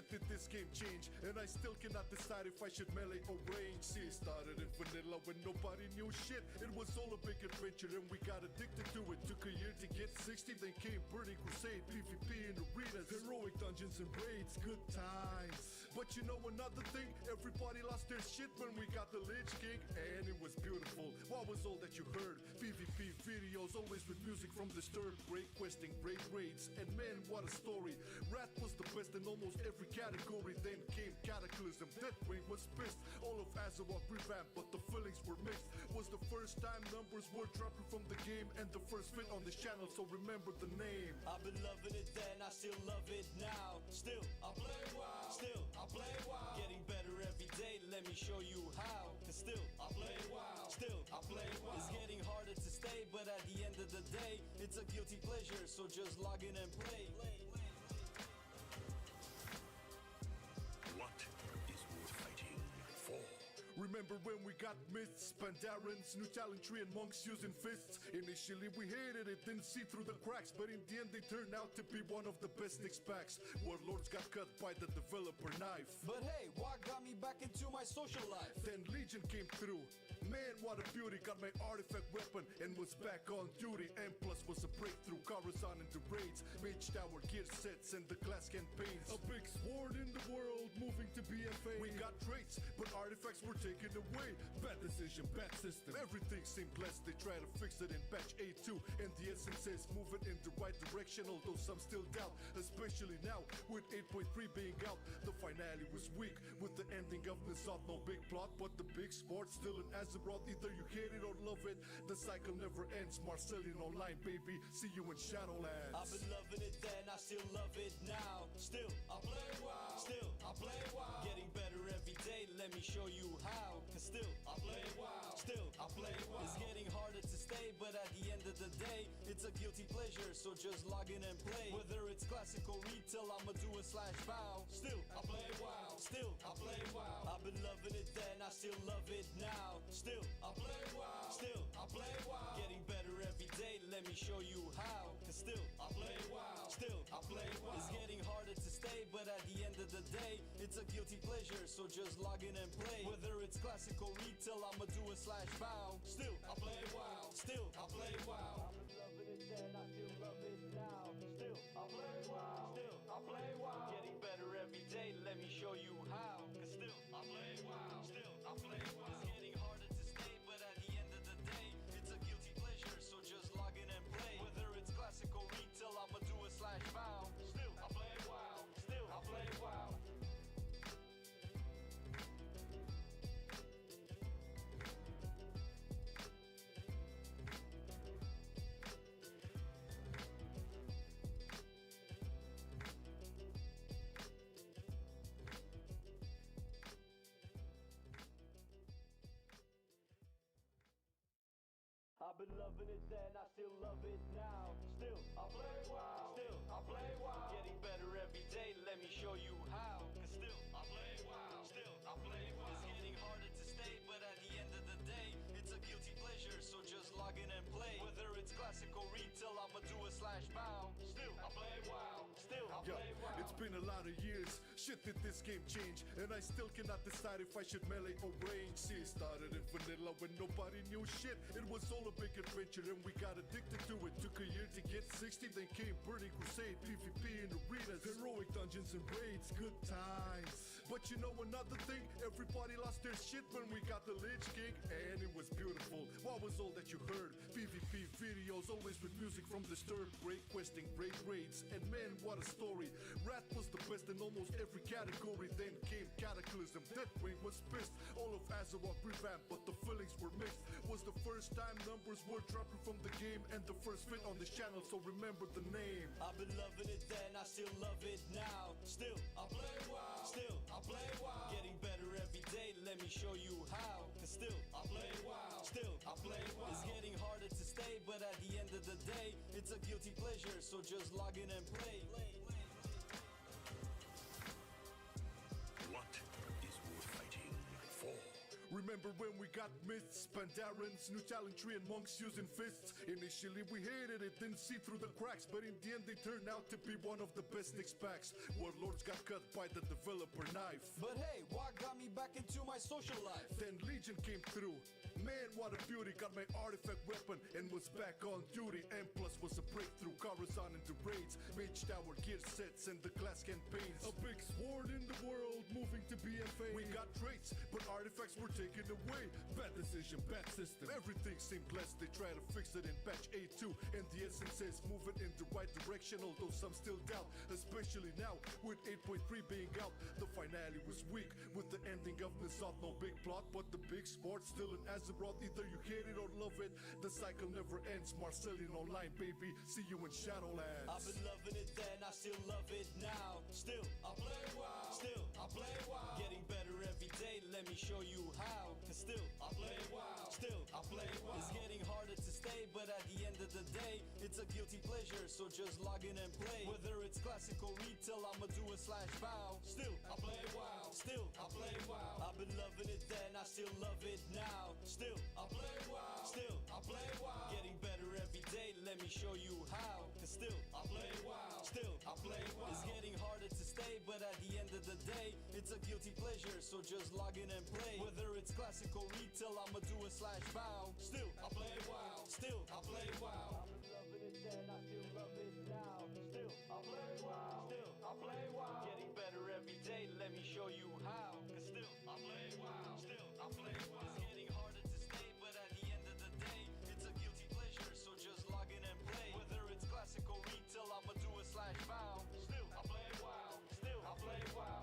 Shit, did this game change? And I still cannot decide if I should melee or range. See, it started in vanilla when nobody knew shit. It was all a big adventure and we got addicted to it. Took a year to get 60, then came Burning Crusade, PvP in arenas, heroic dungeons and raids, good times. But you know another thing? Everybody lost their shit when we got the Lich King, and it was beautiful. What was all that you heard? PvP videos, always with music from Disturbed, great questing, great raids, and man, what a story. Wrath was the best in almost every category. Then came Cataclysm, Deathwing was pissed. All of Azeroth revamped, but the feelings were mixed. Was the first time numbers were dropping from the game, and the first fit on this channel, so remember the name. I've been loving it then, I still love it now. Still, I play WoW. Still, I play WoW. Getting better every day, let me show you how. Cause still, I play WoW. Still, I play WoW. It's getting harder to stay, but at the end of the day, it's a guilty pleasure, so just log in and play. What is worth fighting for? Remember when we got myths, Pandarans, new talent tree and monks using fists? Initially we hated it, didn't see through the cracks, but in the end they turned out to be one of the best specs. Warlords got cut by the developer knife. But hey, what got me back into my social life? Then Legion came through. Man, what a beauty, got my artifact weapon and was back on duty. And plus was a breakthrough, Coruscant into raids, Mage Tower gear sets and the class campaigns. A big sword in the world, moving to BFA. We got traits, but artifacts were taken away. Bad decision, bad system, everything seemed less. They try to fix it in patch 8.2, and the essence is moving in the right direction, although some still doubt, especially now with 8.3 being out. The finale was weak with the ending of Nissath, no big plot, but the big sport still in Azeroth. Either you hate it or love it, the cycle never ends. Marcelian online, baby, see you in Shadowlands. I've been loving it then, I still love it now. Still, I play WoW. Still, I play WoW. Getting better every day, let me show you how. Cause still, I play WoW. Still, I play WoW. It's getting harder to stay, but at the end of the day, it's a guilty pleasure, so just log in and play. Whether it's classic or retail, I'ma do a /vow. Still, I play WoW. Still, I play WoW. I've been loving it then, I still love it now. Still, I play WoW. Still, I play WoW. Getting better every day, let me show you how. Cause still, I play WoW. Still, I play WoW. It's getting harder to stay, but at the end of the day, it's a guilty pleasure, so just log in and play. Whether it's classic or retail, I'ma do a /vow. Still, I play WoW. Still, I play WoW. I've been loving it then, I still love it now. Still, I play WoW. Still, I play WoW. Getting better every day, let me show you how. Cause still, I play WoW. Still, I play WoW. It's getting harder to stay, but at the end of the day, it's a guilty pleasure, so just log in and play. Whether it's classic or retail, I'ma do a /vow. Still, I play WoW. Still, I play WoW. I've been loving it then, I still love it now. Still, I play WoW. Still, I play WoW. Getting better every day, let me show you how. Cause still, I play WoW. Still, I play WoW. It's getting harder to stay, but at the end of the day, it's a guilty pleasure, so just log in and play. Whether it's classic or retail, I'ma do a /vow. Still, I play WoW. Still, I play WoW. It's been a lot of years, shit did this game change, and I still cannot decide if I should melee or range. See, it started in vanilla when nobody knew shit. It was all a big adventure and we got addicted to it. Took a year to get 60, then came Burning Crusade, PvP in arenas, heroic dungeons and raids, good times. But you know another thing? Everybody lost their shit when we got the Lich King, and it was beautiful. What was all that you heard? PvP videos, always with music from Disturbed, great questing, great raids, and man, what a story. Wrath was the best in almost every category. Then came Cataclysm, Deathwing was pissed. All of Azeroth revamped, but the feelings were mixed. Was the first time numbers were dropping from the game, and the first fit on this channel, so remember the name. I've been loving it then, I still love it now. Still, I play WoW. Still, I play WoW. Getting better every day, let me show you how. Cause still, I play WoW. Still, I play WoW. It's getting harder to stay, but at the end of the day, it's a guilty pleasure, so just log in and play. What is worth fighting for? Remember Remember when we got myths, Pandarans, new talent tree and monks using fists? Initially we hated it, didn't see through the cracks, but in the end they turned out to be one of the best Nyx packs. Warlords got cut by the developer knife. But hey, what got me back into my social life? Then Legion came through. Man, what a beauty, got my artifact weapon and was back on duty. M plus was a breakthrough, Coruscant into raids, Mage Tower gear sets and the glass campaigns. A big sword in the world, moving to BFA. We got traits, but artifacts were taken away. Bad decision, bad system, everything seemed blessed. They try to fix it in patch A2, and the essence says move it in the right direction, although some still doubt, especially now with 8.3 being out. The finale was weak, with the ending of Nissath, no big plot, but the big sport still in Azeroth. Either you hate it or love it, the cycle never ends. Marcelian Online, baby, see you in Shadowlands. I've been loving it then, I still love it now. Still, I play WoW. Still, I play WoW. Getting better every day, let me show you how. Cause still, I play WoW. Still, I play WoW. It's getting harder to stay, but at the end of the day, it's a guilty pleasure, so just log in and play. Whether it's classic or retail, I'ma do a /bow. Still, I play WoW. Still, I play WoW. I've been loving it then, I still love it now. Still, I play WoW. Still, I play WoW. Getting better every day, let me show you how. Cause still, I play WoW. Still, I play WoW. It's getting harder to stay, but at the end of the day, it's a guilty pleasure, so just log in and play. Whether it's classic or retail, I'ma do a /bow. Still, I play WoW. Still, I play WoW. I've been loving it then, I still love it now. Still, I play WoW. Still, I play WoW. Getting better every day, let me show you how. Cause still, I play WoW. Still, I play WoW. It's getting harder to stay, but at the end of the day, it's a guilty pleasure, so just log in and play. Whether it's classic or retail, I'ma do a /bow. Still, I play WoW. Still, I play WoW.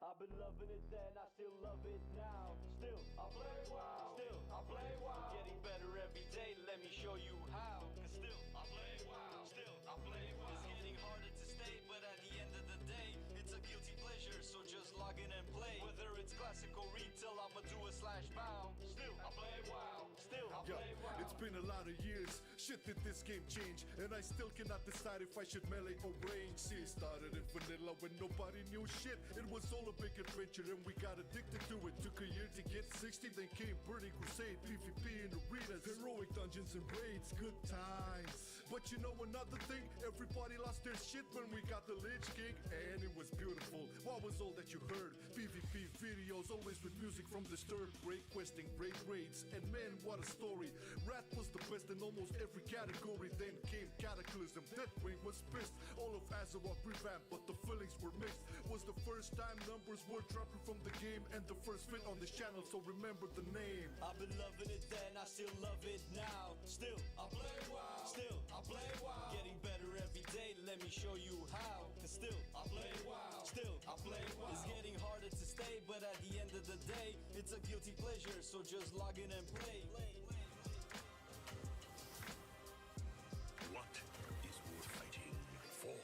I've been loving it then, I still love it now. Still, I play WoW. Still, I play WoW. Getting better every day, let me show you how. Cause still, I play WoW. Still, I play WoW. It's getting harder to stay, but at the end of the day, it's a guilty pleasure, so just log in and play. Whether it's classic or retail, I'ma do a /bow. Still, I play WoW. Still, I play WoW. It's been a lot of years, shit did this game change, and I still cannot decide if I should melee or range. See, it started in vanilla when nobody knew shit. It was all a big adventure and we got addicted to it. Took a year to get 60, then came Burning Crusade, PvP in arenas, heroic dungeons and raids, good times. But you know another thing, everybody lost their shit when we got the Lich King, and it was beautiful. What was all that you heard? PvP videos, always with music from Disturbed, great questing, great raids, and man, what a story. Wrath was the best in almost every category. Then came Cataclysm, Deathwing was pissed. All of Azeroth revamped, but the feelings were mixed. Was the first time numbers were dropping from the game, and the first fit on this channel, so remember the name. I've been loving it then, I still love it now. Still, I play WoW. Still, I play WoW. Getting better every day, let me show you how. Cause still, I play WoW. Still, I play WoW. It's getting harder to stay, but at the end of the day, it's a guilty pleasure, so just log in and play. What is worth fighting for?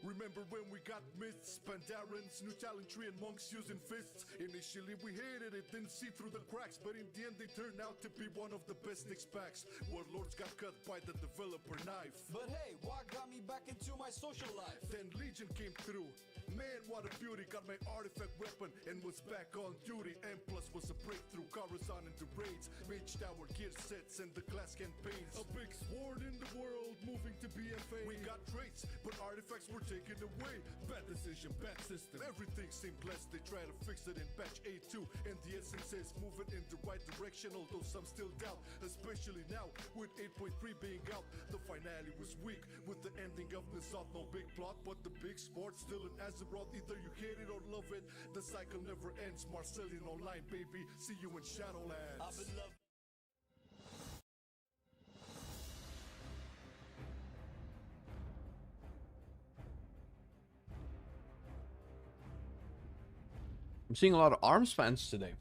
Remember when we got myths, Pandarans, new talent tree and monks using fists? Initially we hated it, didn't see through the cracks, but in the end they turned out to be one of the best Nyx packs. Warlords got cut by the developer knife. But hey, what got me back into my social life? Then Legion came through. Man, what a beauty, got my artifact weapon and was back on duty. M plus was a breakthrough, Coruscant into raids, Mage Tower gear sets and the glass campaigns. A big sword in the world, moving to BFA. We got traits, but artifacts were taken away. Bad decision, bad system, everything seemed blessed. They try to fix it in patch A2, and the essence says move it in the right direction, although some still doubt, especially now with 8.3 being out. The finale was weak, with the ending of Nissath, no big plot, but the big sport still in Azeroth. Either you hate it or love it, the cycle never ends. Marcelian Online, baby, see you in Shadowlands. I've been loving I'm seeing a lot of ARMS fans today.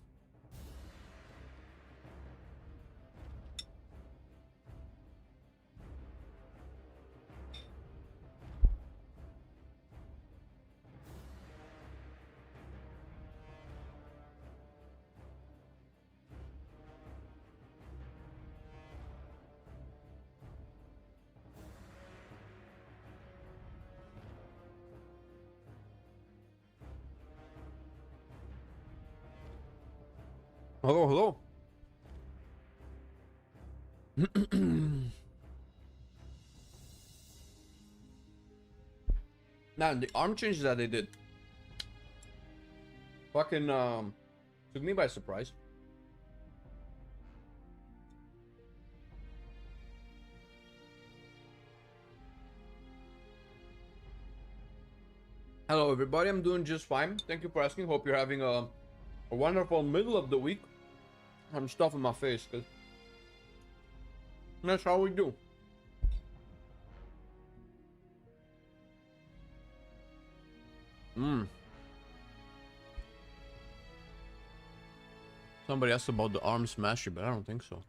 Hello, hello. Man, the arm changes that they did fucking took me by surprise. Hello everybody, I'm doing just fine. Thank you for asking. Hope you're having a wonderful middle of the week. I'm stuffing my face because that's how we do. Somebody asked about the arm smasher, but I don't think so.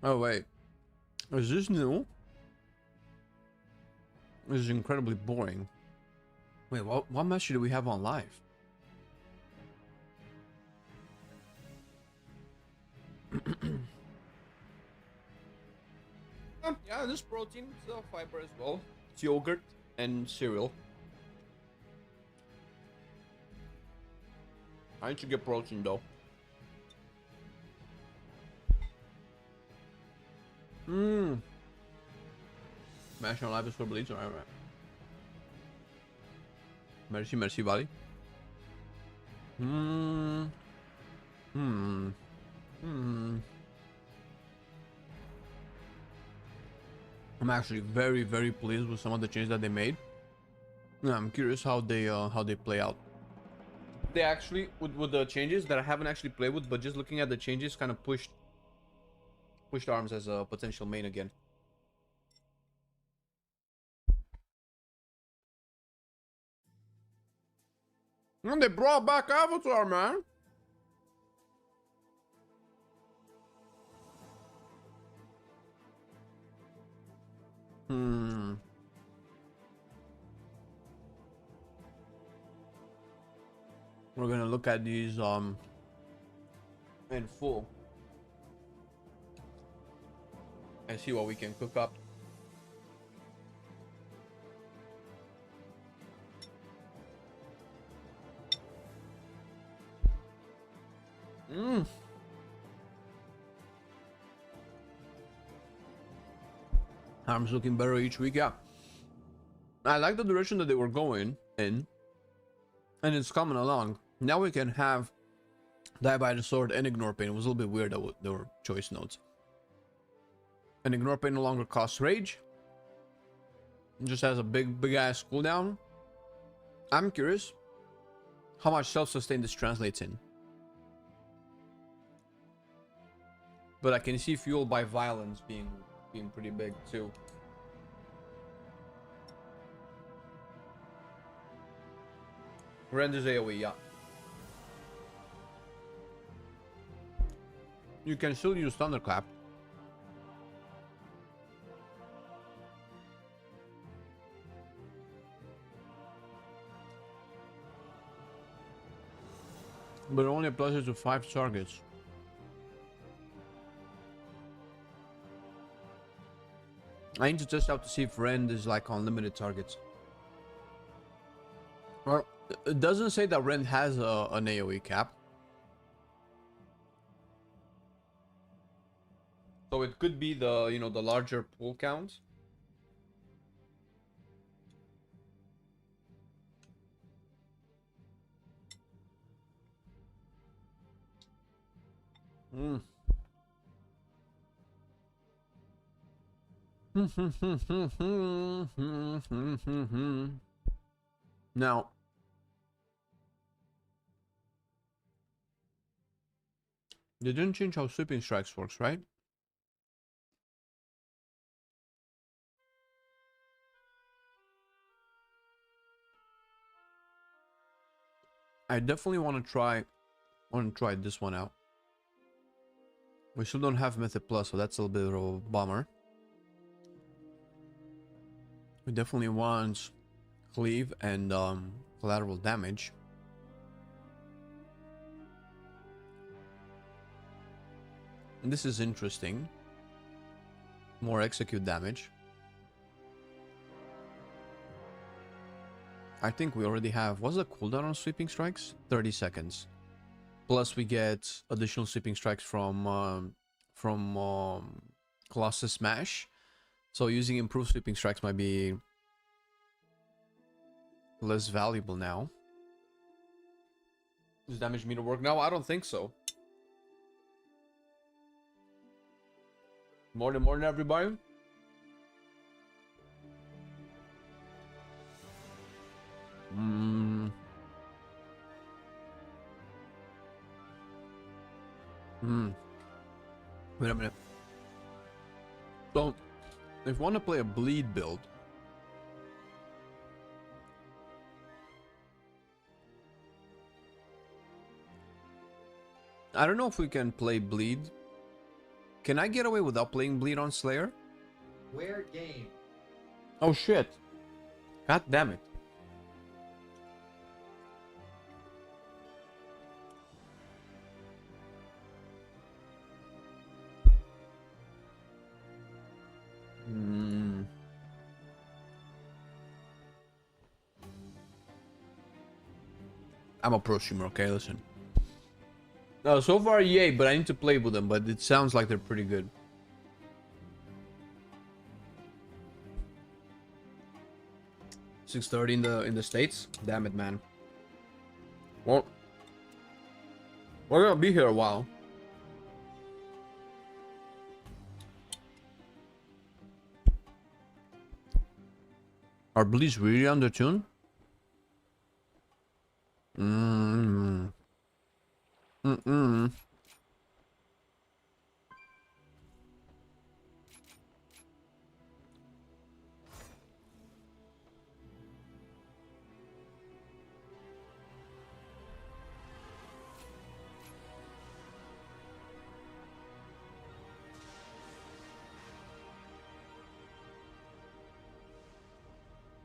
Oh wait, is this new? This is incredibly boring. Wait, what master do we have on live? Yeah, this protein is fiber as well. It's yogurt and cereal. I need to get protein though. Mash on live is for bleeds. Alright. Merci, buddy. I'm actually very pleased with some of the changes that they made. Yeah, I'm curious how they play out. They actually with the changes that I haven't actually played with, but just looking at the changes kind of pushed arms as a potential main again. And they brought back Avatar, man. We're gonna look at these in full and see what we can cook up. Arms looking better each week. Yeah, I like the direction that they were going in, and it's coming along. Now we can have Die by the Sword and Ignore Pain. It was a little bit weird that there were choice notes. And Ignore Pain no longer costs Rage. It just has a big ass cooldown. I'm curious how much self-sustain this translates in. But I can see Fueled by Violence being pretty big too. Renders AoE, yeah. You can still use Thunderclap. But it only applies it to 5 targets. I need to test out to see if Rend is like unlimited targets. Well, it doesn't say that Rend has an AoE cap. So it could be the, you know, the larger pull count. Now, they didn't change how sweeping strikes works, right? I definitely want to try this one out. We still don't have Method Plus, so that's a little bit of a bummer. We definitely want cleave and collateral damage. And this is interesting. More execute damage. I think we already have. What's the cooldown on sweeping strikes? 30 seconds. Plus we get additional sweeping strikes from Colossus Smash. So using improved sweeping strikes might be less valuable now. Does damage meter work now? I don't think so. Morning, everybody. Wait a minute. So, if you want to play a bleed build, I don't know if we can play bleed. Can I get away without playing bleed on Slayer? Where game? Oh shit. God damn it. I'm a pro streamer, okay? Listen. No, so far, yay, but I need to play with them, but it sounds like they're pretty good. $6:30 in the States? Damn it, man. Well, we're gonna be here a while. Are Bleeds really under tune?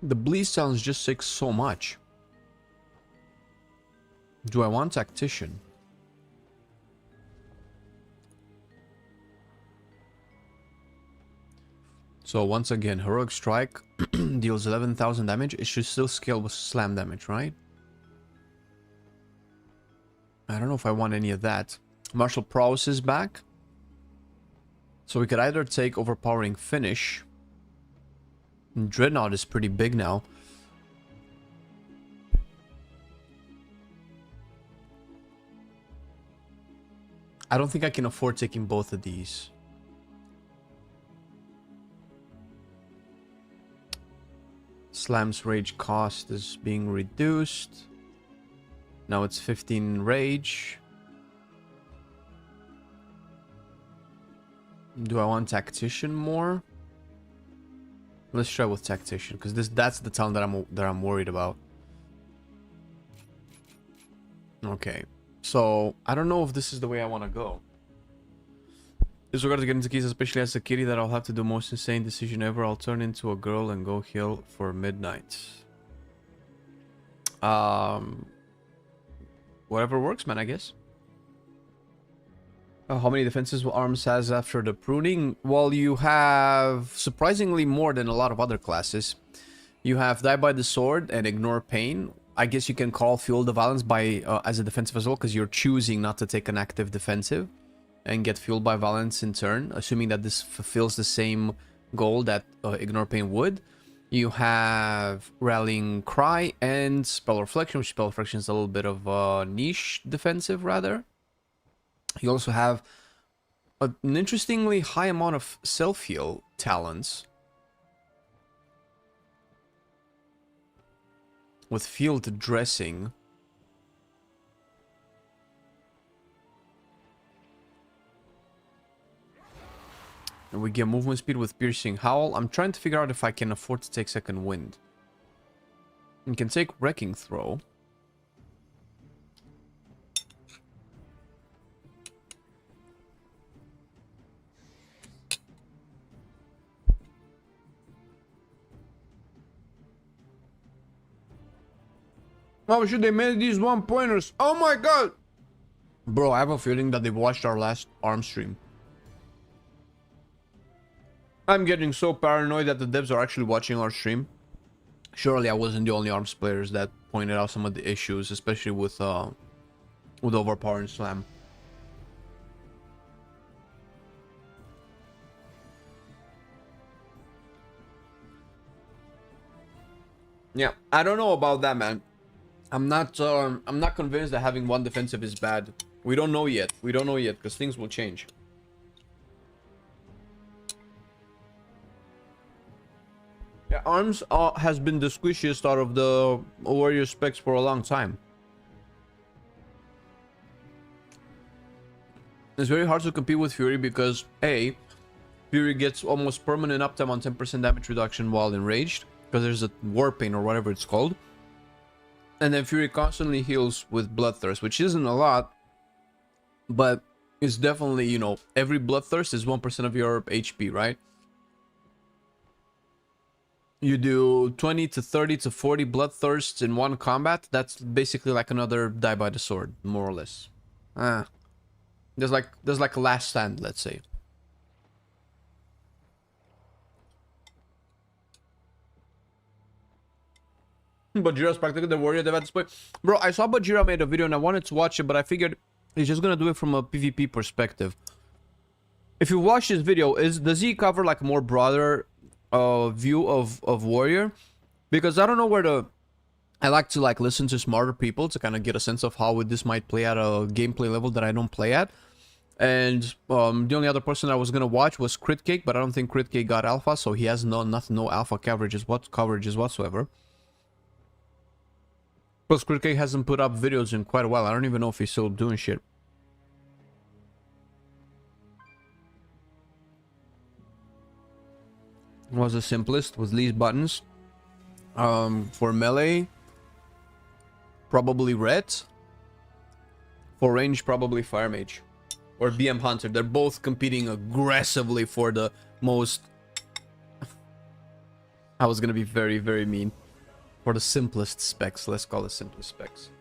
The Bleed sounds just like so much. Do I want Tactician? So once again, Heroic Strike deals 11,000 damage. It should still scale with slam damage, right? I don't know if I want any of that. Martial Prowess is back. So we could either take Overpowering Finish. And Dreadnought is pretty big now. I don't think I can afford taking both of these. Slam's rage cost is being reduced. Now it's 15 rage. Do I want Tactician more? Let's try with Tactician, because that's the talent that I'm worried about. Okay. So, I don't know if this is the way I want to go. It's regard to get into keys, especially as a kitty, that I'll have to do most insane decision ever. I'll turn into a girl and go heal for midnight. Whatever works, man, I guess. How many defenses will Arms has after the pruning? Well, you have surprisingly more than a lot of other classes. You have Die by the Sword and Ignore Pain. I guess you can call Fuel the Violence by as a defensive as well, because you're choosing not to take an active defensive and get Fueled by Violence in turn, assuming that this fulfills the same goal that Ignore Pain would. You have Rallying Cry and Spell Reflection, which Spell Reflection is a little bit of a niche defensive, rather. You also have an interestingly high amount of self-heal talents. With Field Dressing. And we get movement speed with Piercing Howl. I'm trying to figure out if I can afford to take Second Wind. You can take Wrecking Throw. Oh shit, they made these one-pointers. Oh my god! Bro, I have a feeling that they've watched our last ARM stream. I'm getting so paranoid that the devs are actually watching our stream. Surely I wasn't the only arms players that pointed out some of the issues, especially with overpower and slam. Yeah, I don't know about that, man. I'm not convinced that having one defensive is bad. We don't know yet. We don't know yet because things will change. Yeah, arms has been the squishiest out of the warrior specs for a long time. It's very hard to compete with Fury because A, Fury gets almost permanent uptime on 10% damage reduction while enraged, because there's a warpaint or whatever it's called. And then Fury constantly heals with Bloodthirst, which isn't a lot, but it's definitely, you know, every Bloodthirst is 1% of your HP, right? You do 20 to 30 to 40 Bloodthirsts in one combat, that's basically like another die by the sword, more or less. There's like a last stand, let's say. Bajira's practically the warrior dev at this point. Bro, I saw Bajira made a video and I wanted to watch it, but I figured he's just gonna do it from a PvP perspective. If you watch this video, does he cover like a more broader view of warrior? Because I don't know where to... I like to like listen to smarter people to kind of get a sense of how this might play at a gameplay level that I don't play at. And the only other person I was gonna watch was Crit Cake, but I don't think Crit Cake got alpha, so he has no alpha coverages whatsoever. Plus, Crit Cake hasn't put up videos in quite a while. I don't even know if he's still doing shit. Was the simplest with least buttons. For melee, probably red. For range, probably Fire Mage or BM Hunter. They're both competing aggressively for the most... I was gonna be very, very mean. For the simplest specs. Let's call it simplest specs.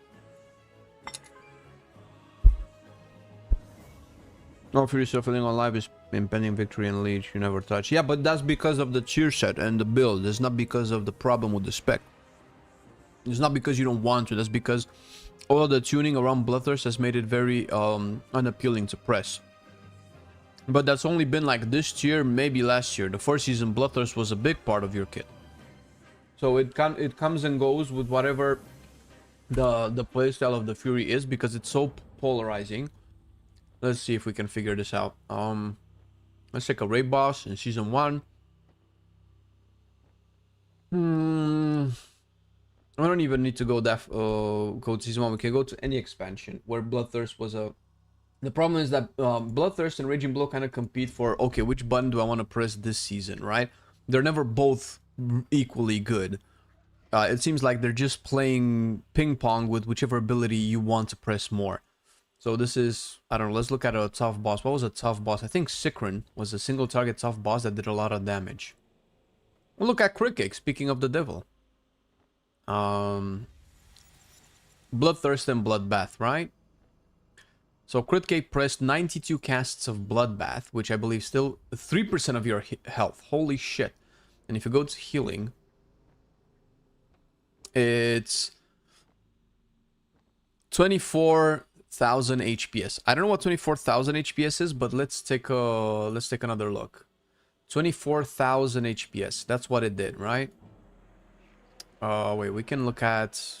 No, if you're still feeling on live is impending victory and lead you never touch. Yeah, but that's because of the tier set and the build. It's not because of the problem with the spec. It's not because you don't want to. That's because all the tuning around Bloodthirst has made it very unappealing to press. But that's only been like this year, maybe last year. The first season Bloodthirst was a big part of your kit. So it comes and goes with whatever the playstyle of the Fury is, because it's so polarizing. Let's see if we can figure this out. Let's take a raid boss in season 1. I don't even need to go go to season 1. We can go to any expansion where Bloodthirst was a... The problem is that Bloodthirst and Raging Blow kind of compete for, okay, which button do I want to press this season, right? They're never both equally good. It seems like they're just playing ping pong with whichever ability you want to press more. So this is, I don't know, let's look at a tough boss. What was a tough boss? I think Sikrin was a single target tough boss that did a lot of damage. We'll look at Crit Cake, speaking of the devil. Bloodthirst and Bloodbath, right? So Crit Cake pressed 92 casts of Bloodbath, which I believe still 3% of your health. Holy shit. And if you go to healing, it's 24,000 HPS. I don't know what 24,000 HPS is, but let's take another look. 24,000 HPS. That's what it did, right? Wait, we can look at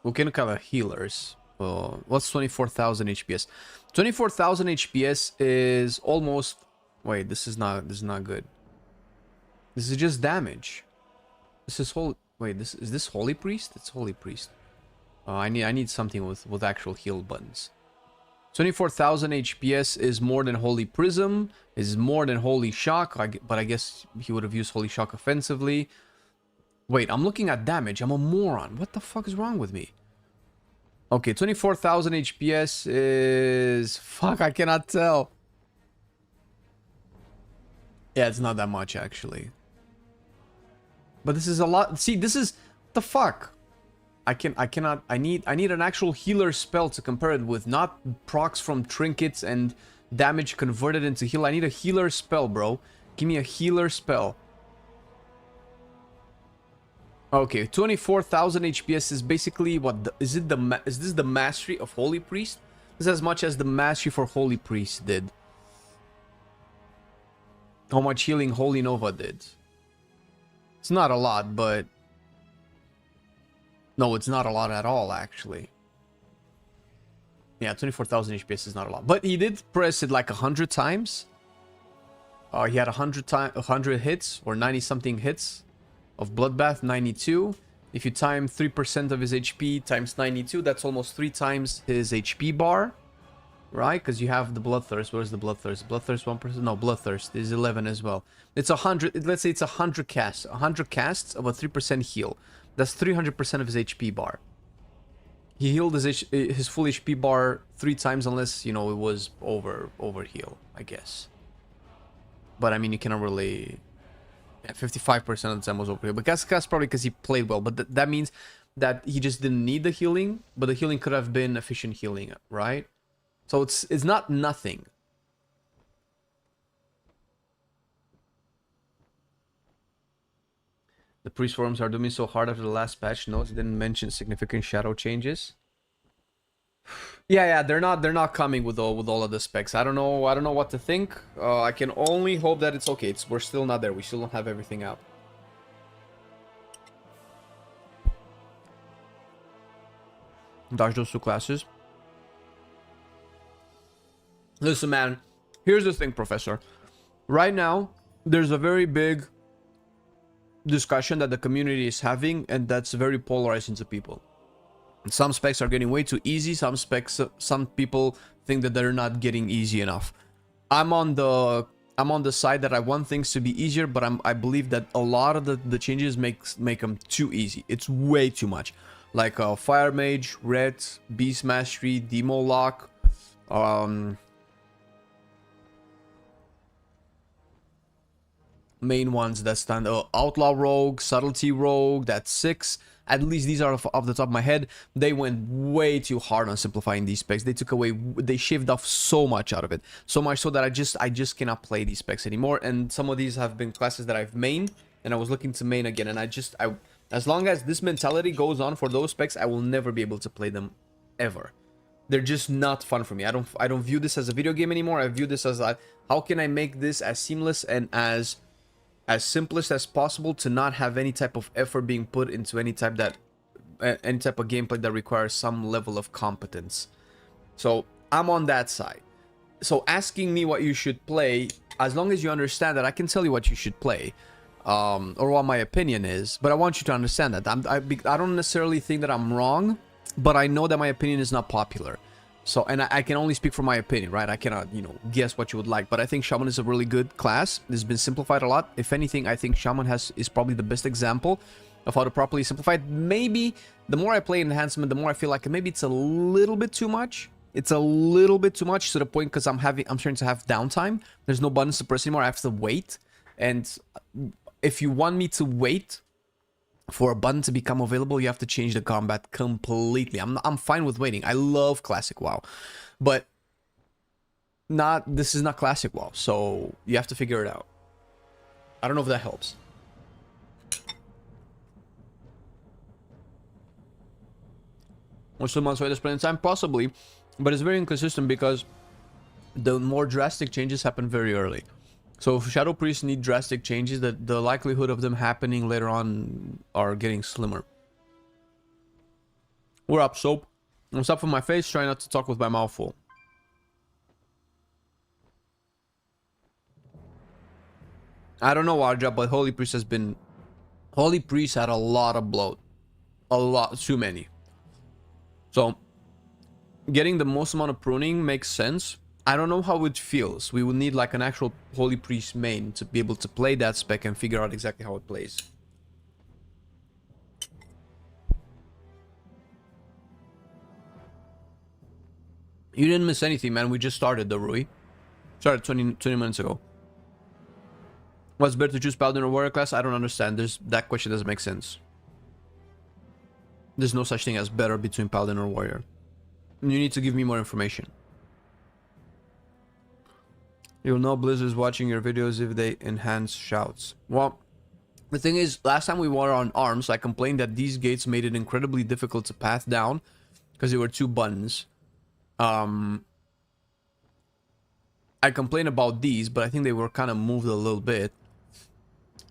the healers. What's 24,000 HPS? 24,000 HPS is almost... Wait, this is not good. This is just damage. This is whole... Wait, is this Holy Priest? It's Holy Priest. I need something with actual heal buttons. 24,000 HPS is more than Holy Prism, is more than Holy Shock, but I guess he would have used Holy Shock offensively. Wait, I'm looking at damage. I'm a moron. What the fuck is wrong with me? Okay, 24,000 HPS is... Fuck, I cannot tell. Yeah, it's not that much, actually. But this is a lot. See, this is... The fuck? I need an actual healer spell to compare it with, not procs from trinkets and damage converted into heal. I need a healer spell, bro. Give me a healer spell. Okay, 24,000 HPS is basically what? Is this the mastery of Holy Priest? This is as much as the mastery for Holy Priest did. How much healing Holy Nova did. It's not a lot, but... No, it's not a lot at all, actually. Yeah, 24,000 HPS is not a lot. But he did press it like 100 times. He had 100 hits, or 90-something hits of Bloodbath, 92. If you time 3% of his HP times 92, that's almost 3 times his HP bar. Right? Because you have the Bloodthirst. Where's the Bloodthirst? Bloodthirst 1%? No, Bloodthirst is 11 as well. It's 100. Let's say it's 100 casts. 100 casts of a 3% heal. That's 300% of his HP bar. He healed his full HP bar 3 times unless, you know, it was over heal, I guess. But I mean, you cannot really... Yeah, 55% of the time was over heal. But that's probably because he played well. But that means that he just didn't need the healing. But the healing could have been efficient healing, right? So it's not nothing. The priest forums are doing so hard after the last patch. No, they didn't mention significant shadow changes. Yeah, they're not coming with all of the specs. I don't know what to think. I can only hope that it's okay. We're still not there. We still don't have everything out. Dodge those 2 classes. Listen, man. Here's the thing, Professor. Right now, there's a very big discussion that the community is having, and that's very polarizing to people. Some specs are getting way too easy. Some people think that they're not getting easy enough. I'm on the side that I want things to be easier, but I believe that a lot of the changes make them too easy. It's way too much. Like Fire Mage, Red, Beast Mastery, Demo Lock, main ones that stand Outlaw Rogue, Subtlety Rogue, that's 6. At least these are off the top of my head. They went way too hard on simplifying these specs. They shaved off so much out of it. So much so that I just cannot play these specs anymore. And some of these have been classes that I've mained, and I was looking to main again. And as long as this mentality goes on for those specs, I will never be able to play them ever. They're just not fun for me. I don't view this as a video game anymore. I view this as how can I make this as seamless and as simplest as possible to not have any type of effort being put into any type of gameplay that requires some level of competence. So I'm on that side. So asking me what you should play, as long as you understand that, I can tell you what you should play, or what my opinion is. But I want you to understand that I don't necessarily think that I'm wrong, but I know that my opinion is not popular. So, and I can only speak for my opinion, right? I cannot, guess what you would like. But I think Shaman is a really good class. It's been simplified a lot. If anything, I think Shaman is probably the best example of how to properly simplify it. Maybe the more I play Enhancement, the more I feel like maybe it's a little bit too much. It's a little bit too much to the point because I'm starting to have downtime. There's no buttons to press anymore. I have to wait. And if you want me to wait for a button to become available, you have to change the combat completely. I'm fine with waiting. I love classic WoW, but this is not classic WoW, so you have to figure it out. I don't know if that helps. Or some months later spending time, possibly, but it's very inconsistent because the more drastic changes happen very early. So if Shadow Priests need drastic changes, that the likelihood of them happening later on are getting slimmer. We're up, Soap. I'm stopping my face, trying not to talk with my mouth full. I don't know, Arja, but Holy Priest had a lot of bloat. A lot, too many. So, getting the most amount of pruning makes sense. I don't know how it feels. We would need like an actual Holy Priest main to be able to play that spec and figure out exactly how it plays. You didn't miss anything, man. We just started the Rui. Started 20 minutes ago. What's better to choose Paladin or Warrior class? I don't understand. That question doesn't make sense. There's no such thing as better between Paladin or Warrior. You need to give me more information. You'll know Blizzard's watching your videos if they enhance shouts. Well, The thing is, last time we were on arms, I complained that these gates made it incredibly difficult to path down because there were 2 buttons. I complained about these, but I think they were kind of moved a little bit.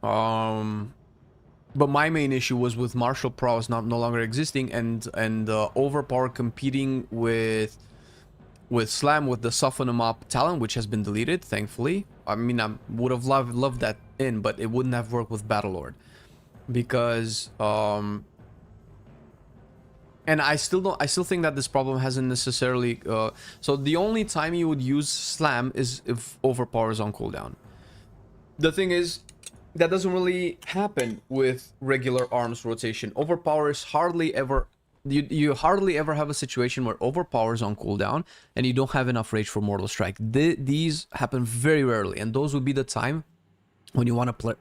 But my main issue was with martial prowess no longer existing and overpower competing with Slam with the soften him up talent, which has been deleted, thankfully. I mean, I would have loved that in, but it wouldn't have worked with Battlelord because and I still think that this problem hasn't necessarily so the only time you would use Slam is if overpower is on cooldown. The thing is, that doesn't really happen with regular arms rotation. Overpower is hardly ever... You hardly ever have a situation where overpower is on cooldown and you don't have enough rage for Mortal Strike. These happen very rarely, and those would be the time when you want to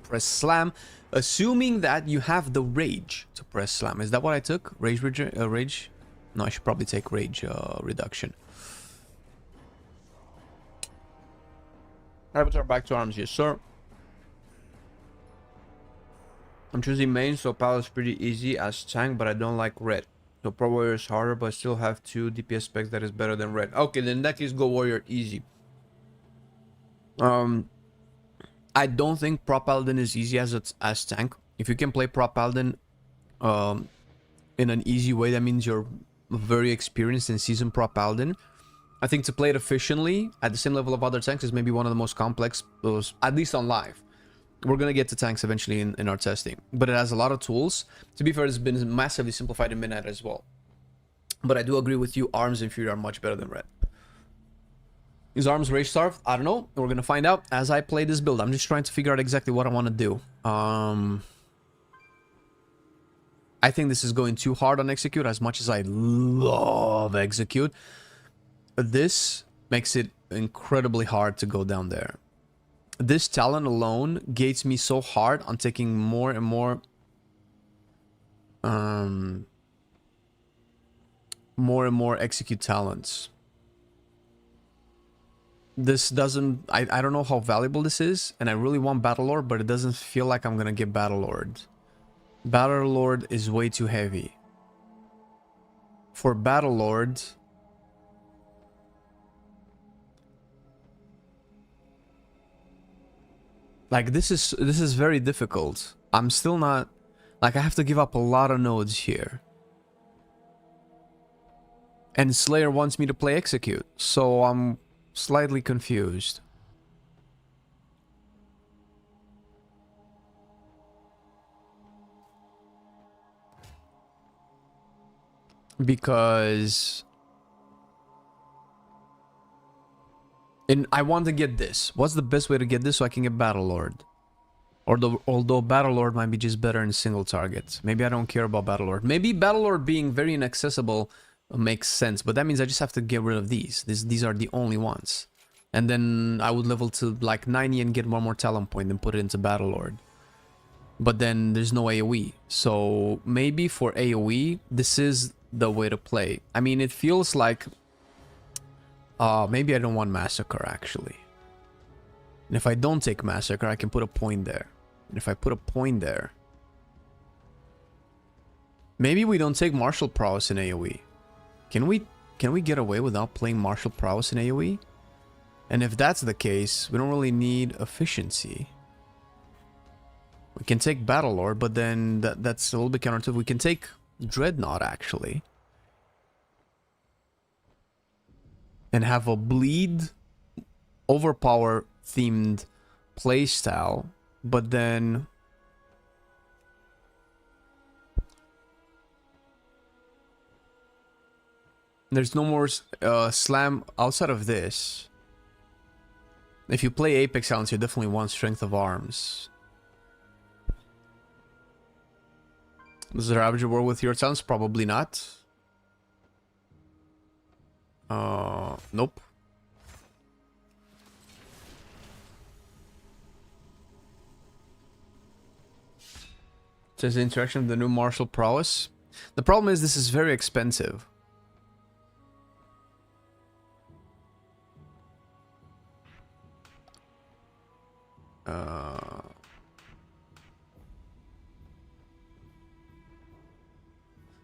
press Slam, assuming that you have the rage to press Slam. Is that what I took? Rage? Rage? No, I should probably take Rage reduction. Avatar back to arms, yes sir. I'm choosing main, so Pal is pretty easy as tank, but I don't like red. So Pro Warrior is harder, but I still have 2 DPS specs that is better than red. Okay, then in that case, go Warrior easy. I don't think Pro Paladin is easy as tank. If you can play Pro Paladin in an easy way, that means you're very experienced and seasoned Pro Paladin. I think to play it efficiently at the same level of other tanks is maybe one of the most complex, at least on live. We're going to get to tanks eventually in our testing. But it has a lot of tools. To be fair, it's been massively simplified in Midnight as well. But I do agree with you, arms and Fury are much better than red. Is arms rage starved? I don't know. We're going to find out as I play this build. I'm just trying to figure out exactly what I want to do. I think this is going too hard on execute as much as I love execute. This makes it incredibly hard to go down there. This talent alone gates me so hard on taking more and more execute talents. This doesn't... I don't know how valuable this is, and I really want Battlelord, but it doesn't feel like I'm gonna get Battlelord. Battlelord is way too heavy. For Battlelord... Like, this is very difficult. I'm still not... Like, I have to give up a lot of nodes here. And Slayer wants me to play execute, so I'm slightly confused. Because... And I want to get this. What's the best way to get this so I can get Battlelord? Although Battlelord might be just better in single targets. Maybe I don't care about Battlelord. Maybe Battlelord being very inaccessible makes sense. But that means I just have to get rid of these. These are the only ones. And then I would level to like 90 and get one more talent point and put it into Battlelord. But then there's no AoE. So maybe for AoE, this is the way to play. I mean, it feels like... maybe I don't want Massacre, actually. And if I don't take Massacre, I can put a point there. And if I put a point there... Maybe we don't take Martial Prowess in AoE. Can we get away without playing Martial Prowess in AoE? And if that's the case, we don't really need Efficiency. We can take Battlelord, but then that's a little bit counterintuitive. We can take Dreadnought, actually. And have a bleed overpower themed playstyle, but then there's no more slam outside of this. If you play Apex Silence, you definitely want Strength of Arms. Does the Ravager work with your talents? Probably not. Nope. Says the interaction of the new martial prowess. The problem is this is very expensive.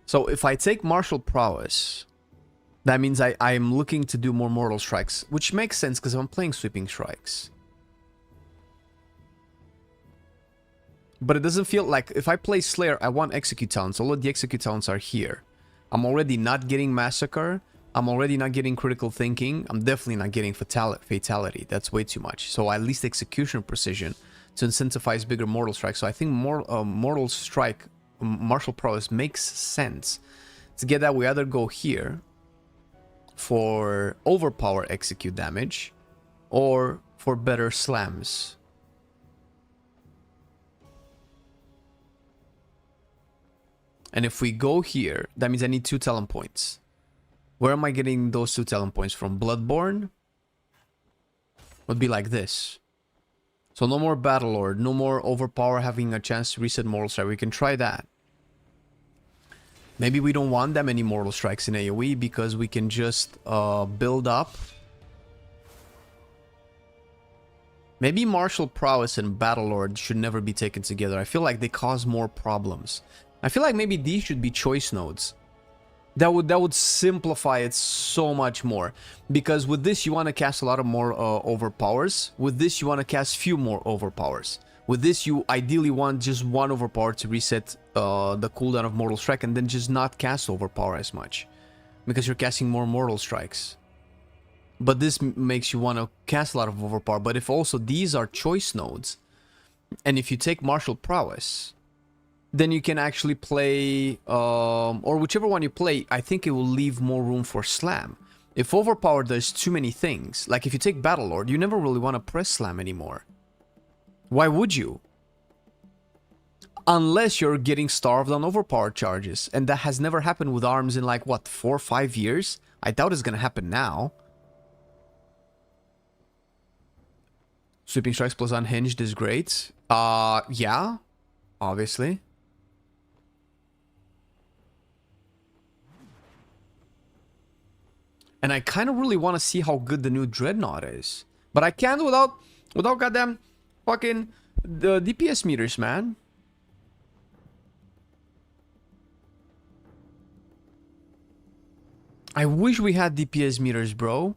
So if I take martial prowess, that means I'm looking to do more mortal strikes, which makes sense because I'm playing sweeping strikes. But it doesn't feel like if I play Slayer, I want execute talents. All of the execute talents are here. I'm already not getting massacre. I'm already not getting critical thinking. I'm definitely not getting fatality. That's way too much. So at least execution precision to incentivize bigger mortal strikes. So I think mortal strike, martial prowess makes sense. To get that, we either go here for overpower execute damage or for better slams. And if we go here, that means I need 2 talent points. Where am I getting those 2 talent points from? Bloodborne would be like this. So no more Battle Lord, no more overpower having a chance to reset mortal strike. We can try that. Maybe we don't want that many mortal strikes in AoE because we can just build up. Maybe martial prowess and Battle Lord should never be taken together. I feel like they cause more problems. I feel like maybe these should be choice nodes. That would simplify it so much more. Because with this you want to cast a lot of more overpowers. With this you want to cast few more overpowers. With this you ideally want just 1 overpower to reset the cooldown of Mortal Strike and then just not cast overpower as much. Because you're casting more Mortal Strikes. But this makes you want to cast a lot of overpower. But if also these are choice nodes, and if you take Martial Prowess, then you can actually play, or whichever one you play, I think it will leave more room for slam. If overpower does too many things, like if you take Battle Lord, you never really want to press slam anymore. Why would you? Unless you're getting starved on overpower charges, and that has never happened with arms in like, what, 4 or 5 years? I doubt it's gonna happen now. Sweeping Strikes plus Unhinged is great. Yeah, obviously. And I kind of really want to see how good the new Dreadnought is. But I can't without goddamn fucking the DPS meters, man. I wish we had DPS meters, bro.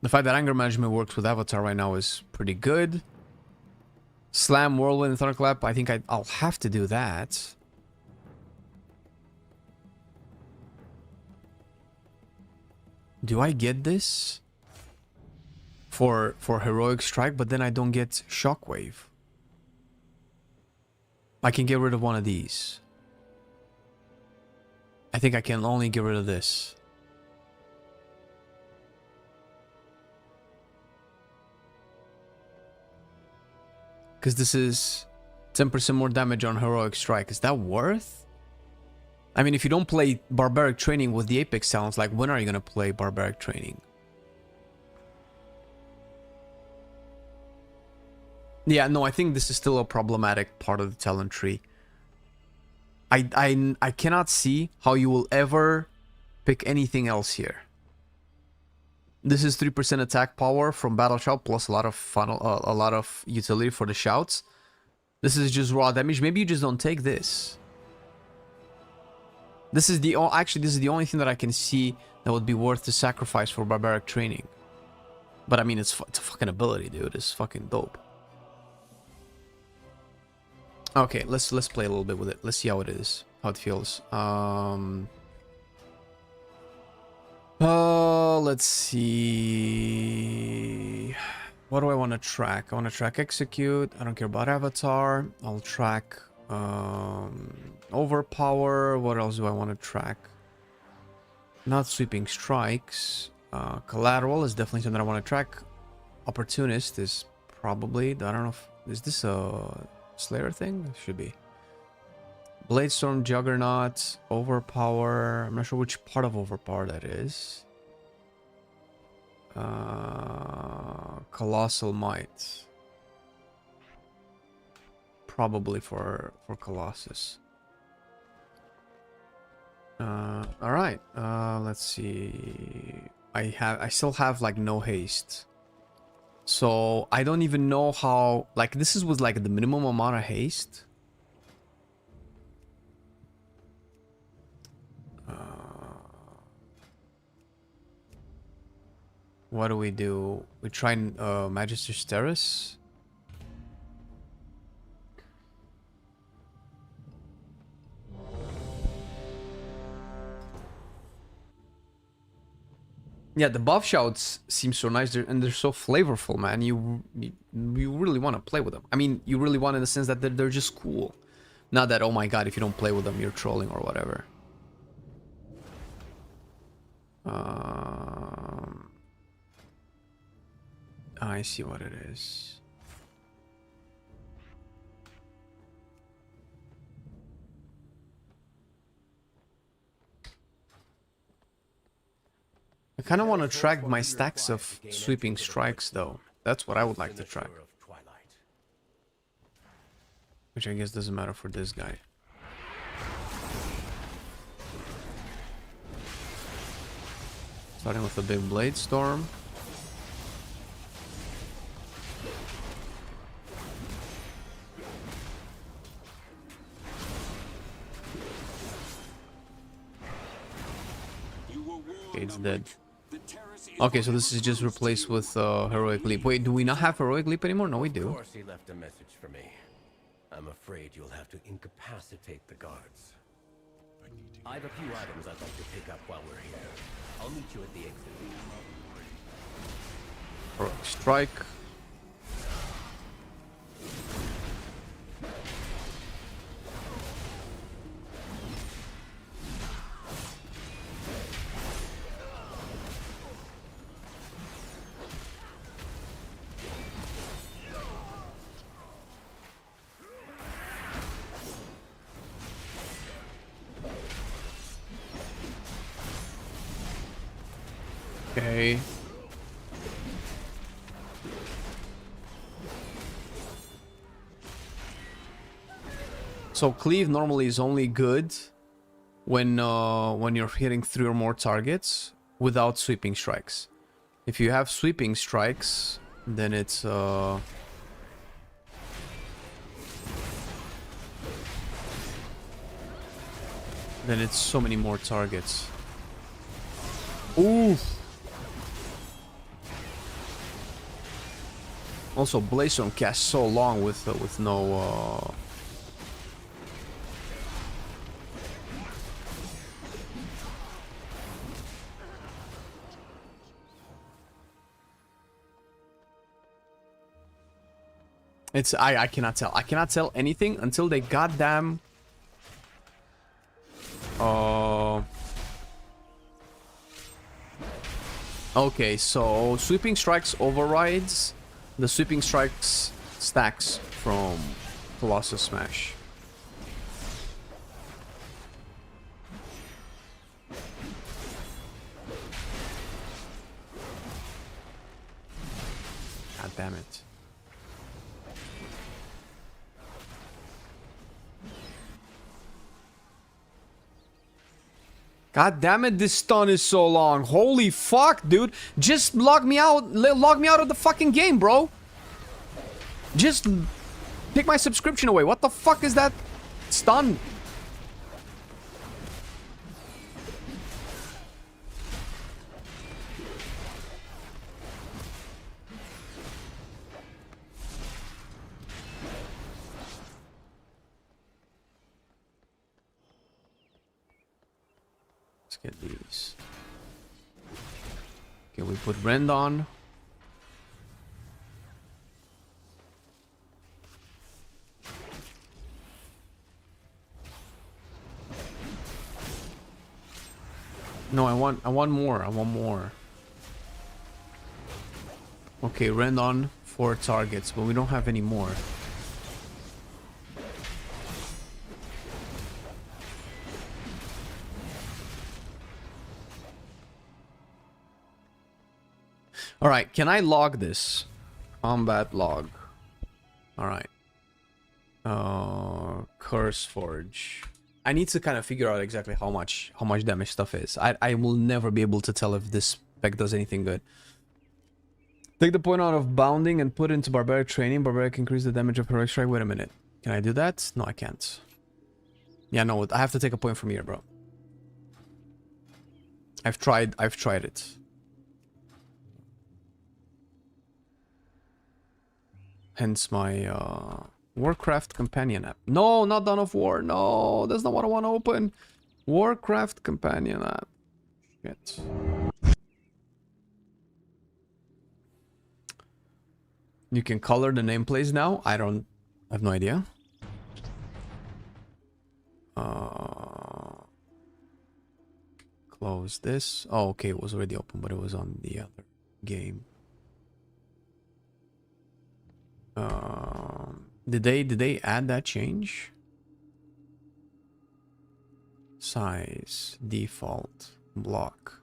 The fact that anger management works with Avatar right now is pretty good. Slam, Whirlwind, and Thunderclap, I think I'll have to do that. Do I get this? For Heroic Strike, but then I don't get Shockwave. I can get rid of one of these. I think I can only get rid of this. Because this is 10% more damage on Heroic Strike. Is that worth? I mean, if you don't play Barbaric Training with the Apex talents, like, when are you going to play Barbaric Training? Yeah, no, I think this is still a problematic part of the talent tree. I cannot see how you will ever pick anything else here. This is 3% attack power from Battle Shout plus a lot of utility for the shouts. This is just raw damage. Maybe you just don't take this. This is the only thing that I can see that would be worth the sacrifice for Barbaric Training. But I mean, it's a fucking ability, dude. It's fucking dope. Okay, let's play a little bit with it. Let's see how it is, how it feels. Let's see. What do I want to track? I want to track execute. I don't care about avatar. I'll track overpower. What else do I want to track? Not sweeping strikes. Collateral is definitely something I want to track. Opportunist is probably, I don't know if, is this a Slayer thing? It should be. Bladestorm, Juggernaut, Overpower. I'm not sure which part of Overpower that is. Colossal Might. Probably for Colossus. Alright. Let's see. I still have like no haste. So I don't even know how, like, this is with like the minimum amount of haste. What do? We try Magister's Terrace. Yeah, the buff shouts seem so nice, and they're so flavorful, man. You really want to play with them. I mean, you really want in the sense that they're just cool. Not that, oh my god, if you don't play with them, you're trolling or whatever. I see what it is. I kind of want to track my stacks of sweeping strikes, though. That's what I would like to track. Which I guess doesn't matter for this guy. Starting with a big blade storm. Okay, it's dead. Okay, so this is just replaced with heroic leap. Wait, do we not have heroic leap anymore? No, we do. Of course, he left a message for me. I'm afraid you'll have to incapacitate the guards. I have a few items I'd like to pick up while we're here. I'll meet you at the exit. Heroic strike. Okay. So cleave normally is only good when you're hitting 3 or more targets without sweeping strikes. If you have sweeping strikes, then it's then it's so many more targets. Oof. Also, Blazestone casts so long with no. It's I cannot tell. I cannot tell anything until they goddamn. Okay, so sweeping strikes overrides the sweeping strikes stacks from Colossus Smash. God damn it. God damn it, this stun is so long. Holy fuck, dude. Just log me out of the fucking game, bro. Just take my subscription away. What the fuck is that stun? Get these. Okay, we put Rend on. No, I want more. I want more. Okay, Rend on 4 targets, but we don't have any more. Alright, can I log this? Combat log. Alright. Curse Forge. I need to kind of figure out exactly how much damage stuff is. I will never be able to tell if this spec does anything good. Take the point out of bounding and put it into barbaric training. Barbaric increase the damage of heroic strike. Wait a minute. Can I do that? No, I can't. Yeah, no, I have to take a point from here, bro. I've tried it. Hence my Warcraft companion app. No, not Dawn of War. No, that's not what I want to open. Warcraft companion app. Shit. You can color the nameplates now. I have no idea. Close this. Oh, okay, it was already open, but it was on the other game. Did they add that change? Size, default, block,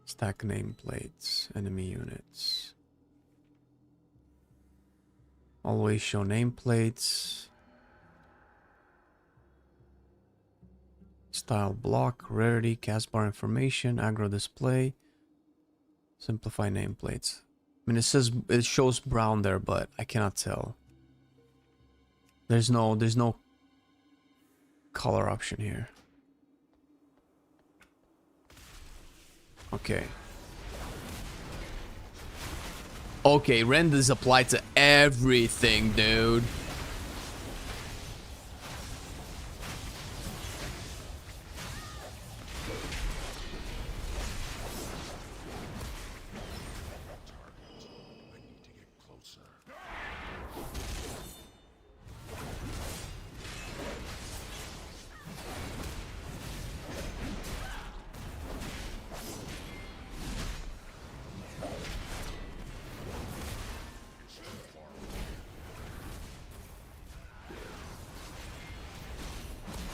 stack nameplates, enemy units. Always show nameplates. Style block, rarity, cast bar information, aggro display, simplify nameplates. I mean, it shows brown there, but I cannot tell. There's no color option here. Okay. Okay, render is applied to everything, dude.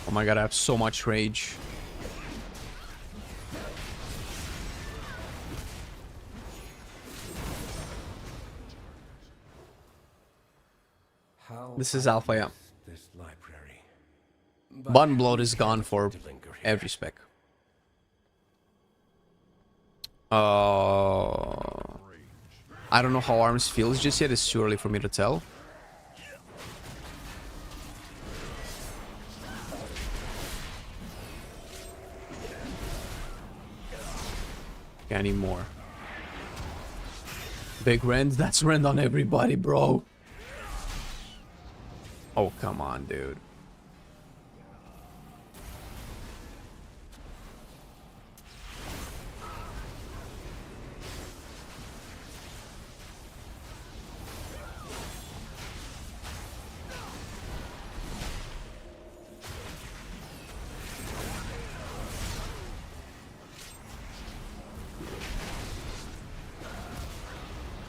Oh my god, I have so much rage. This is alpha, yeah. This library. Button bloat is gone for every spec. I don't know how arms feels just yet. It's too early for me to tell. Okay, I need more. Big rend? That's rend on everybody, bro. Oh, come on, dude.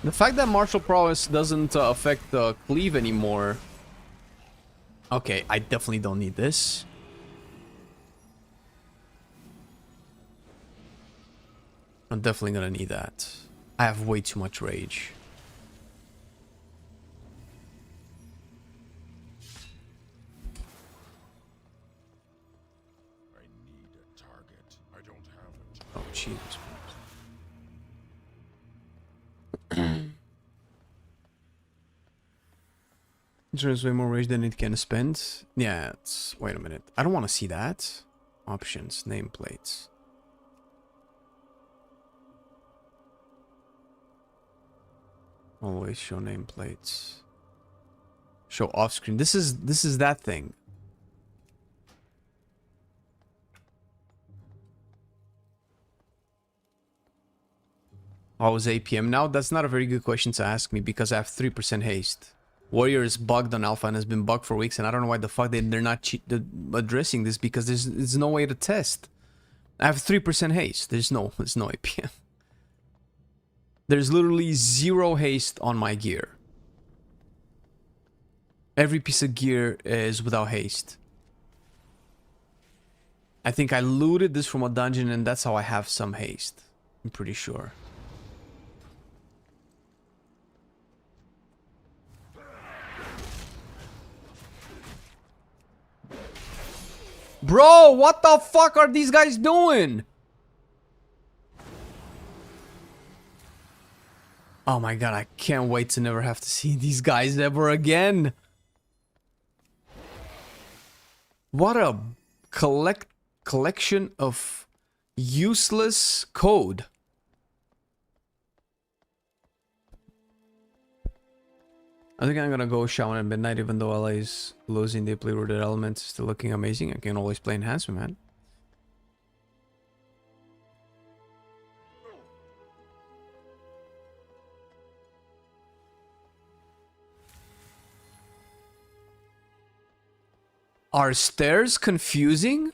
The fact that martial prowess doesn't affect the cleave anymore. Okay, I definitely don't need this. I'm definitely gonna need that. I have way too much rage. I need a target. I don't have it. Oh, Jesus. There's way more rage than it can spend. Yeah, it's... Wait a minute. I don't want to see that. Options, nameplates. Always show nameplates. Show off screen. This is that thing. How is APM now? That's not a very good question to ask me because I have 3% haste. Warrior is bugged on alpha and has been bugged for weeks, and I don't know why the fuck they're not addressing this because there's no way to test. I have 3% haste. There's no APM. There's literally 0 haste on my gear. Every piece of gear is without haste. I think I looted this from a dungeon and that's how I have some haste. I'm pretty sure. Bro, what the fuck are these guys doing? Oh my god, I can't wait to never have to see these guys ever again. What a collection of useless code. I think I'm gonna go Shaman at midnight, even though LA is losing deeply rooted elements, still looking amazing. I can always play enhancement, man. Are stairs confusing?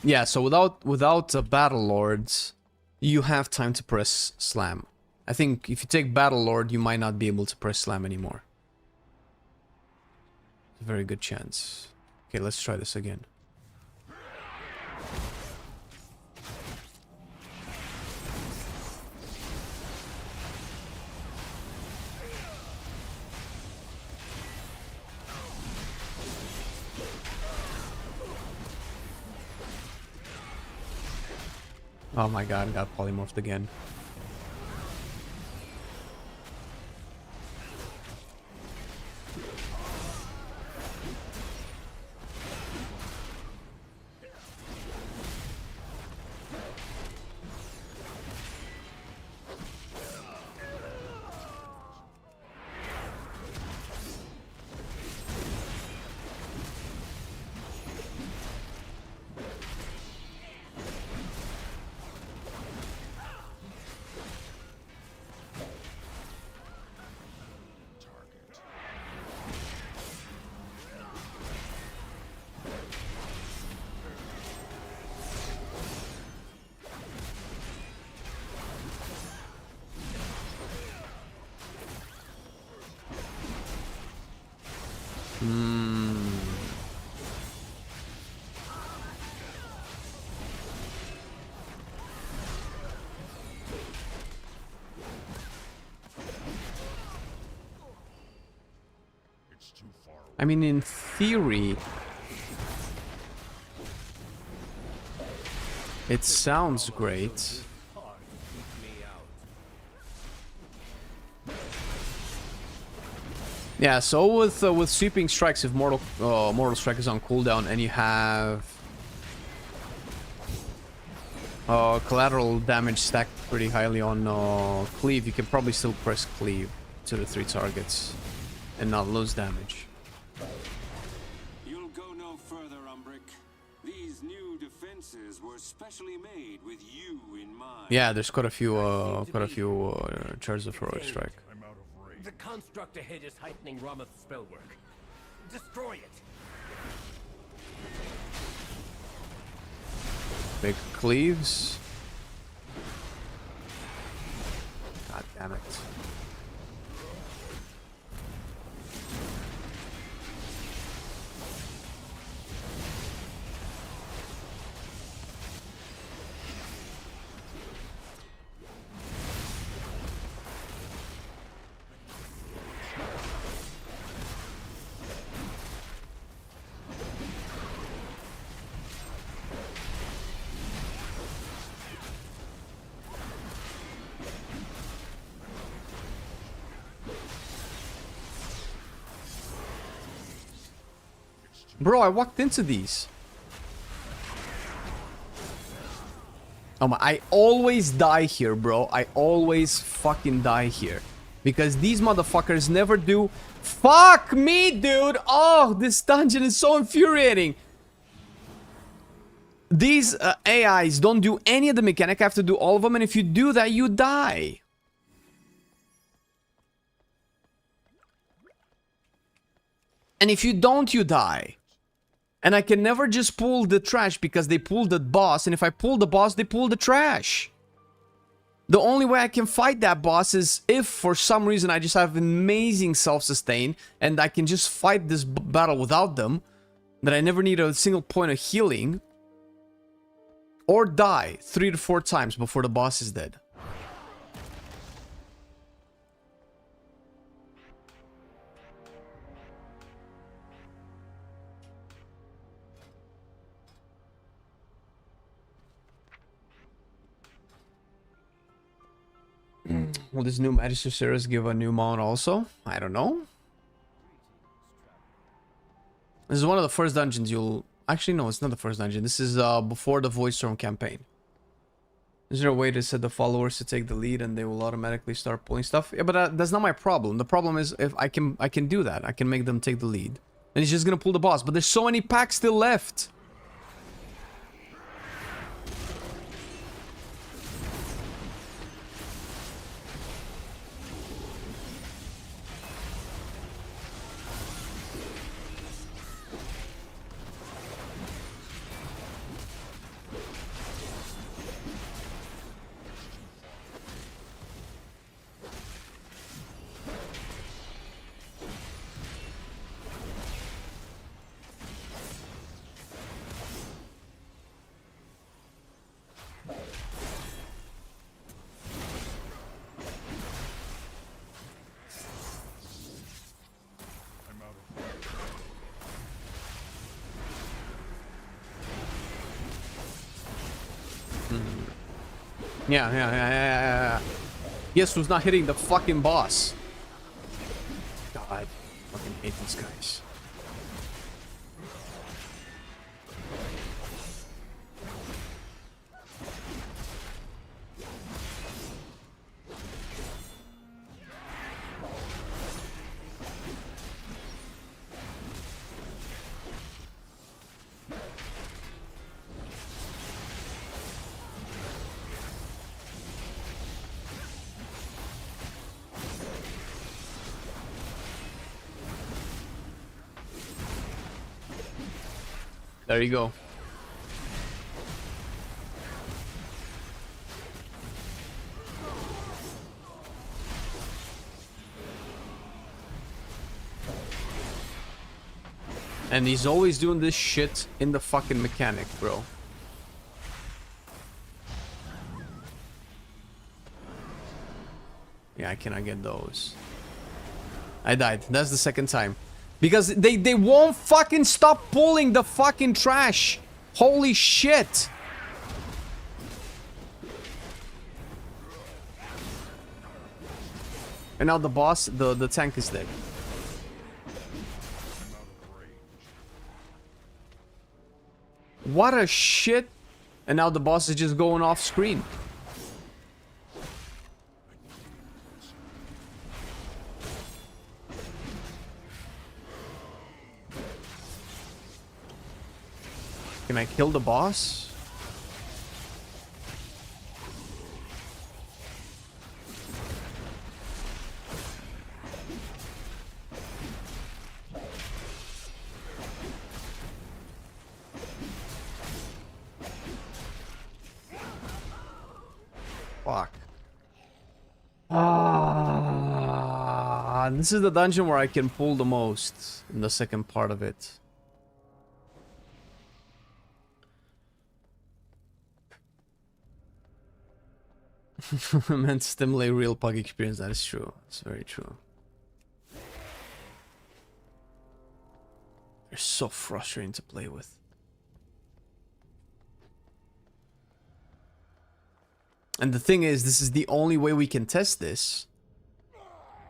Yeah, so without battle lords, you have time to press slam. I think if you take battle lord, you might not be able to press slam anymore. A very good chance. Okay, let's try this again. Oh my god, I got polymorphed again. I mean, in theory, it sounds great. Yeah, so with sweeping strikes, if mortal strike is on cooldown and you have collateral damage stacked pretty highly on cleave, you can probably still press cleave to the 3 targets and not lose damage. You'll go no further, Umbric. These new defenses were specially made with you in mind. Yeah, there's quite a few charges of heroic strike. The construct ahead is heightening Ramath's spellwork. Destroy it. Big cleaves. God damn it. Bro, I walked into these. Oh my, I always die here, bro. I always fucking die here. Because these motherfuckers never do... Fuck me, dude! Oh, this dungeon is so infuriating. These AIs don't do any of the mechanic. I have to do all of them, and if you do that, you die. And if you don't, you die. And I can never just pull the trash because they pull the boss. And if I pull the boss, they pull the trash. The only way I can fight that boss is if for some reason I just have amazing self-sustain and I can just fight this battle without them. That I never need a single point of healing. Or die 3 to 4 times before the boss is dead. Will this new Magister series give a new mount also? I don't know. This is one of the first dungeons you'll... Actually, no, it's not the first dungeon. This is before the Voidstorm campaign. Is there a way to set the followers to take the lead and they will automatically start pulling stuff? Yeah, but that's not my problem. The problem is if I can do that. I can make them take the lead. And he's just gonna pull the boss. But there's so many packs still left. Yeah. Guess who's not hitting the fucking boss? God, I fucking hate these guys. There you go. And he's always doing this shit in the fucking mechanic, bro. Yeah, I cannot get those. I died. That's the second time. Because they won't fucking stop pulling the fucking trash. Holy shit. And now the boss, the tank is dead. What a shit. And now the boss is just going off screen. Can I kill the boss? Fuck. This is the dungeon where I can pull the most in the second part of it. Meant to stimulate real pug experience. That is true. It's very true. They're so frustrating to play with. And the thing is, this is the only way we can test this.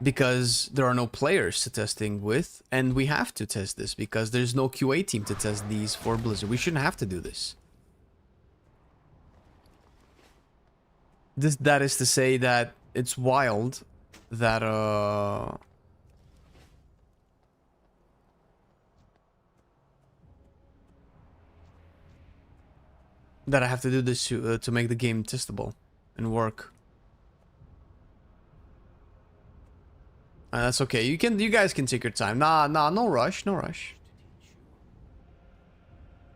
Because there are no players to testing with. And we have to test this because there's no QA team to test these for Blizzard. We shouldn't have to do this. That is to say that it's wild that that I have to do this to make the game testable and work. That's okay. You guys can take your time. Nah, no rush, no rush.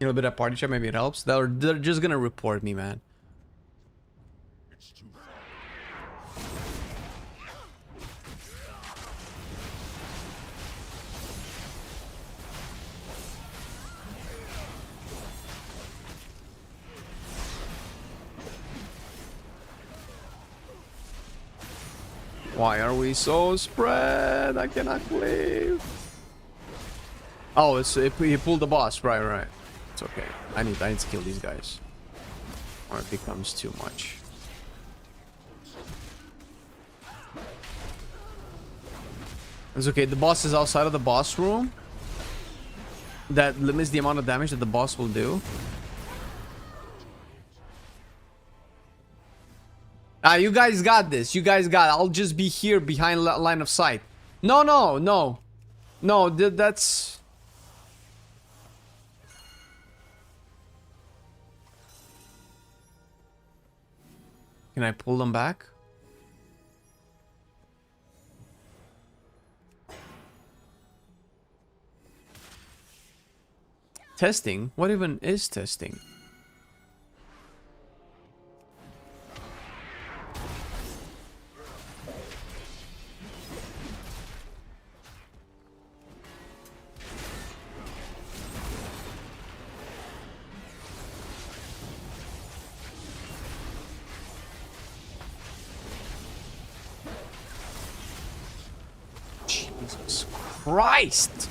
You know, a bit of party chat, maybe it helps. They're just gonna report me, man. Why are we so spread? I cannot believe. Oh, he pulled the boss. Right. It's okay. I need to kill these guys, or it becomes too much. It's okay. The boss is outside of the boss room. that limits the amount of damage that the boss will do. Ah, you guys got this. You guys got it. I'll just be here behind line of sight. No, no, no. No, that's... Can I pull them back? Testing? What even is testing? Jesus Christ!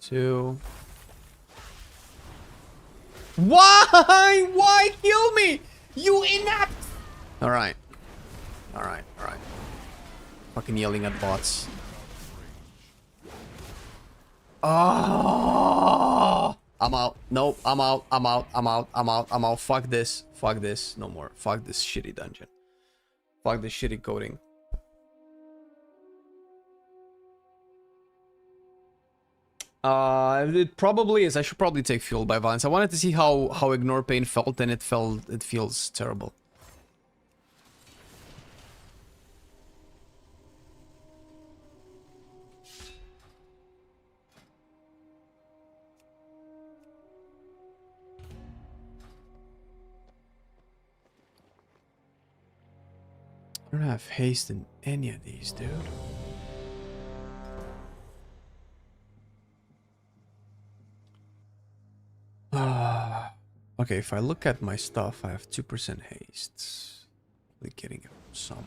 Two. Why? Why kill me? You inept! Alright. Alright, alright. Fucking yelling at bots. Oh! I'm out. Nope, I'm out. I'm out. I'm out. I'm out. I'm out. Fuck this. Fuck this. No more. Fuck this shitty dungeon. Fuck this shitty coding. It probably is. I should probably take Fueled by Violence. I wanted to see how Ignore Pain felt, and it feels terrible. I don't have haste in any of these, dude. Okay, if I look at my stuff, I have 2% haste. We're getting it from somewhere.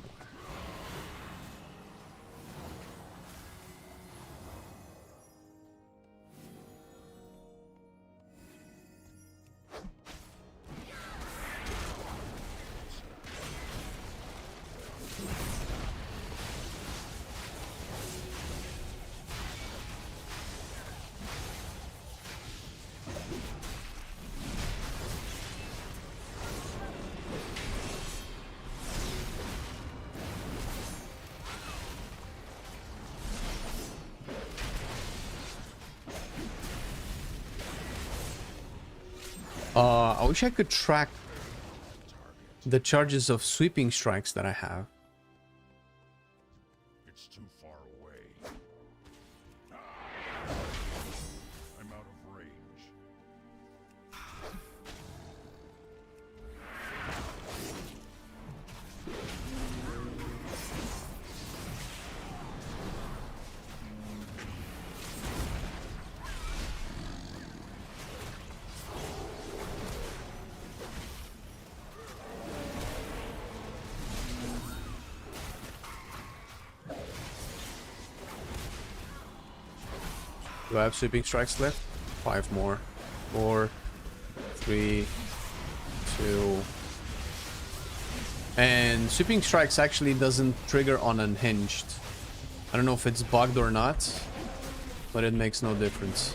I wish I could track the charges of sweeping strikes that I have. It's too far away. I'm out of range. Do I have sweeping strikes left? 5 more. 4, 3, 2. And sweeping strikes actually doesn't trigger on unhinged. I don't know if it's bugged or not, but it makes no difference.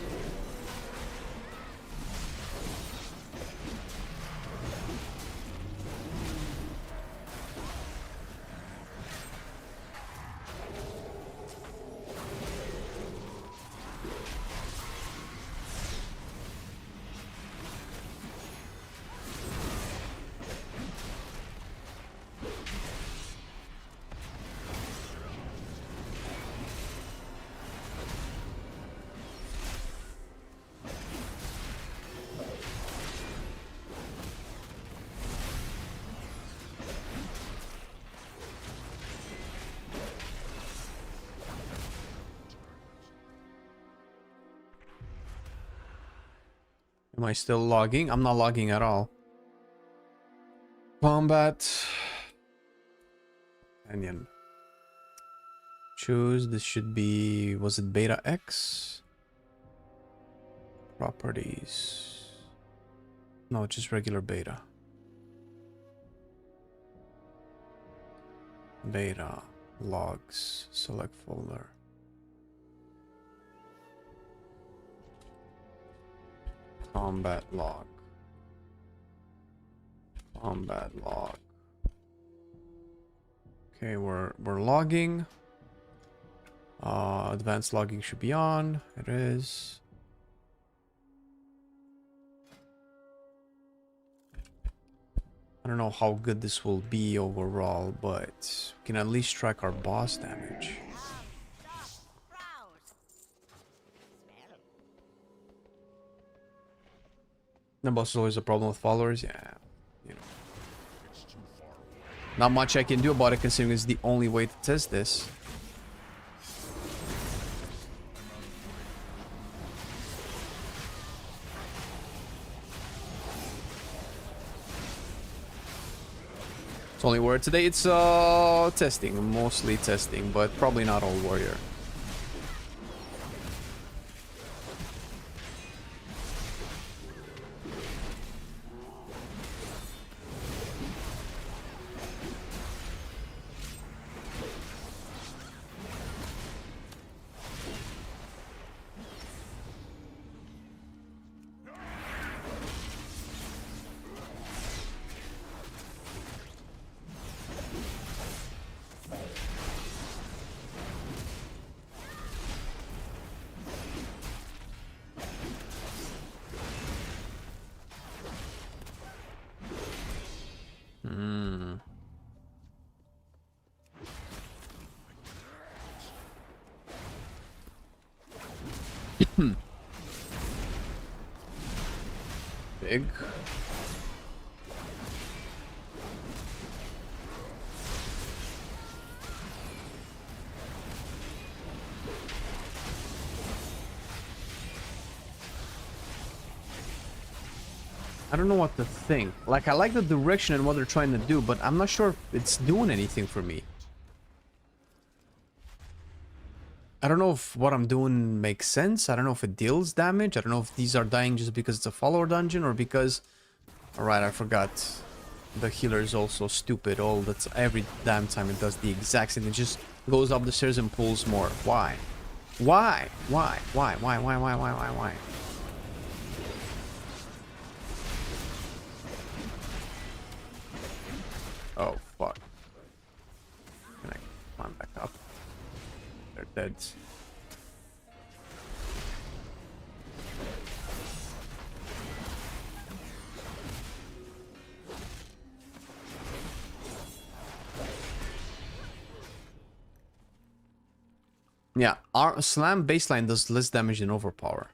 Am I still logging? I'm not logging at all. Combat. Onion. Choose. This should be... Was it beta X? Properties. No, just regular beta. Beta. Logs. Select folder. Combat log. Combat log. Okay, we're logging. Advanced logging should be on. It is. I don't know how good this will be overall, but we can at least track our boss damage. The boss is always a problem with followers. Yeah, you know. Not much I can do about it considering it's the only way to test this. It's only warrior today. It's testing, mostly testing, but probably not all warrior. Big. I don't know what to think. Like, I like the direction and what they're trying to do, but I'm not sure if it's doing anything for me. I don't know if what I'm doing makes sense. I don't know if it deals damage. I don't know if these are dying just because it's a follower dungeon or because... Alright, I forgot. The healer is also stupid. Oh, that's every damn time it does the exact same. It just goes up the stairs and pulls more. Why? Why? Why? Why? Oh, fuck. Can I climb back up? They're dead. Yeah, our slam baseline does less damage than overpower.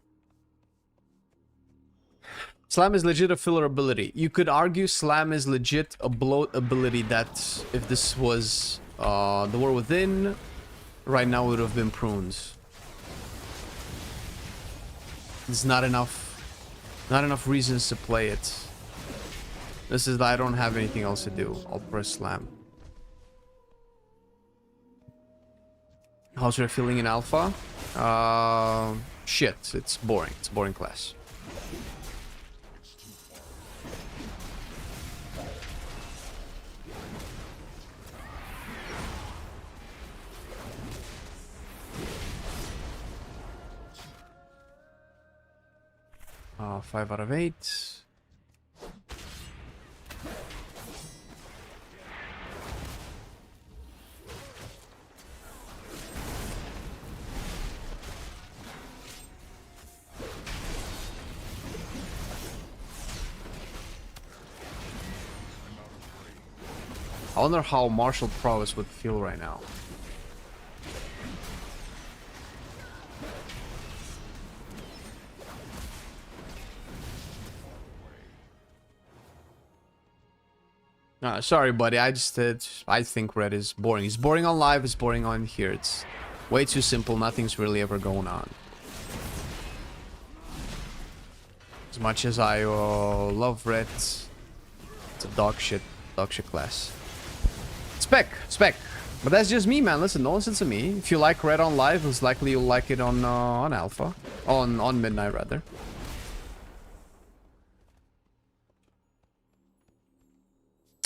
Slam is legit a filler ability. You could argue slam is legit a bloat ability that if this was the War Within, right now would have been pruned. There's not enough reasons to play it. This is that I don't have anything else to do. I'll press slam. How's your feeling in alpha? Shit, it's boring. It's a boring class. Uh, 5 out of 8. I wonder how martial prowess would feel right now. Sorry, buddy. I think red is boring. It's boring on live. It's boring on here. It's way too simple. Nothing's really ever going on. As much as I love red, it's a dog shit class. Spec. But that's just me, man. Listen, don't listen to me. If you like red on live, it's likely you'll like it on alpha. On midnight, rather.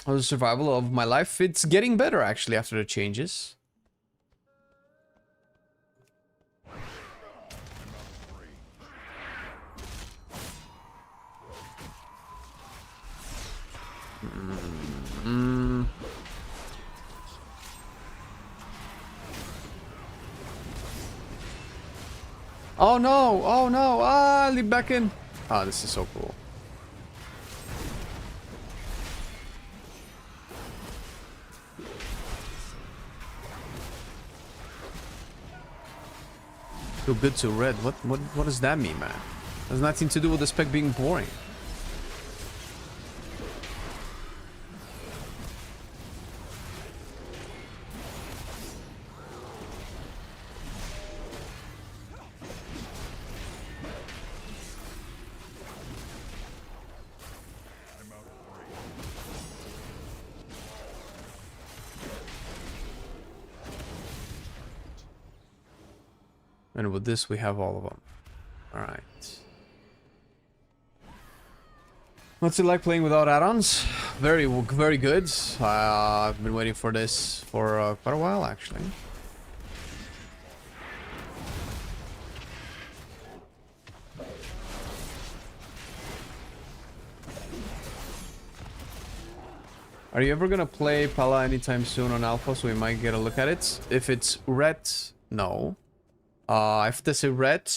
The survival of my life, it's getting better, actually, after the changes. Oh no! Oh no! Ah, leave back in. Ah, this is so cool. Feel good to red. What does that mean, man? Has nothing to do with the spec being boring. And with this, we have all of them. All right. What's it like playing without add-ons? Very good. I've been waiting for this for quite a while, actually. Are you ever gonna play Pala anytime soon on Alpha, so we might get a look at it? If it's red, no. If this is red,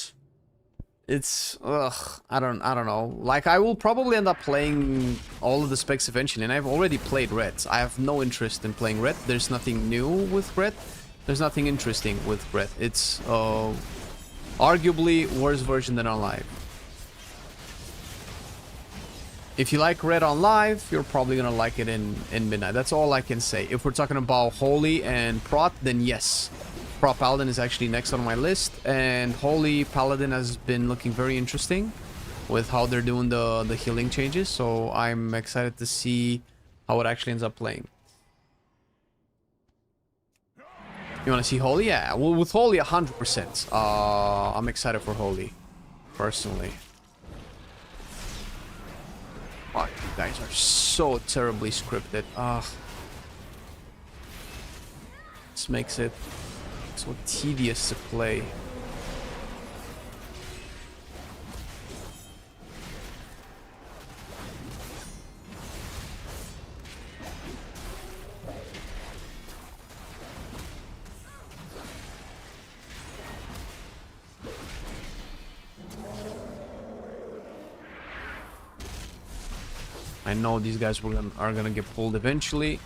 it's I don't know. Like, I will probably end up playing all of the specs eventually, and I've already played red. I have no interest in playing red. There's nothing new with red. There's nothing interesting with red. It's arguably worse version than on live. If you like red on live, you're probably gonna like it in midnight. That's all I can say. If we're talking about Holy and Prot, then yes. Prot Paladin is actually next on my list, and Holy Paladin has been looking very interesting with how they're doing the healing changes, so I'm excited to see how it actually ends up playing. You want to see Holy? Yeah, well, with Holy 100%. I'm excited for Holy, personally. Fuck, you guys are so terribly scripted. This makes it so tedious to play. I know these guys are gonna get pulled eventually.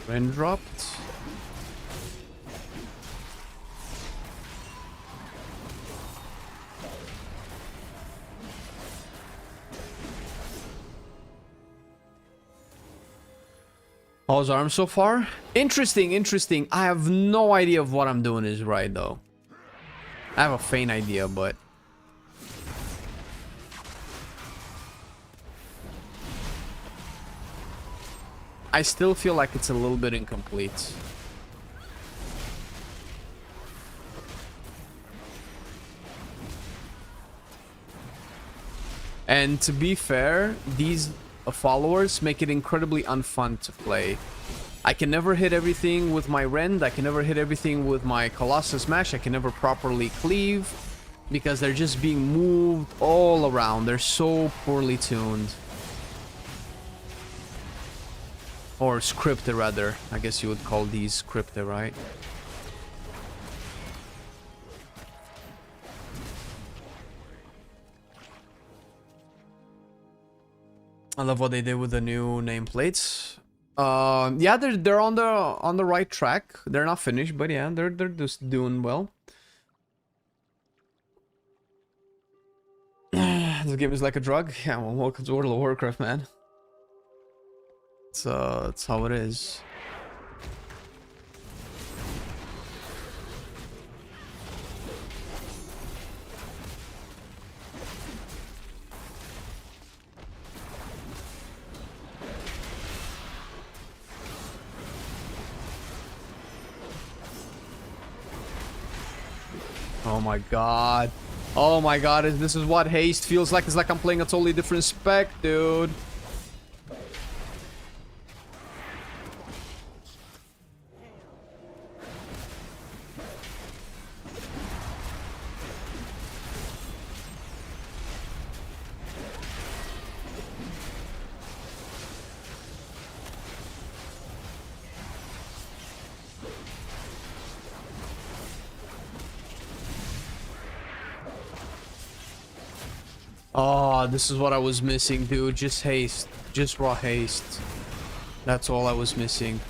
Rain dropped. How's arm so far? Interesting. I have no idea of what I'm doing is right, though. I have a faint idea, but... I still feel like it's a little bit incomplete. And to be fair, these followers make it incredibly unfun to play. I can never hit everything with my Rend, I can never hit everything with my Colossus Smash, I can never properly cleave, because they're just being moved all around. They're so poorly tuned. Or scripted, rather. I guess you would call these scripted, right? I love what they did with the new nameplates. Yeah, they're on the right track. They're not finished, but yeah, they're just doing well. This game is like a drug. Yeah, well, welcome to World of Warcraft, man. It's how it is. Oh my god. Oh my god, this is what haste feels like. It's like I'm playing a totally different spec, dude. Oh, this is what I was missing, dude. Just haste. Just raw haste. That's all I was missing.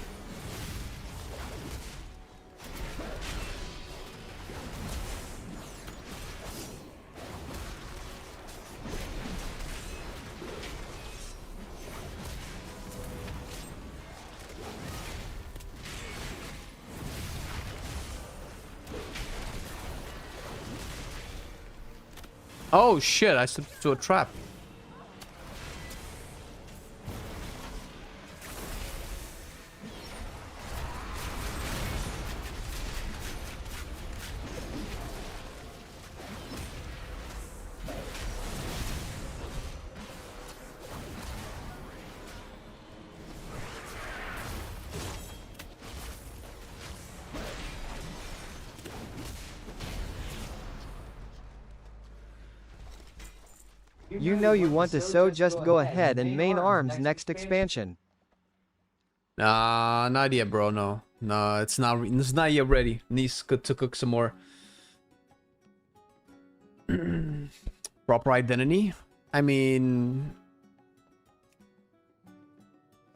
Oh shit, I slipped into a trap. You know you want to, so just go ahead and main arms next expansion. Nah, not yet, bro. No, no, it's not yet ready. Needs to cook some more. Proper identity. I mean,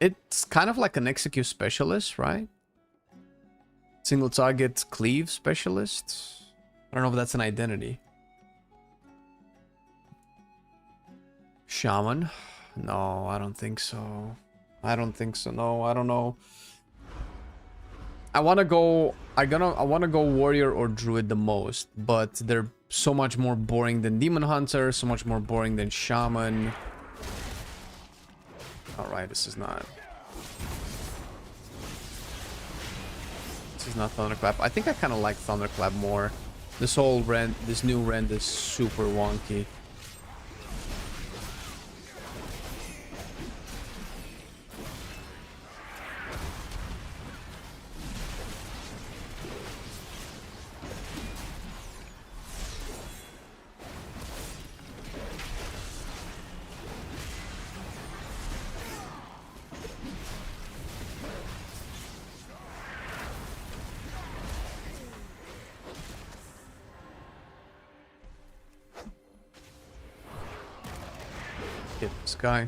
it's kind of like an execute specialist, right? Single target cleave specialist. I don't know if that's an identity. Shaman? No, I don't think so. I don't think so. No, I don't know. I want to go warrior or druid the most, but they're so much more boring than demon hunter, so much more boring than shaman. All right, this is not thunderclap. I think I kind of like thunderclap more. This new rend is super wonky. Hit this guy.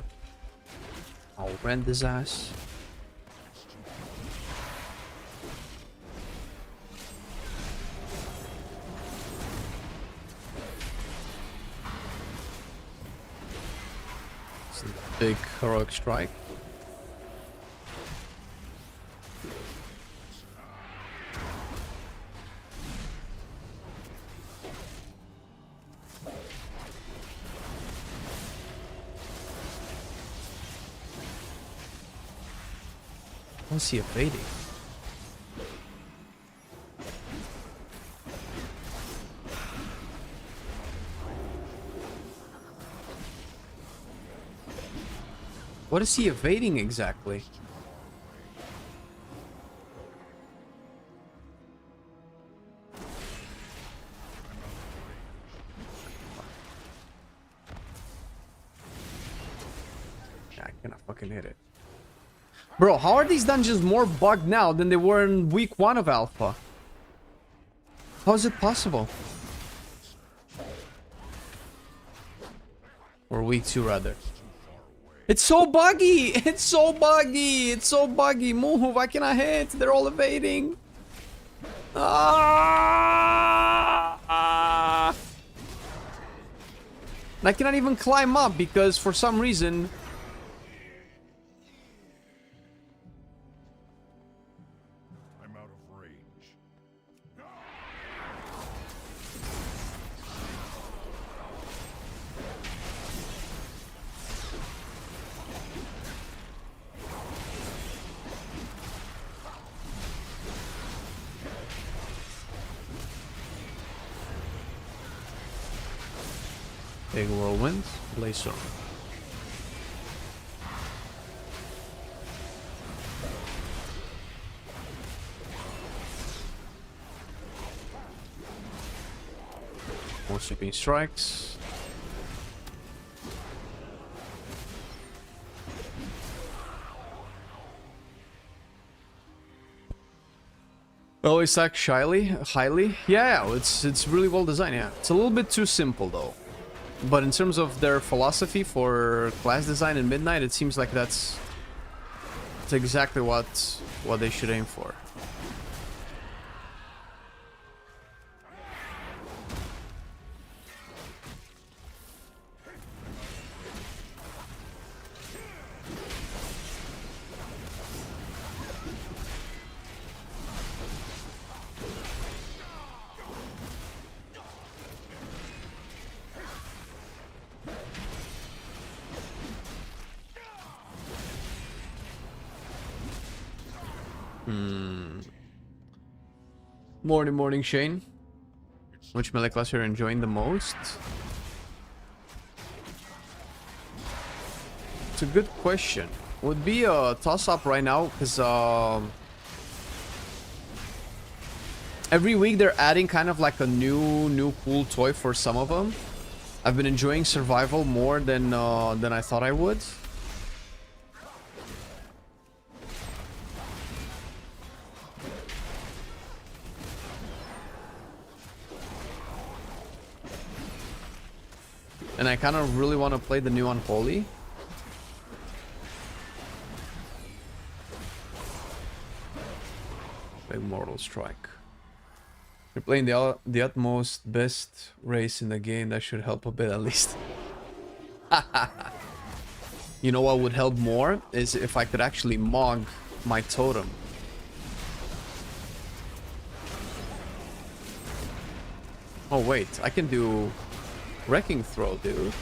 I'll rend his ass. It's a big heroic strike. What's he evading? What is he evading exactly? I cannot fucking hit it. Bro, how are these dungeons more bugged now than they were in week 1 of alpha? How is it possible? Or week 2 rather. It's so buggy! It's so buggy! It's so buggy! Move! I cannot hit! They're all evading! Ah! And I cannot even climb up because for some reason... I'm out of range. Big whirlwind, Blazer. More sweeping strikes. Oh, it's like highly. Yeah, it's really well designed. Yeah, it's a little bit too simple though. But in terms of their philosophy for class design in Midnight, it seems like that's exactly what they should aim for. Morning, Shane. Which melee class you're enjoying the most? It's a good question. Would be a toss-up right now, because every week they're adding kind of like a new cool toy for some of them. I've been enjoying survival more than I thought I would. And I kind of really want to play the new Unholy. Big Mortal Strike. You're playing the utmost best race in the game. That should help a bit at least. You know what would help more? Is if I could actually mog my totem. Oh wait, I can do... Wrecking Throw, dude.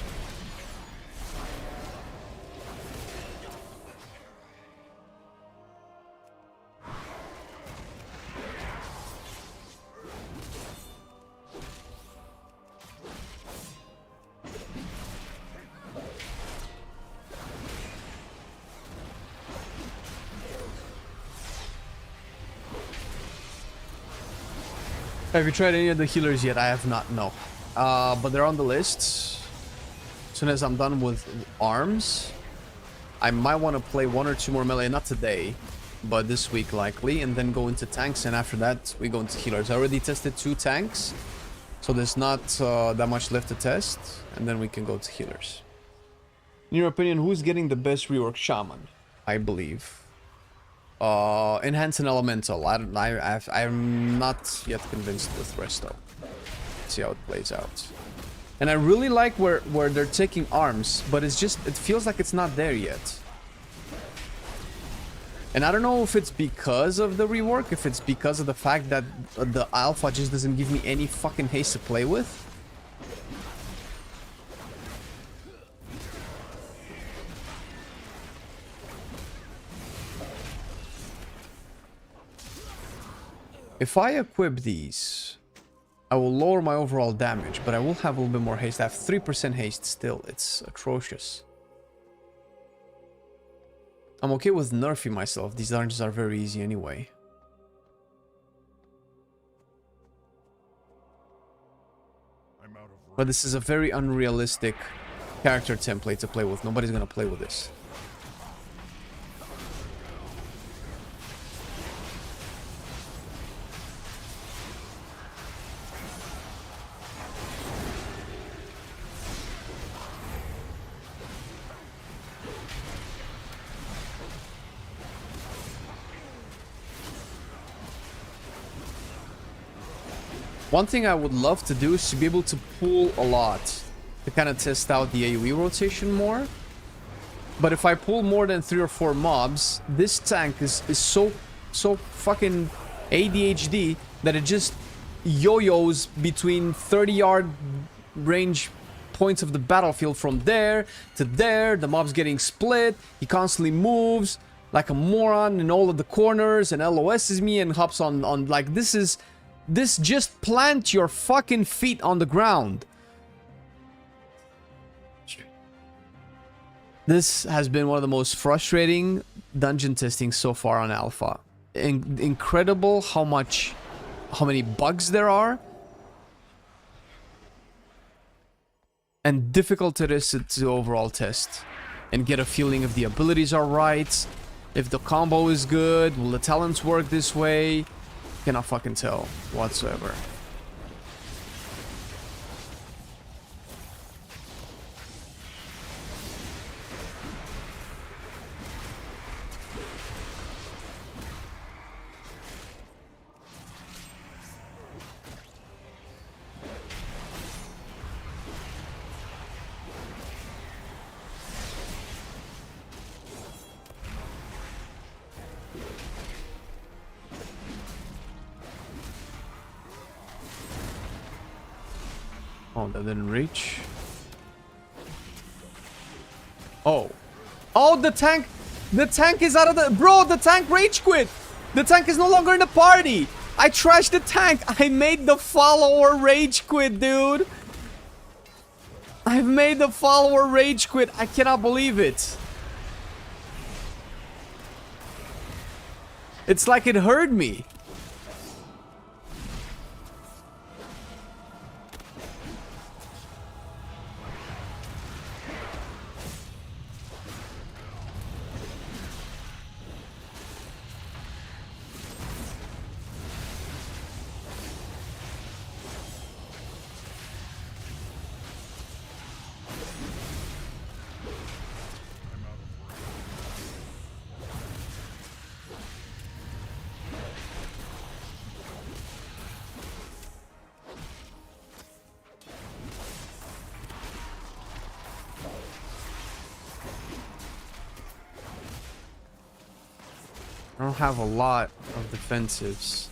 Have you tried any of the healers yet? I have not, no. But they're on the list. As soon as I'm done with arms, I might want to play 1 or 2 more melee, not today, but this week likely, and then go into tanks, and after that we go into healers. I already tested 2 tanks, so there's not that much left to test, and then we can go to healers. In your opinion, who's getting the best rework? Shaman, I believe. Enhance and Elemental. I'm not yet convinced with Resto. See how it plays out. And I really like where they're taking arms, but it's just, it feels like it's not there yet. And I don't know if it's because of the rework, if it's because of the fact that the alpha just doesn't give me any fucking haste to play with. If I equip these, I will lower my overall damage, but I will have a little bit more haste. I have 3% haste still. It's atrocious. I'm okay with nerfing myself. These dungeons are very easy anyway. But this is a very unrealistic character template to play with. Nobody's gonna play with this. One thing I would love to do is to be able to pull a lot. to kind of test out the AoE rotation more. But if I pull more than 3 or 4 mobs, this tank is so fucking ADHD that it just yo-yos between 30-yard range points of the battlefield from there to there. The mob's getting split. He constantly moves like a moron in all of the corners and LOSs me and hops on like this just plant your fucking feet on the ground. This has been one of the most frustrating dungeon testing so far on Alpha. Incredible how many bugs there are. And difficult it is to overall test. And get a feeling if the abilities are right. If the combo is good. Will the talents work this way? Cannot fucking tell whatsoever. Oh, that didn't reach. Oh. Oh, the tank is out of the... Bro, the tank rage quit. The tank is no longer in the party. I trashed the tank. I made the follower rage quit, dude. I've made the follower rage quit. I cannot believe it. It's like it heard me. I don't have a lot of defensives.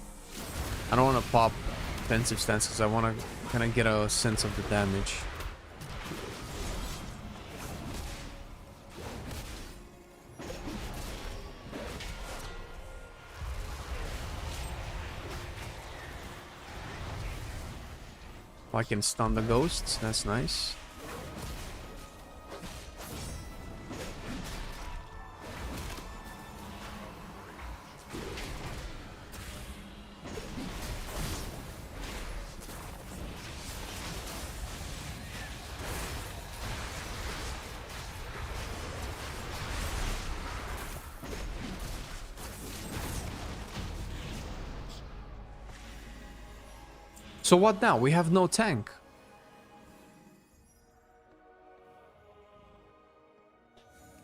I don't want to pop defensive stance because I want to kind of get a sense of the damage. I can stun the ghosts, that's nice. So what now? We have no tank.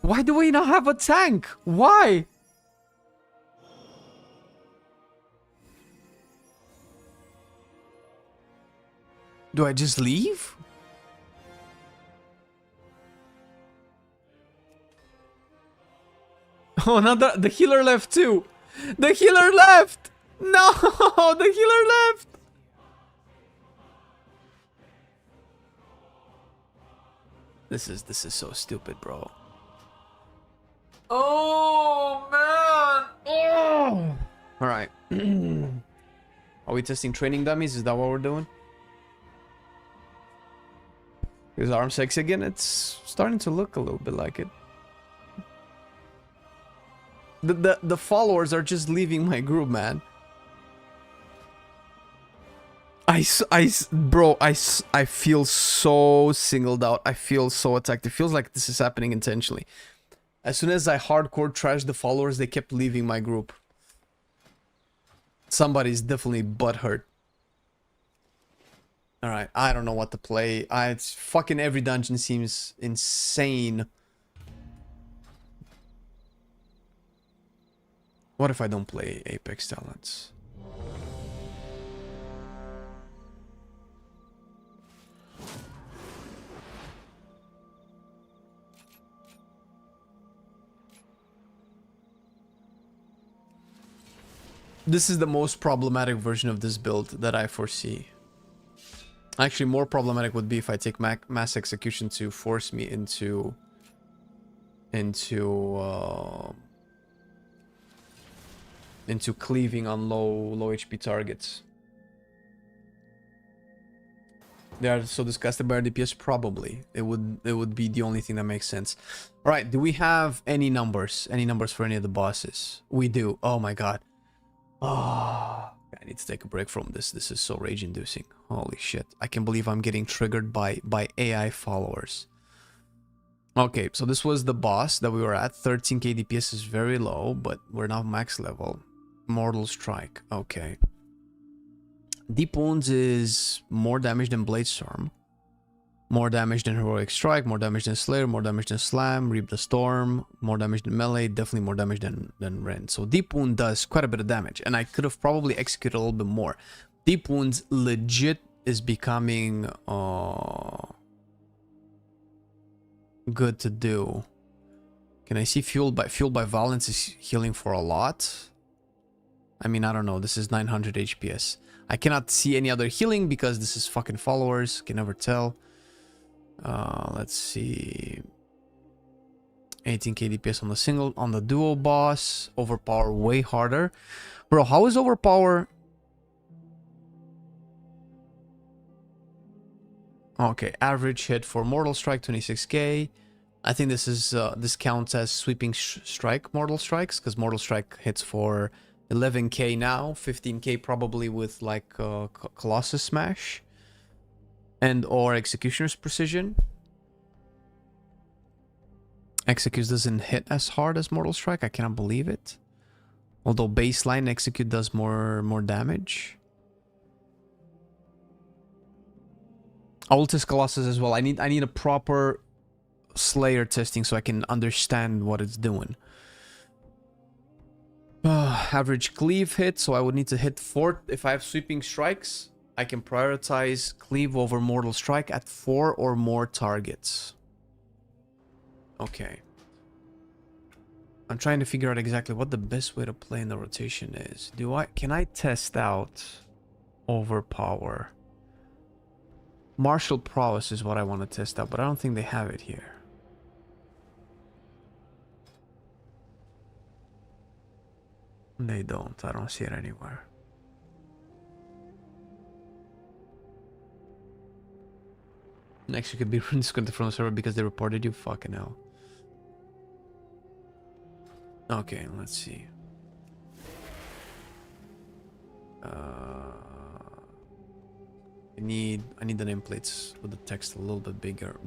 Why do we not have a tank? Why? Do I just leave? Oh, another... The healer left too. The healer left! No! The healer left! This is so stupid, bro. Oh man! Oh! All right. Are we testing training dummies? Is that what we're doing? Is arm sex again? It's starting to look a little bit like it. The followers are just leaving my group, man. Bro, I feel so singled out. I feel so attacked. It feels like this is happening intentionally. As soon as I hardcore trashed the followers, they kept leaving my group. Somebody's definitely butthurt. Alright, I don't know what to play. It's fucking every dungeon seems insane. What if I don't play Apex Talents? This is the most problematic version of this build that I foresee. Actually, more problematic would be if I take mass execution to force me into cleaving on low HP targets. They are so disgusted by our DPS. Probably it would be the only thing that makes sense. All right, do we have any numbers? Any numbers for any of the bosses? We do. Oh my god. Oh, I need to take a break from this. This is so rage-inducing. Holy shit! I can't believe I'm getting triggered by AI followers. Okay, so this was the boss that we were at. 13k DPS is very low, but we're now max level. Mortal Strike. Okay. Deep Wounds is more damage than Blade Storm. More damage than Heroic Strike, more damage than Slayer, more damage than Slam, Reap the Storm, more damage than Melee, definitely more damage than Rend. So Deep Wound does quite a bit of damage, and I could have probably executed a little bit more. Deep Wounds legit is becoming good to do. Can I see Fueled by Violence is healing for a lot? I mean, I don't know. This is 900 HPS. I cannot see any other healing because this is fucking followers. Can never tell. Let's see. 18k DPS on the duo boss. Overpower way harder. Bro, how is Overpower? Okay, average hit for Mortal Strike 26k. I think this is this counts as sweeping strike Mortal Strikes, because Mortal Strike hits for 11k now, 15k probably with like Colossus Smash and or Executioner's Precision. Execute doesn't hit as hard as Mortal Strike. I cannot believe it. Although baseline Execute does more damage. Altus Colossus as well. I need a proper Slayer testing so I can understand what it's doing. Average cleave hit, so I would need to hit 4. If I have sweeping strikes, I can prioritize cleave over Mortal Strike at 4 or more targets. Okay. I'm trying to figure out exactly what the best way to play in the rotation is. Can I test out Overpower? Martial Prowess is what I want to test out, but I don't think they have it here. They don't. I don't see it anywhere. Next, you could be disconnected from the server because they reported you. Fucking hell. Okay, let's see. I need the nameplates with the text a little bit bigger.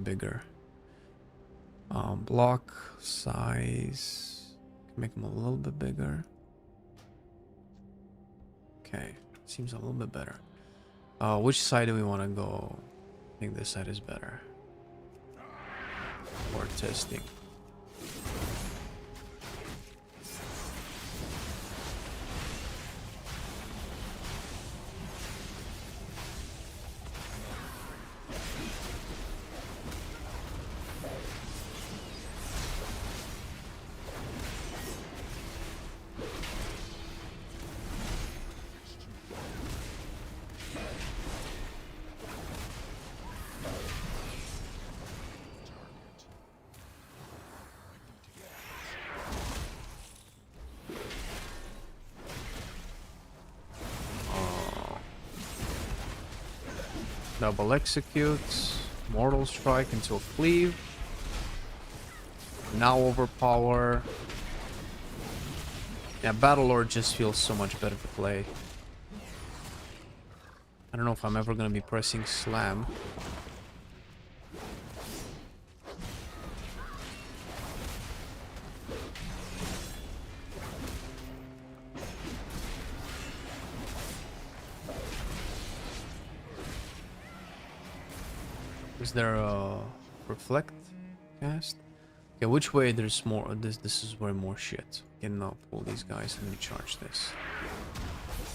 Block size. Make them a little bit bigger. Okay, seems a little bit better. Which side do we want to go? I think this side is better. For testing. Double executes, Mortal Strike into a cleave. Now Overpower. Yeah, Battlelord just feels so much better to play. I don't know if I'm ever gonna be pressing Slam. Is there a reflect cast? Okay, which way there's more? This is where more shit. Can now pull these guys and recharge this.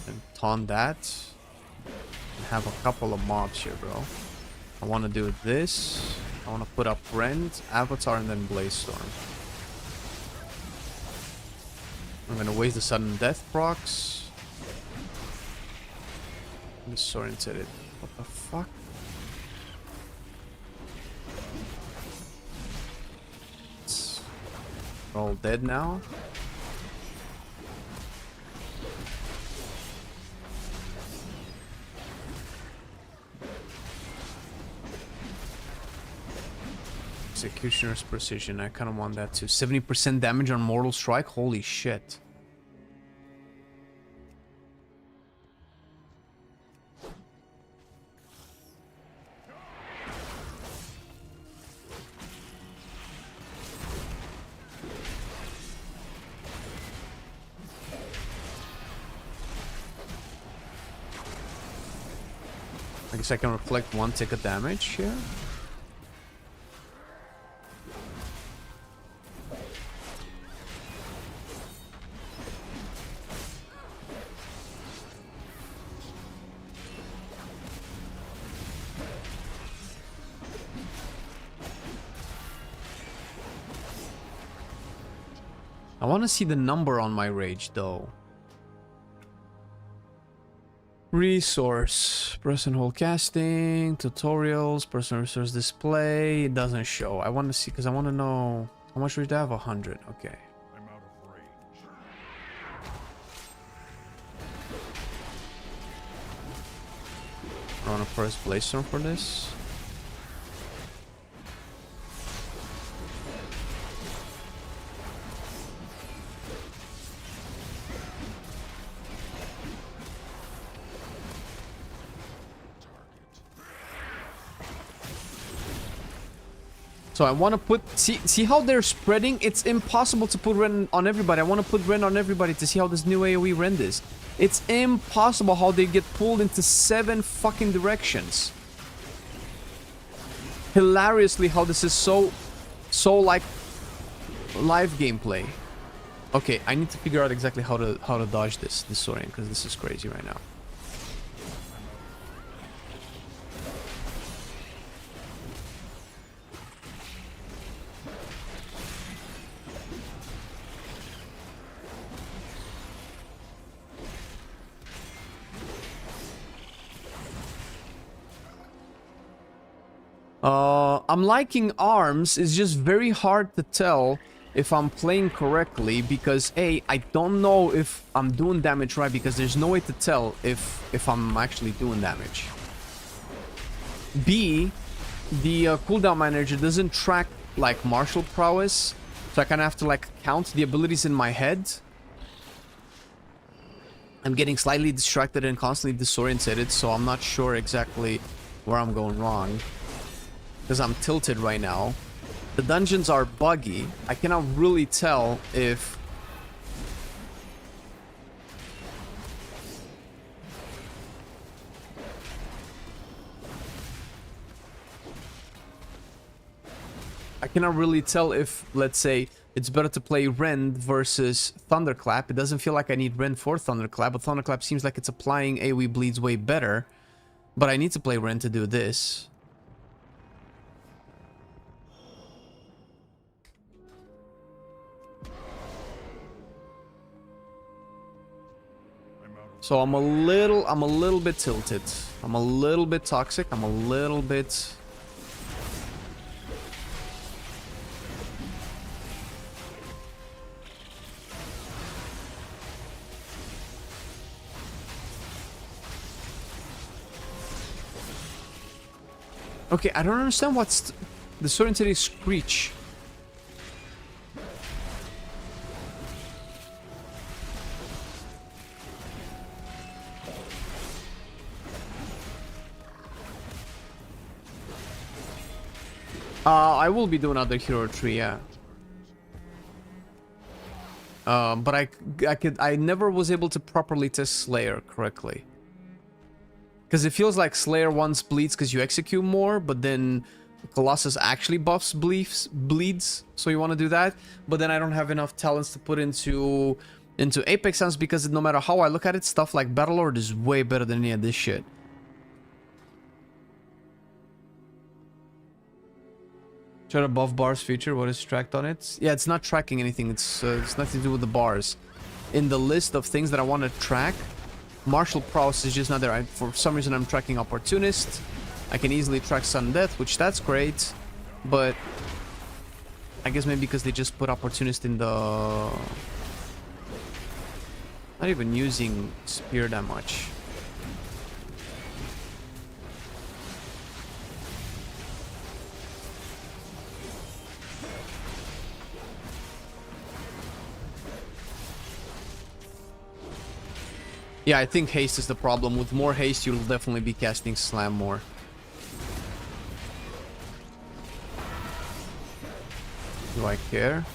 And taunt that. And have a couple of mobs here, bro. I want to do this. I want to put up Rend, Avatar, and then Blaze Storm. I'm gonna waste the sudden death procs. Disoriented. What the fuck? They're all dead now. Executioner's Precision. I kind of want that too. 70% damage on Mortal Strike. Holy shit. I guess I can reflect 1 tick of damage here. I want to see the number on my rage though. Resource, press and hold casting, tutorials, personal resource display. It doesn't show. I want to see because I want to know how much rage do I have. 100. Okay. I'm out of range. I want to press Blaze for this. So I want to put, see how they're spreading? It's impossible to put Ren on everybody. I want to put Ren on everybody to see how this new AoE Ren is. It's impossible how they get pulled into 7 fucking directions. Hilariously how this is so like live gameplay. Okay, I need to figure out exactly how to dodge this Saurian because this is crazy right now. I'm liking arms. It's just very hard to tell if I'm playing correctly because A, I don't know if I'm doing damage right because there's no way to tell if I'm actually doing damage. B, the cooldown manager doesn't track like martial prowess, so I kind of have to like count the abilities in my head. I'm getting slightly distracted and constantly disoriented, so I'm not sure exactly where I'm going wrong. Because I'm tilted right now. The dungeons are buggy. I cannot really tell if... I cannot really tell if, let's say, it's better to play Rend versus Thunderclap. It doesn't feel like I need Rend for Thunderclap, but Thunderclap seems like it's applying AoE bleeds way better. But I need to play Rend to do this. So I'm a little bit tilted. I'm a little bit toxic. I'm a little bit... Okay, I don't understand what's the Sorrentity Screech. I will be doing other hero tree, yeah. But I never was able to properly test Slayer correctly. Because it feels like Slayer once bleeds because you execute more, but then Colossus actually buffs bleeds, so you want to do that. But then I don't have enough talents to put into Apex Sounds because no matter how I look at it, stuff like Battlelord is way better than any of this shit. Try to buff bars feature. What is tracked on it? Yeah, it's not tracking anything. It's nothing to do with the bars. In the list of things that I want to track, Martial prowess is just not there. For some reason, I'm tracking Opportunist. I can easily track Sudden Death, which that's great. But I guess maybe because they just put Opportunist in the... Not even using Spear that much. Yeah, I think haste is the problem. With more haste, you'll definitely be casting Slam more. Do I care?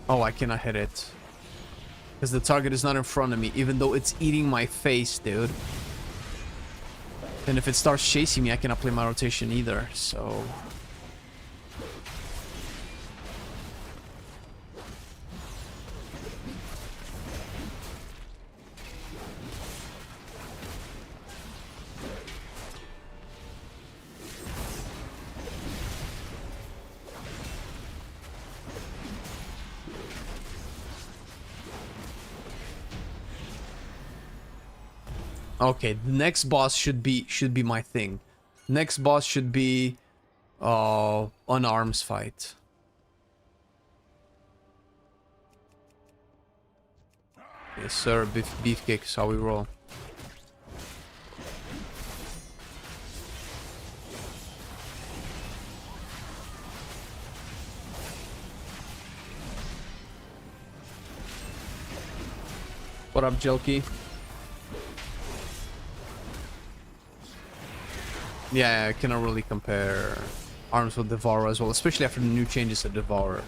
Oh, I cannot hit it. Because the target is not in front of me, even though it's eating my face, dude. And if it starts chasing me, I cannot play my rotation either, so... Okay, the next boss should be my thing. Next boss should be an arms fight. Yes, sir. Beefcake is how we roll. What up, Jelky? Yeah, I cannot really compare arms with Devourer as well, especially after the new changes to Devourer.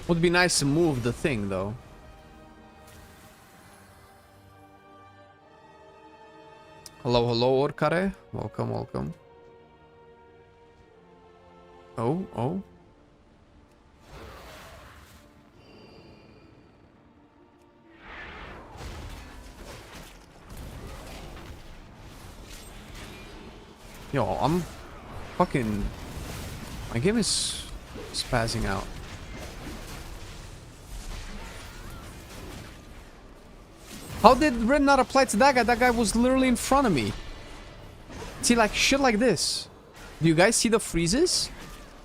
Would be nice to move the thing, though. Hello, hello, Orkare. Welcome, welcome. Oh, oh. Yo, I'm fucking... My game is spazzing out. How did Red not apply to that guy? That guy was literally in front of me. See, like, shit like this. Do you guys see the freezes?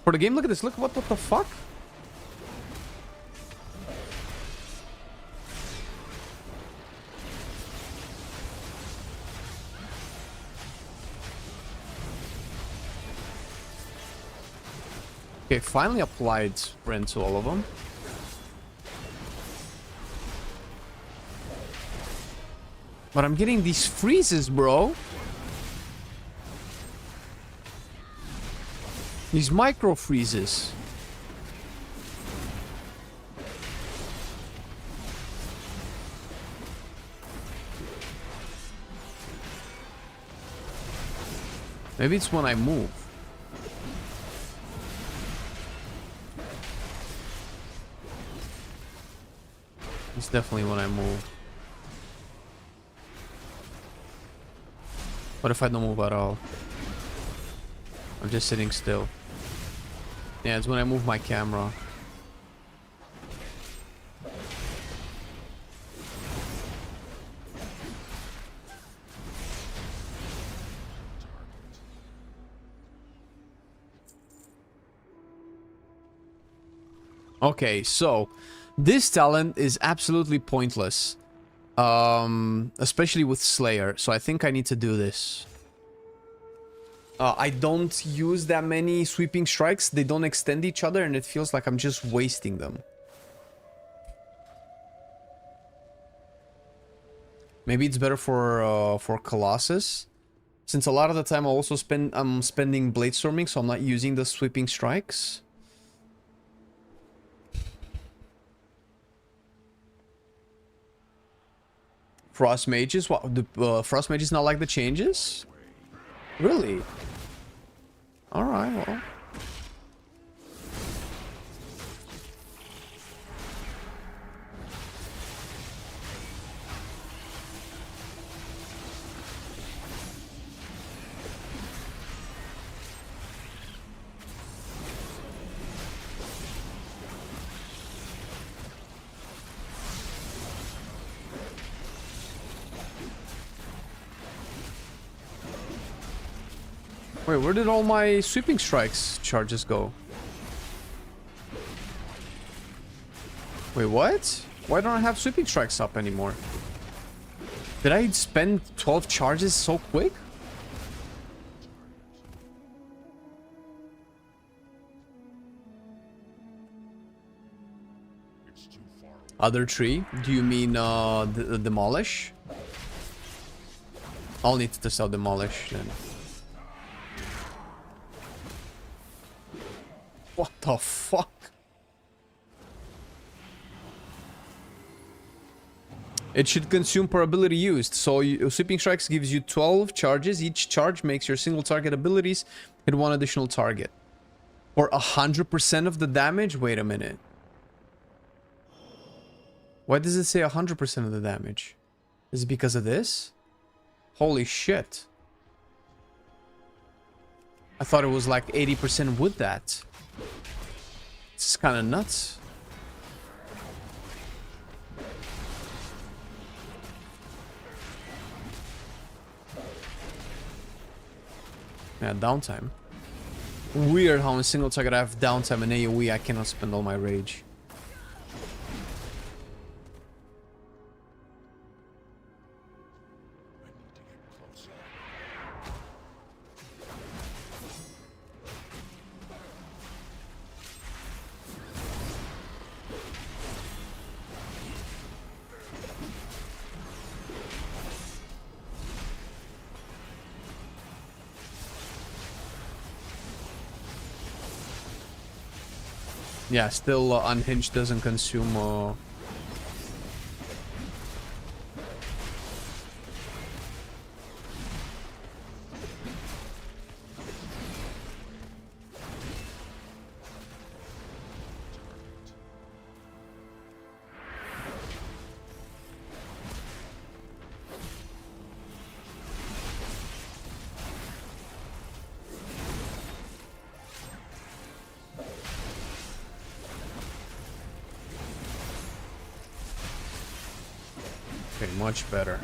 For the game, look at this. Look, what the fuck? Okay, finally applied sprint to all of them. But I'm getting these freezes, bro. These micro freezes. Maybe it's when I move. It's definitely when I move. What if I don't move at all? I'm just sitting still. Yeah, it's when I move my camera. Okay, so this talent is absolutely pointless. Especially with Slayer. So I think I need to do this. I don't use that many sweeping strikes. They don't extend each other and it feels like I'm just wasting them. Maybe it's better for Colossus. Since a lot of the time I'm spending Bladestorming, so I'm not using the sweeping strikes. Frost Mages? What? The Frost Mages not like the changes? Really? Alright, well. Wait, where did all my sweeping strikes charges go? Wait, what? Why don't I have sweeping strikes up anymore? Did I spend 12 charges so quick? Other tree? Do you mean the demolish? I'll need to test out demolish then. What the fuck? It should consume per ability used. So sweeping strikes gives you 12 charges. Each charge makes your single target abilities hit one additional target. For 100% of the damage? Wait a minute. Why does it say 100% of the damage? Is it because of this? Holy shit. I thought it was like 80% with that. It's kind of nuts. Yeah, downtime. Weird how in single target I have downtime and AoE I cannot spend all my rage. Yeah, still Unhinged doesn't consume... Okay, much better.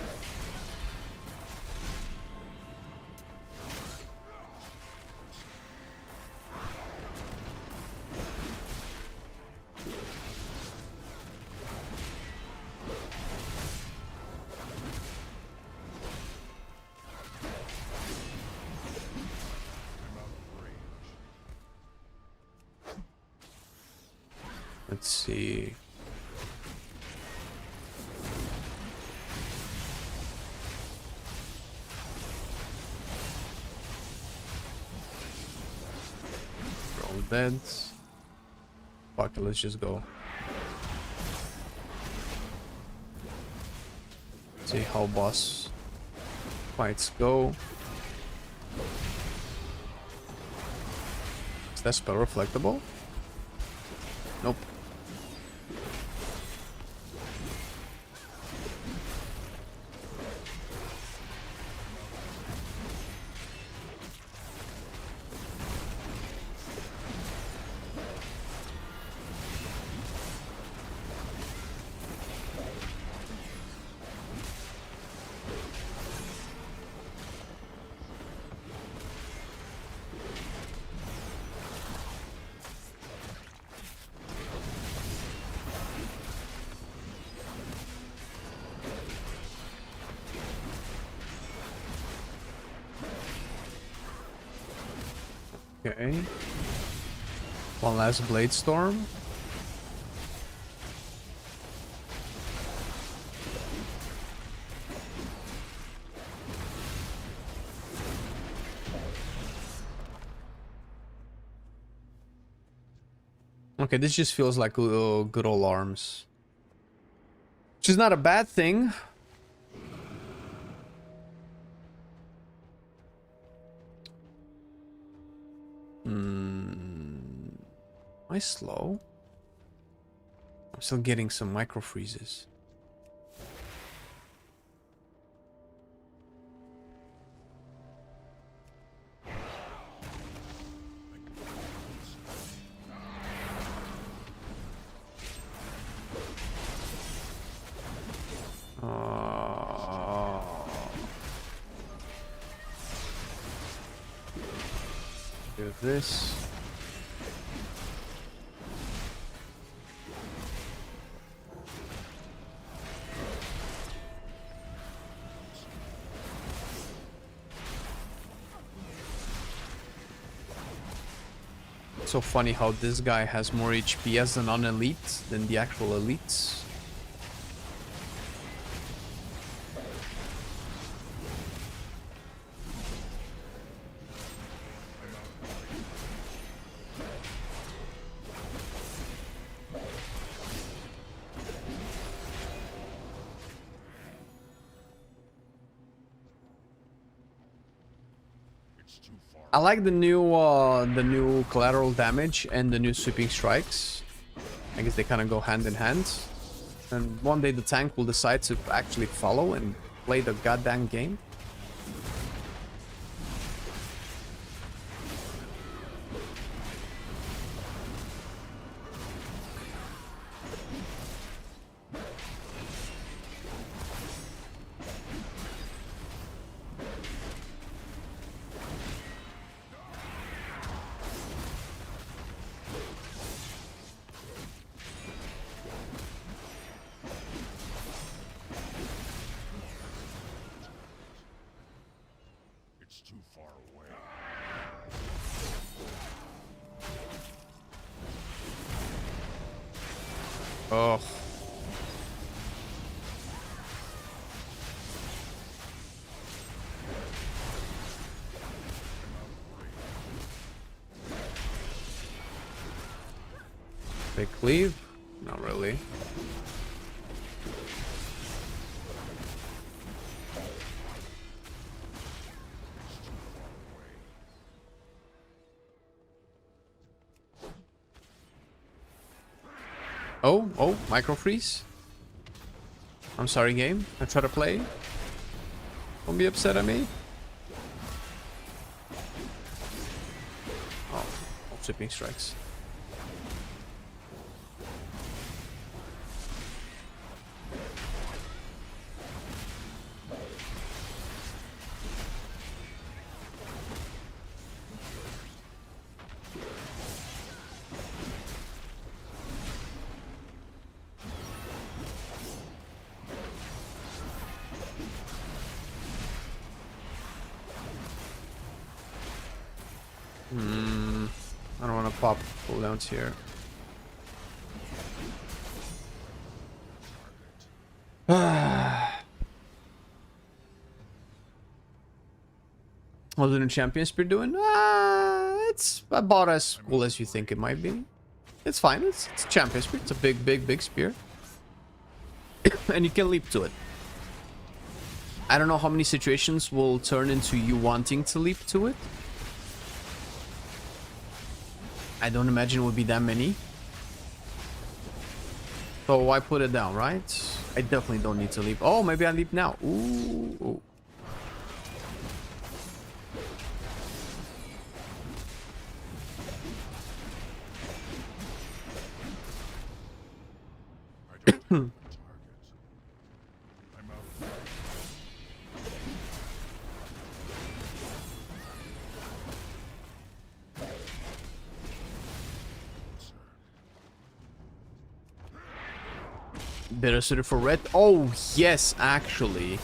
Let's see. Dead. Fuck it, let's just go. See how boss fights go. Is that spell reflectable? Nope. Okay. One last Blade Storm. Okay, this just feels like good old arms. Which is not a bad thing. Am I slow? I'm still getting some micro freezes. like this. It's so funny how this guy has more HP as an unelite than the actual elites. I like the new collateral damage and the new sweeping strikes. I guess they kind of go hand in hand. And one day the tank will decide to actually follow and play the goddamn game. Oh. Big cleave? Not really. Oh, micro freeze. I'm sorry, game. I try to play. Don't be upset at me. Oh, sweeping strikes. I don't want to pop cooldowns here. How's the new champion spear doing? It's about as cool as you think it might be. It's fine. It's a champion spear. It's a big spear. And you can leap to it. I don't know how many situations will turn into you wanting to leap to it. I don't imagine it would be that many. So why put it down, right? I definitely don't need to leap. Oh, maybe I leap now. Ooh. Better suited for red. Oh yes, actually.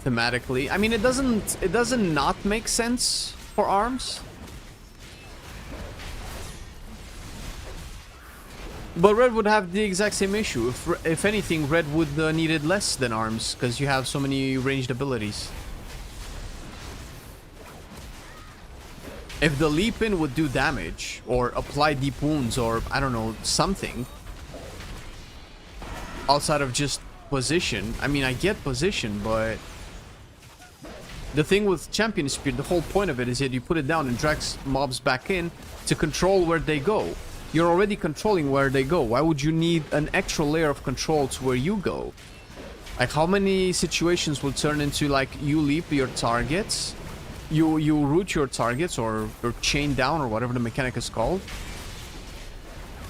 Thematically, I mean, it doesn't not make sense for arms. But red would have the exact same issue. If anything, red would need it less than arms because you have so many ranged abilities. If the leap in would do damage or apply deep wounds or I don't know, something outside of just position. I mean, I get position, but the thing with champion spear, the whole point of it is that you put it down and drags mobs back in to control where they go. You're already controlling where they go. Why would you need an extra layer of control to where you go? Like, how many situations will turn into, like, you leap your targets, you root your targets or chain down or whatever the mechanic is called,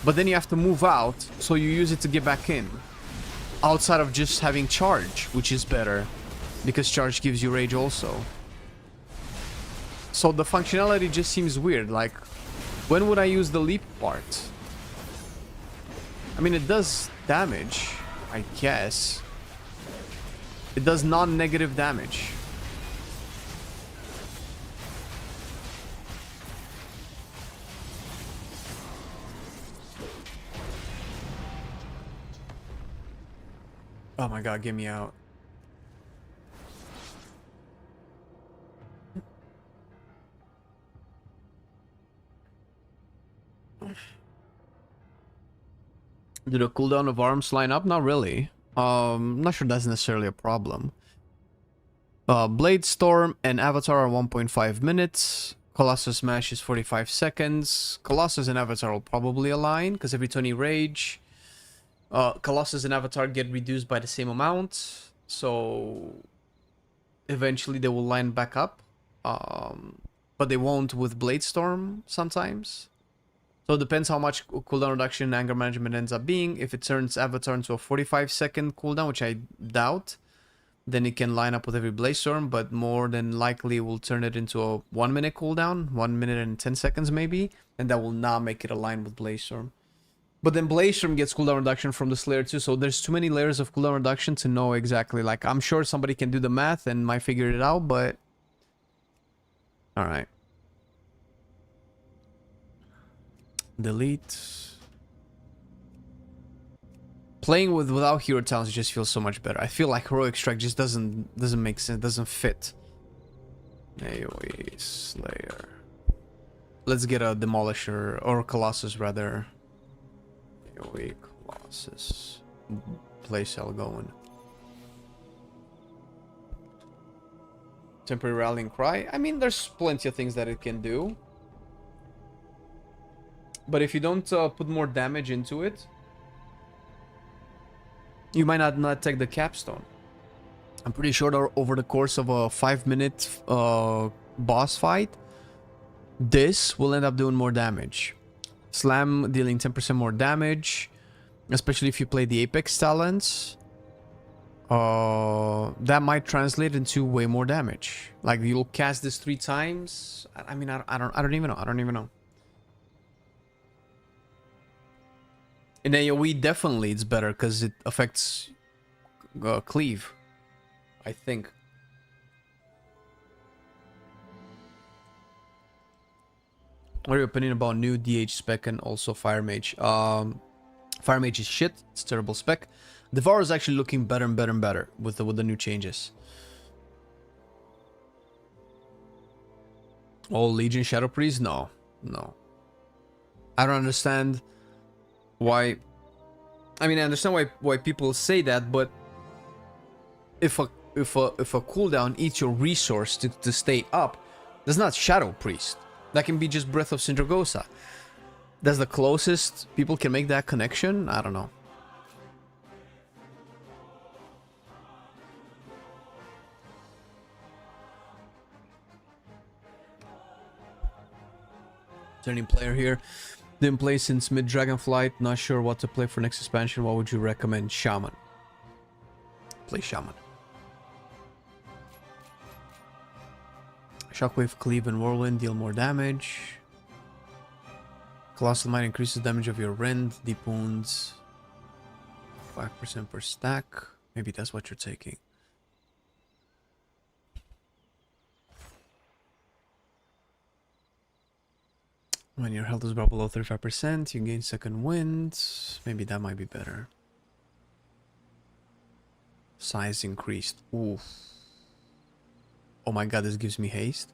but then you have to move out, so you use it to get back in. Outside of just having charge, which is better, because charge gives you rage also. So the functionality just seems weird. Like, when would I use the leap part? I mean, it does damage, I guess. It does non-negative damage. Oh my god, get me out. Do the cooldown of arms line up? Not really. I'm not sure that's necessarily a problem. Blade Storm and Avatar are 1.5 minutes. Colossus Smash is 45 seconds. Colossus and Avatar will probably align because every 20 rage. Colossus and Avatar get reduced by the same amount. So eventually they will line back up. But they won't with Blade Storm sometimes. So it depends how much cooldown reduction and anger management ends up being. If it turns Avatar into a 45-second cooldown, which I doubt, then it can line up with every Blade Storm, but more than likely will turn it into a 1-minute cooldown, 1 minute and 10 seconds maybe, and that will not make it align with Blade Storm. But then Blade Storm gets cooldown reduction from this layer too, so there's too many layers of cooldown reduction to know exactly. Like, I'm sure somebody can do the math and might figure it out, but... Alright. Delete. Playing without hero talents just feels so much better. I feel like heroic strike just doesn't make sense, doesn't fit. AoE Slayer. Let's get a Demolisher or Colossus rather. AoE Colossus. Playstyle going. Temporary Rallying Cry. I mean, there's plenty of things that it can do. But if you don't put more damage into it, you might not take the capstone. I'm pretty sure that over the course of a 5-minute boss fight, this will end up doing more damage. Slam dealing 10% more damage, especially if you play the Apex talents. That might translate into way more damage. Like, you'll cast this 3 times. I mean, I don't even know. I don't even know. In AoE, definitely it's better because it affects cleave, I think. What are your opinion about new DH spec and also Fire Mage? Fire Mage is shit. It's terrible spec. Devour is actually looking better and better and better with the new changes. Oh, Legion Shadow Priest? No. I don't understand why. I mean, I understand why people say that, but if a cooldown eats your resource to stay up, that's not Shadow Priest. That can be just Breath of Sindragosa. That's the closest people can make that connection. I don't know. Turning player here. Didn't play since mid Dragonflight. Not sure what to play for next expansion. What would you recommend? Shaman. Play Shaman. Shockwave, Cleave, and Whirlwind deal more damage. Colossal Might increases damage of your rend. Deep Wounds. 5% per stack. Maybe that's what you're taking. When your health is brought below 35%, you gain second wind. Maybe that might be better. Size increased. Ooh. Oh my god, this gives me haste.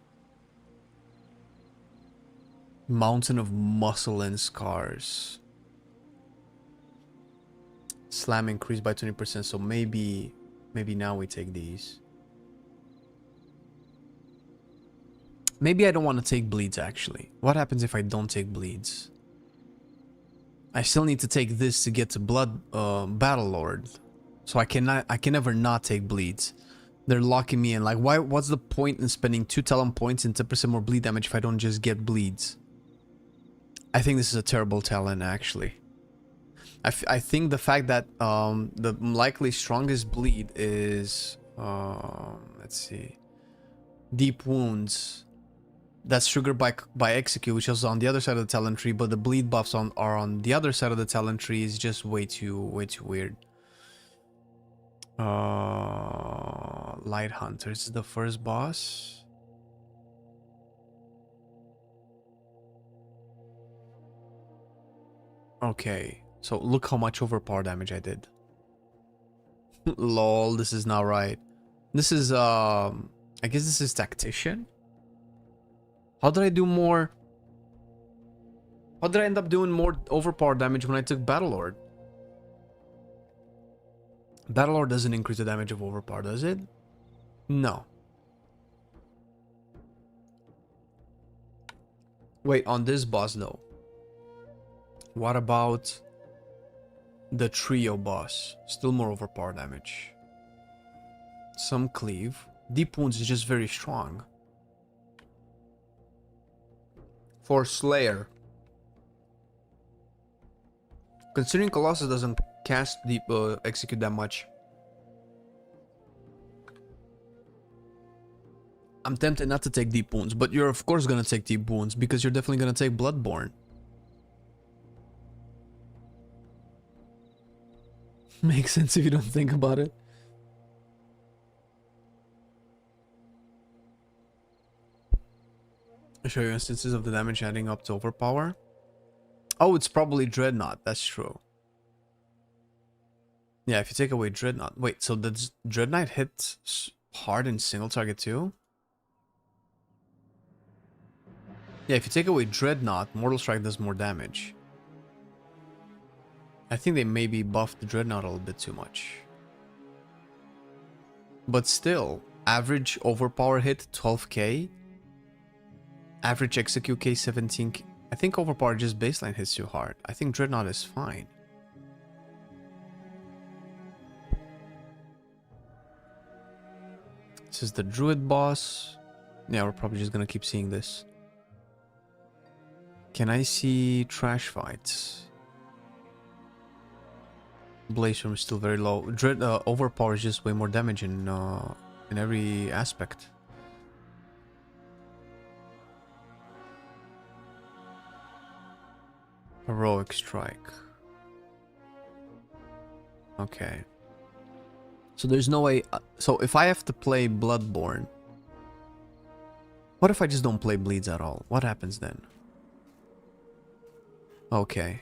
Mountain of Muscle and Scars. Slam increased by 20%, so maybe now we take these. Maybe I don't want to take bleeds, actually. What happens if I don't take bleeds? I still need to take this to get to Blood Battle Lord. So I can never not take bleeds. They're locking me in. Like, what's the point in spending 2 talent points and 10% more bleed damage if I don't just get bleeds? I think this is a terrible talent, actually. I think the fact that the likely strongest bleed is... let's see... Deep Wounds. That's triggered by execute, which is on the other side of the talent tree, but the bleed buffs are on the other side of the talent tree. Is just way too weird. Light Hunter. This is the first boss. Okay, so look how much overpower damage I did. Lol, this is not right. This is I guess this is Tactician. How did I do more? How did I end up doing more overpower damage when I took Battlelord? Battlelord doesn't increase the damage of overpower, does it? No. Wait, on this boss though. What about the trio boss? Still more overpower damage. Some cleave. Deep wounds is just very strong. For Slayer. Considering Colossus doesn't cast deep execute that much. I'm tempted not to take deep wounds, but you're of course gonna take deep wounds because you're definitely gonna take Bloodborne. Makes sense if you don't think about it. I'll show you instances of the damage adding up to overpower. Oh, it's probably Dreadnought. That's true. Yeah, if you take away Dreadnought. Wait, so does Dreadnought hit hard in single target too? Yeah, if you take away Dreadnought, Mortal Strike does more damage. I think they maybe buffed the Dreadnought a little bit too much. But still, average overpower hit 12k. Average execute K 17k. I think overpower just baseline hits too hard. I think Dreadnought is fine. This is the Druid boss. Yeah, we're probably just gonna keep seeing this. Can I see trash fights? Blaze Room is still very low. Dread overpower is just way more damage in every aspect. Heroic Strike. Okay. So there's no way... so if I have to play Bloodborne... What if I just don't play bleeds at all? What happens then? Okay.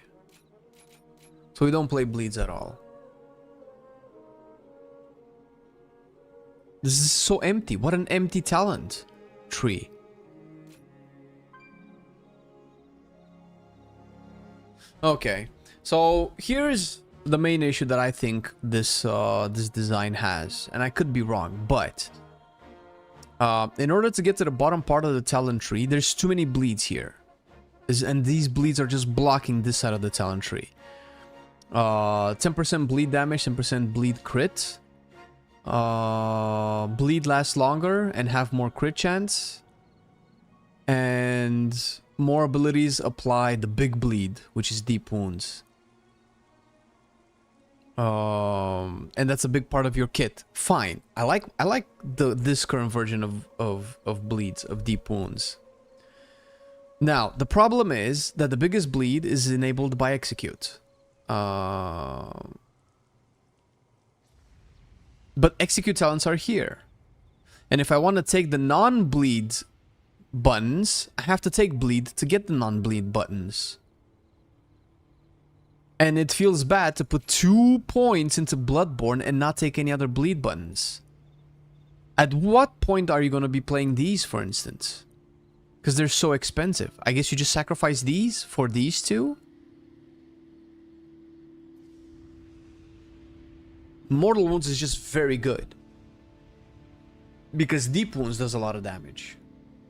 So we don't play bleeds at all. This is so empty. What an empty talent tree. Okay, so here's the main issue that I think this this design has, and I could be wrong, but in order to get to the bottom part of the talent tree, there's too many bleeds here, and these bleeds are just blocking this side of the talent tree. 10% bleed damage, 10% bleed crit. Bleed lasts longer and have more crit chance, and more abilities apply the big bleed, which is deep wounds. And that's a big part of your kit. Fine. I like this current version of bleeds, of deep wounds. Now, the problem is that the biggest bleed is enabled by execute. But execute talents are here. And if I want to take the non-bleed buttons, I have to take bleed to get the non-bleed buttons. And it feels bad to put 2 points into Bloodborne and not take any other bleed buttons. At what point are you going to be playing these, for instance? Because they're so expensive. I guess you just sacrifice these for these two? Mortal Wounds is just very good. Because Deep Wounds does a lot of damage.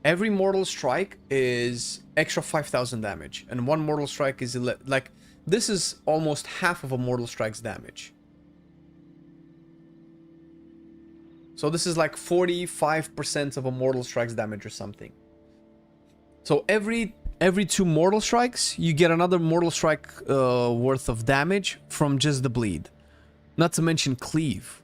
Every Mortal Strike is extra 5,000 damage. And one Mortal Strike is... like, this is almost half of a Mortal Strike's damage. So this is like 45% of a Mortal Strike's damage or something. So every 2 Mortal Strikes, you get another Mortal Strike worth of damage from just the bleed. Not to mention cleave.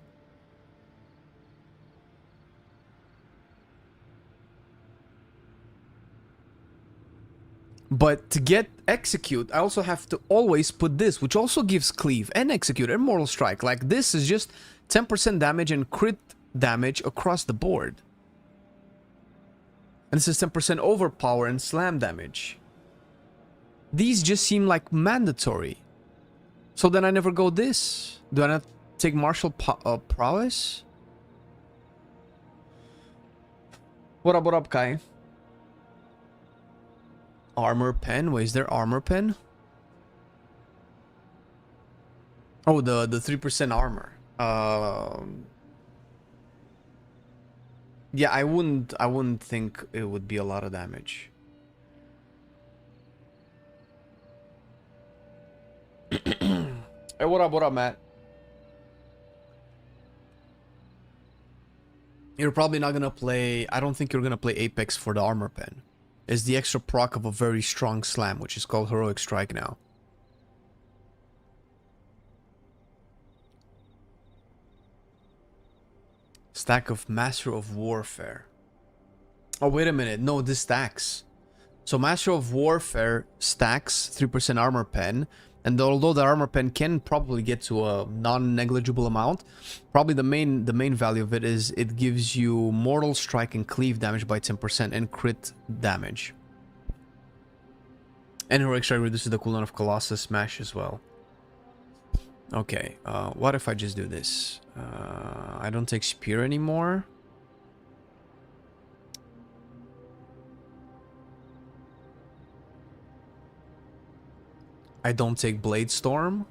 But to get execute, I also have to always put this, which also gives cleave and execute and mortal strike. Like this is just 10% damage and crit damage across the board. And this is 10% overpower and slam damage. These just seem like mandatory. So then I never go this. Do I not take martial prowess? What up, Kai? Armor pen? Wait, is there armor pen? Oh, the 3% armor. Yeah, I wouldn't think it would be a lot of damage. Hey, what up, Matt? You're probably not gonna play... I don't think you're gonna play Apex for the armor pen. It's the extra proc of a very strong slam, which is called Heroic Strike now. Stack of Master of Warfare. Oh, wait a minute. No, this stacks. So Master of Warfare stacks 3% armor pen. And although the armor pen can probably get to a non-negligible amount, probably the main value of it is it gives you mortal strike and cleave damage by 10% and crit damage. And Heroic Strike reduces the cooldown of Colossus Smash as well. Okay, what if I just do this? I don't take Spear anymore. I don't take Blade Storm.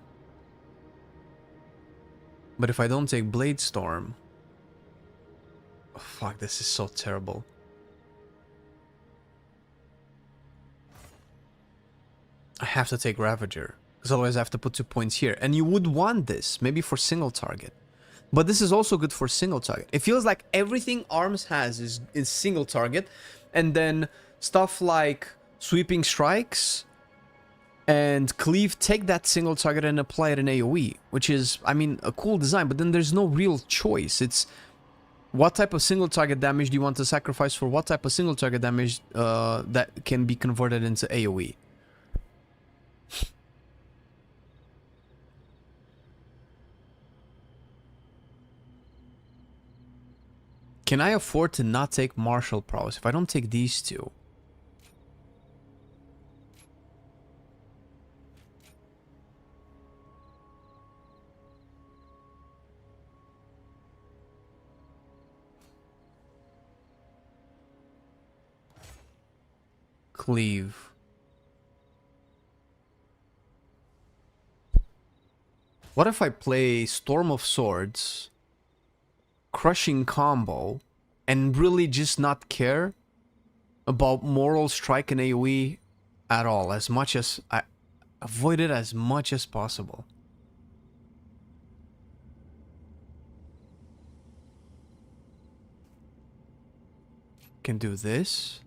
But if I don't take Blade Storm... Oh, fuck, this is so terrible. I have to take Ravager. Because otherwise I have to put 2 points here. And you would want this, maybe for single target. But this is also good for single target. It feels like everything ARMS has is single target. And then stuff like Sweeping Strikes and Cleave take that single target and apply it in AoE. Which is, I mean, a cool design. But then there's no real choice. It's what type of single target damage do you want to sacrifice for what type of single target damage that can be converted into AoE. Can I afford to not take martial prowess if I don't take these two? Cleave. What if I play Storm of Swords, Crushing Combo, and really just not care about Moral Strike and AoE at all, as much as I avoid it as much as possible? Can do this.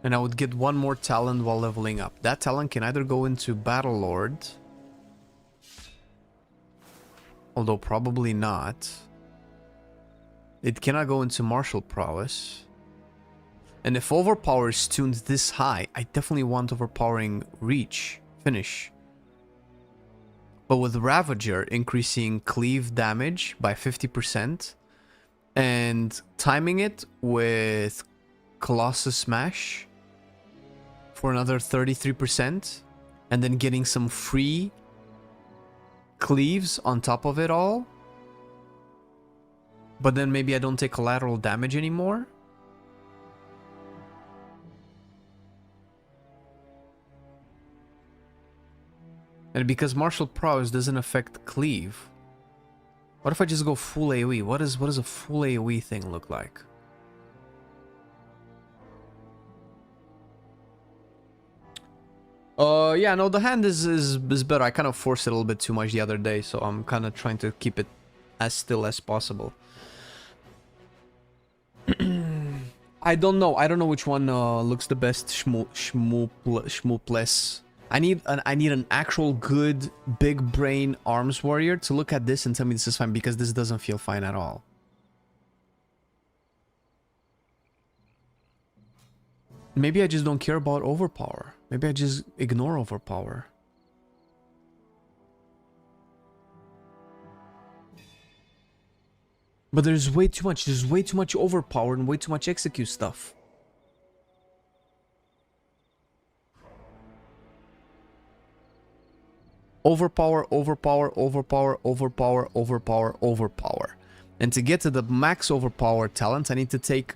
And I would get one more talent while leveling up. That talent can either go into Battle Lord, although probably not. It cannot go into Martial Prowess. And if Overpower is tuned this high, I definitely want Overpowering Reach, Finish. But with Ravager increasing Cleave damage by 50% and timing it with Colossus Smash for another 33%, and then getting some free cleaves on top of it all, but then maybe I don't take collateral damage anymore. And because martial prowess doesn't affect cleave, what if I just go full AoE? What does a full AoE thing look like? Yeah, no, the hand is better. I kind of forced it a little bit too much the other day, so I'm kind of trying to keep it as still as possible. I don't know. I don't know which one looks the best. Shmoopless. I need an actual good big brain arms warrior to look at this and tell me this is fine, because this doesn't feel fine at all. Maybe I just don't care about overpower. Maybe I just ignore overpower. But there's way too much. There's way too much overpower and way too much execute stuff. Overpower, overpower, overpower, overpower, overpower, overpower. And to get to the max overpower talents, I need to take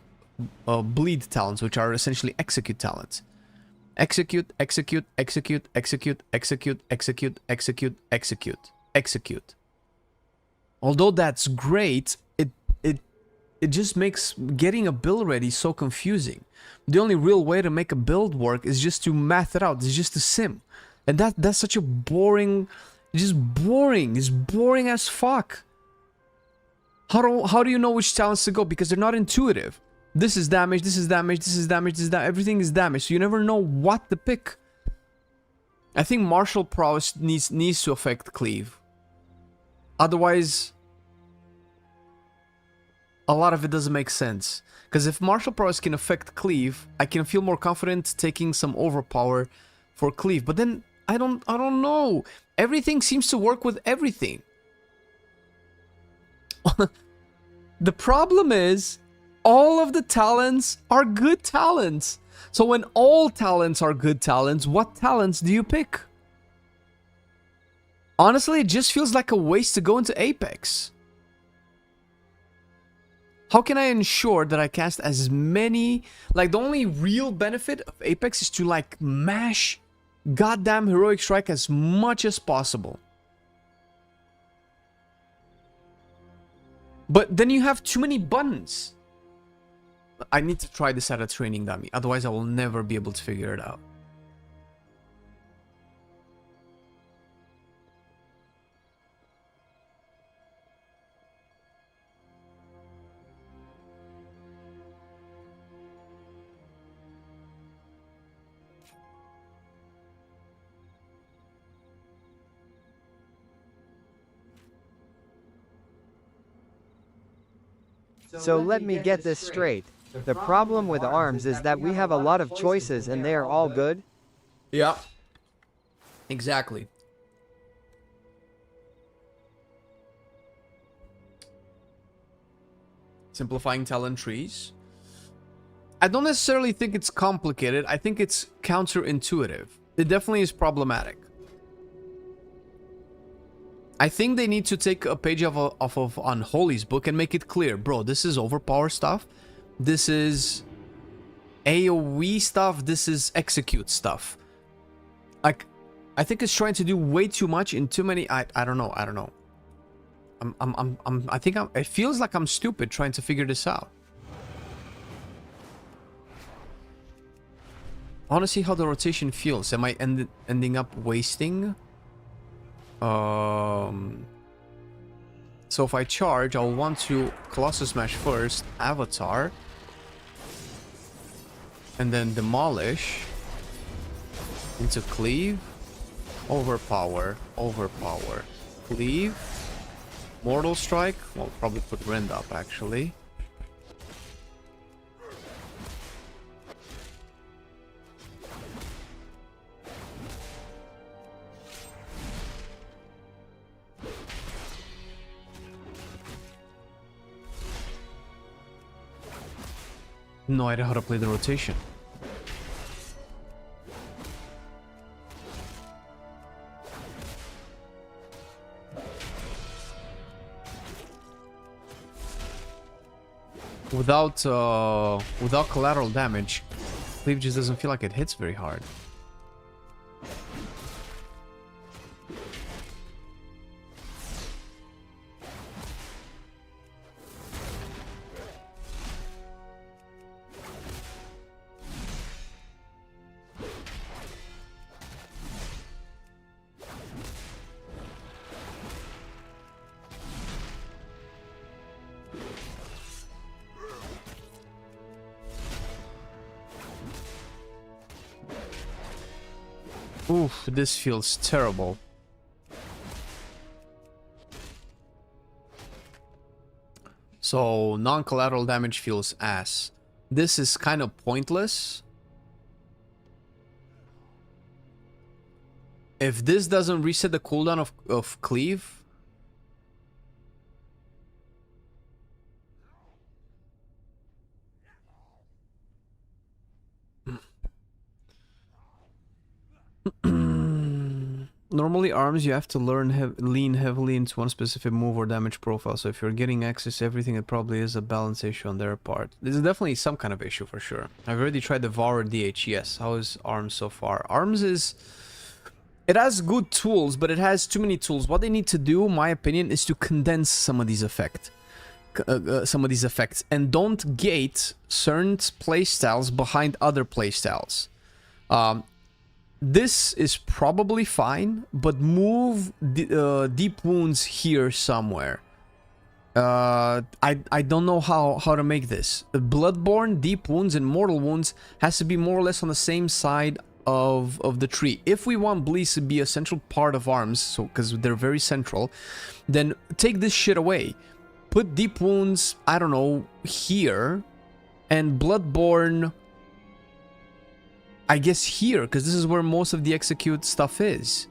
bleed talents, which are essentially execute talents. Execute, execute, execute, execute, execute, execute, execute, execute, execute. Although that's great, it just makes getting a build ready so confusing. The only real way to make a build work is just to math it out. It's just to sim. And that's such a boring, just boring. It's boring as fuck. How do you know which talents to go? Because they're not intuitive. This is damage, this is damage, this is damage, this is damage. Everything is damage, so you never know what to pick. I think martial prowess needs to affect cleave. Otherwise, a lot of it doesn't make sense. Because if martial prowess can affect cleave, I can feel more confident taking some overpower for cleave. But then I don't know. Everything seems to work with everything. The problem is, all of the talents are good talents. So when all talents are good talents, what talents do you pick? Honestly, it just feels like a waste to go into Apex. How can I ensure that I cast as many... Like, the only real benefit of Apex is to, like, mash goddamn Heroic Strike as much as possible. But then you have too many buttons. I need to try this at a training dummy. Otherwise, I will never be able to figure it out. So let me get this straight. The problem with ARMS is that we have a lot of choices and they are all good? Yeah. Exactly. Simplifying talent trees. I don't necessarily think it's complicated. I think it's counterintuitive. It definitely is problematic. I think they need to take a page off of Unholy's book and make it clear. Bro, this is overpower stuff. This is AoE stuff. This is execute stuff. Like, I think it's trying to do way too much in too many... I don't know. I don't know. It feels like I'm stupid trying to figure this out. I want to see how the rotation feels. Am I ending up wasting... So if I charge, I'll want to Colossus Smash first, Avatar, and then Demolish into Cleave, Overpower, Overpower, Cleave, Mortal Strike. Well, probably put Rend up actually. No idea how to play the rotation. Without collateral damage, Cleave just doesn't feel like it hits very hard. Oof, this feels terrible. So, non-collateral damage feels ass. This is kind of pointless. If this doesn't reset the cooldown of cleave... Normally arms you have to lean heavily into one specific move or damage profile, so if you're getting access to everything, it probably is a balance issue on their part. This is definitely some kind of issue for sure. I've already tried Devour DHES. How is arms so far? Arms is... It has good tools, but it has too many tools. What they need to do, in my opinion, is to condense some of these effects. And don't gate certain playstyles behind other playstyles. This is probably fine, but move deep wounds here somewhere. I don't know how to make this. Bloodborne, deep wounds, and mortal wounds has to be more or less on the same side of the tree. If we want bleeds to be a central part of arms, so because they're very central, then take this shit away. Put deep wounds, I don't know, here, and bloodborne, I guess here, because this is where most of the execute stuff is.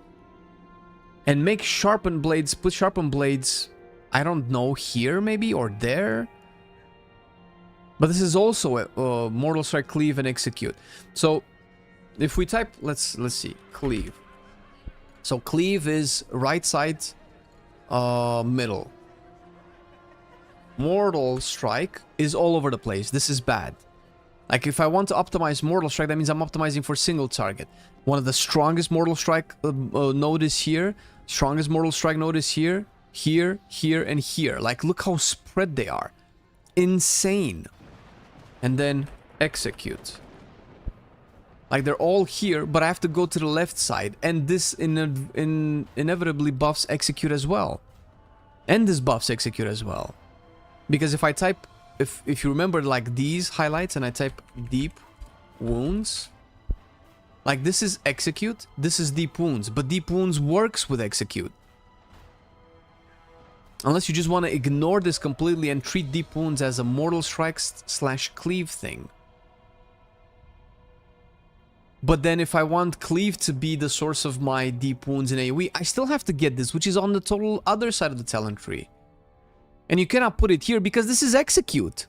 And make sharpened blades, put sharpened blades, I don't know, here maybe, or there. But this is also a Mortal Strike, Cleave, and Execute. So, if we type, let's see, Cleave. So Cleave is right side, middle. Mortal Strike is all over the place. This is bad. Like, if I want to optimize Mortal Strike, that means I'm optimizing for single target. One of the strongest Mortal Strike node is here. Strongest Mortal Strike node is here, here, here, and here. Like, look how spread they are. Insane. And then Execute. Like, they're all here, but I have to go to the left side. And this inevitably buffs Execute as well. And this buffs Execute as well. Because if I type... If you remember, like, these highlights, and I type deep wounds... Like, this is Execute, this is deep wounds. But deep wounds works with Execute. Unless you just want to ignore this completely and treat deep wounds as a Mortal Strike / Cleave thing. But then if I want Cleave to be the source of my deep wounds in AoE, I still have to get this, which is on the total other side of the talent tree. And you cannot put it here because this is Execute.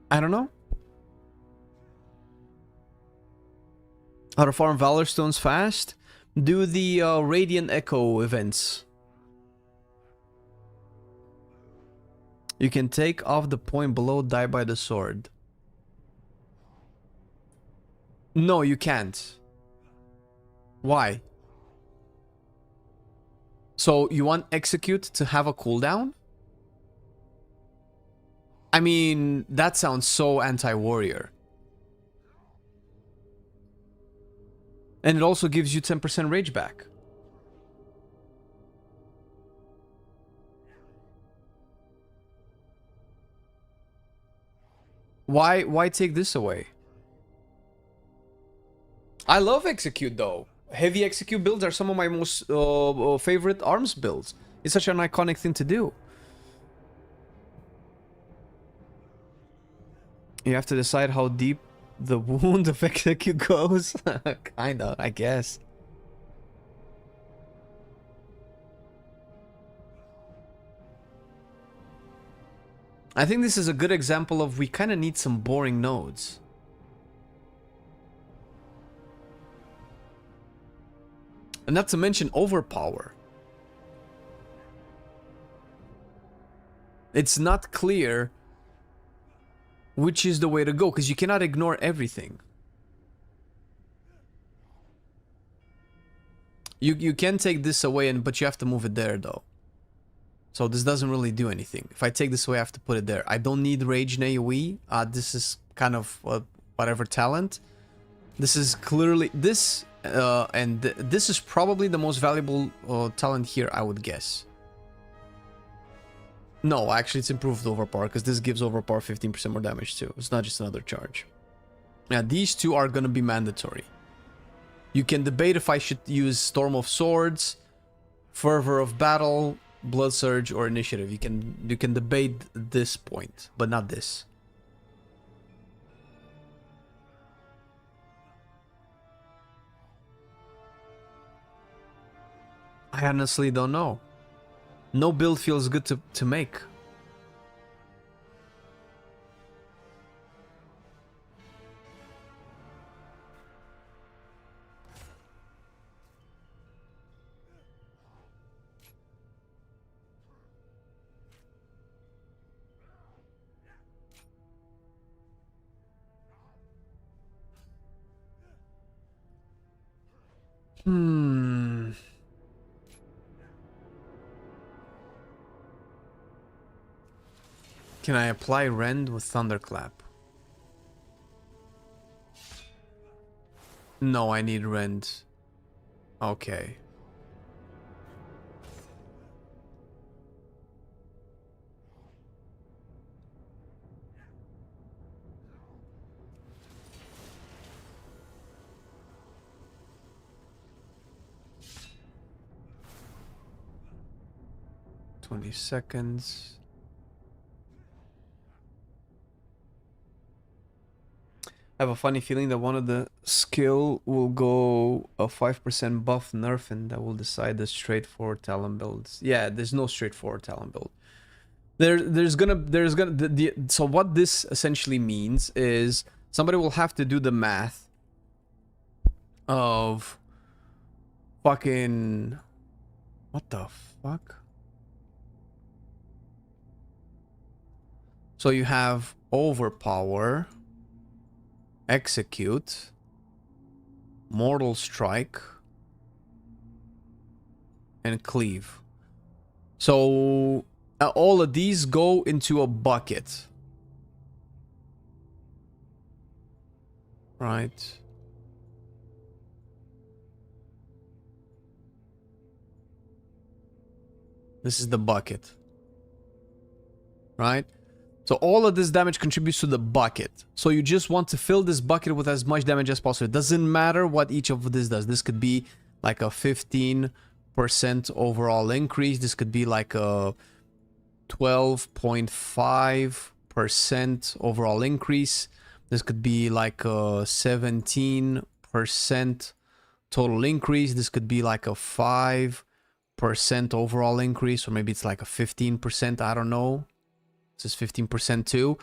I don't know. How to farm Valor Stones fast? Do the Radiant Echo events. You can take off the point below, die by the sword. No, you can't. Why? So, you want Execute to have a cooldown? I mean, that sounds so anti-warrior. And it also gives you 10% rage back. Why take this away? I love Execute though. Heavy Execute builds are some of my most favorite arms builds. It's such an iconic thing to do. You have to decide how deep the wound of Execute goes. Kinda, I guess. I think this is a good example of we kind of need some boring nodes. And not to mention overpower. It's not clear which is the way to go, because you cannot ignore everything. You can take this away, but you have to move it there though. So this doesn't really do anything. If I take this away, I have to put it there. I don't need Rage in AoE. This is kind of whatever talent. This is clearly... This this is probably the most valuable talent here, I would guess. No, actually it's improved overpower, because this gives overpower 15% more damage too. It's not just another charge. Yeah, these two are gonna be mandatory. You can debate if I should use Storm of Swords, Fervor of Battle, Blood Surge, or Initiative. You can debate this point, but not this. I honestly don't know. No build feels good to make. Can I apply Rend with Thunderclap? No, I need Rend. Okay. "20 seconds. I have a funny feeling that one of the skill will go a 5% buff nerf and that will decide the straightforward Talon builds. Yeah, there's no straightforward Talon build. So what this essentially means is somebody will have to do the math of fucking, what the fuck? So you have Overpower, Execute, Mortal Strike, and Cleave. So all of these go into a bucket. Right. This is the bucket. Right? So all of this damage contributes to the bucket. So you just want to fill this bucket with as much damage as possible. It doesn't matter what each of this does. This could be like a 15% overall increase. This could be like a 12.5% overall increase. This could be like a 17% total increase. This could be like a 5% overall increase, or maybe it's like a 15%. I don't know. This is 15% too.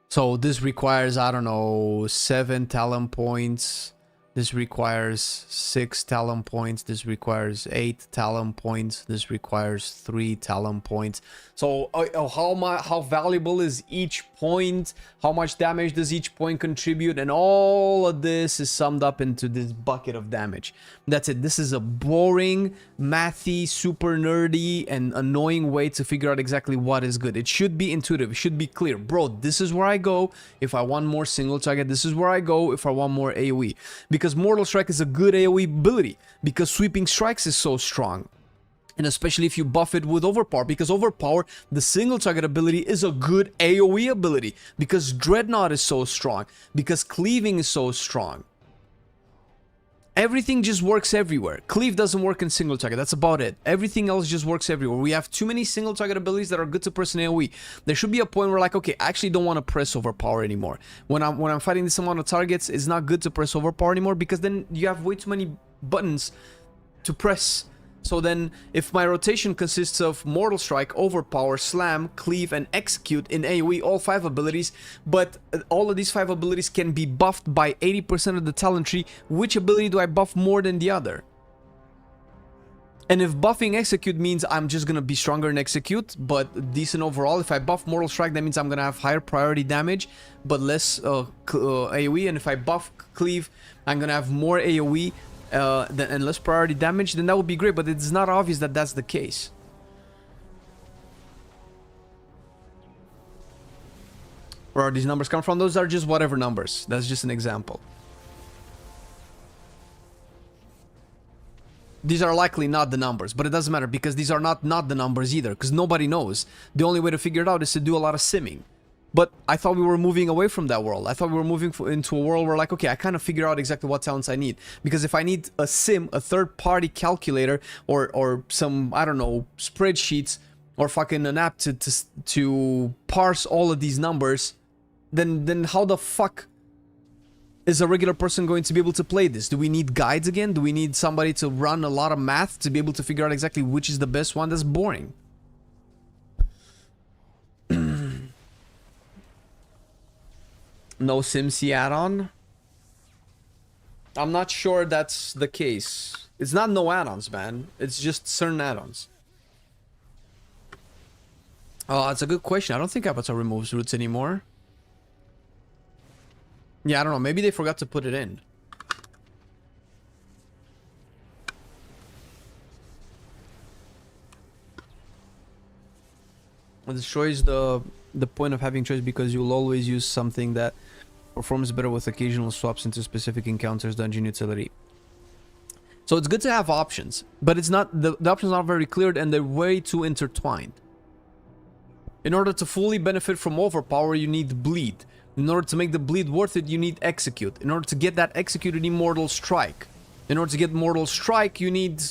So this requires, I don't know, 7 talent points. This requires 6 talent points. This requires 8 talent points. This requires 3 talent points. So how valuable is each point? How much damage does each point contribute? And all of this is summed up into this bucket of damage. That's it. This is a boring, mathy, super nerdy, and annoying way to figure out exactly what is good. It should be intuitive. It should be clear. Bro, this is where I go if I want more single target. This is where I go if I want more AoE. Because Mortal Strike is a good AoE ability. Because Sweeping Strikes is so strong. And especially if you buff it with Overpower, because Overpower, the single target ability, is a good AoE ability. Because Dreadnought is so strong. Because Cleaving is so strong. Everything just works everywhere. Cleave doesn't work in single target, that's about it. Everything else just works everywhere. We have too many single target abilities that are good to press in AoE. There should be a point where like, okay, I actually don't want to press Overpower anymore. When I'm fighting this amount of targets, it's not good to press Overpower anymore, because then you have way too many buttons to press. So then, if my rotation consists of Mortal Strike, Overpower, Slam, Cleave, and Execute in AoE, all 5 abilities, but all of these 5 abilities can be buffed by 80% of the talent tree, which ability do I buff more than the other? And if buffing Execute means I'm just gonna be stronger in Execute, but decent overall, if I buff Mortal Strike, that means I'm gonna have higher priority damage, but less AoE, and if I buff Cleave, I'm gonna have more AoE, and less priority damage, then that would be great, but it's not obvious that that's the case. Where are these numbers come from? Those are just whatever numbers. That's just an example. These are likely not the numbers, but it doesn't matter because these are not the numbers either, because nobody knows. The only way to figure it out is to do a lot of simming. But I thought we were moving away from that world. I thought we were moving into a world where like, okay, I kind of figure out exactly what talents I need. Because if I need a sim, a third-party calculator, or some, I don't know, spreadsheets, or fucking an app to parse all of these numbers, then how the fuck is a regular person going to be able to play this? Do we need guides again? Do we need somebody to run a lot of math to be able to figure out exactly which is the best one? That's boring. No SimC add-on? I'm not sure that's the case. It's not no add-ons, man. It's just certain add-ons. Oh, that's a good question. I don't think Avatar removes roots anymore. Yeah, I don't know. Maybe they forgot to put it in. It destroys the point of having choice because you'll always use something that performs better with occasional swaps into specific encounters, dungeon utility. So it's good to have options, but it's not the options are not very clear and they're way too intertwined. In order to fully benefit from overpower, you need bleed. In order to make the bleed worth it, you need execute. In order to get that execute, you need mortal strike. In order to get mortal strike, you need...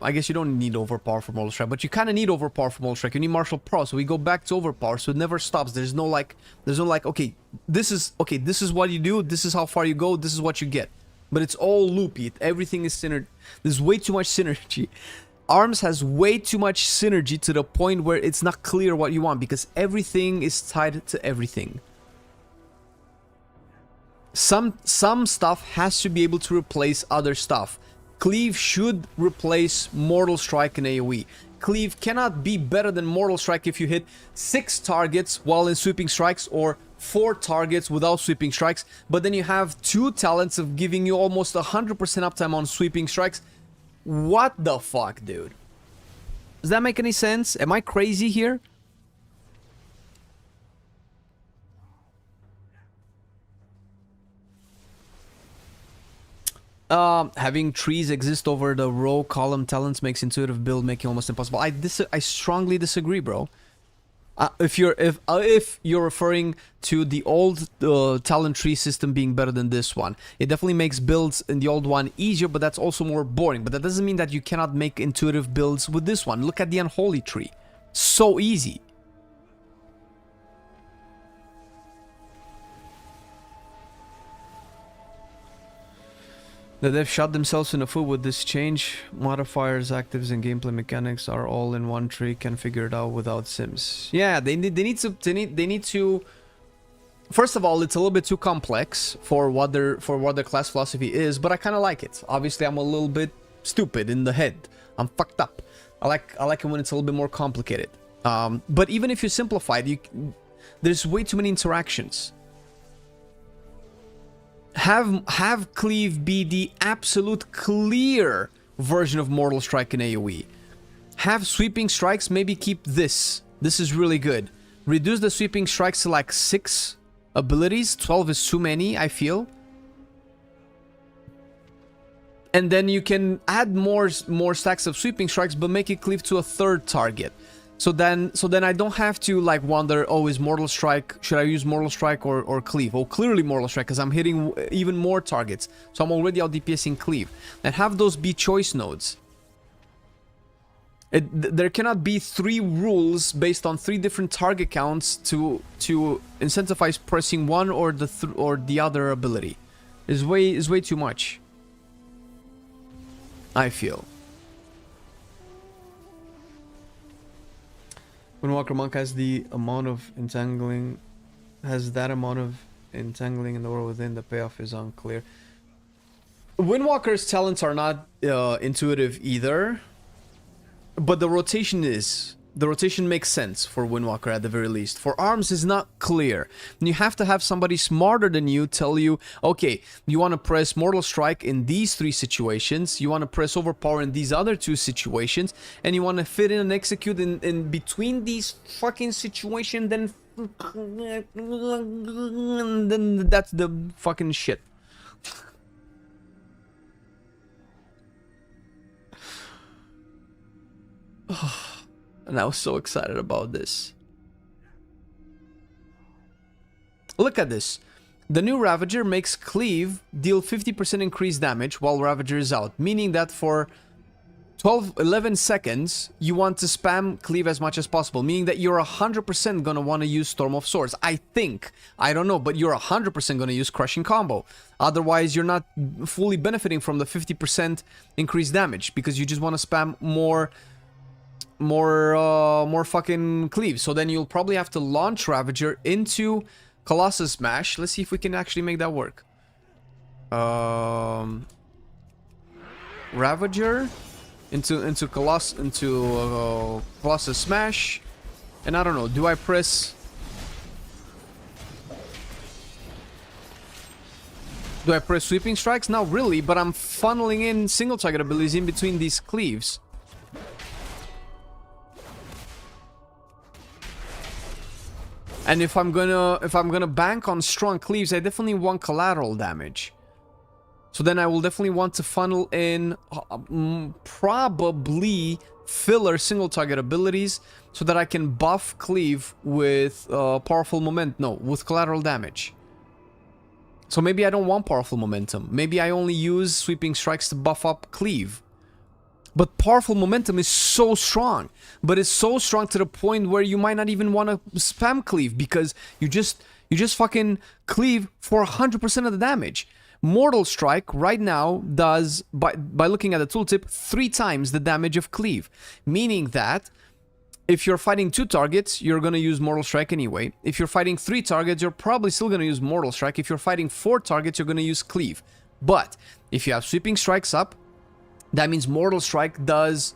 I guess you don't need overpower for mortal strike, but you kind of need overpower for mortal strike. You need martial pro, so we go back to overpower, so it never stops. There's no like, okay, this is what you do, this is how far you go, this is what you get. But it's all loopy. Everything is synergy. There's way too much synergy. ARMS has way too much synergy to the point where it's not clear what you want because everything is tied to everything. Some stuff has to be able to replace other stuff. Cleave should replace Mortal Strike and AoE. Cleave cannot be better than Mortal Strike if you hit 6 targets while in sweeping strikes or 4 targets without sweeping strikes, but then you have 2 talents of giving you almost 100% uptime on sweeping strikes. What the fuck, dude? Does that make any sense? Am I crazy here? Having trees exist over the row column talents makes intuitive build making almost impossible. I strongly disagree, bro. If you're referring to the old talent tree system being better than this one, it definitely makes builds in the old one easier, but that's also more boring. But that doesn't mean that you cannot make intuitive builds with this one. Look at the Unholy tree. So easy. The devs shot themselves in the foot with this change. Modifiers, actives, and gameplay mechanics are all in one tree. Can figure it out without sims. Yeah, they need to. First of all, it's a little bit too complex for what their class philosophy is, but I kind of like it. Obviously, I'm a little bit stupid in the head. I'm fucked up. I like it when it's a little bit more complicated. But even if you simplify it, there's way too many interactions. Have Cleave be the absolute clear version of Mortal Strike and AoE. Have sweeping strikes, maybe keep this. This is really good. Reduce the sweeping strikes to like 6 abilities. 12 is too many, I feel. And then you can add more stacks of sweeping strikes, but make it cleave to a 3rd target. So then I don't have to like wonder, oh, is Mortal Strike, should I use Mortal Strike or Cleave? Oh, clearly Mortal Strike, because I'm hitting even more targets. So I'm already out DPSing Cleave. And have those be choice nodes. There cannot be 3 rules based on 3 different target counts to incentivize pressing one or the other ability. Is way too much, I feel. Windwalker Monk has the amount of entangling, has that amount of entangling in the world within. The payoff is unclear. Windwalker's talents are not intuitive either, but the rotation is. The rotation makes sense for Windwalker at the very least. For ARMS is not clear. And you have to have somebody smarter than you tell you, okay, you want to press Mortal Strike in these 3 situations, you want to press Overpower in these other 2 situations, and you want to fit in and execute in between these fucking situations, then that's the fucking shit. And I was so excited about this. Look at this. The new Ravager makes Cleave deal 50% increased damage while Ravager is out, meaning that for 11 seconds, you want to spam Cleave as much as possible, meaning that you're 100% gonna want to use Storm of Swords. I think. I don't know, but you're 100% gonna use Crushing Combo. Otherwise, you're not fully benefiting from the 50% increased damage, because you just want to spam more fucking Cleave. So then you'll probably have to launch Ravager into Colossus Smash. Let's see if we can actually make that work. Ravager into Colossus Smash, and I don't know. Do I press Sweeping Strikes? Not really, but I'm funneling in single target abilities in between these cleaves. And if I'm gonna bank on strong cleaves, I definitely want collateral damage. So then I will definitely want to funnel in probably filler single target abilities so that I can buff cleave with powerful with collateral damage. So maybe I don't want powerful momentum. Maybe I only use sweeping strikes to buff up cleave. But powerful momentum is so strong. But it's so strong to the point where you might not even want to spam cleave, because you just fucking cleave for 100% of the damage. Mortal Strike right now does, by looking at the tooltip, 3 times the damage of Cleave. Meaning that if you're fighting 2 targets, you're going to use Mortal Strike anyway. If you're fighting 3 targets, you're probably still going to use Mortal Strike. If you're fighting 4 targets, you're going to use Cleave. But if you have Sweeping Strikes up, that means Mortal Strike does,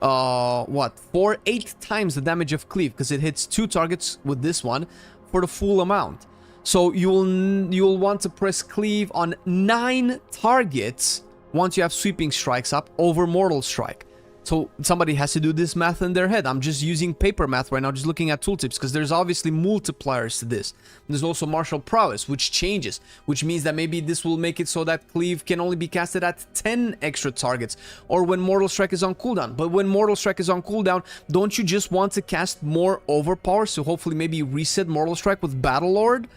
8 times the damage of Cleave, because it hits 2 targets with this one for the full amount. So you'll want to press Cleave on 9 targets once you have Sweeping Strikes up over Mortal Strike. So somebody has to do this math in their head. I'm just using paper math right now, just looking at tooltips, because there's obviously multipliers to this. There's also Martial Prowess, which changes, which means that maybe this will make it so that Cleave can only be casted at 10 extra targets, or when Mortal Strike is on cooldown. But when Mortal Strike is on cooldown, don't you just want to cast more Overpower, so hopefully maybe reset Mortal Strike with Battle Lord?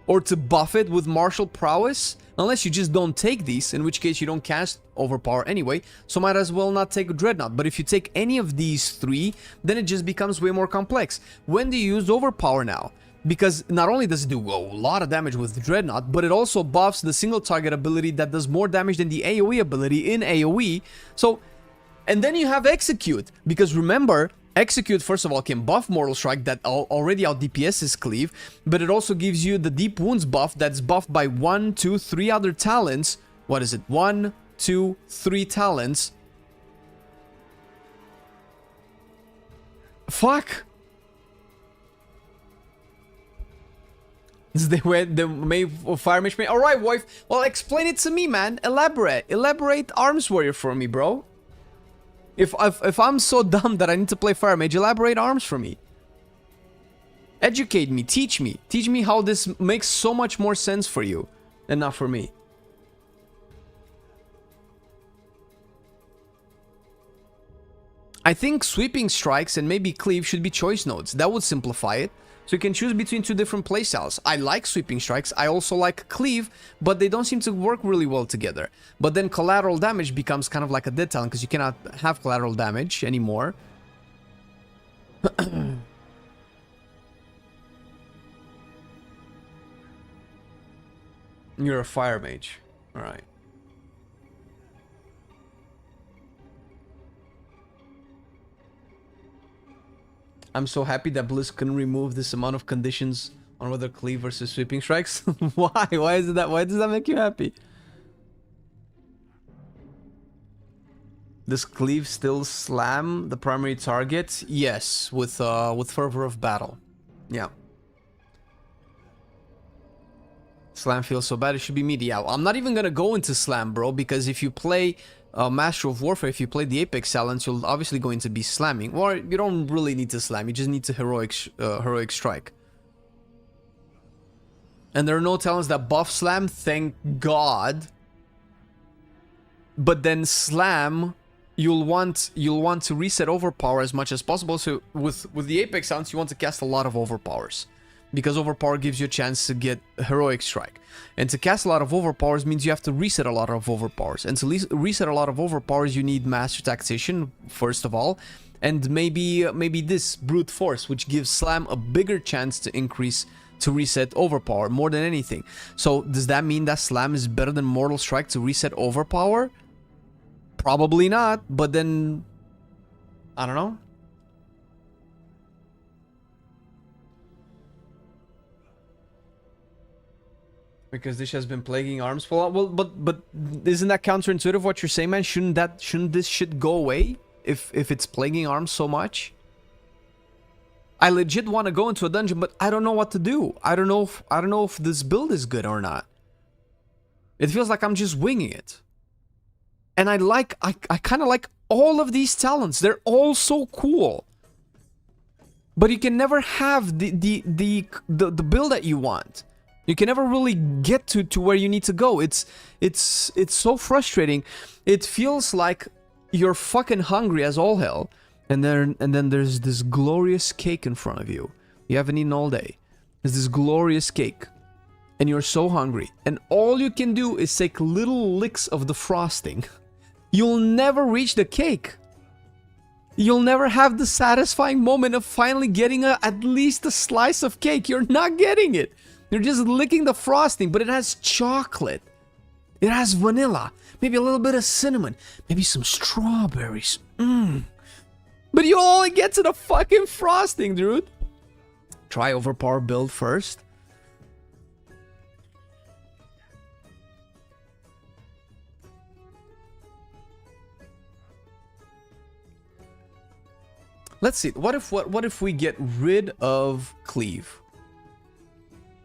Or to buff it with Martial Prowess? Unless you just don't take these, in which case you don't cast Overpower anyway, so might as well not take Dreadnought. But if you take any of these 3, then it just becomes way more complex. When do you use Overpower now? Because not only does it do a lot of damage with Dreadnought, but it also buffs the single target ability that does more damage than the AoE ability in AoE. So, and then you have Execute, because remember, Execute, first of all, can buff Mortal Strike that already out DPS's Cleave, but it also gives you the Deep Wounds buff that's buffed by 1, 2, 3 other talents. What is it? 1, 2, 3 talents. Fuck! This is the way the Fire Mage may. Alright, wife. Well, explain it to me, man. Elaborate Arms Warrior for me, bro. If I'm so dumb that I need to play Fire Mage, elaborate Arms for me. Educate me, teach me. Teach me how this makes so much more sense for you than not for me. I think Sweeping Strikes and maybe Cleave should be choice nodes. That would simplify it. So you can choose between 2 different playstyles. I like Sweeping Strikes, I also like Cleave, but they don't seem to work really well together. But then collateral damage becomes kind of like a dead talent, because you cannot have collateral damage anymore. You're a Fire Mage. Alright. I'm so happy that Blizz can remove this amount of conditions on whether Cleave versus Sweeping Strikes. Why? Why is it that? Why does that make you happy? Does Cleave still slam the primary target? Yes, with Fervor of Battle. Yeah. Slam feels so bad, it should be meaty. Yeah, I'm not even gonna go into Slam, bro, because if you play Master of Warfare, if you play the Apex Talents, you're obviously going to be slamming. Or you don't really need to slam, you just need to heroic strike. And there are no talents that buff slam, thank God. But then slam, you'll want to reset overpower as much as possible. So with the Apex Talents, you want to cast a lot of overpowers. because overpower gives you a chance to get heroic strike. And to cast a lot of overpowers means you have to reset a lot of overpowers. And to reset a lot of overpowers, you need Master Tactician, first of all. And maybe this Brute Force, which gives Slam a bigger chance to increase, to reset overpower, more than anything. So does that mean that Slam is better than Mortal Strike to reset overpower? Probably not, but then, I don't know. Because this has been plaguing arms for a while. Well, but isn't that counterintuitive what you're saying, man? Shouldn't this shit go away if it's plaguing arms so much? I legit want to go into a dungeon, but I don't know what to do. I don't know if this build is good or not. It feels like I'm just winging it. And I kind of like all of these talents. They're all so cool. But you can never have the build that you want. You can never really get to where you need to go. It's so frustrating. It feels like you're fucking hungry as all hell, and then there's this glorious cake in front of you. You haven't eaten all day. There's this glorious cake, and you're so hungry, and all you can do is take little licks of the frosting. You'll never reach the cake. You'll never have the satisfying moment of finally getting at least a slice of cake. You're not getting it. You're just licking the frosting, but it has chocolate. It has vanilla. Maybe a little bit of cinnamon. Maybe some strawberries. But you only get to the fucking frosting, dude. Try overpower build first. Let's see. What if we get rid of cleave?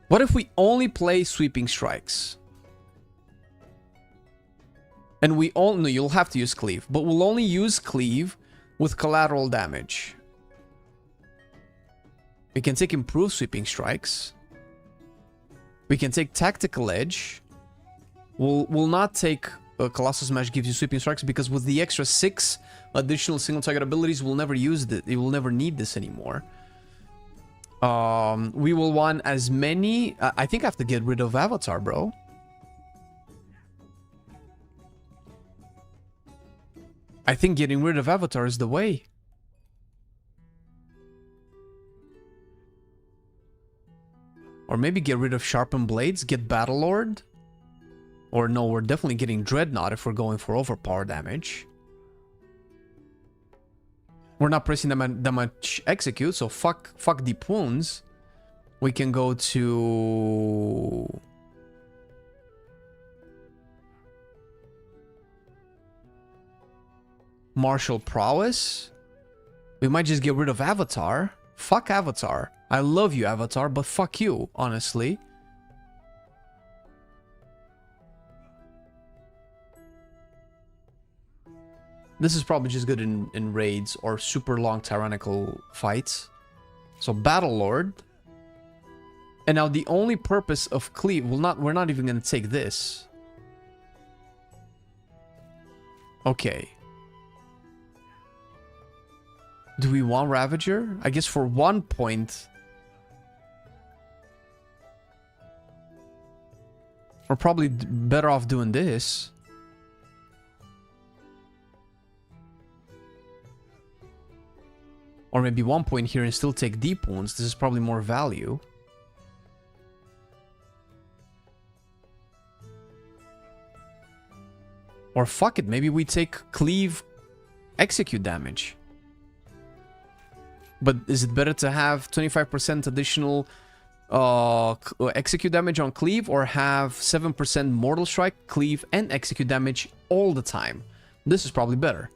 What if we only play sweeping strikes? And we all no, you'll have to use cleave, but we'll only use cleave with collateral damage. We can take improved sweeping strikes. We can take tactical edge. We'll not take Colossus Smash gives you sweeping strikes, because with the extra 6 additional single target abilities, we'll never use it. We will never need this anymore. We will want as many. I think I have to get rid of Avatar, bro. I think getting rid of Avatar is the way. Or maybe get rid of Sharpened Blades, get Battle Lord. Or no, we're definitely getting Dreadnought if we're going for overpower damage. We're not pressing that much execute, so fuck deep wounds. We can go to Martial Prowess. We might just get rid of Avatar. Fuck Avatar. I love you, Avatar, but fuck you, honestly. This is probably just good in raids or super long tyrannical fights. So Battle Lord. And now the only purpose of cleave, we're not even gonna take this. Okay. Do we want Ravager? I guess for 1 point. We're probably better off doing this. Or maybe 1 point here and still take deep wounds. This is probably more value. Or fuck it, maybe we take cleave execute damage. But is it better to have 25% additional execute damage on cleave, or have 7% mortal strike, cleave, and execute damage all the time? This is probably better.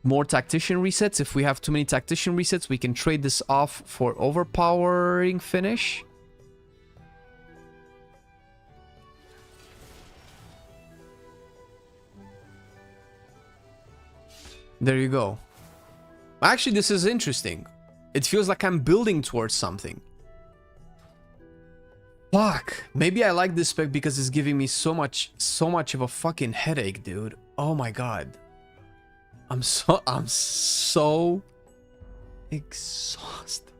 More tactician resets. If we have too many tactician resets, we can trade this off for overpowering finish. There you go. Actually, this is interesting. It feels like I'm building towards something. Fuck. Maybe I like this spec because it's giving me so much of a fucking headache, dude. Oh my god. I'm so exhausted.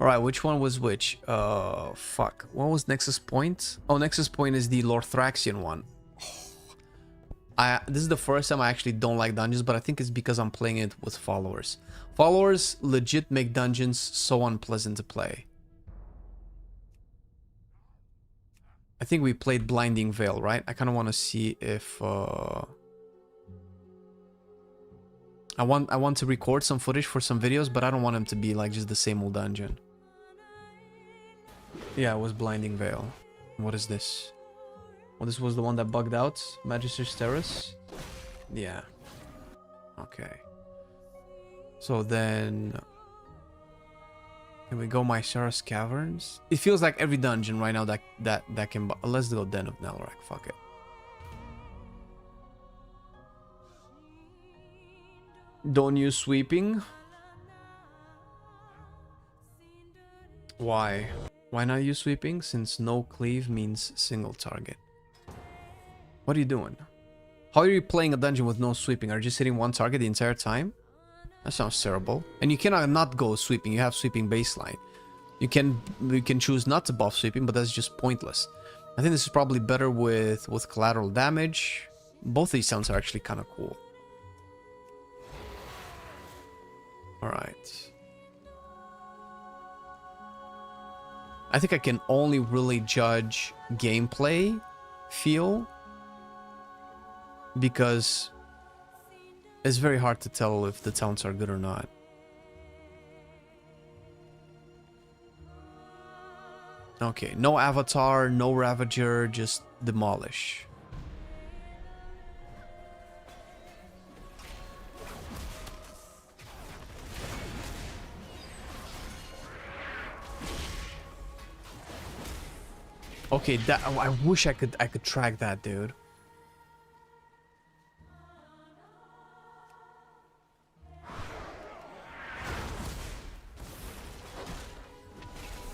Alright, which one was which? Fuck. What was Nexus Point? Oh, Nexus Point is the Lorthraxian one. This is the first time I actually don't like dungeons, but I think it's because I'm playing it with followers. Followers legit make dungeons so unpleasant to play. I think we played Blinding Veil, right? I kind of want to see if... I want to record some footage for some videos, but I don't want them to be like just the same old dungeon. Yeah, it was Blinding Veil. What is this? Well, this was the one that bugged out. Magister's Terrace? Yeah. Okay. So then... Can we go Mycera's Caverns? It feels like every dungeon right now that can... Let's go Den of Nalrak. Fuck it. Don't use sweeping. Why? Why not use sweeping? Since no cleave means single target. What are you doing? How are you playing a dungeon with no sweeping? Are you just hitting one target the entire time? That sounds terrible. And you cannot not go sweeping. You have sweeping baseline. You can choose not to buff sweeping, but that's just pointless. I think this is probably better with collateral damage. Both these sounds are actually kind of cool. Alright. I think I can only really judge gameplay feel because it's very hard to tell if the towns are good or not. Okay, no Avatar, no Ravager, just demolish. Okay, that I wish I could track that, dude.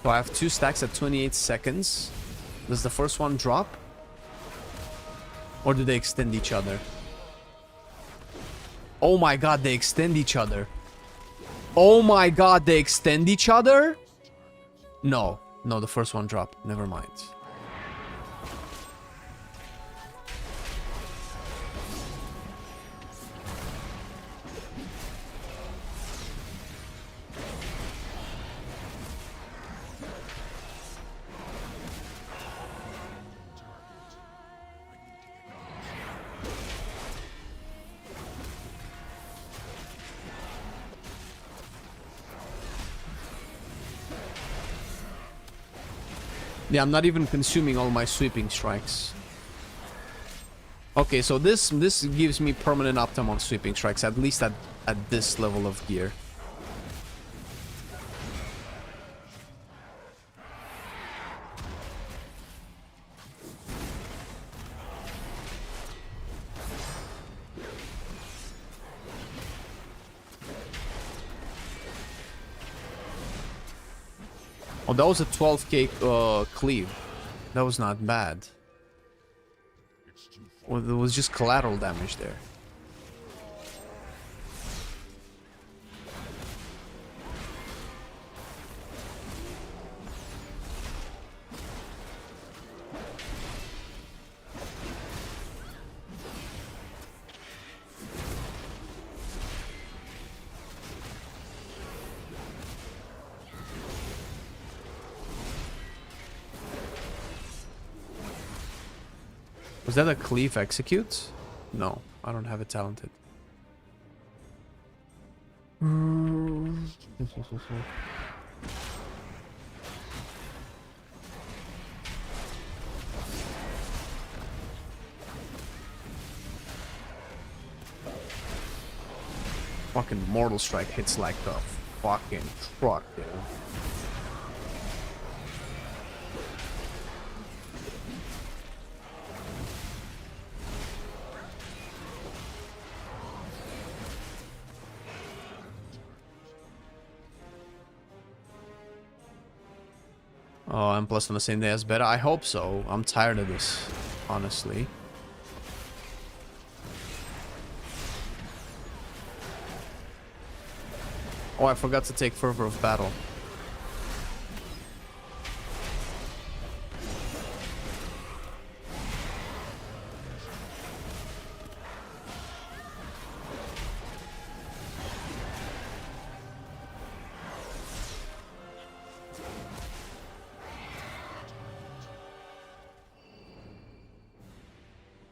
So I have 2 stacks at 28 seconds. Does the first one drop? Or do they extend each other? Oh my god, they extend each other. Oh my god, they extend each other? No. No, the first one dropped. Never mind. Yeah, I'm not even consuming all my sweeping strikes. Okay, so this gives me permanent uptime on sweeping strikes, at least at this level of gear. Oh, that was a 12k cleave. That was not bad. Well, there was just collateral damage there. Was that a cleave execute? No, I don't have it talented. Fucking Mortal Strike hits like a fucking truck, dude. Oh, I'm plus on the same day as better. I hope so. I'm tired of this, honestly. Oh, I forgot to take Fervor of Battle.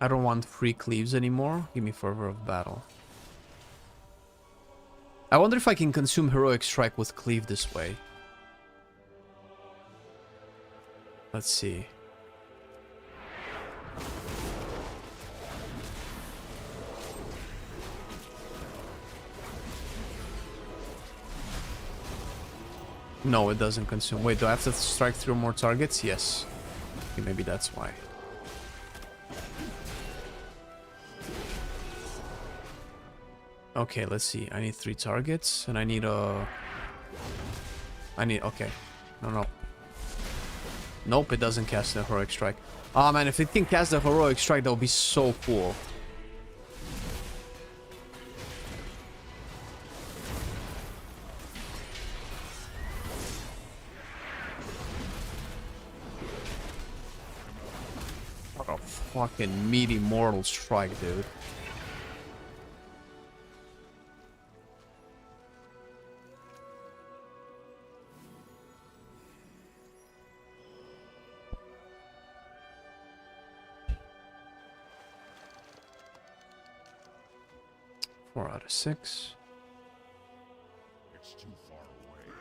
I don't want free cleaves anymore. Give me Fervor of Battle. I wonder if I can consume Heroic Strike with cleave this way. Let's see. No, it doesn't consume. Wait, do I have to strike through more targets? Yes. Okay, maybe that's why. Okay, let's see. I need 3 targets, and I need a... okay. No. Nope, it doesn't cast the Heroic Strike. Oh man, if it can cast the Heroic Strike, that would be so cool. What a fucking meaty Mortal Strike, dude. Four out of 6. It's too far away.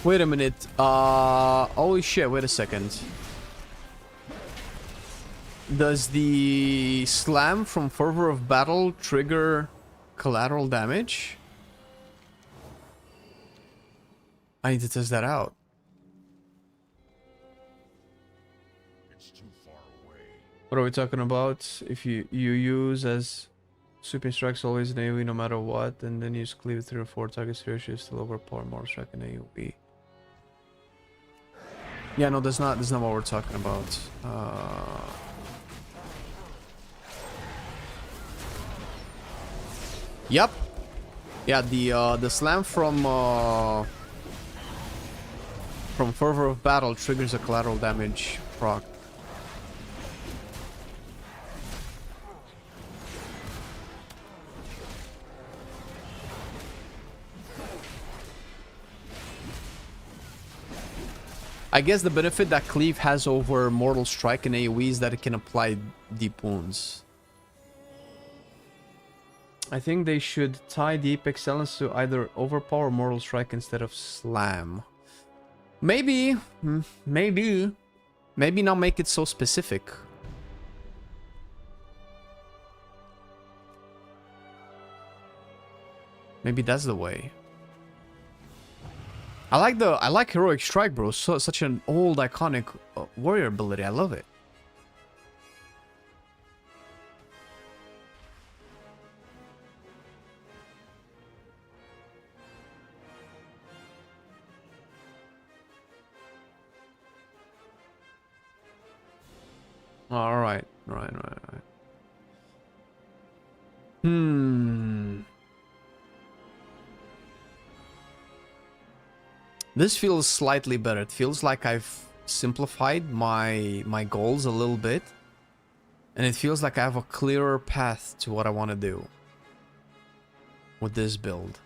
Wait a minute. Holy shit, wait a second. Does the slam from Fervor of Battle trigger collateral damage? I need to test that out. It's too far away. What are we talking about? If you use as Sweeping Strikes always an AoE no matter what, and then use Cleave 3 or 4 targets here, she still overpower Mortal Strike and AoE. Yeah, no, that's not what we're talking about. Yep. Yeah, the slam from Fervor of Battle triggers a collateral damage proc. I guess the benefit that Cleave has over Mortal Strike and AoE is that it can apply deep wounds. I think they should tie Deep Excellence to either overpower Mortal Strike instead of Slam. Maybe. Maybe not make it so specific. Maybe that's the way. I like Heroic Strike, bro. Such an old iconic warrior ability. I love it. All right. This feels slightly better. It feels like I've simplified my goals a little bit. And it feels like I have a clearer path to what I want to do with this build.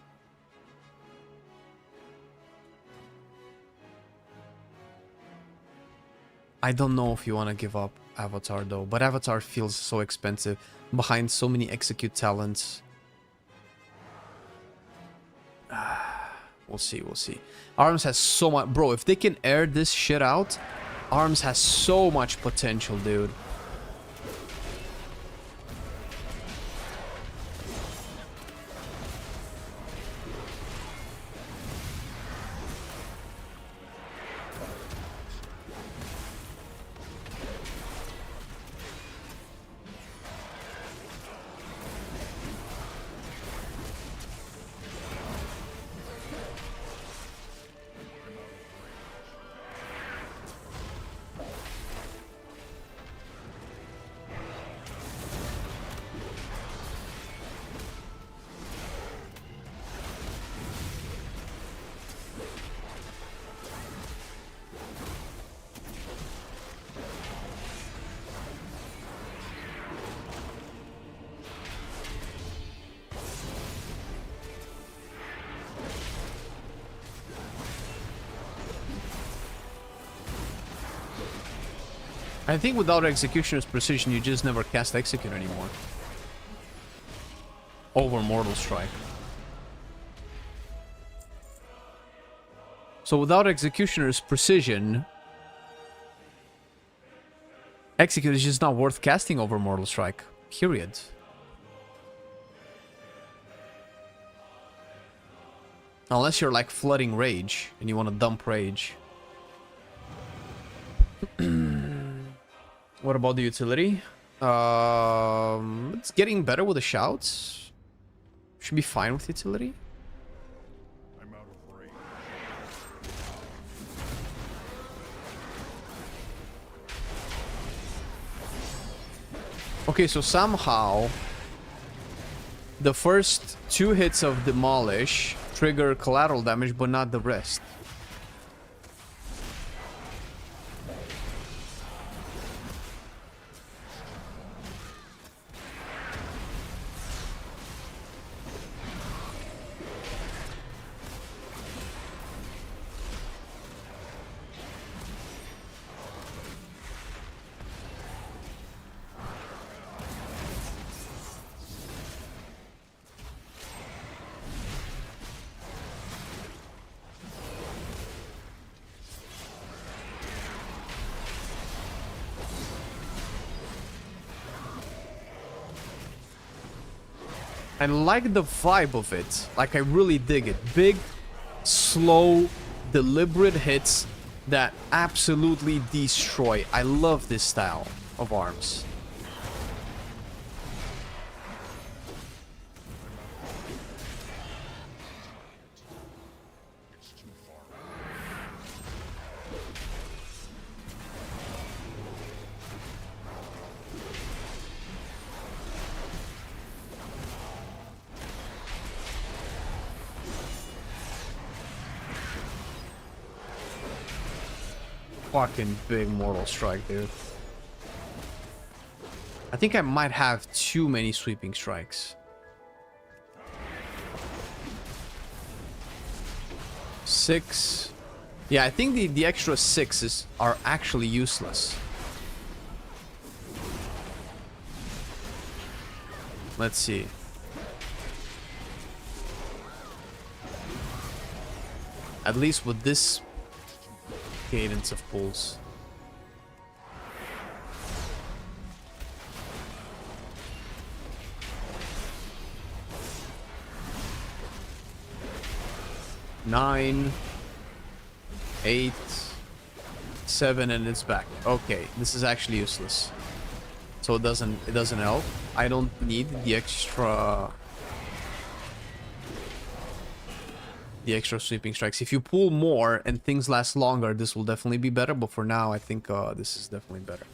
I don't know if you want to give up Avatar though, but Avatar feels so expensive behind so many execute talents. We'll see. ARMS has so much... Bro, if they can air this shit out, ARMS has so much potential, dude. I think without Executioner's Precision, you just never cast Execute anymore. Over Mortal Strike. So without Executioner's Precision, Execute is just not worth casting over Mortal Strike. Period. Unless you're like flooding Rage and you want to dump Rage. What about the utility? It's getting better with the shouts. Should be fine with utility. I'm out of range. Okay, so somehow the first 2 hits of Demolish trigger collateral damage, but not the rest. I like the vibe of it. Like, I really dig it. Big, slow, deliberate hits that absolutely destroy. I love this style of arms. Fucking big Mortal Strike, dude. I think I might have too many Sweeping Strikes. 6. Yeah, I think the extra 6s are actually useless. Let's see. At least with this cadence of pulls. Nine, 8, 7, and it's back. Okay, this is actually useless. So it doesn't help. I don't need the extra Sweeping Strikes. If you pull more and things last longer, this will definitely be better. But for now, I think this is definitely better.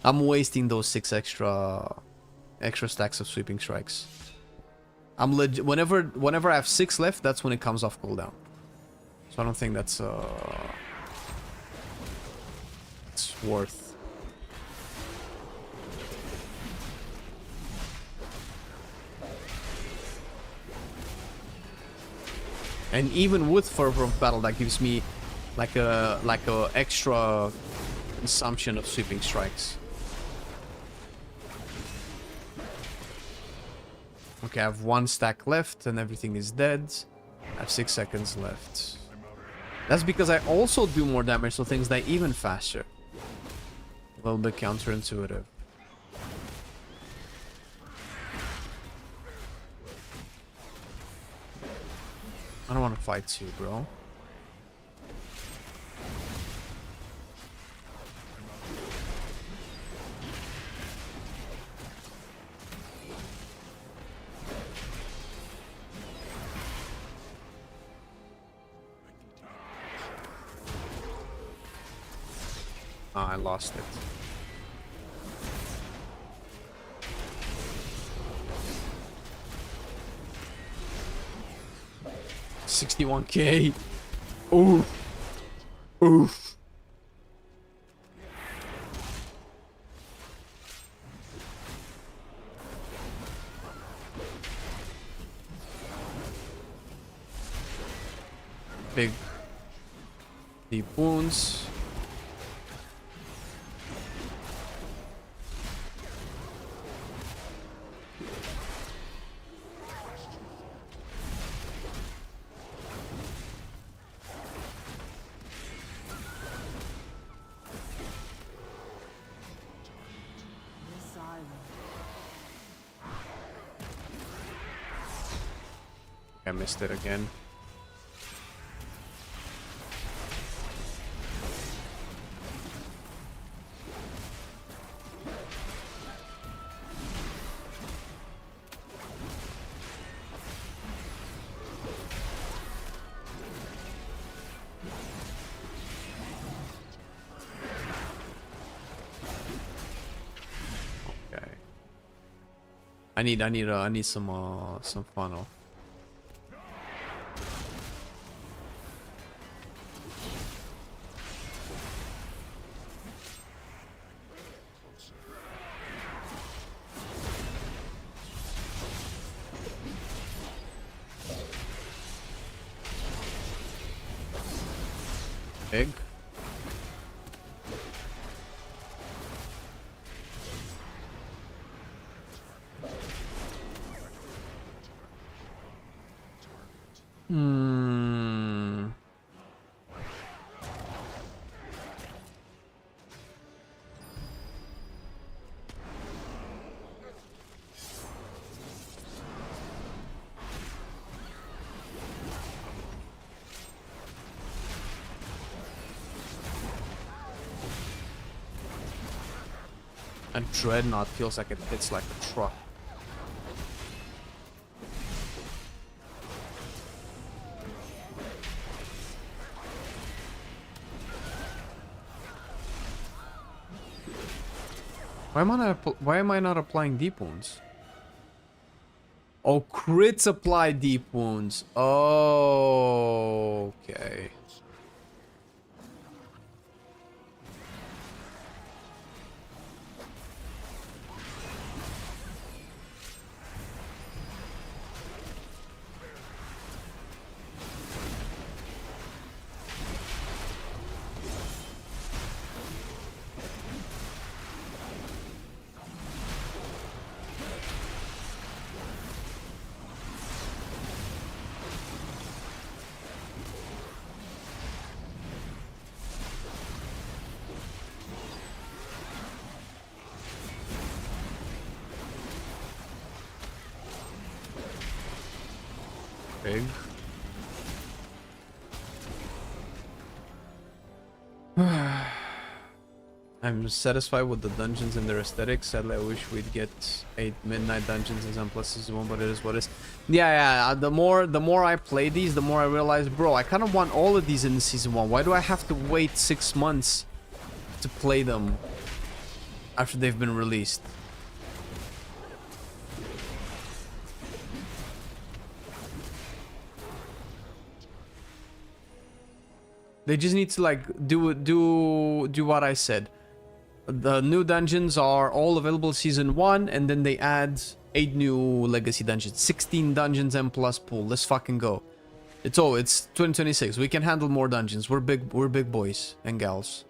I'm wasting those 6 extra stacks of Sweeping Strikes. I'm whenever I have 6 left, that's when it comes off cooldown. So I don't think that's it's worth. And even with Fervor of Battle, that gives me like a extra consumption of Sweeping Strikes. Okay, I have 1 stack left and everything is dead. I have 6 seconds left. That's because I also do more damage, so things die even faster. A little bit counterintuitive. I don't want to fight you, bro. I lost it. $61K. Oof. Oof. Big deep wounds. I missed it again. I need some funnel. Egg. And Dreadnought feels like it hits like a truck. Why am I not applying deep wounds? Oh, crits apply deep wounds. Oh, okay. Big. I'm satisfied with the dungeons and their aesthetics. Sadly, I wish we'd get 8 midnight dungeons in some places one, but it is what it is. Yeah. The more I play these, the more I realize, bro, I kind of want all of these in season 1. Why do I have to wait 6 months to play them after they've been released? They just need to like do what I said. The new dungeons are all available season 1, and then they add 8 new legacy dungeons, 16 dungeons and plus pool. Let's fucking go. It's 2026. We can handle more dungeons. We're big boys and gals.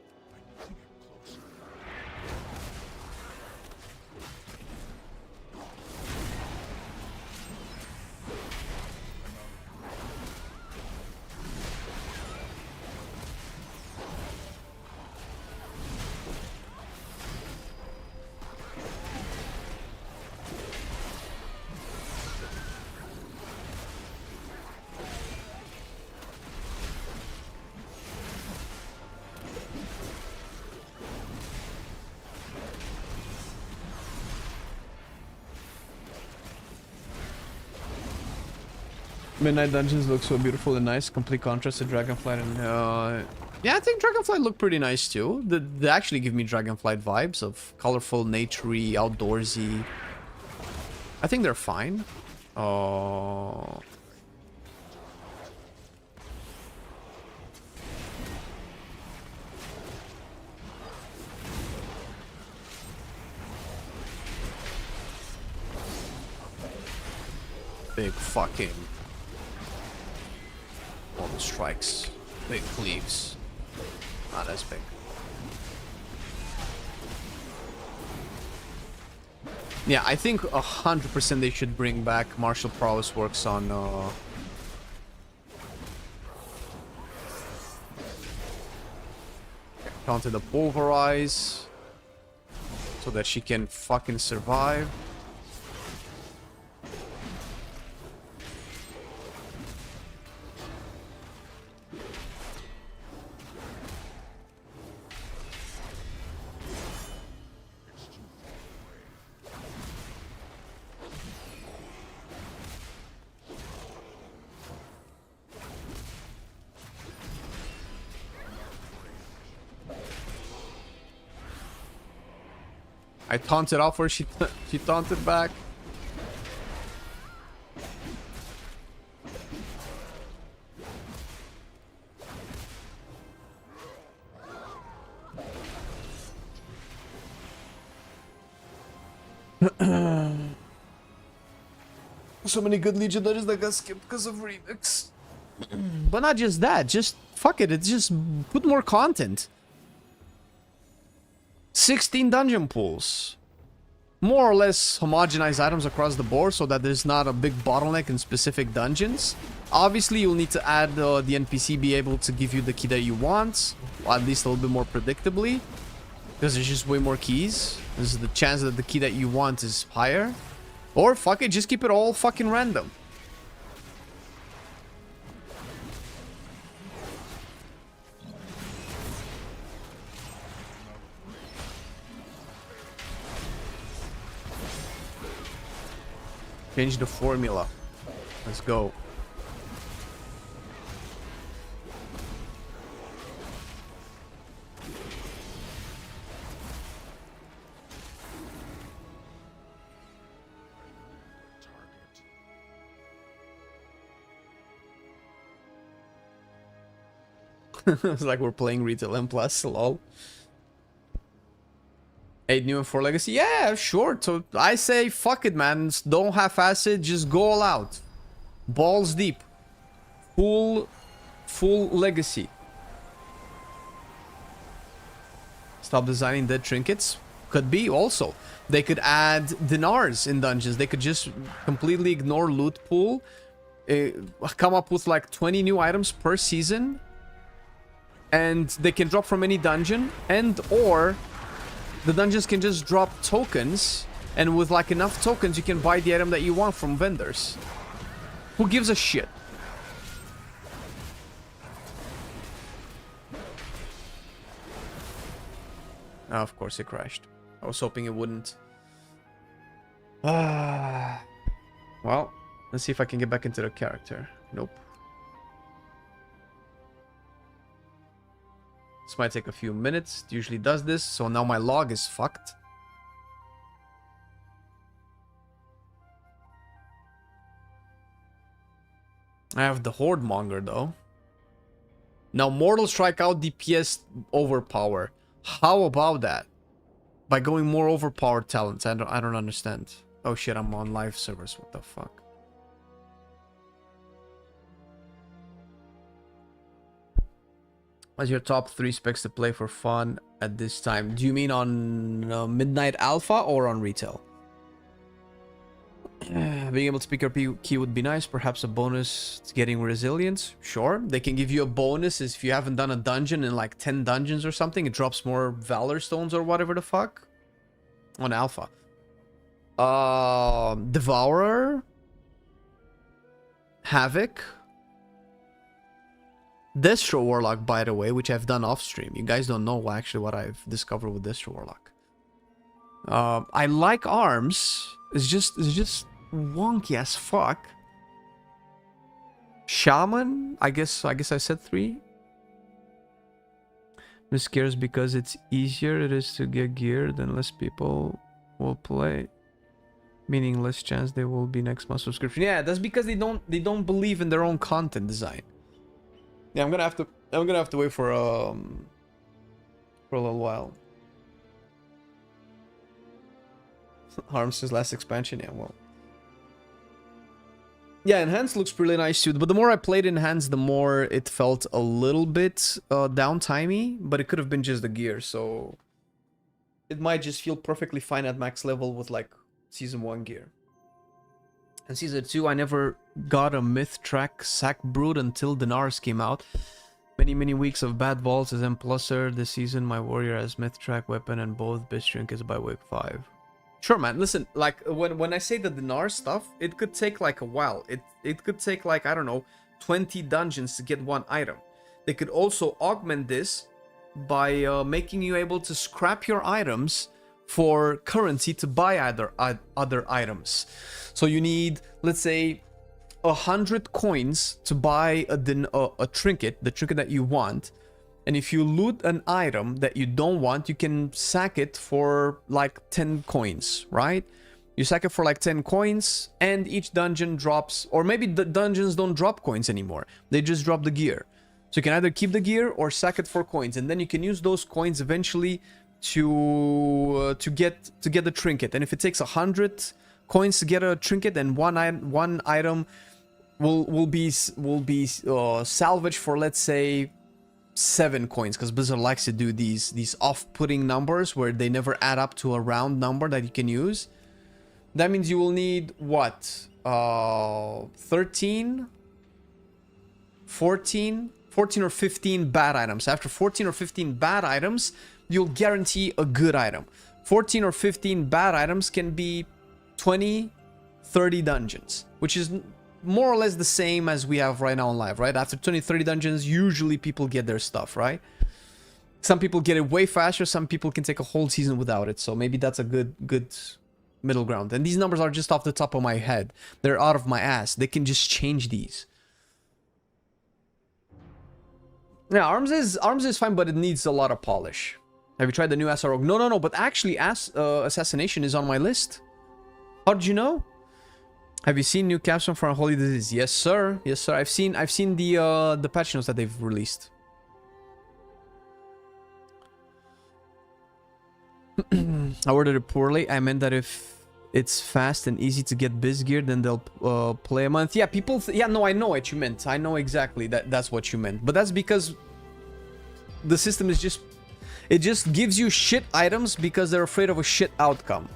Midnight Dungeons look so beautiful and nice. Complete contrast to Dragonflight and... yeah, I think Dragonflight look pretty nice too. They actually give me Dragonflight vibes of colorful, naturey, outdoorsy. I think they're fine. Big fucking... strikes. Big cleaves. Not as big. Yeah, I think 100% they should bring back Martial Prowess Works on counter the Pulverize so that she can fucking survive. I taunted off her, she taunted back. So many good legendaries that got skipped because of remix. But not just that, just fuck it, it's just put more content. 16 dungeon pools. More or less homogenized items across the board so that there's not a big bottleneck in specific dungeons. Obviously, you'll need to add the NPC be able to give you the key that you want, or at least a little bit more predictably, because there's just way more keys. This is the chance that the key that you want is higher. Or fuck it, just keep it all fucking random. Change the formula. Let's go. It's like we're playing Retail M+, lol. 8 new and 4 legacy. Yeah, sure. So I say fuck it, man. Don't half-ass it. Just go all out. Balls deep. Full legacy. Stop designing dead trinkets. Could be also. They could add dinars in dungeons. They could just completely ignore loot pool. Come up with like 20 new items per season. And they can drop from any dungeon. And or the dungeons can just drop tokens. And with like enough tokens, you can buy the item that you want from vendors. Who gives a shit? Oh, of course it crashed. I was hoping it wouldn't. Well, let's see if I can get back into the character. Nope. This might take a few minutes. It usually does this, so now my log is fucked. I have the Horde Monger though. Now Mortal Strike out DPS overpower. How about that? By going more overpowered talents. I don't understand. Oh shit, I'm on live servers. What the fuck? What's your top 3 specs to play for fun at this time? Do you mean on Midnight Alpha or on retail? Being able to pick your key would be nice. Perhaps a bonus to getting resilience. Sure. They can give you a bonus if you haven't done a dungeon in like 10 dungeons or something. It drops more Valor Stones or whatever the fuck. On Alpha. Devourer. Havoc. Destro Warlock, by the way, which I've done off stream. You guys don't know actually what I've discovered with Destro Warlock. I like arms. It's just wonky as fuck. Shaman, I guess I said 3. This scares because it's easier it is to get gear, then less people will play. Meaning less chance they will be next month's subscription. Yeah, that's because they don't believe in their own content design. Yeah, I'm gonna have to wait for a little while. Arms since last expansion, yeah, well. Yeah, Enhanced looks really nice too, but the more I played Enhanced, the more it felt a little bit downtimey, but it could have been just the gear, so it might just feel perfectly fine at max level with like Season 1 gear. And Season 2, I never got a Myth Track Sack Brood until Dinars came out. Many weeks of bad vaults as M+er. This season, my warrior has Myth Track weapon and both Bitch Trinkets by week 5. Sure, man. Listen, like, when I say the Dinar stuff, it could take, like, a while. It could take, like, I don't know, 20 dungeons to get one item. They could also augment this by making you able to scrap your items for currency to buy other items. So you need, let's say, 100 coins to buy a trinket, the trinket that you want. And if you loot an item that you don't want, you can sack it for like 10 coins, right? You sack it for like 10 coins, and each dungeon drops, or maybe the dungeons don't drop coins anymore. They just drop the gear. So you can either keep the gear or sack it for coins, and then you can use those coins eventually to get the trinket. And if it takes 100 coins to get a trinket, then one item will be salvaged for, let's say, 7 coins, because Blizzard likes to do these off-putting numbers where they never add up to a round number that you can use. That means you will need what? 13, 14 or 15 bad items. After 14 or 15 bad items, you'll guarantee a good item. 14 or 15 bad items can be 20, 30 dungeons, which is more or less the same as we have right now on live, right? After 20, 30 dungeons, usually people get their stuff, right? Some people get it way faster, some people can take a whole season without it, so maybe that's a good middle ground. And these numbers are just off the top of my head. They're out of my ass. They can just change these. Yeah, arms is fine, but it needs a lot of polish. Have you tried the new SR Rogue? No, but actually Assassination is on my list. How did you know? Have you seen new capstone for Unholy DK? Yes, sir. Yes, sir. I've seen the patch notes that they've released. I ordered it poorly. I meant that if it's fast and easy to get biz gear, then they'll play a month. Yeah, people. Yeah, no, I know what you meant. I know exactly that's what you meant. But that's because the system is it just gives you shit items because they're afraid of a shit outcome.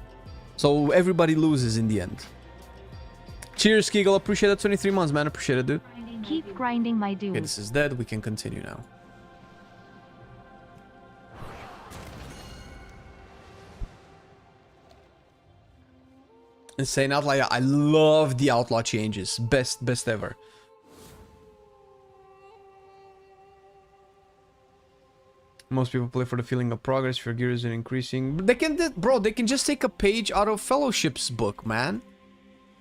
So everybody loses in the end. Cheers, Kegel. Appreciate it. 23 months, man. Appreciate it, dude. Keep grinding, my dude. Okay, this is dead. We can continue now. Insane Outlaw. I love the Outlaw changes. Best ever. Most people play for the feeling of progress. If your gear isn't increasing, but they can just take a page out of Fellowship's book, man.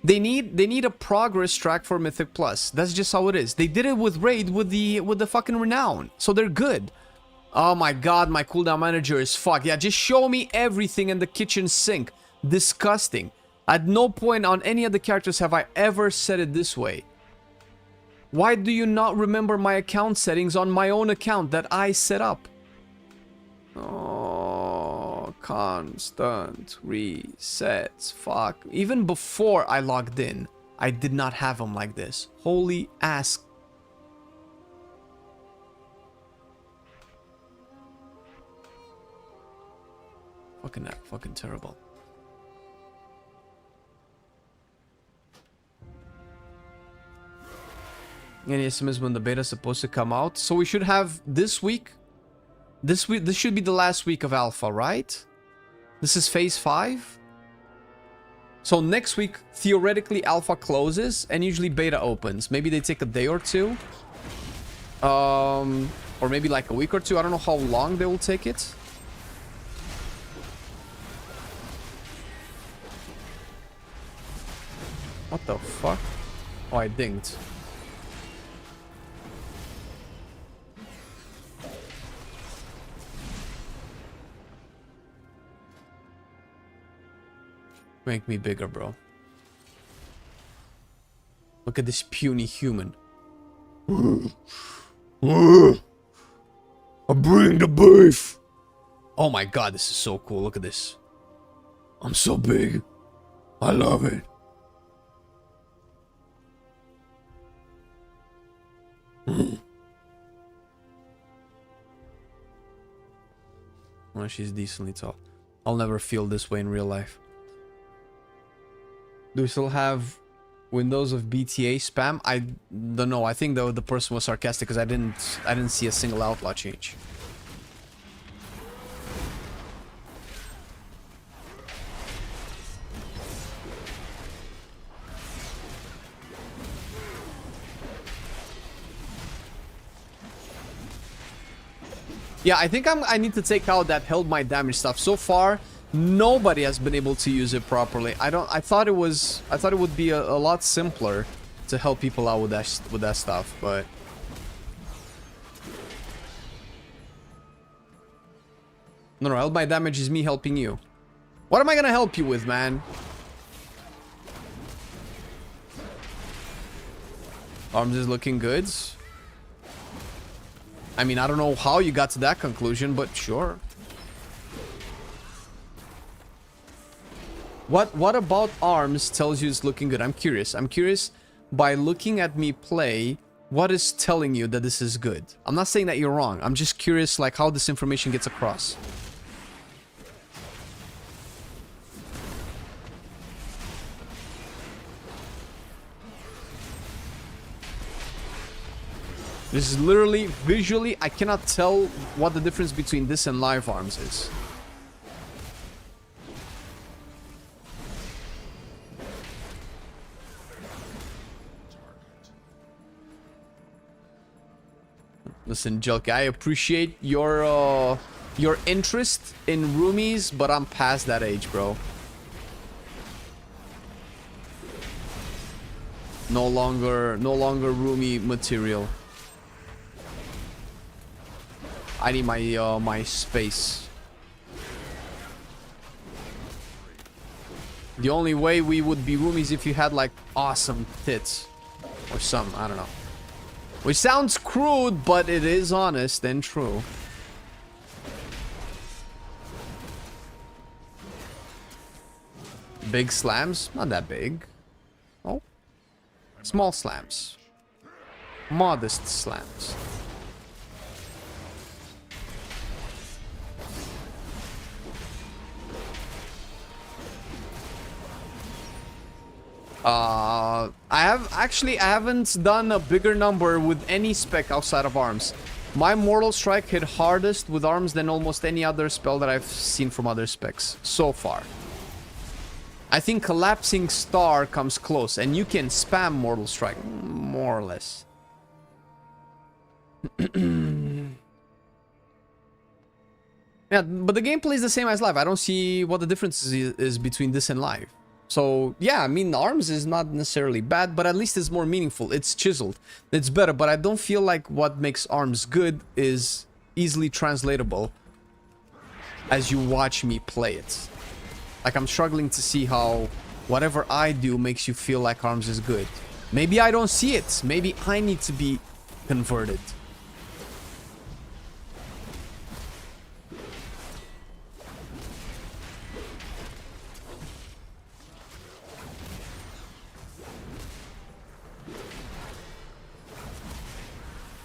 They need a progress track for Mythic Plus. That's just how it is. They did it with Raid with the fucking Renown, so they're good. Oh my god, my cooldown manager is fucked. Yeah, just show me everything in the kitchen sink. Disgusting. At no point on any of the characters have I ever said it this way. Why do you not remember my account settings on my own account that I set up? Oh, constant resets. Fuck. Even before I logged in, I did not have them like this. Holy ass. Fucking terrible. Any estimates when the beta is supposed to come out? So we should have this week. This should be the last week of alpha, right? This is phase 5. So next week, theoretically, alpha closes and usually beta opens. Maybe they take a day or two. Or maybe like a week or two. I don't know how long they will take it. What the fuck? Oh, I dinged. Make me bigger, bro. Look at this puny human. I bring the beef. Oh my god, this is so cool. Look at this. I'm so big. I love it. Well, she's decently tall. I'll never feel this way in real life. Do we still have windows of BTA spam? I don't know. I think the person was sarcastic because I didn't see a single outlaw change. Yeah, I think I need to take out that held my damage stuff. So far, nobody has been able to use it properly. I thought it would be a lot simpler to help people out with that stuff, but No, no, held by damage is me helping you. What am I gonna help you with, man? Arms is looking good. I mean, I don't know how you got to that conclusion, but sure. What about arms tells you it's looking good? I'm curious. I'm curious by looking at me play, what is telling you that this is good? I'm not saying that you're wrong. I'm just curious like how this information gets across. This is literally, visually, I cannot tell what the difference between this and live arms is. Listen, Jelka, I appreciate your interest in roomies, but I'm past that age, bro. No longer roomie material. I need my my space. The only way we would be roomies if you had like awesome tits or some, I don't know. Which sounds crude, but it is honest and true. Big slams? Not that big. Oh. Small slams. Modest slams. I haven't done a bigger number with any spec outside of arms. My Mortal Strike hit hardest with arms than almost any other spell that I've seen from other specs so far. I think Collapsing Star comes close, and you can spam Mortal Strike, more or less. Yeah, but the gameplay is the same as live. I don't see what the difference is between this and live. So, yeah, I mean, arms is not necessarily bad, but at least it's more meaningful. It's chiseled. It's better, but I don't feel like what makes arms good is easily translatable as you watch me play it. Like, I'm struggling to see how whatever I do makes you feel like arms is good. Maybe I don't see it. Maybe I need to be converted.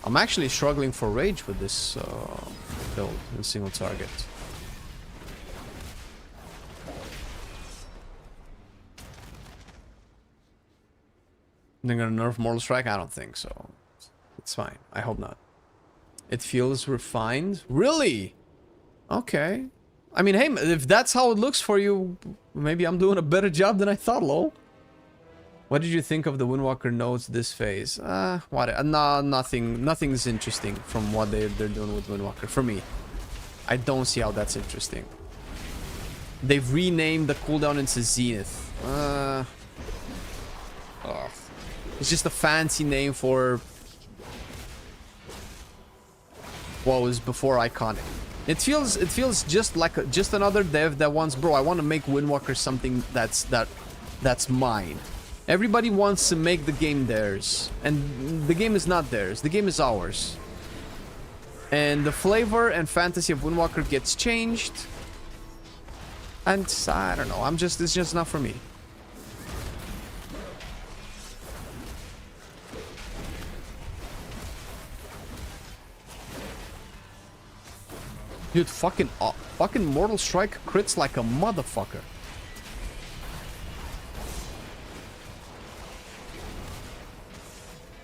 I'm actually struggling for rage with this build in single target. They're gonna nerf Mortal Strike? I don't think so. It's fine. I hope not. It feels refined. Really? Okay. I mean, hey, if that's how it looks for you, maybe I'm doing a better job than I thought, lol. What did you think of the Windwalker nodes this phase? What? Nah, nothing's interesting from what they're doing with Windwalker. For me, I don't see how that's interesting. They've renamed the cooldown into Zenith. It's just a fancy name for what was before iconic. It feels just like just another dev that wants, bro, I want to make Windwalker something that's mine. Everybody wants to make the game theirs, and the game is not theirs. The game is ours. And the flavor and fantasy of Windwalker gets changed. And I don't know. It's just not for me. Dude, fucking Mortal Strike crits like a motherfucker.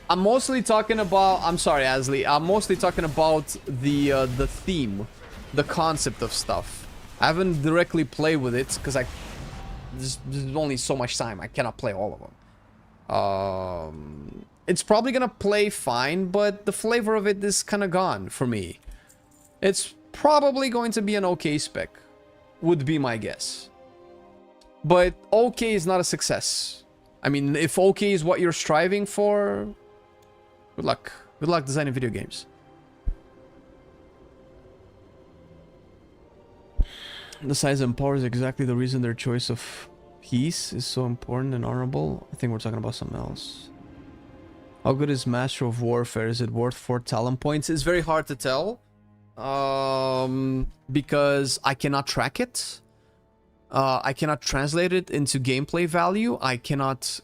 I'm mostly talking about, I'm sorry, Asley. I'm mostly talking about the theme, the concept of stuff. I haven't directly played with it because there's only so much time. I cannot play all of them. It's probably gonna play fine, but the flavor of it is kind of gone for me. It's probably going to be an okay spec, would be my guess. But okay is not a success. I mean, if okay is what you're striving for, good luck. Good luck designing video games. The size and power is exactly the reason their choice of piece is so important and honorable. I think we're talking about something else. How good is Master of Warfare? Is it worth 4 talent points? It's very hard to tell. Because I cannot track it. I cannot translate it into gameplay value. I cannot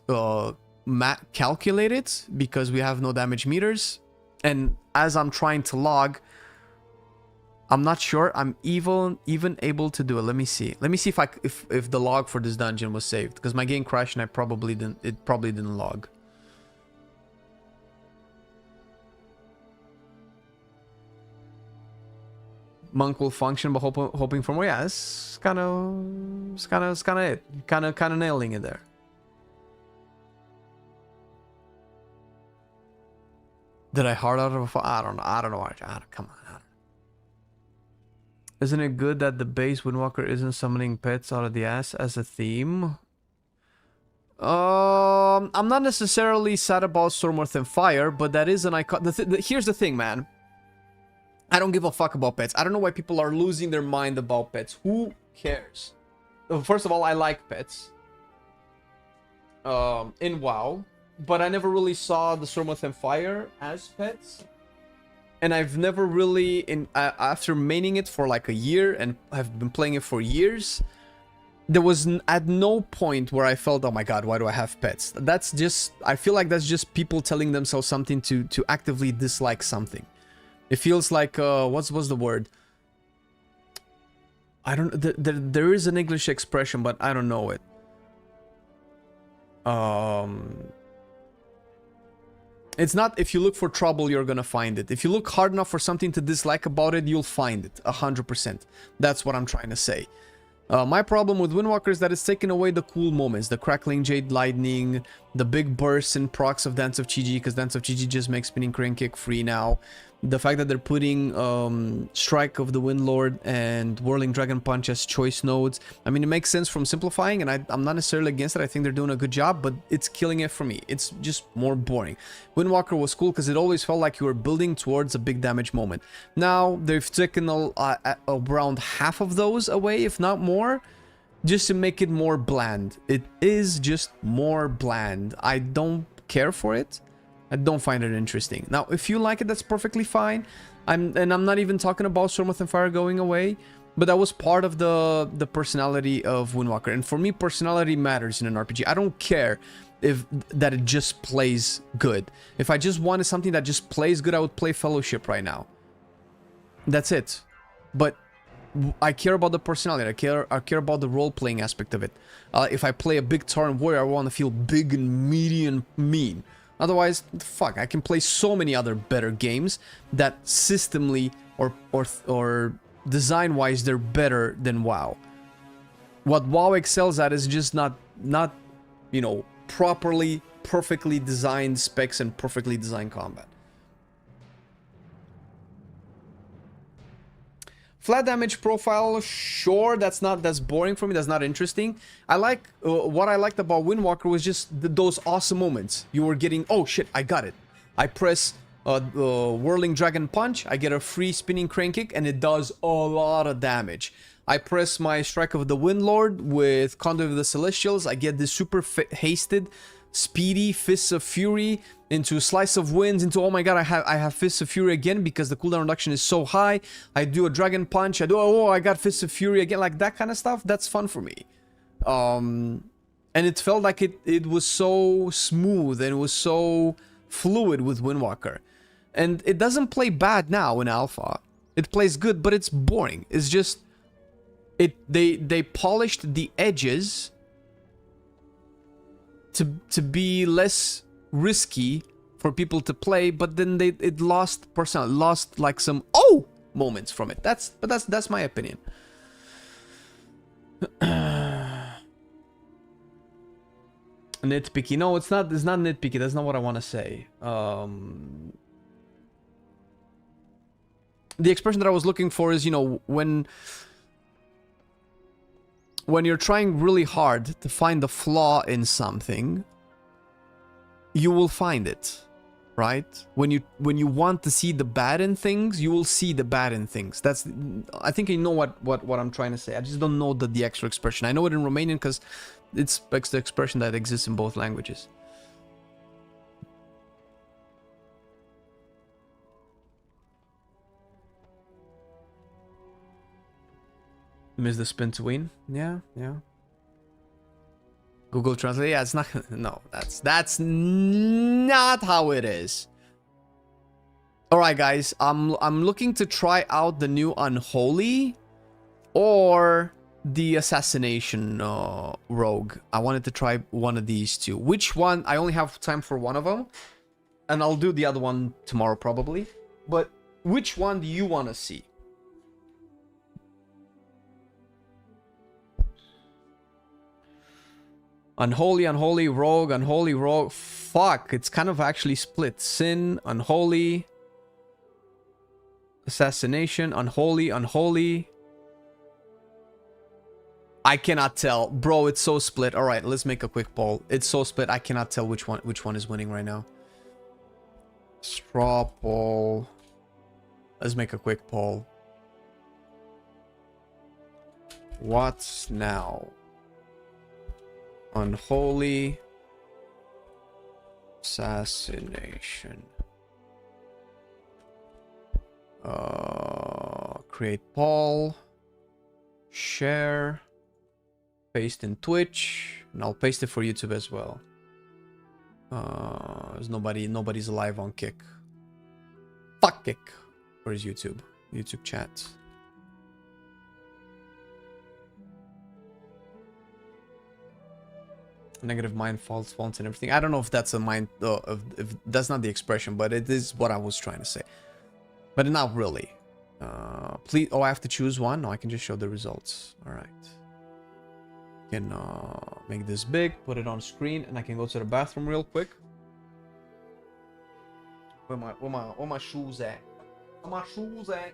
calculate it because we have no damage meters. And as I'm trying to log, I'm not sure I'm even able to do it. Let me see. Let me see if the log for this dungeon was saved, because my game crashed and it probably didn't log. Monk will function, but hoping for more. Yeah, it's kind of it. Kind of nailing it there. Did I hard out of a? I don't know. Come on. Isn't it good that the base Windwalker isn't summoning pets out of the ass as a theme? I'm not necessarily sad about Stormworth and Fire, but that is an icon. Here's the thing, man. I don't give a fuck about pets. I don't know why people are losing their mind about pets. Who cares? First of all, I like pets. In WoW. But I never really saw the Stormworth and Fire as pets. And I've never really, after maining it for like a year and have been playing it for years, there was at no point where I felt, oh my god, why do I have pets? That's just, I feel like that's just people telling themselves something to actively dislike something. It feels like, what's the word? I don't, there is an English expression, but I don't know it. It's not, if you look for trouble, you're gonna find it. If you look hard enough for something to dislike about it, you'll find it, 100%. That's what I'm trying to say. My problem with Windwalker is that it's taken away the cool moments. The crackling Jade Lightning, the big bursts and procs of Dance of Chi-Ji, because Dance of Chi-Ji just makes Spinning Crane Kick free now. The fact that they're putting Strike of the Windlord and Whirling Dragon Punch as choice nodes. I mean, it makes sense from simplifying, and I'm not necessarily against it. I think they're doing a good job, but it's killing it for me. It's just more boring. Windwalker was cool because it always felt like you were building towards a big damage moment. Now, they've taken around half of those away, if not more, just to make it more bland. It is just more bland. I don't care for it. I don't find it interesting. Now, if you like it, that's perfectly fine. I'm not even talking about Stormworth and Fire going away, but that was part of the personality of Windwalker. And for me, personality matters in an RPG. I don't care if that it just plays good. If I just wanted something that just plays good, I would play Fellowship right now. That's it. But I care about the personality. I care about the role-playing aspect of it. If I play a big Tauren warrior, I want to feel big and meaty and mean. Otherwise, fuck, I can play so many other better games that systemly or design-wise they're better than WoW. What WoW excels at is just not you know, perfectly designed specs and perfectly designed combat. Flat damage profile, sure, that's boring for me, that's not interesting. I like, what I liked about Windwalker was just those awesome moments. You were getting, oh shit, I got it. I press Whirling Dragon Punch, I get a free Spinning Crane Kick, and it does a lot of damage. I press my Strike of the Windlord with Conduit of the Celestials, I get this super hasted, speedy Fists of Fury into Slice of Winds, into, oh my god, I have Fists of Fury again because the cooldown reduction is so high. I do a Dragon Punch, I do, oh, I got Fists of Fury again, like that kind of stuff. That's fun for me. And it felt like it was so smooth and it was so fluid with Windwalker. And it doesn't play bad now in Alpha. It plays good, but it's boring. It's just, they polished the edges to be less risky for people to play, but then it lost personality, lost like some moments from it. That's my opinion. Nitpicky? No, it's not nitpicky. That's not what I want to say. The expression that I was looking for is, you know, when you're trying really hard to find the flaw in something, you will find it, right? When you want to see the bad in things, you will see the bad in things. That's, I think I know what I'm trying to say. I just don't know the extra expression. I know it in Romanian because it's the expression that exists in both languages. Miss the spin to win. Yeah. Google Translate. Yeah, it's not. No, that's not how it is. All right, guys. I'm looking to try out the new Unholy or the Assassination Rogue. I wanted to try one of these two. Which one? I only have time for one of them, and I'll do the other one tomorrow probably. But which one do you want to see? Unholy, Rogue. Fuck, it's kind of actually split. Sin, Unholy, Assassination, Unholy. I cannot tell. Bro, it's so split. All right, let's make a quick poll. It's so split. I cannot tell which one is winning right now. Straw poll. Let's make a quick poll. What's now? Unholy, Assassination. Create poll, share, paste in Twitch, and I'll paste it for YouTube as well. There's nobody's live on Kick. Fuck Kick. Where's YouTube? YouTube chat. Negative mind, false fonts and everything. I don't know if that's a mind, if that's not the expression, but it is what I was trying to say. But not really. Please, I have to choose one? No, I can just show the results. All right. Can make this big, put it on screen, and I can go to the bathroom real quick. Where my shoes at? Where my shoes at?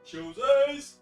Shoesies!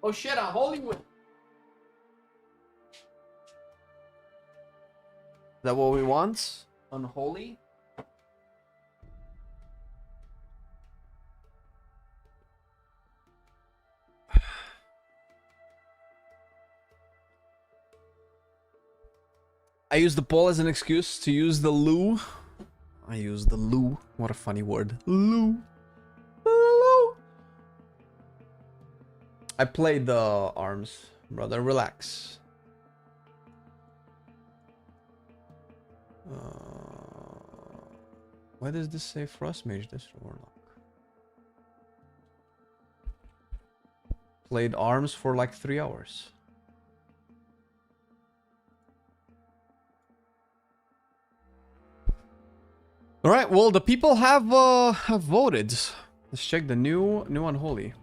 Oh shit, Unholy win. Is that what we want? Unholy? I use the poll as an excuse to use the loo. I use the loo. What a funny word. Loo. Loo. I played the arms. Brother, relax. Why does this say Frost Mage? This Warlock. Played arms for like 3 hours. All right, well, the people have voted. Let's check the new Unholy.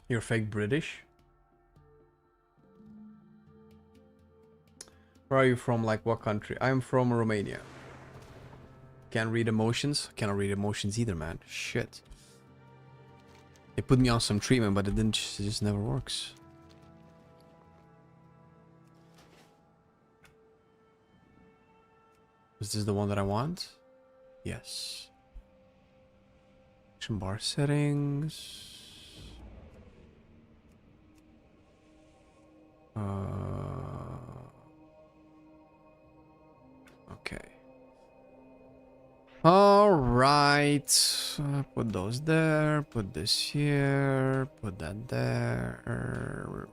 You're fake British? Where are you from? Like what country? I'm from Romania. Can't read emotions? Cannot read emotions either, man. Shit. They put me on some treatment, but it just never works. Is this the one that I want? Yes. Action bar settings. Okay. All right. Put those there. Put this here. Put that there.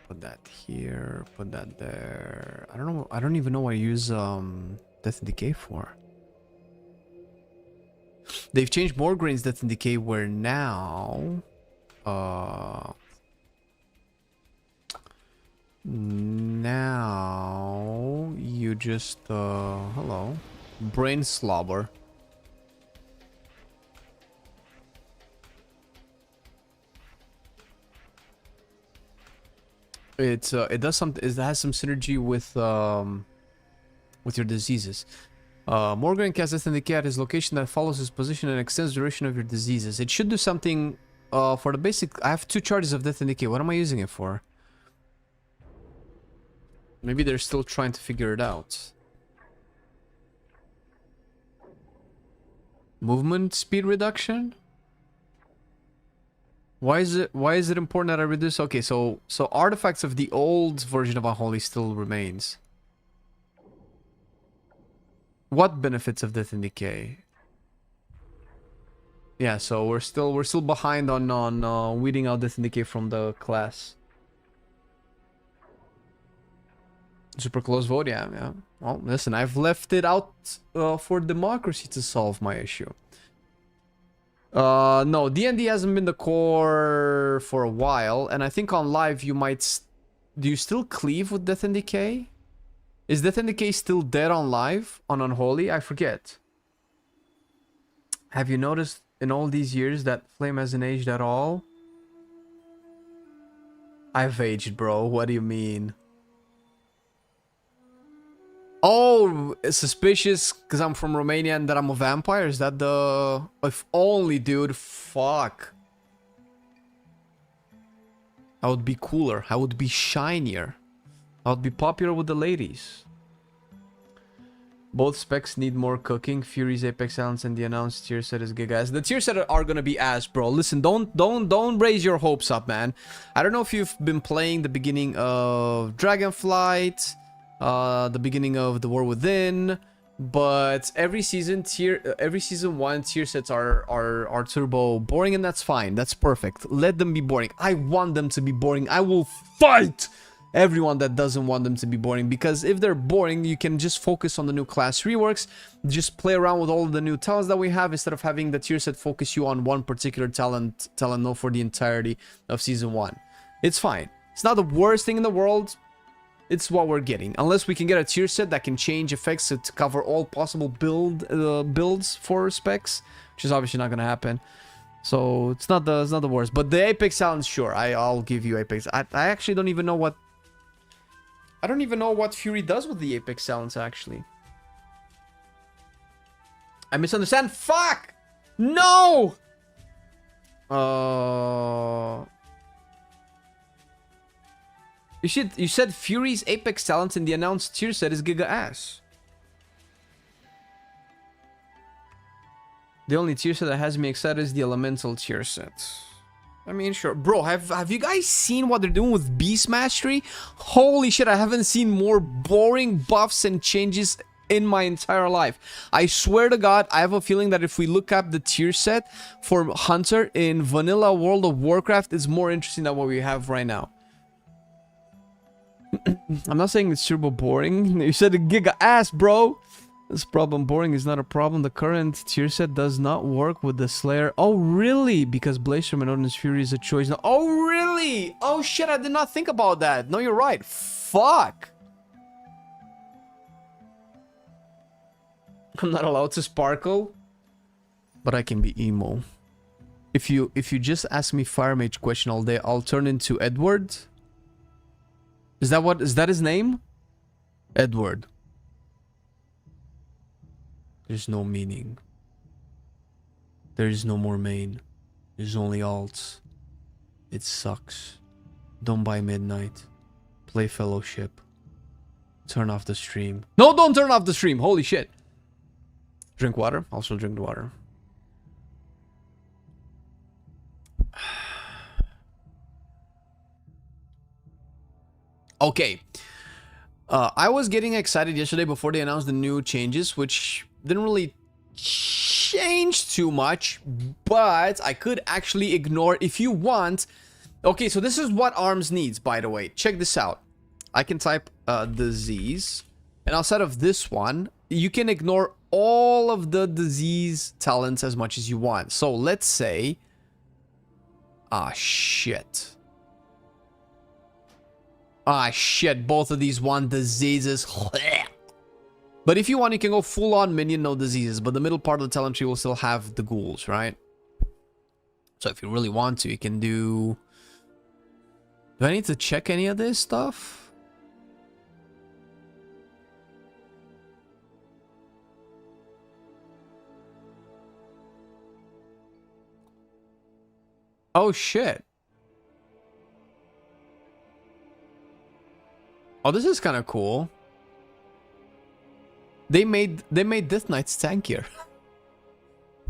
Put that here. Put that there. I don't know. I don't even know what I use Death and Decay for. They've changed more grains Death and Decay where now now you just hello. Brain slobber. It does something. It has some synergy with your diseases. Morgan casts Death and Decay at his location that follows his position and extends the duration of your diseases. It should do something for the basic. I have 2 charges of Death and Decay. What am I using it for? Maybe they're still trying to figure it out. Movement speed reduction? Why is it important that I reduce? Okay, so artifacts of the old version of Unholy still remains. What benefits of Death and Decay? Yeah, so we're still behind on weeding out Death and Decay from the class. Super close vote, yeah. Well, listen, I've left it out for democracy to solve my issue. No, D&D hasn't been the core for a while, and I think on live you might... Do you still cleave with Death and Decay? Is Death and Decay still dead on live? On Unholy? I forget. Have you noticed in all these years that Flame hasn't aged at all? I've aged, bro. What do you mean? Oh, suspicious because I'm from Romania and that I'm a vampire? Is that the... If only, dude. Fuck. I would be cooler. I would be shinier. I would be popular with the ladies. Both specs need more cooking. Fury's Apex Silence and the announced tier set is good, guys. The tier set are gonna be ass, bro. Listen, don't raise your hopes up, man. I don't know if you've been playing the beginning of Dragonflight, the beginning of The War Within, but every season 1 tier sets are turbo boring, and that's fine. That's perfect. Let them be boring. I want them to be boring. I will fight everyone that doesn't want them to be boring, because if they're boring, you can just focus on the new class reworks, just play around with all of the new talents that we have instead of having the tier set focus you on one particular talent no for the entirety of season 1. It's fine. It's not the worst thing in the world. It's what we're getting. Unless we can get a tier set that can change effects to cover all possible builds for specs, which is obviously not going to happen. So it's not the worst. But the Apex Silence, sure, I'll give you Apex. I actually don't even know what... I don't even know what Fury does with the Apex Silence, actually. I misunderstand. Fuck! No! You said Fury's Apex talent in the announced tier set is Giga Ass. The only tier set that has me excited is the Elemental tier set. I mean, sure. Bro, have you guys seen what they're doing with Beast Mastery? Holy shit, I haven't seen more boring buffs and changes in my entire life. I swear to God, I have a feeling that if we look up the tier set for Hunter in vanilla World of Warcraft, it's more interesting than what we have right now. I'm not saying it's turbo boring. You said a Giga Ass, bro. This problem boring is not a problem. The current tier set does not work with the Slayer. Oh, really? Because Blazer and Odin's Fury is a choice now. Oh, really? Oh, shit. I did not think about that. No, you're right. Fuck. I'm not allowed to sparkle. But I can be emo. If you just ask me Fire Mage question all day, I'll turn into Edward. Is that his name? Edward. There's no meaning. There is no more main. There's only alts. It sucks. Don't buy Midnight. Play Fellowship. Turn off the stream. No, don't turn off the stream. Holy shit. Drink water. Also drink the water. Okay. I was getting excited yesterday before they announced the new changes, which didn't really change too much, but I could actually ignore if you want. Okay, so this is what ARMS needs, by the way. Check this out. I can type disease, and outside of this one, you can ignore all of the disease talents as much as you want. So let's say, shit. Shit, both of these want diseases. But if you want, you can go full on minion, no diseases. But the middle part of the talent tree will still have the ghouls, right? So if you really want to, you can do... Do I need to check any of this stuff? Oh, shit. Oh, this is kind of cool. They made Death Knights tankier.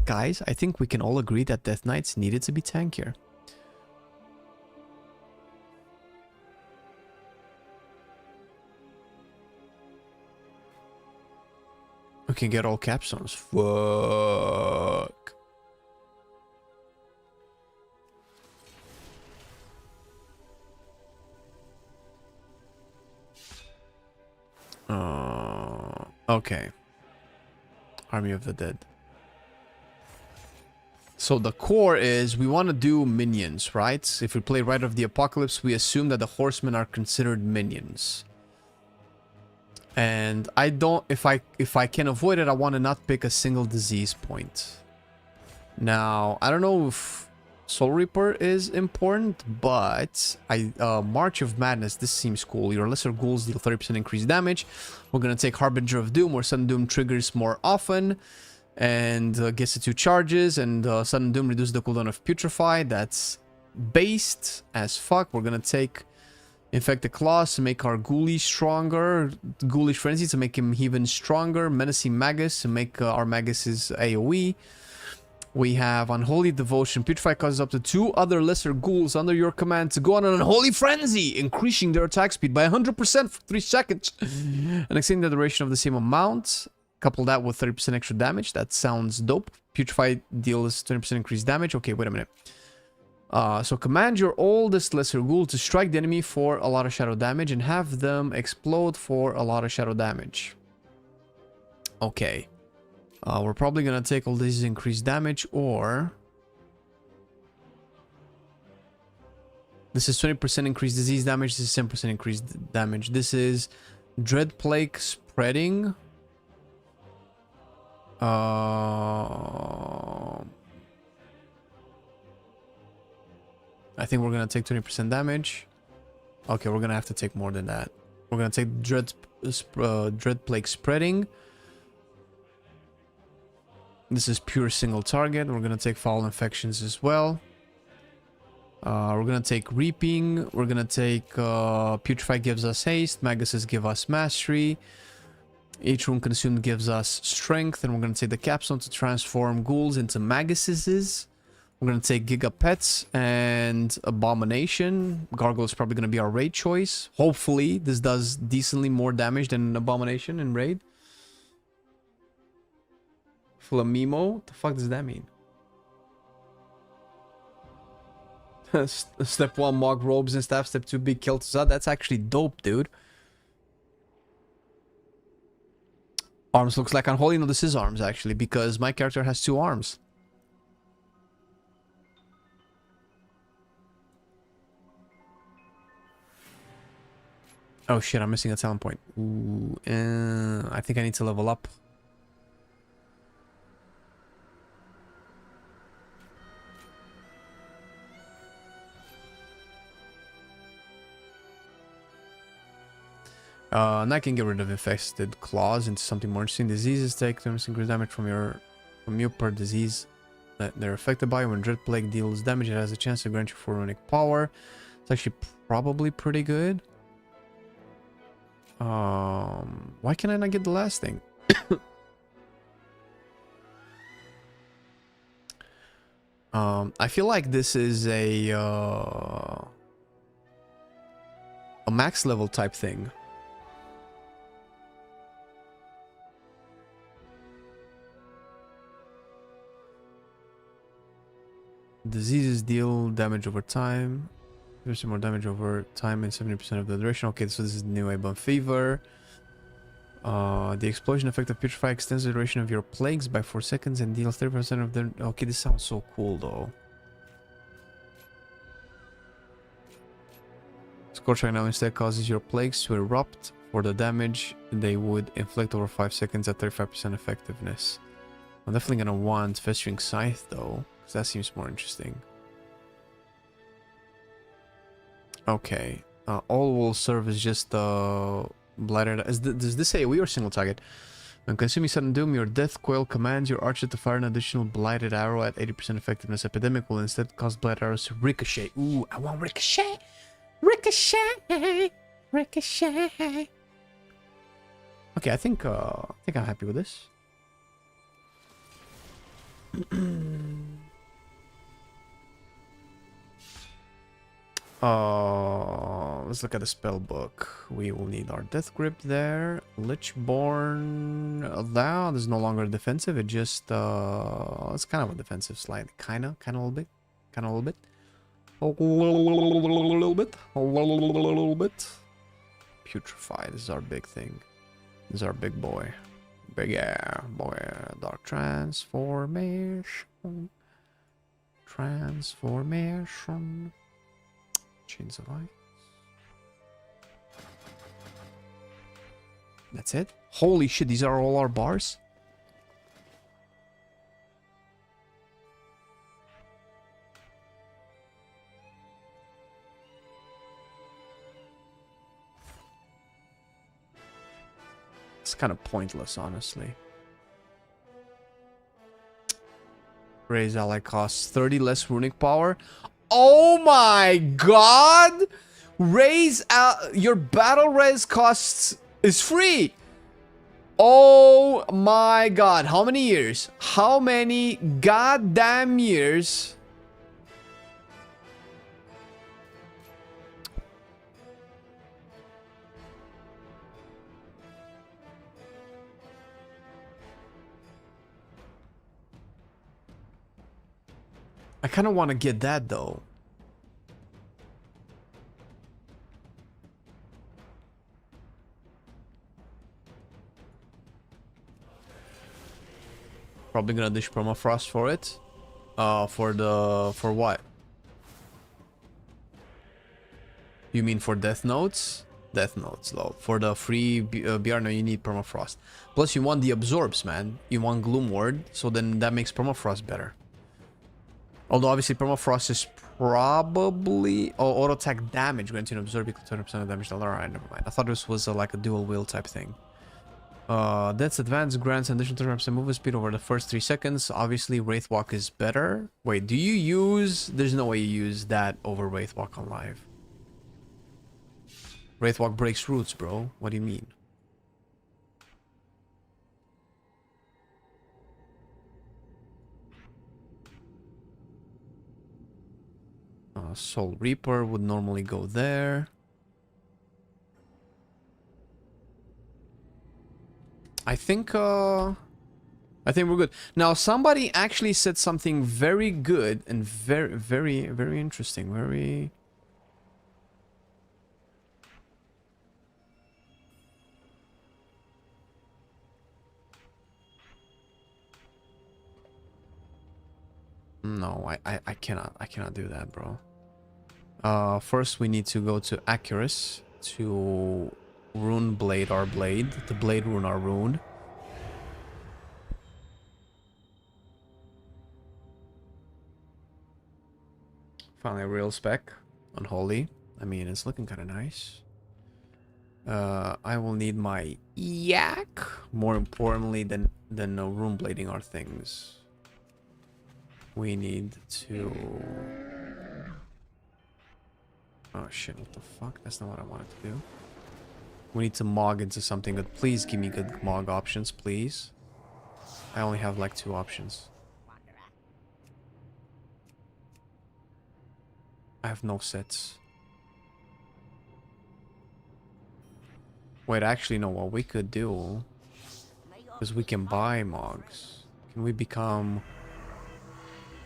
Guys, I think we can all agree that Death Knights needed to be tankier. We can get all capstones. Fuck. Okay. Army of the Dead. So the core is we want to do minions, right? If we play Rite of the Apocalypse, we assume that the horsemen are considered minions. And I don't, if I can avoid it, I want to not pick a single disease point. Now, I don't know if Soul Reaper is important, but March of Madness, this seems cool. Your lesser ghouls deal 30% increased damage. We're gonna take Harbinger of Doom, where Sudden Doom triggers more often and gets the 2 charges, and Sudden Doom reduces the cooldown of Putrefy. That's based as fuck. We're gonna take Infected Claws to make our Ghoulie stronger, Ghoulish Frenzy to make him even stronger, Menacing Magus to make our Magus's AoE. We have Unholy Devotion. Putrefy causes up to 2 other lesser ghouls under your command to go on an Unholy Frenzy, increasing their attack speed by 100% for 3 seconds. And extending the duration of the same amount. Couple that with 30% extra damage. That sounds dope. Putrefy deals 20% increased damage. Okay, wait a minute. So command your oldest lesser ghoul to strike the enemy for a lot of shadow damage and have them explode for a lot of shadow damage. Okay. We're probably gonna take all these increased damage, or this is 20% increased disease damage. This is 10% increased damage. This is Dread Plague spreading. I think we're gonna take 20% damage. Okay, we're gonna have to take more than that. We're gonna take Dread Plague spreading. This is pure single target. We're gonna take foul infections as well. We're gonna take reaping. We're gonna take putrefy gives us haste. Maguses give us mastery. Each rune consumed gives us strength, and we're gonna take the capstone to transform ghouls into maguses. We're gonna take Giga Pets and Abomination. Gargoyle is probably gonna be our raid choice. Hopefully, this does decently more damage than Abomination in raid. Flamimo? What the fuck does that mean? Step 1, Mog Robes and Staff. Step 2, Big Kill. That's actually dope, dude. Arms looks like Unholy. No, this is arms, actually, because my character has 2 arms. Oh shit, I'm missing a talent point. Ooh, I think I need to level up. And I can get rid of infested claws into something more interesting. Diseases take increased damage from you per disease that they're affected by. When Dread Plague deals damage, it has a chance to grant you 4 runic power. It's actually probably pretty good. Why can I not get the last thing? I feel like this is a max level type thing. Diseases deal damage over time. There's some more damage over time and 70% of the duration. Okay, so this is new Abon Fever. The explosion effect of Putrefy extends the duration of your plagues by 4 seconds and deals 30% of the... Okay, this sounds so cool though. Scorch right now instead causes your plagues to erupt for the damage they would inflict over 5 seconds at 35% effectiveness. I'm definitely gonna want Festering Scythe though, because that seems more interesting. Okay, all will serve as just bladder. Does this say we or single target? When consuming sudden doom, your death coil commands your archer to fire an additional blighted arrow at 80% effectiveness. Epidemic will instead cause blighted arrows to ricochet. Ooh, I want ricochet, ricochet, ricochet. Okay, I think I'm happy with this. Let's look at the spell book. We will need our Death Grip there. Lichborn. Now there's no longer defensive. It just it's kind of a defensive slide. Kind of a little bit. A little bit. A little bit. Putrefy. This is our big thing. This is our big boy. Big boy. Dark transformation. Transformation. Chains of Ice. That's it? Holy shit, these are all our bars? It's kind of pointless, honestly. Raise ally costs 30 less runic power. Oh my god! Raise out your battle res costs is free. Oh my god. How many years? How many goddamn years? I kind of want to get that though. Probably gonna dish permafrost for it. For what? You mean for death notes? Death notes, low. For the free BR, no, you need permafrost. Plus, you want the absorbs, man. You want Gloom Ward, so then that makes permafrost better. Although obviously permafrost is probably auto attack damage, granting absorb equal to 20% of damage. Alright, never mind. I thought this was like a dual wield type thing. That's advanced grants additional turn and movement speed over the first 3 seconds. Obviously, Wraithwalk is better. Wait, do you use... There's no way you use that over Wraithwalk on live. Wraithwalk breaks roots, bro. What do you mean? Soul Reaper would normally go there. I think we're good. Now, somebody actually said something very good and very interesting. Very... No, I cannot do that, bro. First we need to go to Accurus to rune blade our blade, to blade rune our rune. Finally a real spec. Unholy. I mean, it's looking kind of nice. I will need my yak. More importantly than rune blading our things. We need to... Oh shit, what the fuck? That's not what I wanted to do. We need to mog into something good. Please give me good mog options, please. I only have like 2 options. I have no sets. Wait, actually, no, what we could do is we can buy mogs. Can we become...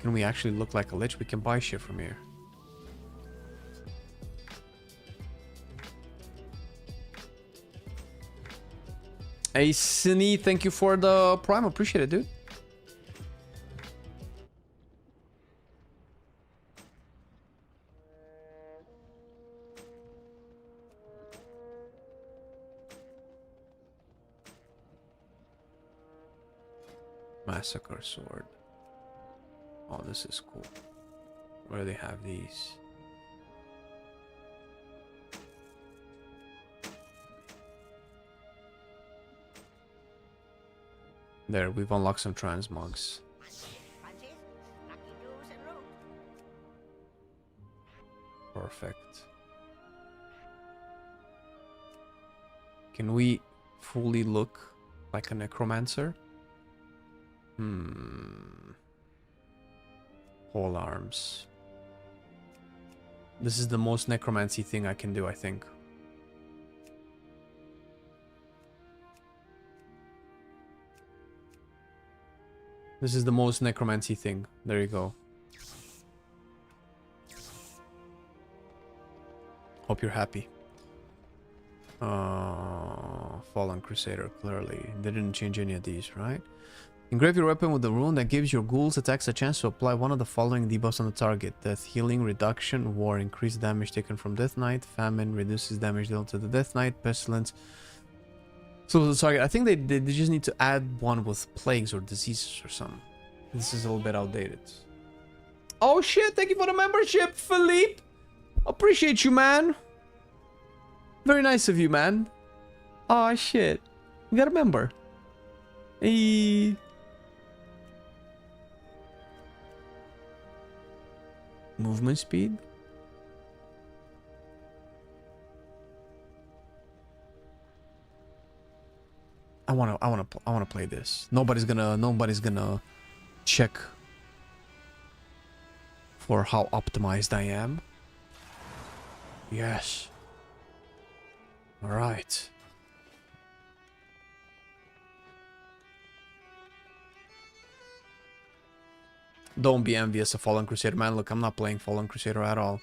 Can we actually look like a lich? We can buy shit from here. Hey, Cine, thank you for the prime. Appreciate it, dude. Massacre sword. Oh, this is cool. Where do they have these? There, we've unlocked some transmogs. Perfect. Can we fully look like a necromancer? Whole arms. This is the most necromancy thing I can do, I think. This is the most necromancy thing. There you go. Hope you're happy. Fallen Crusader, clearly. They didn't change any of these, right? Engrave your weapon with the rune that gives your ghouls attacks a chance to apply one of the following debuffs on the target. Death, healing, reduction, war, increased damage taken from Death Knight, famine, reduces damage dealt to the Death Knight, pestilence. So the target, I think they just need to add one with plagues or diseases or something. This is a little bit outdated. Oh shit, thank you for the membership, Philippe. Appreciate you, man. Very nice of you, man. Oh shit. You got a member. Hey. Movement speed. I wanna play this. Nobody's gonna check for how optimized I am. Yes. All right. Don't be envious of Fallen Crusader, man. Look, I'm not playing Fallen Crusader at all.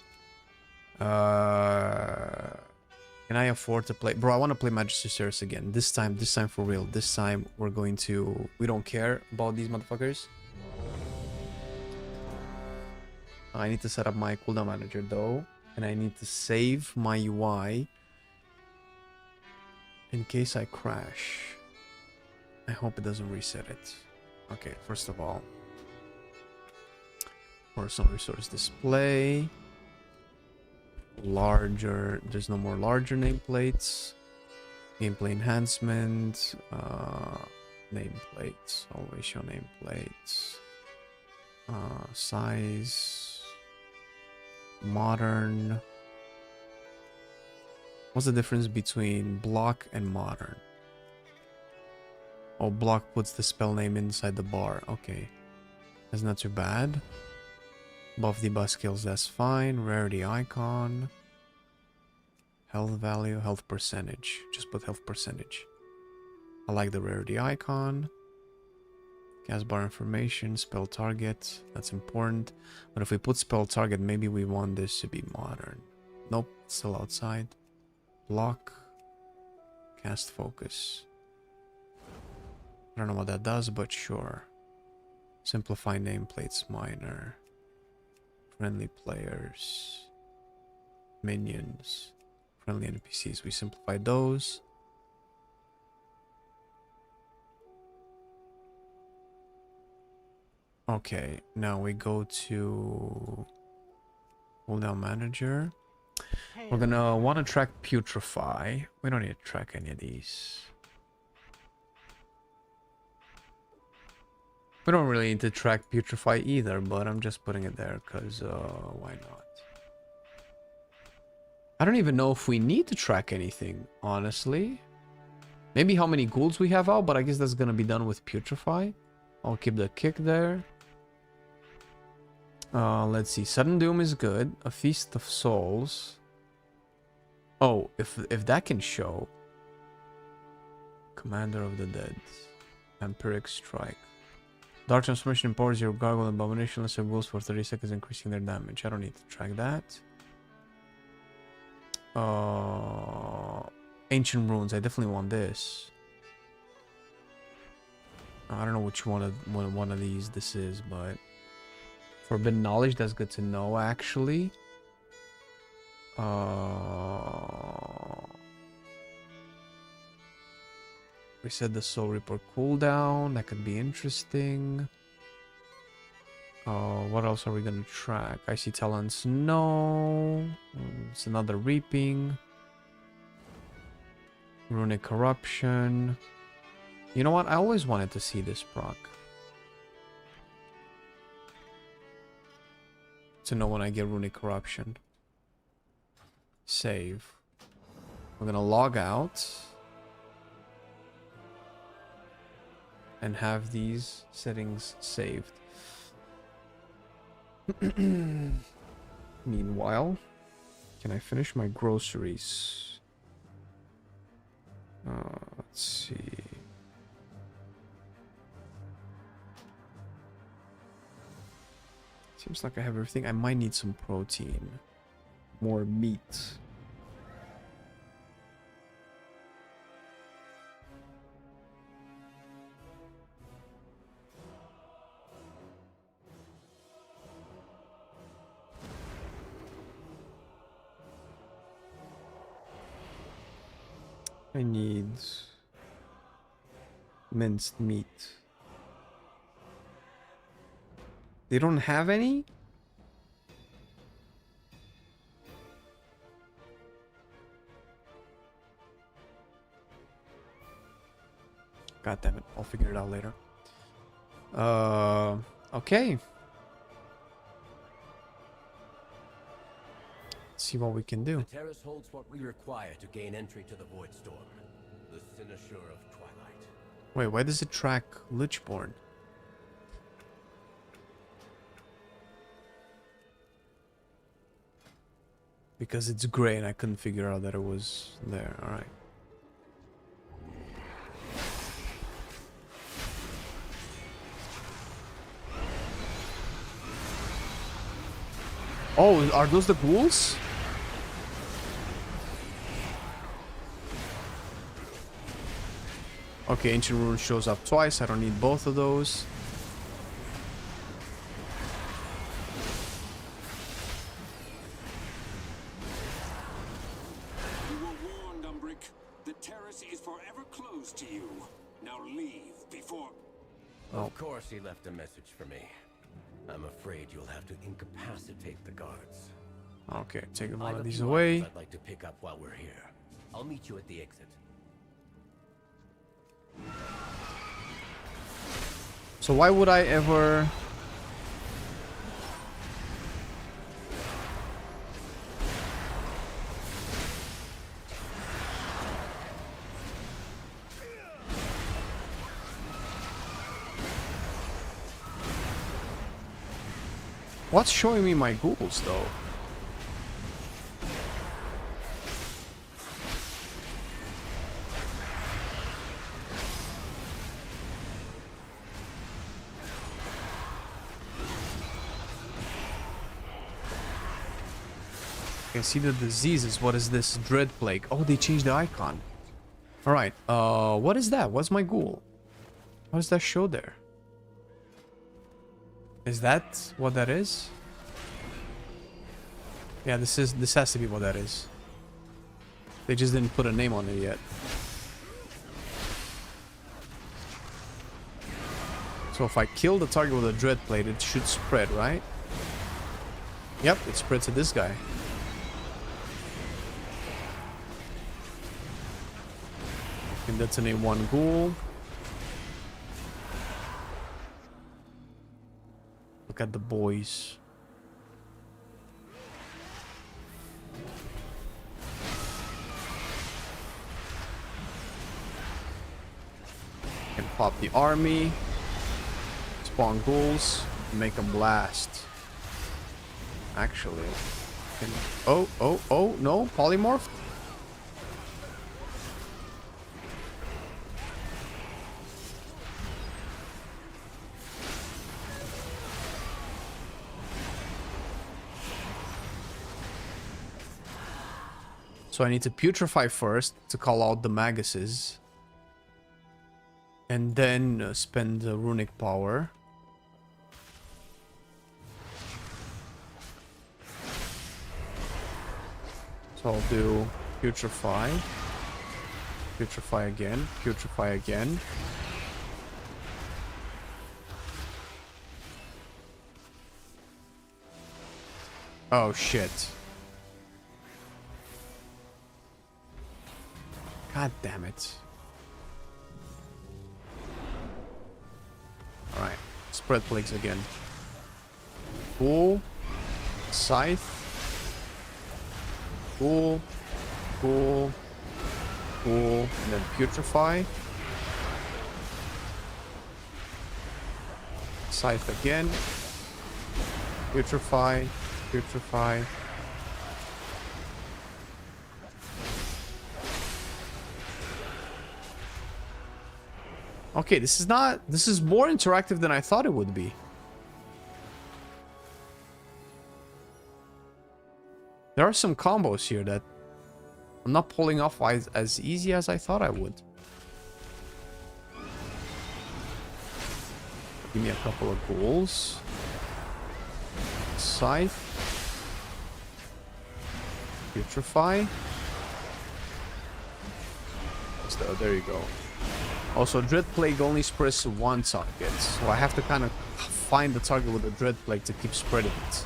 Can I afford to play? Bro, I want to play Magister's again. This time for real. This time we're going to... We don't care about these motherfuckers. I need to set up my cooldown manager though. And I need to save my UI in case I crash. I hope it doesn't reset it. Okay, first of all, personal resource display. Larger, there's no more larger nameplates. Gameplay enhancement. Nameplates. Always show nameplates. Size. Modern. What's the difference between block and modern? Oh, block puts the spell name inside the bar. Okay. That's not too bad. Buff debuff skills, that's fine. Rarity icon. Health value, health percentage. Just put health percentage. I like the rarity icon. Cast bar information, spell target. That's important. But if we put spell target, maybe we want this to be modern. Nope, it's still outside. Block. Cast focus. I don't know what that does, but sure. Simplify nameplates minor. Friendly players. Minions. Friendly NPCs. We simplify those. Okay, now we go to cooldown manager. We're gonna want to track putrefy. We don't need to track any of these. We don't really need to track putrefy either, but I'm just putting it there because why not? I don't even know if we need to track anything, honestly. Maybe how many ghouls we have out, but I guess that's gonna be done with putrefy. I'll keep the kick there. Let's see. Sudden Doom is good. A Feast of Souls. Oh, if that can show. Commander of the Dead. Empiric Strike. Dark Transformation empowers your gargoyle and abomination lesser ghouls for 30 seconds, increasing their damage. I don't need to track that. Ancient Runes. I definitely want this. I don't know which one of these this is, but Forbidden Knowledge, that's good to know, actually. Reset the Soul Reaper cooldown, that could be interesting. What else are we gonna track? Icy Talents, no. It's another Reaping. Runic Corruption. You know what? I always wanted to see this proc. To know when I get Runic Corruption. Save. We're gonna log out. And have these settings saved. Meanwhile, can I finish my groceries? Let's see. Seems like I have everything. I might need some protein. More meat. I need minced meat. They don't have any? God damn it. I'll figure it out later. Okay. Let's see what we can do. The terrace holds what we require to gain entry to the Void Storm. The Cynosure of Twilight. Wait, why does it track Lichborn? Because it's gray and I couldn't figure out that it was there. Alright. Oh, are those the ghouls? Okay, Ancient Rune shows up twice. I don't need both of those. You were warned, Umbric. The terrace is forever closed to you. Now leave before... Of course he left a message for me. I'm afraid you'll have to incapacitate the guards. Okay, take a I lot have of a these few away. items I'd like to pick up while we're here. I'll meet you at the exit. So why would I ever... What's showing me my ghouls though? I can see the diseases. What is this? Dread plague. Oh, they changed the icon. Alright, what is that? What's my ghoul? What does that show there? Is that what that is? Yeah, this has to be what that is. They just didn't put a name on it yet. So if I kill the target with a dread plate, it should spread, right? Yep, it spreads to this guy. Can detonate one ghoul. Look at the boys. Can pop the army. Spawn ghouls. Make them blast. Actually. Can... Oh, no. Polymorph. So I need to putrefy first to call out the Maguses. And then spend the runic power. So I'll do putrefy. Putrefy again. Putrefy again. Oh shit. God damn it. Alright. Spread plagues again. Cool. Scythe. Cool. Cool. Cool. And then putrefy. Scythe again. Putrefy. Putrefy. Okay, this is more interactive than I thought it would be. There are some combos here that I'm not pulling off as easy as I thought I would. Give me a couple of ghouls. Scythe. Putrefy. There you go. Also, Dread Plague only spreads one target, so I have to kind of find the target with the Dread Plague to keep spreading it.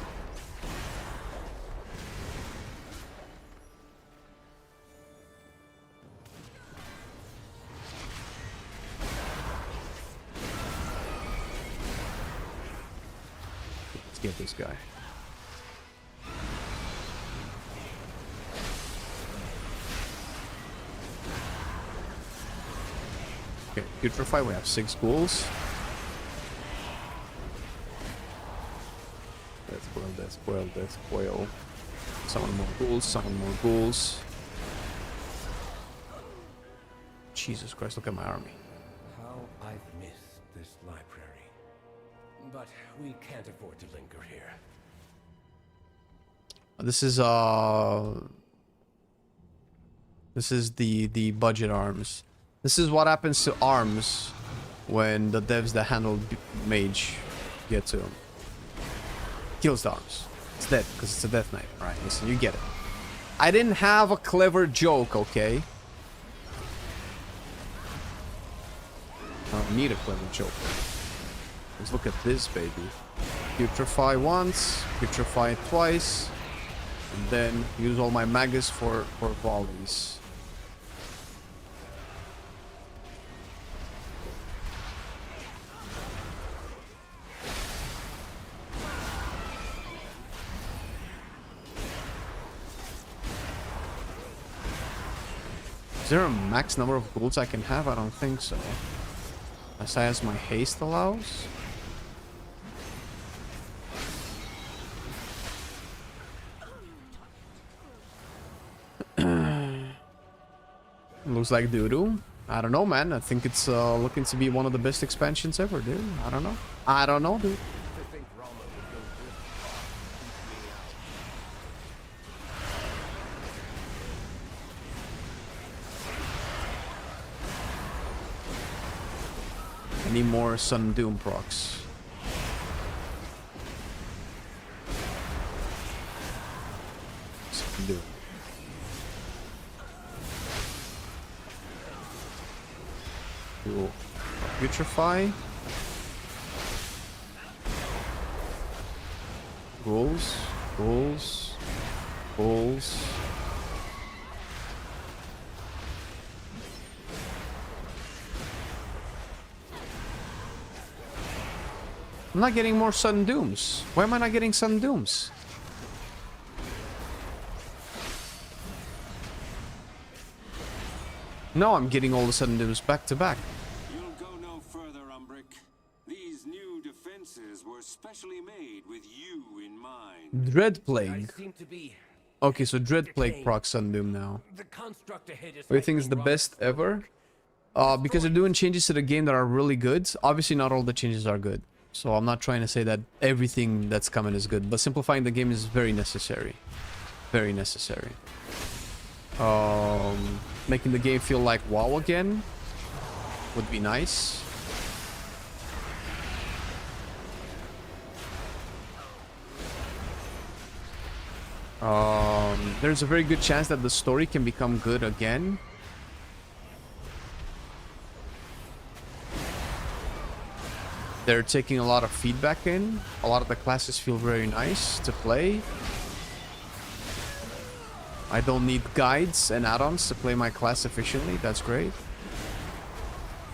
Let's get this guy. Okay, putrefy, we have 6 ghouls. Let's spoil. Summon more ghouls. Jesus Christ, look at my army. How I've missed this library. But we can't afford to linger here. This is the budget arms. This is what happens to arms when the devs that handle mage get to them. Kills the arms. It's dead because it's a death knight. Alright, listen, you get it. I didn't have a clever joke, okay? I don't need a clever joke. Let's look at this, baby. Putrefy once, putrefy twice, and then use all my magus for volleys. there a max number of golds I can have? I don't think so. As high as my haste allows. Looks like doo-doo. I don't know, man. I think it's looking to be one of the best expansions ever, dude. I don't know. I don't know, dude. I need more Sun Doom procs. Sun Doom. Cool. Putrefy. Ghouls. Ghouls. Ghouls. I'm not getting more Sudden Dooms. Why am I not getting Sudden Dooms? No, I'm getting all the Sudden Dooms back to back. You'll go no further, Umbric. These new defenses were specially made with you in mind. Dread Plague. Okay, so Dread Plague procs Sudden Doom now. What do you think is the best ever? Because they're doing changes to the game that are really good. Obviously, not all the changes are good. So I'm not trying to say that everything that's coming is good, but simplifying the game is very necessary. Very necessary. Making the game feel like WoW again would be nice. There's a very good chance that the story can become good again. They're taking a lot of feedback in. A lot of the classes feel very nice to play. I don't need guides and add-ons to play my class efficiently. That's great.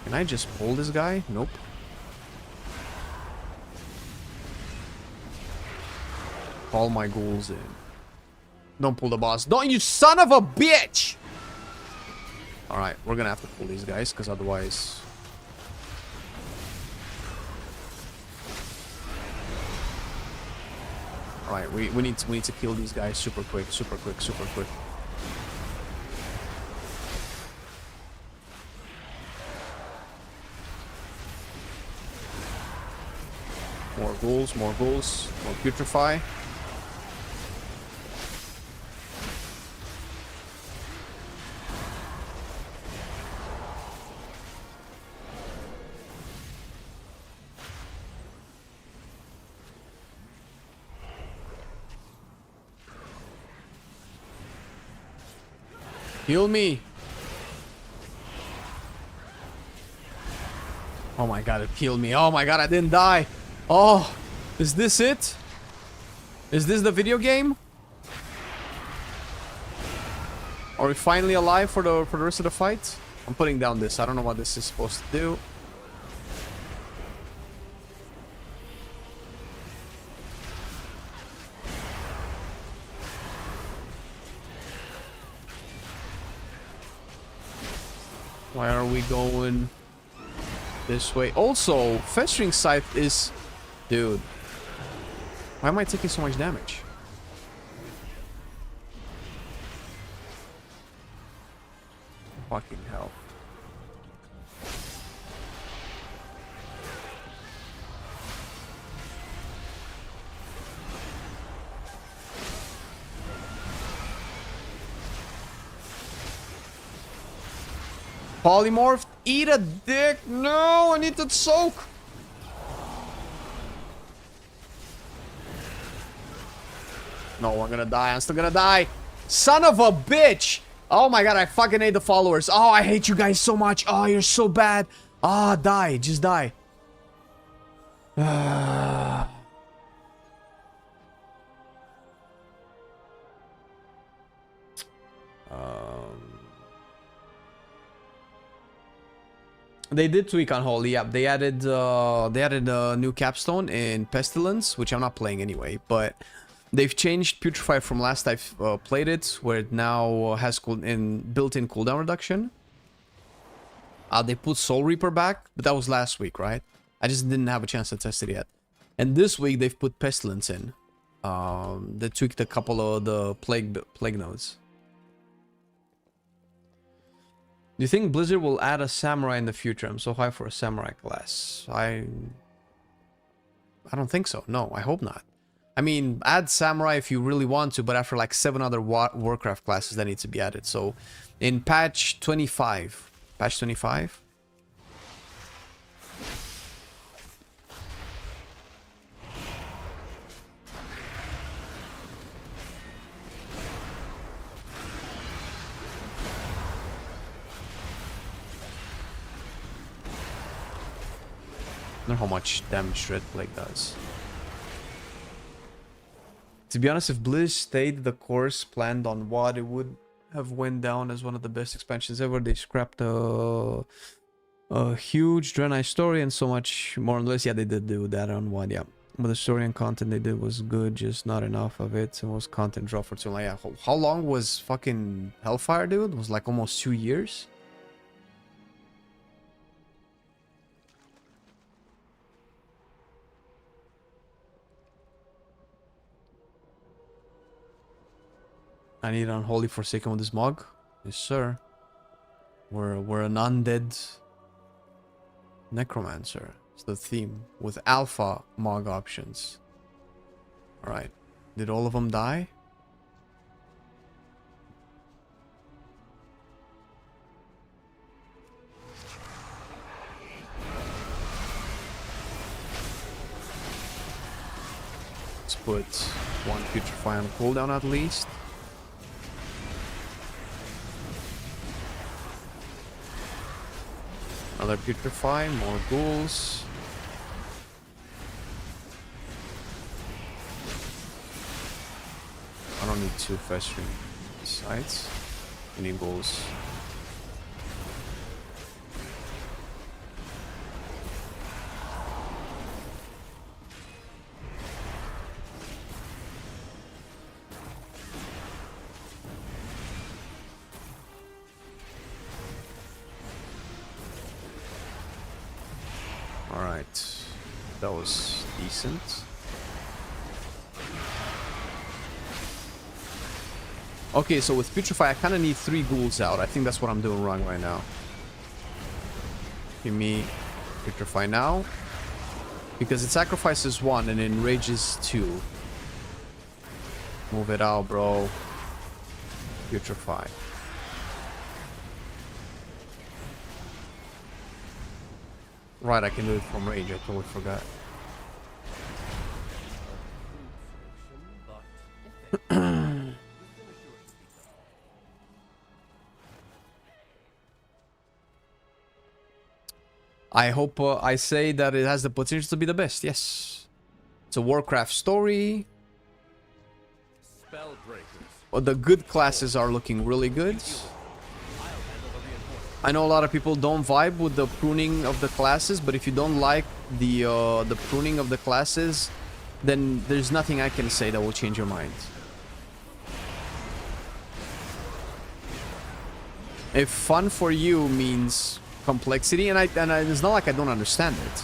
Can I just pull this guy? Nope. Call my ghouls in. Don't pull the boss. Don't, you son of a bitch! Alright, we're gonna have to pull these guys, because otherwise... Alright, we need to kill these guys super quick, super quick, super quick. More ghouls, more putrefy. Heal me. Oh my god, it killed me. Oh my god, I didn't die. Oh, is this it? Is this the video game? Are we finally alive for the rest of the fight? I'm putting down this. I don't know what this is supposed to do. Why are we going this way? Also, Festering Scythe is... Dude. Why am I taking so much damage? Fucking hell. Polymorph, eat a dick. No, I need to soak. No, I'm gonna die. I'm still gonna die. Son of a bitch. Oh my god, I fucking hate the followers. Oh, I hate you guys so much. Oh, you're so bad. Ah, die. Just die. They did tweak Unholy. Yeah, they added a new capstone in Pestilence, which I'm not playing anyway. But They've changed Putrefy from last I've played it, where it now has built-in cooldown reduction. They put Soul Reaper back, but that was last week, right? I just didn't have a chance to test it yet. And this week they've put Pestilence in. They tweaked a couple of the plague nodes. Do you think Blizzard will add a samurai in the future? I'm so high for a samurai class. I don't think so. No, I hope not. I mean, add samurai if you really want to, but after like 7 other Warcraft classes that need to be added. So in patch 25, patch 25. I don't know how much damage Red Plague does. To be honest, if Blizz stayed the course planned on WoD, it would have went down as one of the best expansions ever. They scrapped a huge Draenei story and so much more or less. Yeah, they did do that on WoD, yeah. But the story and content they did was good, just not enough of it. And was content drop for too long. Yeah, how long was fucking Hellfire, dude? It was like almost 2 years. I need Unholy Forsaken with this Mog. Yes, sir. We're an undead necromancer. It's the theme with alpha Mog options. All right. Did all of them die? Let's put one Putrefy on cooldown at least. Another Putrefy, more ghouls. I don't need 2 festering sites. I need ghouls. Alright, that was decent. Okay, so with Putrefy, I kind of need 3 ghouls out. I think that's what I'm doing wrong right now. Give me Putrefy now. Because it sacrifices 1 and enrages 2. Move it out, bro. Putrefy. Right, I can do it from rage. I totally forgot. I hope I say that it has the potential to be the best. Yes. It's a Warcraft story. Well, the good classes are looking really good. I know a lot of people don't vibe with the pruning of the classes, but if you don't like the pruning of the classes, then there's nothing I can say that will change your mind. If fun for you means complexity, and it's not like I don't understand it,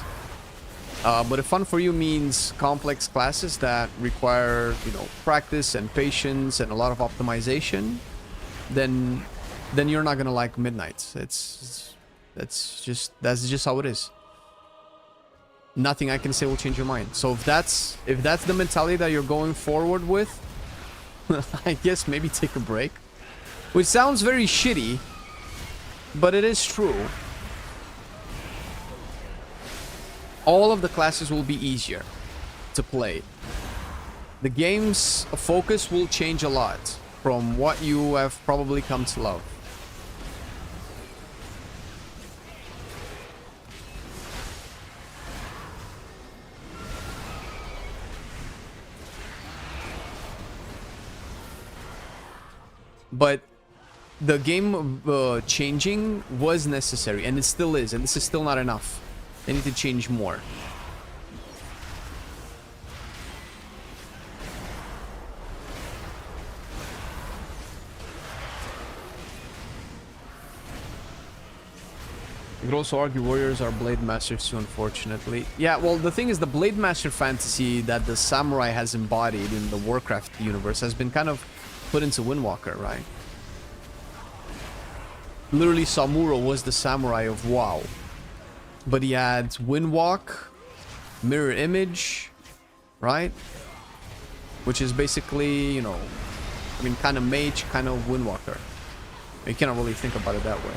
but if fun for you means complex classes that require, you know, practice and patience and a lot of optimization, then you're not gonna like Midnight. That's just how it is. Nothing I can say will change your mind. So if that's the mentality that you're going forward with, I guess maybe take a break. Which sounds very shitty, but it is true. All of the classes will be easier to play. The game's focus will change a lot from what you have probably come to love. But the game changing was necessary, and it still is, and this is still not enough. They need to change more. You could also argue warriors are blade masters too, unfortunately. Yeah, well, the thing is, the blade master fantasy that the samurai has embodied in the Warcraft universe has been kind of put into Windwalker, right? Literally, Samuro was the samurai of WoW. But he had Windwalk, Mirror Image, right? Which is basically, you know, I mean, kind of mage, kind of Windwalker. You cannot really think about it that way.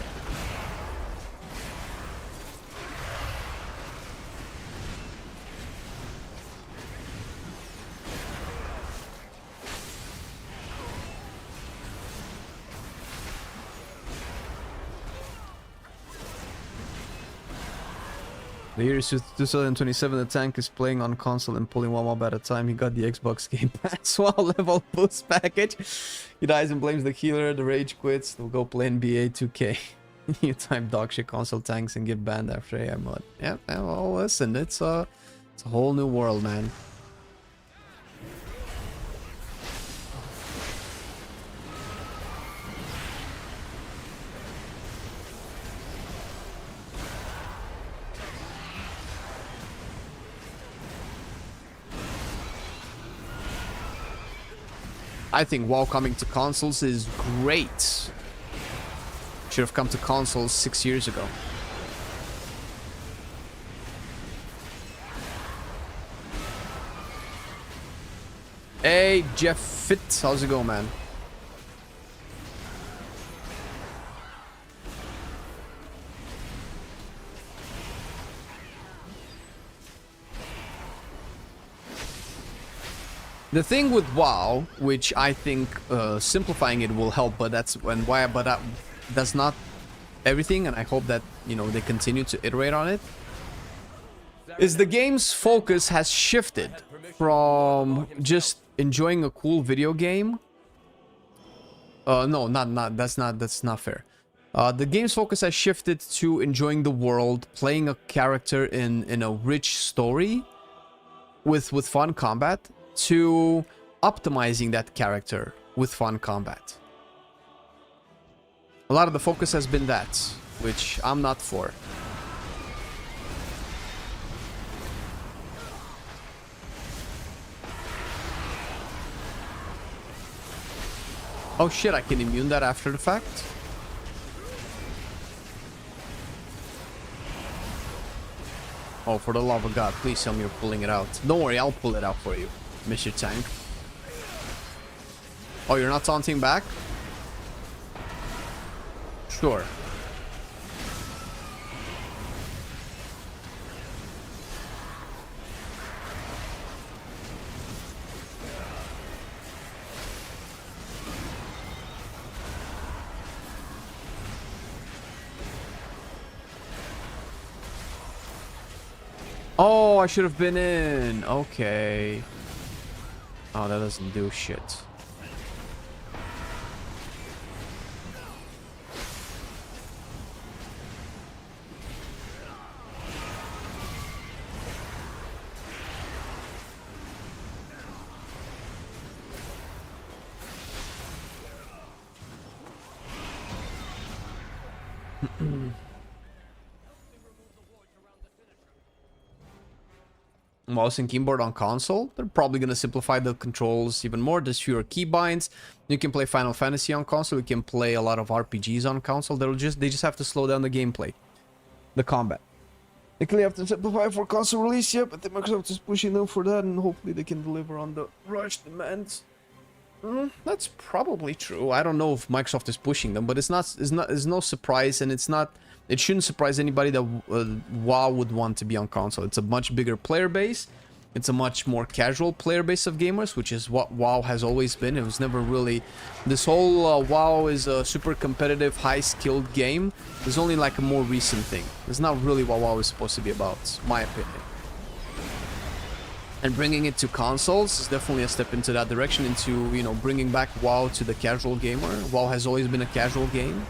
The year is 2027, the tank is playing on console and pulling one mob at a time. He got the Xbox Game Pass WoW level boost package. He dies and blames the healer, the rage quits. They'll go play NBA 2K. You type dogshit console tanks and get banned after AI mod. Yeah, well, listen, it's a whole new world, man. I think WoW coming to consoles is great. Should have come to consoles 6 years ago. Hey, Jeff Fit, how's it going, man? The thing with WoW, which I think simplifying it will help, but that's when why, but that's not everything, and I hope that, you know, they continue to iterate on it, is the game's focus has shifted from just enjoying a cool video game. No, that's not fair. The game's focus has shifted to enjoying the world, playing a character in a rich story with fun combat, to optimizing that character with fun combat. A lot of the focus has been that, which I'm not for. Oh shit, I can immune that after the fact? Oh, for the love of God, please tell me you're pulling it out. Don't worry, I'll pull it out for you, Mr. Tank. Oh, you're not taunting back? Sure. Oh, I should have been in. Okay. Oh, that doesn't do shit. Mouse and keyboard on console, they're probably going to simplify the controls even more. There's fewer keybinds. You can play Final Fantasy on console. You can play a lot of RPGs on console. They just have to slow down the gameplay, the combat. They clearly have to simplify for console release, yeah, but Microsoft is pushing them for that, and hopefully they can deliver on the rush demands. That's probably true. I don't know if Microsoft is pushing them, but it's no surprise, and it shouldn't surprise anybody that WoW would want to be on console. It's a much bigger player base. It's a much more casual player base of gamers, which is what WoW has always been. It was never really... This whole WoW is a super competitive, high-skilled game. It's only like a more recent thing. It's not really what WoW is supposed to be about, my opinion. And bringing it to consoles is definitely a step into that direction, into, you know, bringing back WoW to the casual gamer. WoW has always been a casual game.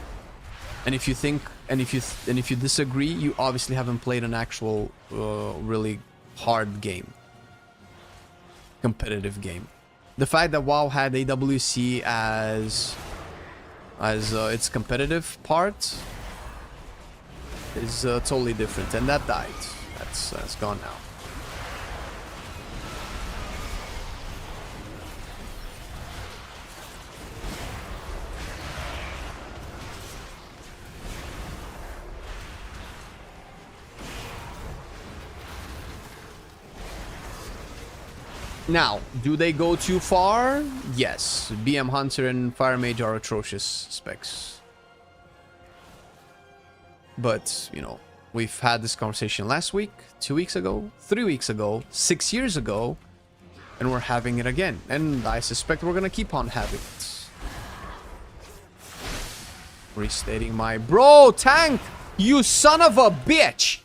And if you think, and if you disagree, you obviously haven't played an actual really hard game, competitive game. The fact that WoW had AWC as its competitive part is totally different, and that died. That's gone now. Now, do they go too far? Yes. BM Hunter and Fire Mage are atrocious specs. But, you know, we've had this conversation last week, 2 weeks ago, 3 weeks ago, 6 years ago, and we're having it again. And I suspect we're gonna keep on having it. Restating my... Bro, tank! You son of a bitch!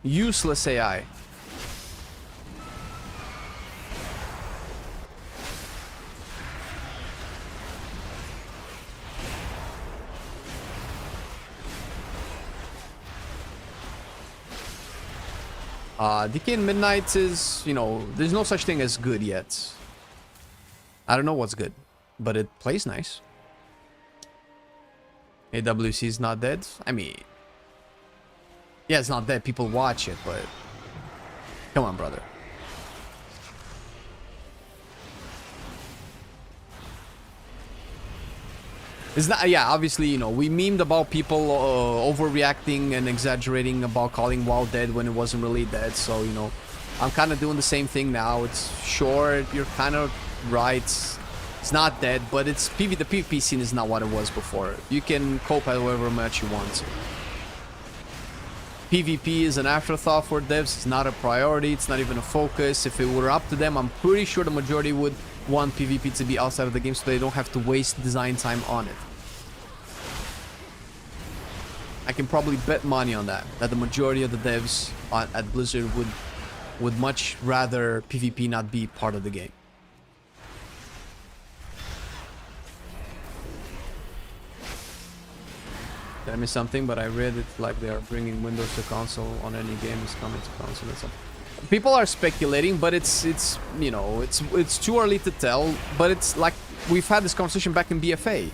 Useless AI. DK in Midnight is, you know, there's no such thing as good yet. I don't know what's good, but it plays nice. AWC is not dead. I mean... Yeah, it's not dead. People watch it, but... Come on, brother. It's not... Yeah, obviously, you know, we memed about people overreacting and exaggerating about calling WoW dead when it wasn't really dead. So, you know, I'm kind of doing the same thing now. It's short. You're kind of right. It's not dead, but it's the PvP scene is not what it was before. You can cope however much you want to. PvP is an afterthought for devs. It's not a priority. It's not even a focus. If it were up to them, I'm pretty sure the majority would want PvP to be outside of the game so they don't have to waste design time on it. I can probably bet money on that the majority of the devs at Blizzard would much rather PvP not be part of the game. Did I miss something? But I read it like they are bringing Windows to console on any game is coming to console. And something. People are speculating, but it's you know it's too early to tell. But it's like we've had this conversation back in BFA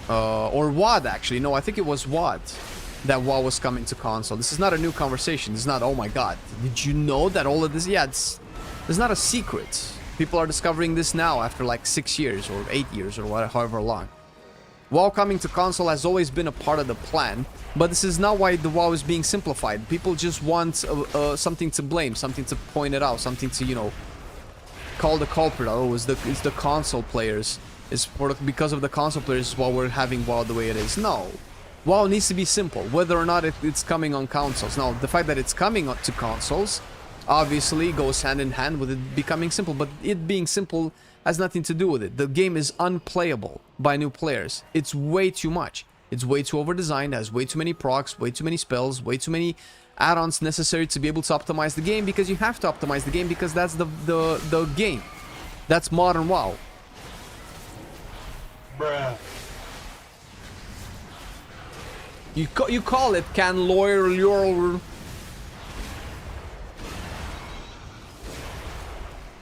or WAD actually. No, I think it was WAD that WoW was coming to console. This is not a new conversation. This is not, oh my god, did you know that all of this? Yeah, it's not a secret. People are discovering this now after like 6 years or 8 years or whatever, however long. WoW coming to console has always been a part of the plan, but this is not why the WoW is being simplified. People just want something to blame, something to point it out, something to, you know, call the culprit. Oh, it's the console players. Because of the console players is why we're having WoW the way it is. No. WoW needs to be simple, whether or not it's coming on consoles. Now, the fact that it's coming to consoles obviously goes hand in hand with it becoming simple, but it being simple has nothing to do with it. The game is unplayable by new players. It's way too much. It's way too over-designed, has way too many procs, way too many spells, way too many add-ons necessary to be able to optimize the game, because you have to optimize the game because that's the game. That's modern WoW. Bruh. You call it can lawyer your...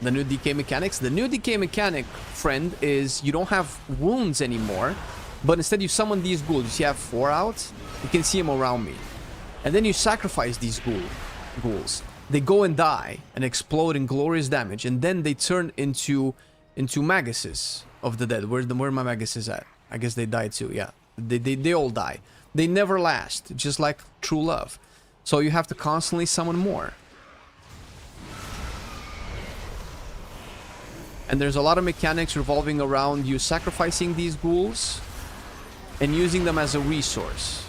The new DK mechanics. The new DK mechanic, friend, is you don't have wounds anymore, but instead you summon these ghouls. You see I have 4 out. You can see them around me. And then you sacrifice these ghouls. They go and die and explode in glorious damage, and then they turn into Maguses of the dead. Where my Maguses at? I guess they died too, yeah. They all die. They never last, just like true love. So you have to constantly summon more. And there's a lot of mechanics revolving around you sacrificing these ghouls and using them as a resource.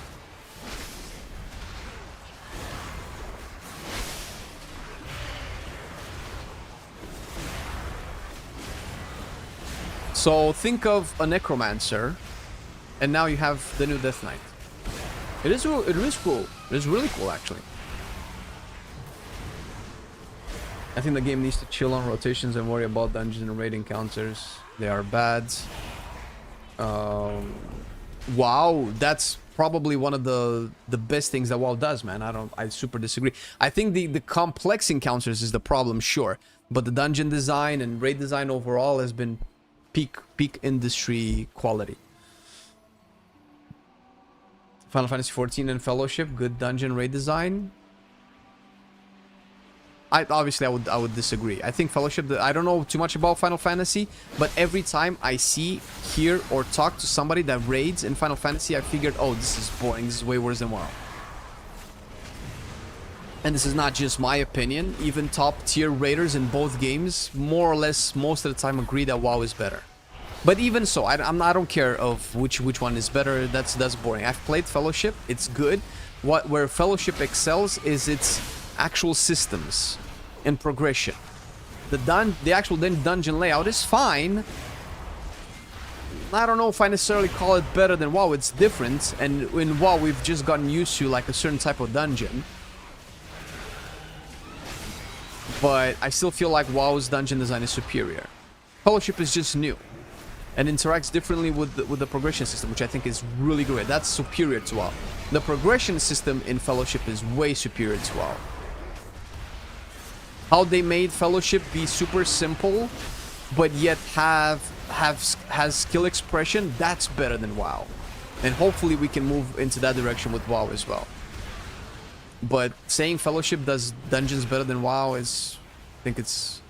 So think of a necromancer, and now you have the new Death Knight. It is cool. It is really cool, actually. I think the game needs to chill on rotations and worry about dungeon and raid encounters. They are bad. WoW, that's probably one of the best things that WoW does, man. I super disagree. I think the complex encounters is the problem, sure, but the dungeon design and raid design overall has been peak industry quality. Final Fantasy 14 and Fellowship, good dungeon raid design. I would disagree. I think Fellowship, I don't know too much about Final Fantasy, but every time I see, hear, or talk to somebody that raids in Final Fantasy, I figured, oh, this is boring. This is way worse than WoW. And this is not just my opinion. Even top tier raiders in both games, more or less, most of the time agree that WoW is better. But even so, I don't care of which one is better. That's boring. I've played Fellowship. It's good. Where Fellowship excels is its actual systems and progression. The actual dungeon layout is fine. I don't know if I necessarily call it better than WoW. It's different, and in WoW we've just gotten used to like a certain type of dungeon. But I still feel like WoW's dungeon design is superior. Fellowship is just new and interacts differently with the progression system, which I think is really great. That's superior to WoW. The progression system in Fellowship is way superior to WoW. How they made Fellowship be super simple, but yet has skill expression, that's better than WoW. And hopefully we can move into that direction with WoW as well. But saying Fellowship does dungeons better than WoW is, I think it's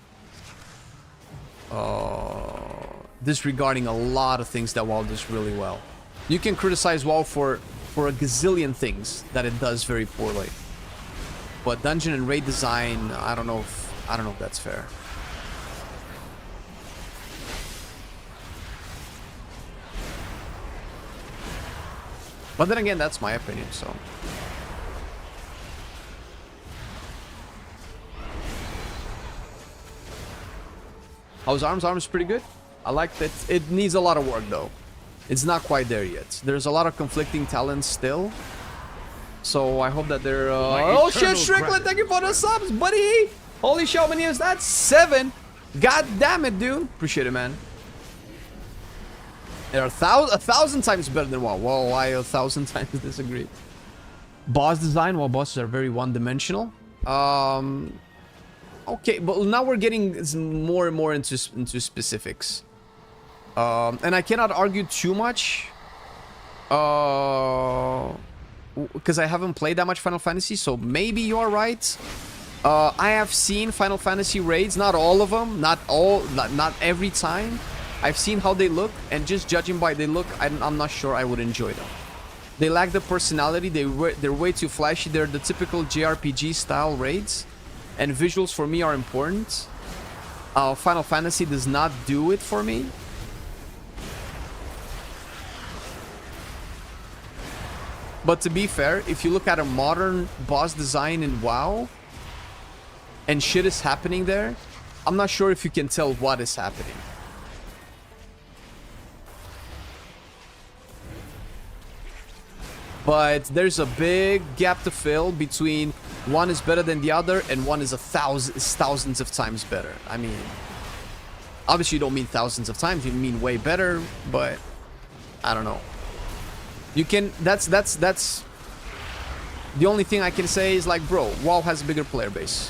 disregarding a lot of things that WoW does really well. You can criticize WoW for a gazillion things that it does very poorly. But dungeon and raid design, I don't know if that's fair. But then again, that's my opinion, so. How's Arms? Arms is pretty good. I like that. It needs a lot of work though. It's not quite there yet. There's a lot of conflicting talents still. So I hope that they're... Oh shit, Strickland, thank you for the subs, buddy! Holy shit, how many is that? 7! God damn it, dude! Appreciate it, man. They're a thousand times better than WoW. Well, I 1,000 times disagree. Boss design, well, bosses are very one-dimensional. Okay, but now we're getting more and more into specifics. And I cannot argue too much. Because I haven't played that much Final Fantasy, so maybe you're right. I have seen Final Fantasy raids, not all of them, not every time. I've seen how they look, and just judging by they look, I'm not sure I would enjoy them. They lack the personality, they're way too flashy, they're the typical JRPG style raids, and visuals for me are important. Final Fantasy does not do it for me. But to be fair, if you look at a modern boss design in WoW, and shit is happening there, I'm not sure if you can tell what is happening. But there's a big gap to fill between one is better than the other and one is thousands of times better. I mean, obviously you don't mean thousands of times, you mean way better, but I don't know. You can, that's the only thing I can say is like, bro, WoW has a bigger player base.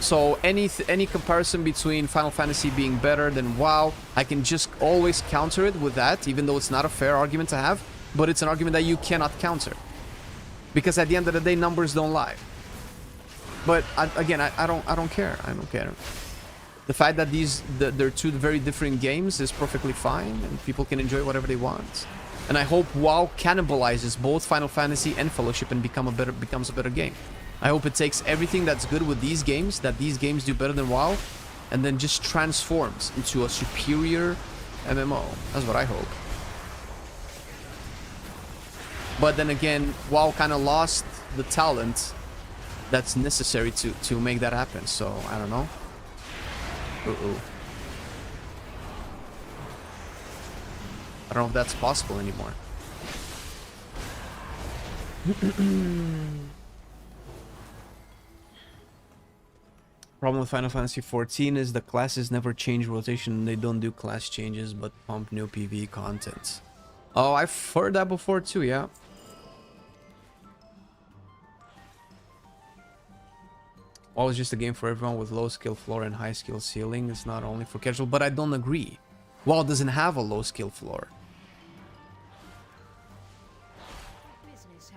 So any comparison between Final Fantasy being better than WoW, I can just always counter it with that, even though it's not a fair argument to have, but it's an argument that you cannot counter. Because at the end of the day, numbers don't lie. But again, I don't care. I don't care. The fact that they're two very different games is perfectly fine, and people can enjoy whatever they want. And I hope WoW cannibalizes both Final Fantasy and Fellowship and becomes a better game. I hope it takes everything that's good with these games, that these games do better than WoW, and then just transforms into a superior MMO. That's what I hope. But then again, WoW kind of lost the talent that's necessary to make that happen. So, I don't know. Uh-oh. I don't know if that's possible anymore. Problem with Final Fantasy 14 is the classes never change rotation. They don't do class changes, but pump new PvE content. Oh, I've heard that before too, yeah. WoW is just a game for everyone with low skill floor and high skill ceiling. It's not only for casual, but I don't agree. WoW doesn't have a low skill floor.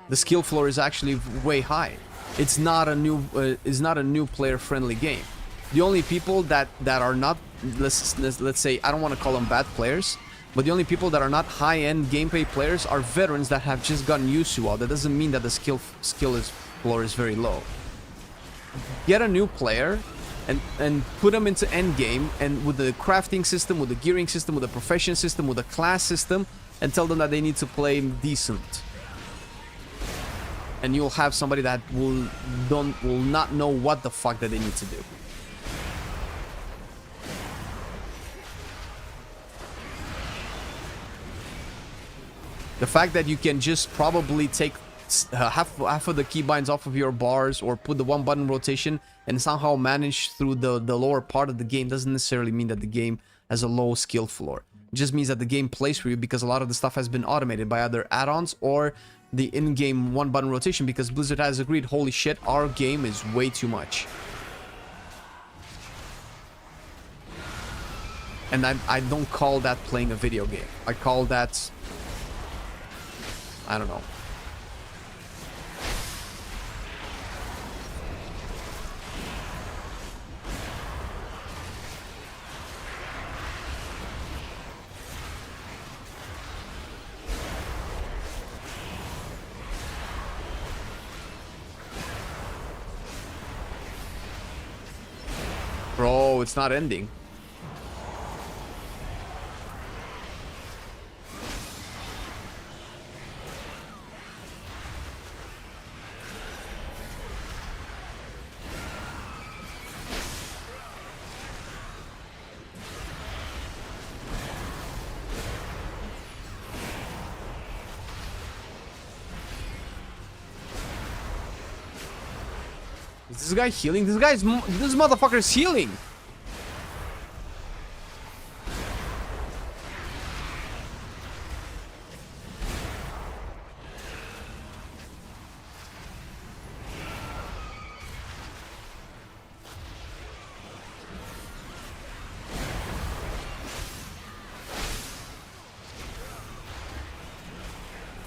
The skill floor is actually way high. It's not a new player friendly game. The only people that are not, let's say, I don't want to call them bad players, but the only people that are not high-end gameplay players are veterans that have just gotten used to WoW. That doesn't mean that the skill floor is very low. Get a new player and put them into endgame, and with the crafting system, with the gearing system, with the profession system, with the class system, and tell them that they need to play decent. And you'll have somebody that will not know what the fuck that they need to do. The fact that you can just probably take half of the keybinds off of your bars, or put the one button rotation and somehow manage through the lower part of the game, doesn't necessarily mean that the game has a low skill floor. It just means that the game plays for you because a lot of the stuff has been automated by either add-ons or the in-game one button rotation, because Blizzard has agreed, holy shit, our game is way too much. And I don't call that playing a video game. I call that, I don't know. Bro, it's not ending. Is this guy healing? This motherfucker is healing.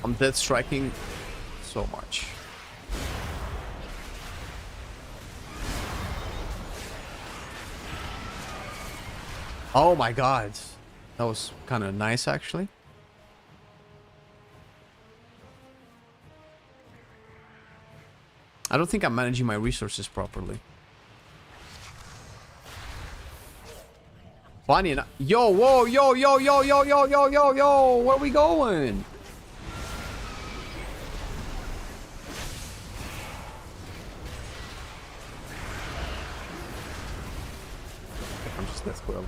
I'm dead striking so much. Oh my god. That was kind of nice, actually. I don't think I'm managing my resources properly. Funny enough. Yo, whoa, yo, yo, yo, yo, yo, yo, yo, yo. Where are we going? I'm just that squirrel.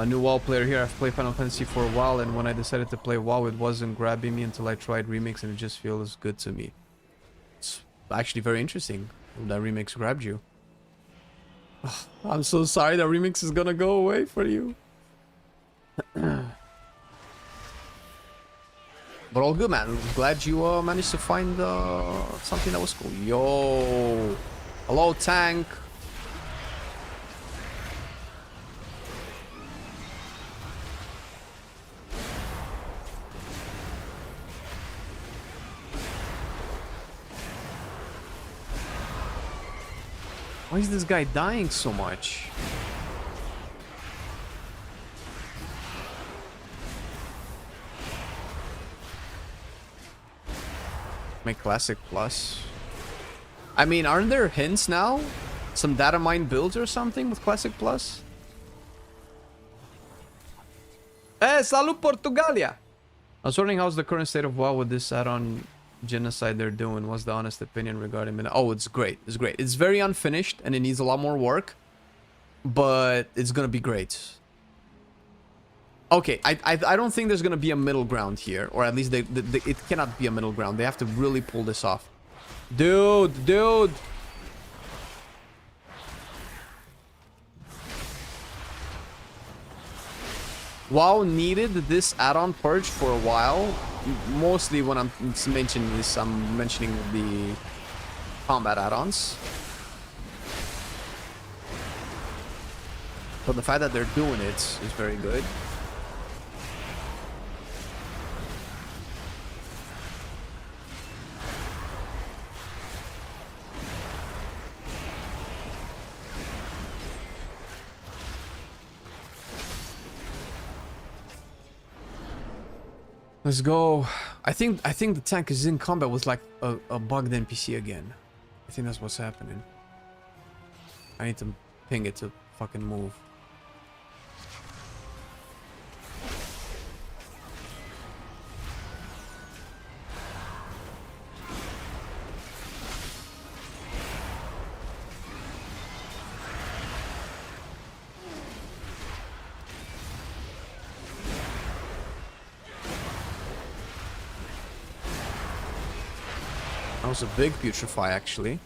New WoW player here. I've played Final Fantasy for a while, and when I decided to play WoW, it wasn't grabbing me until I tried Remix, and it just feels good to me. It's actually very interesting that Remix grabbed you. I'm so sorry that Remix is gonna go away for you. But all good, man. Glad you managed to find something that was cool. Yo, hello, tank. Why is this guy dying so much? Make Classic Plus. I mean, aren't there hints now? Some data mine builds or something with Classic Plus? Salud Portugalia! I was wondering how's the current state of WoW with this add-on genocide they're doing. What's the honest opinion regarding it? Oh, it's great. It's great. It's very unfinished and it needs a lot more work, but it's gonna be great. Okay, I don't think there's gonna be a middle ground here, or at least it cannot be a middle ground. They have to really pull this off. Dude. WoW needed this add-on purge for a while. Mostly when I'm mentioning this, I'm mentioning the combat add-ons. But the fact that they're doing it is very good. Let's go. I think the tank is in combat with like a bugged NPC again. I think that's what's happening. I need to ping it to fucking move. That was a big putrefy, actually.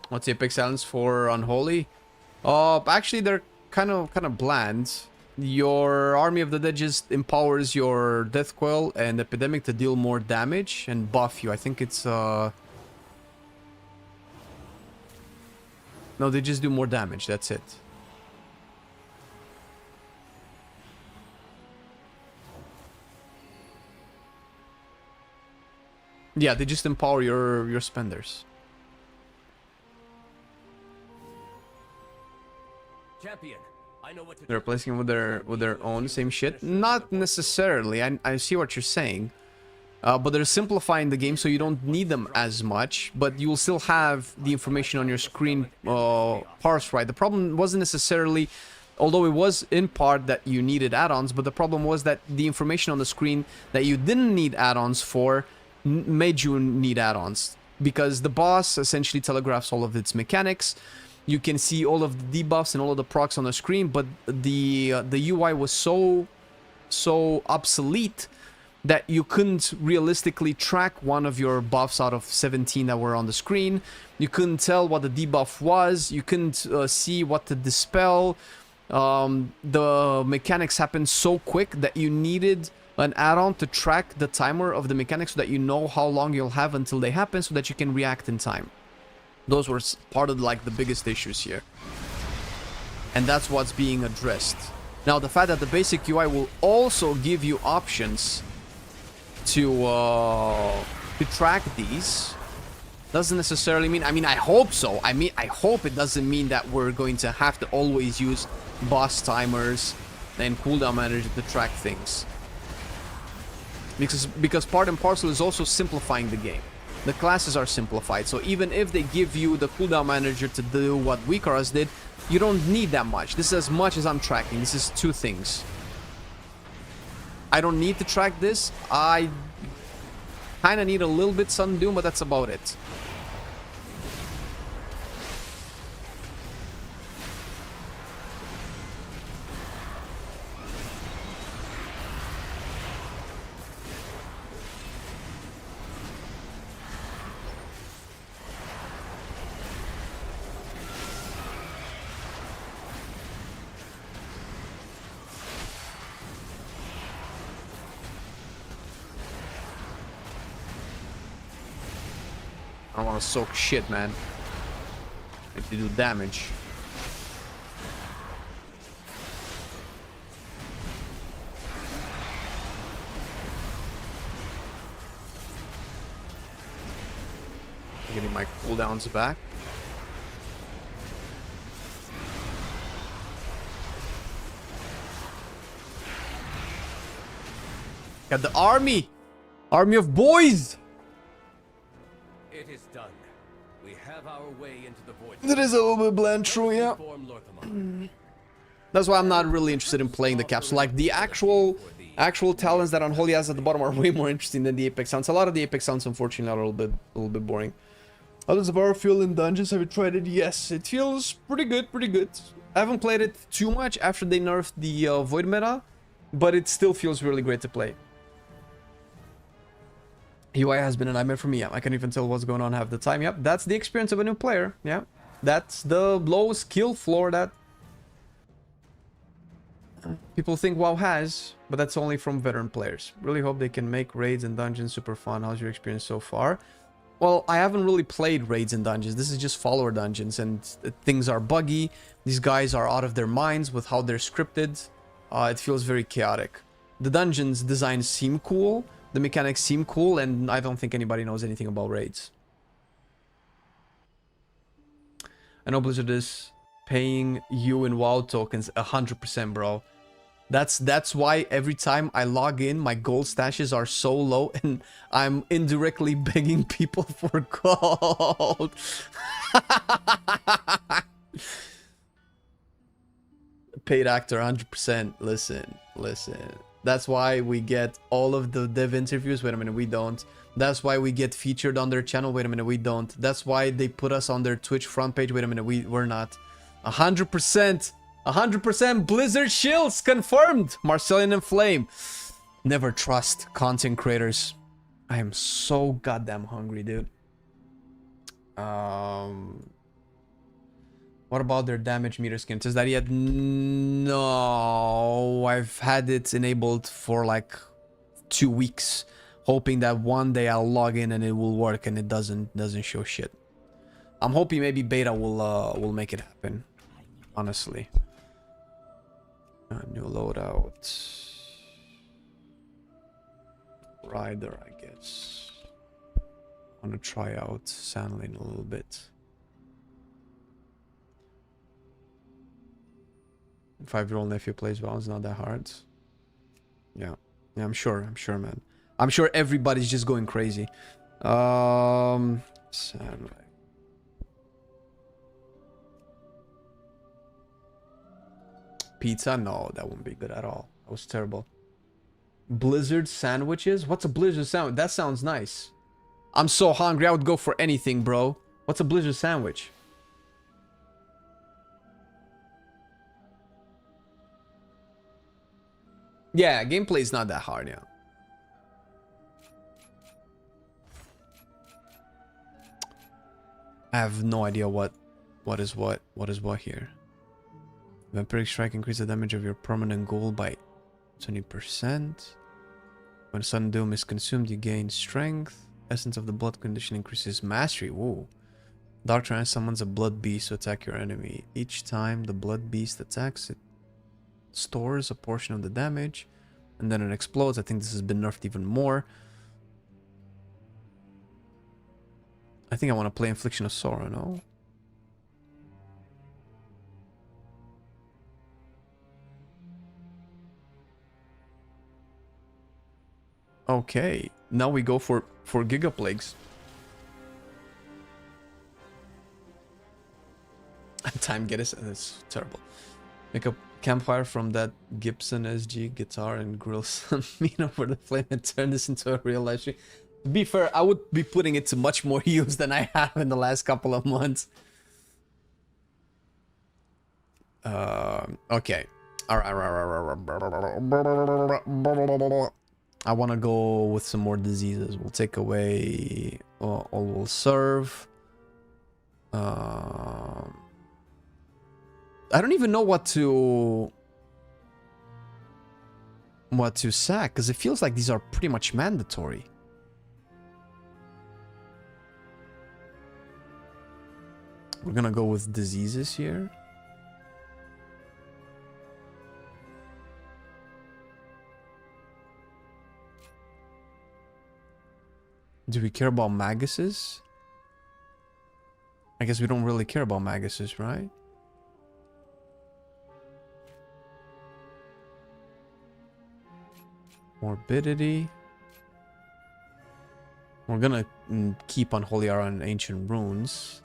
What's the epic silence for Unholy? Actually, they're kind of bland. Your Army of the Dead just empowers your Death Coil and Epidemic to deal more damage and buff you. I think it's no, they just do more damage, that's it. Yeah, they just empower your spenders. Champion, I know what to They're replacing with their own same shit. Not necessarily. I see what you're saying. But they're simplifying the game so you don't need them as much, but you'll still have the information on your screen parsed right. The problem wasn't necessarily, although it was in part that you needed add-ons, but the problem was that the information on the screen that you didn't need add-ons for made you need add-ons. Because the boss essentially telegraphs all of its mechanics. You can see all of the debuffs and all of the procs on the screen, but the UI was so obsolete that you couldn't realistically track one of your buffs out of 17 that were on the screen. You couldn't tell what the debuff was. You couldn't see what to dispel. The mechanics happened so quick that you needed an add-on to track the timer of the mechanics so that you know how long you'll have until they happen so that you can react in time. Those were part of like the biggest issues here. And that's what's being addressed. Now, the fact that the basic UI will also give you options to track these doesn't necessarily mean, I mean, I hope so. I hope it doesn't mean that we're going to have to always use boss timers and cooldown manager to track things. Because part and parcel is also simplifying the game. The classes are simplified, so even if they give you the cooldown manager to do what Weekaras did, you don't need that much. This is as much as I'm tracking. This is 2 things. I don't need to track this. I kind of need a little bit Sun Doom, but that's about it. I don't want to soak shit, man. I need to do damage. Getting my cooldowns back. Got the army! Army of boys! It is done. We have our way into the void. That is a little bit bland, true, yeah. That's why I'm not really interested in playing the capsule. Like, the actual talents that Unholy has at the bottom are way more interesting than the Apex sounds. A lot of the Apex sounds, unfortunately, are a little bit boring. How does the bar feel in dungeons? Have you tried it? Yes, it feels pretty good, pretty good. I haven't played it too much after they nerfed the Void meta, but it still feels really great to play. UI has been a nightmare for me. Yeah, I can't even tell what's going on half the time. Yep, that's the experience of a new player. Yeah, that's the low skill floor that people think WoW has, but that's only from veteran players. Really hope they can make raids and dungeons super fun. How's your experience so far? Well, I haven't really played raids and dungeons. This is just follower dungeons, and things are buggy. These guys are out of their minds with how they're scripted. It feels very chaotic. The dungeons designs seem cool, the mechanics seem cool, and I don't think anybody knows anything about raids. I know Blizzard is paying you in WoW tokens 100%, bro. That's why every time I log in, my gold stashes are so low, and I'm indirectly begging people for gold. Paid actor, 100%. Listen. That's why we get all of the dev interviews. Wait a minute, we don't. That's why we get featured on their channel. Wait a minute, we don't. That's why they put us on their Twitch front page. Wait a minute, we're not. 100%. 100% Blizzard shields confirmed. Marcelian&Flame. Never trust content creators. I am so goddamn hungry, dude. What about their damage meter skin? Is that yet? No, I've had it enabled for like 2 weeks, hoping that one day I'll log in and it will work, and it doesn't show shit. I'm hoping maybe beta will make it happen. Honestly. New loadout. Rider, I guess. I want to try out Sandlane a little bit. 5-year-old nephew plays well. It's not that hard. Yeah, I'm sure, man. I'm sure everybody's just going crazy. Sandlane. Pizza? No, that wouldn't be good at all. That was terrible. Blizzard sandwiches? What's a Blizzard sandwich? That sounds nice. I'm so hungry. I would go for anything, bro. What's a Blizzard sandwich? Yeah, gameplay is not that hard, yeah. I have no idea what is what here. Vampiric Strike increases the damage of your permanent goal by 20%. When Sudden Doom is consumed, you gain strength. Essence of the Blood condition increases mastery. Whoa. Dark Trance summons a Blood Beast to attack your enemy. Each time the Blood Beast attacks, it stores a portion of the damage, and then it explodes. I think this has been nerfed even more. I think I want to play Infliction of Sorrow, no? Okay, now we go for Giga Plagues. Time get us. That's terrible. Make a campfire from that Gibson SG guitar and grill some meat over the flame and turn this into a real life stream. To be fair, I would be putting it to much more use than I have in the last couple of months. Okay. Alright. I want to go with some more diseases. We'll take away... all will serve. I don't even know what to sack, because it feels like these are pretty much mandatory. We're gonna go with diseases here. Do we care about Maguses? I guess we don't really care about Maguses, right? Morbidity. We're gonna keep Unholy Aura and Ancient Runes.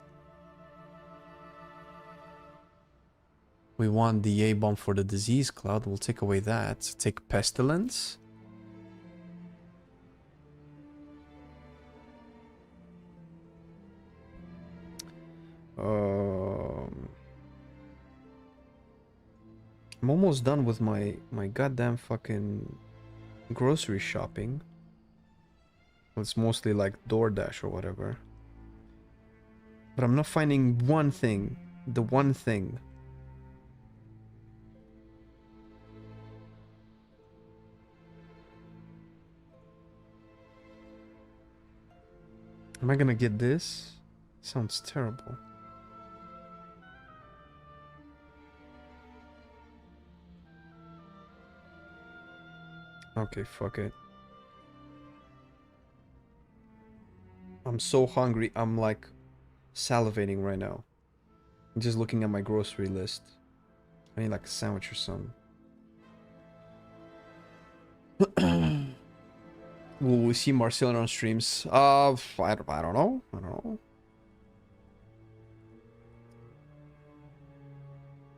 We want the A-bomb for the Disease Cloud. We'll take away that. Take Pestilence. I'm almost done with my goddamn fucking grocery shopping. It's mostly like DoorDash or whatever. But I'm not finding one thing. The one thing. Am I gonna get this? Sounds terrible. Okay, fuck it. I'm so hungry. I'm like salivating right now. I'm just looking at my grocery list. I need like a sandwich or something. Will we see Marcelian on streams? I don't know. I don't know.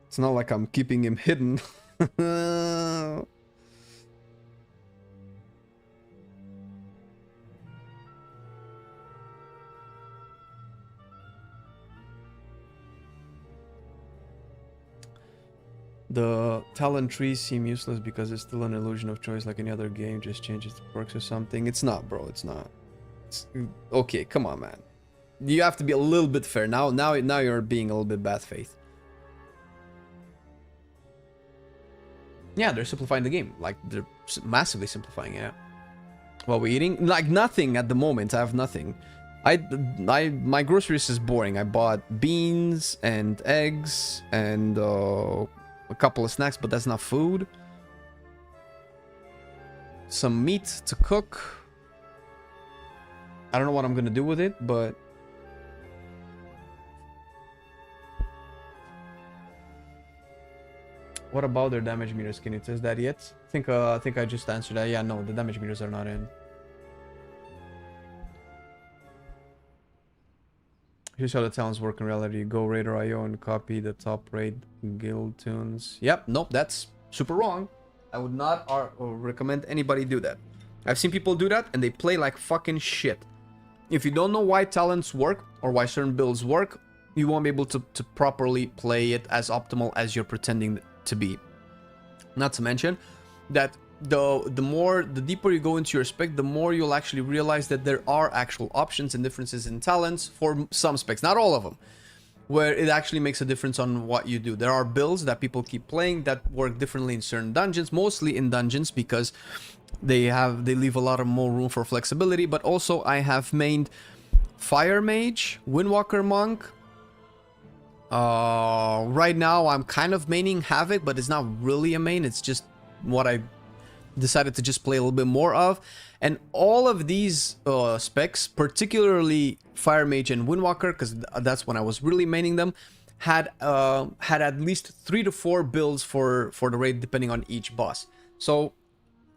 It's not like I'm keeping him hidden. The talent trees seem useless because it's still an illusion of choice like any other game, just changes the perks or something. It's not, bro, it's not. Okay, come on, man. You have to be a little bit fair. Now you're being a little bit bad faith. Yeah, they're simplifying the game. Like, they're massively simplifying it. What we're eating? Like, nothing at the moment. I have nothing. My groceries is boring. I bought beans and eggs and a couple of snacks, but that's not food. Some meat to cook. I don't know what I'm gonna do with it, but what about their damage meters? Can you test that yet? I think I just answered that. Yeah, no, the damage meters are not in. Here's how the talents work in reality. Go Raider.io and copy the top raid guild tunes. Yep, nope, that's super wrong. I would not or recommend anybody do that. I've seen people do that and they play like fucking shit. If you don't know why talents work or why certain builds work, you won't be able to properly play it as optimal as you're pretending to be. Not to mention that the deeper you go into your spec, the more you'll actually realize that there are actual options and differences in talents for some specs, not all of them, where it actually makes a difference on what you do. There are builds that people keep playing that work differently in certain dungeons, mostly in dungeons because they leave a lot of more room for flexibility. But also I have mained Fire Mage, Windwalker Monk. Right now I'm kind of maining Havoc, but it's not really a main, it's just what I decided to just play a little bit more of. And all of these specs, particularly Fire Mage and Windwalker, because that's when I was really maining them, had at least 3 to 4 builds for the raid depending on each boss. So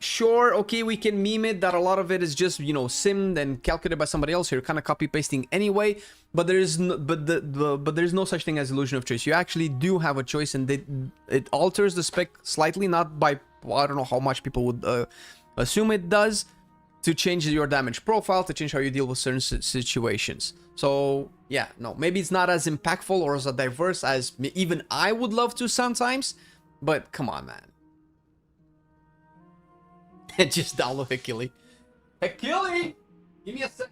sure, okay, we can meme it that a lot of it is just, you know, simmed and calculated by somebody else. You're kind of copy pasting anyway, but there's no such thing as illusion of choice. You actually do have a choice, and it alters the spec slightly, not by, well, I don't know how much people would assume it does, to change your damage profile, to change how you deal with certain situations. So yeah, no, maybe it's not as impactful or as diverse as even I would love to sometimes, but come on, man. Just download Hekili. Hekili! Give me a sec.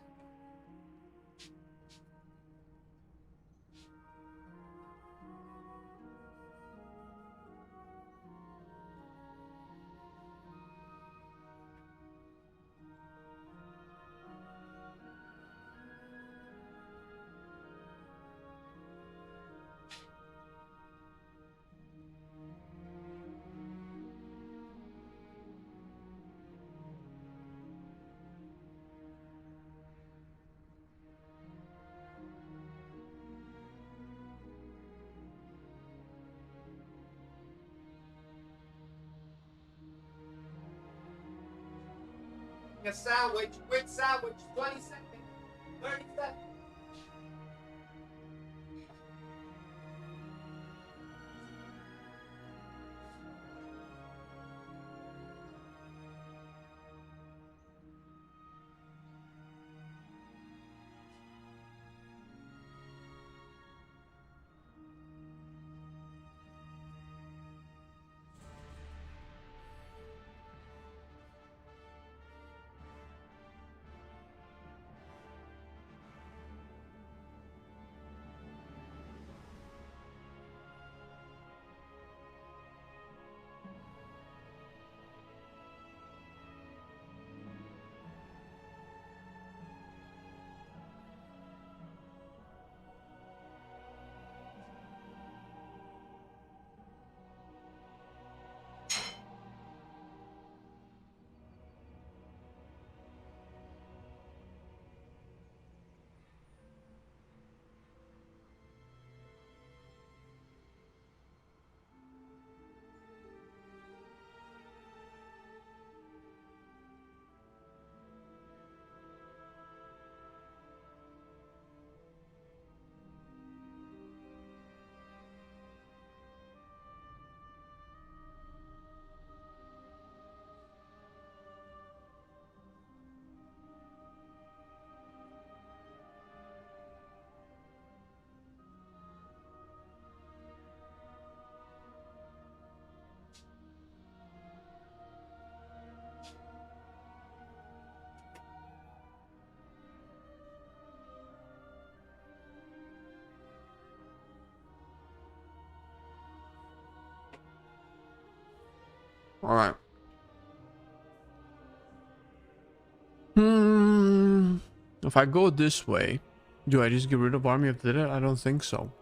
A sandwich, quick sandwich, 20 seconds, 30 seconds. Alright. If I go this way, do I just get rid of Army of the Dead? I don't think so.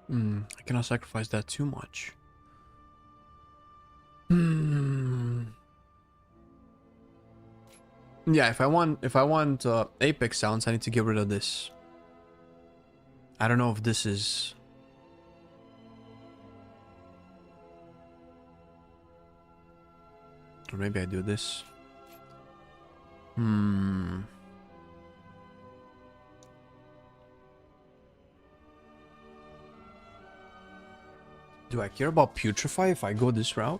I cannot sacrifice that too much. Yeah, if I want Apex sounds, I need to get rid of this. I don't know if this is... Or maybe I do this. Do I care about Putrefy if I go this route?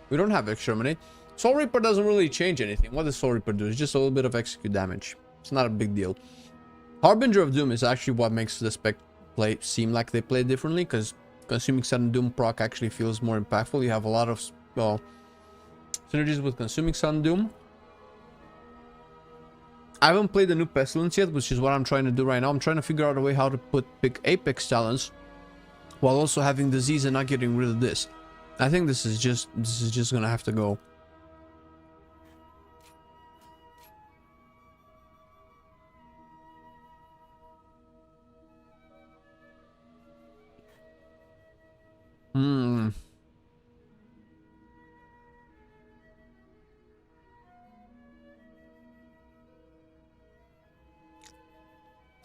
We don't have Exterminate. Soul Reaper doesn't really change anything. What does Soul Reaper do? It's just a little bit of execute damage. It's not a big deal. Harbinger of Doom is actually what makes the Spec play seem like they play differently, because Consuming Sun Doom proc actually feels more impactful. You have a lot of synergies with Consuming Sun Doom. I haven't played the new Pestilence yet, which is what I'm trying to do right now. I'm trying to figure out a way how to pick Apex talents while also having disease and not getting rid of this. I think this is just gonna have to go.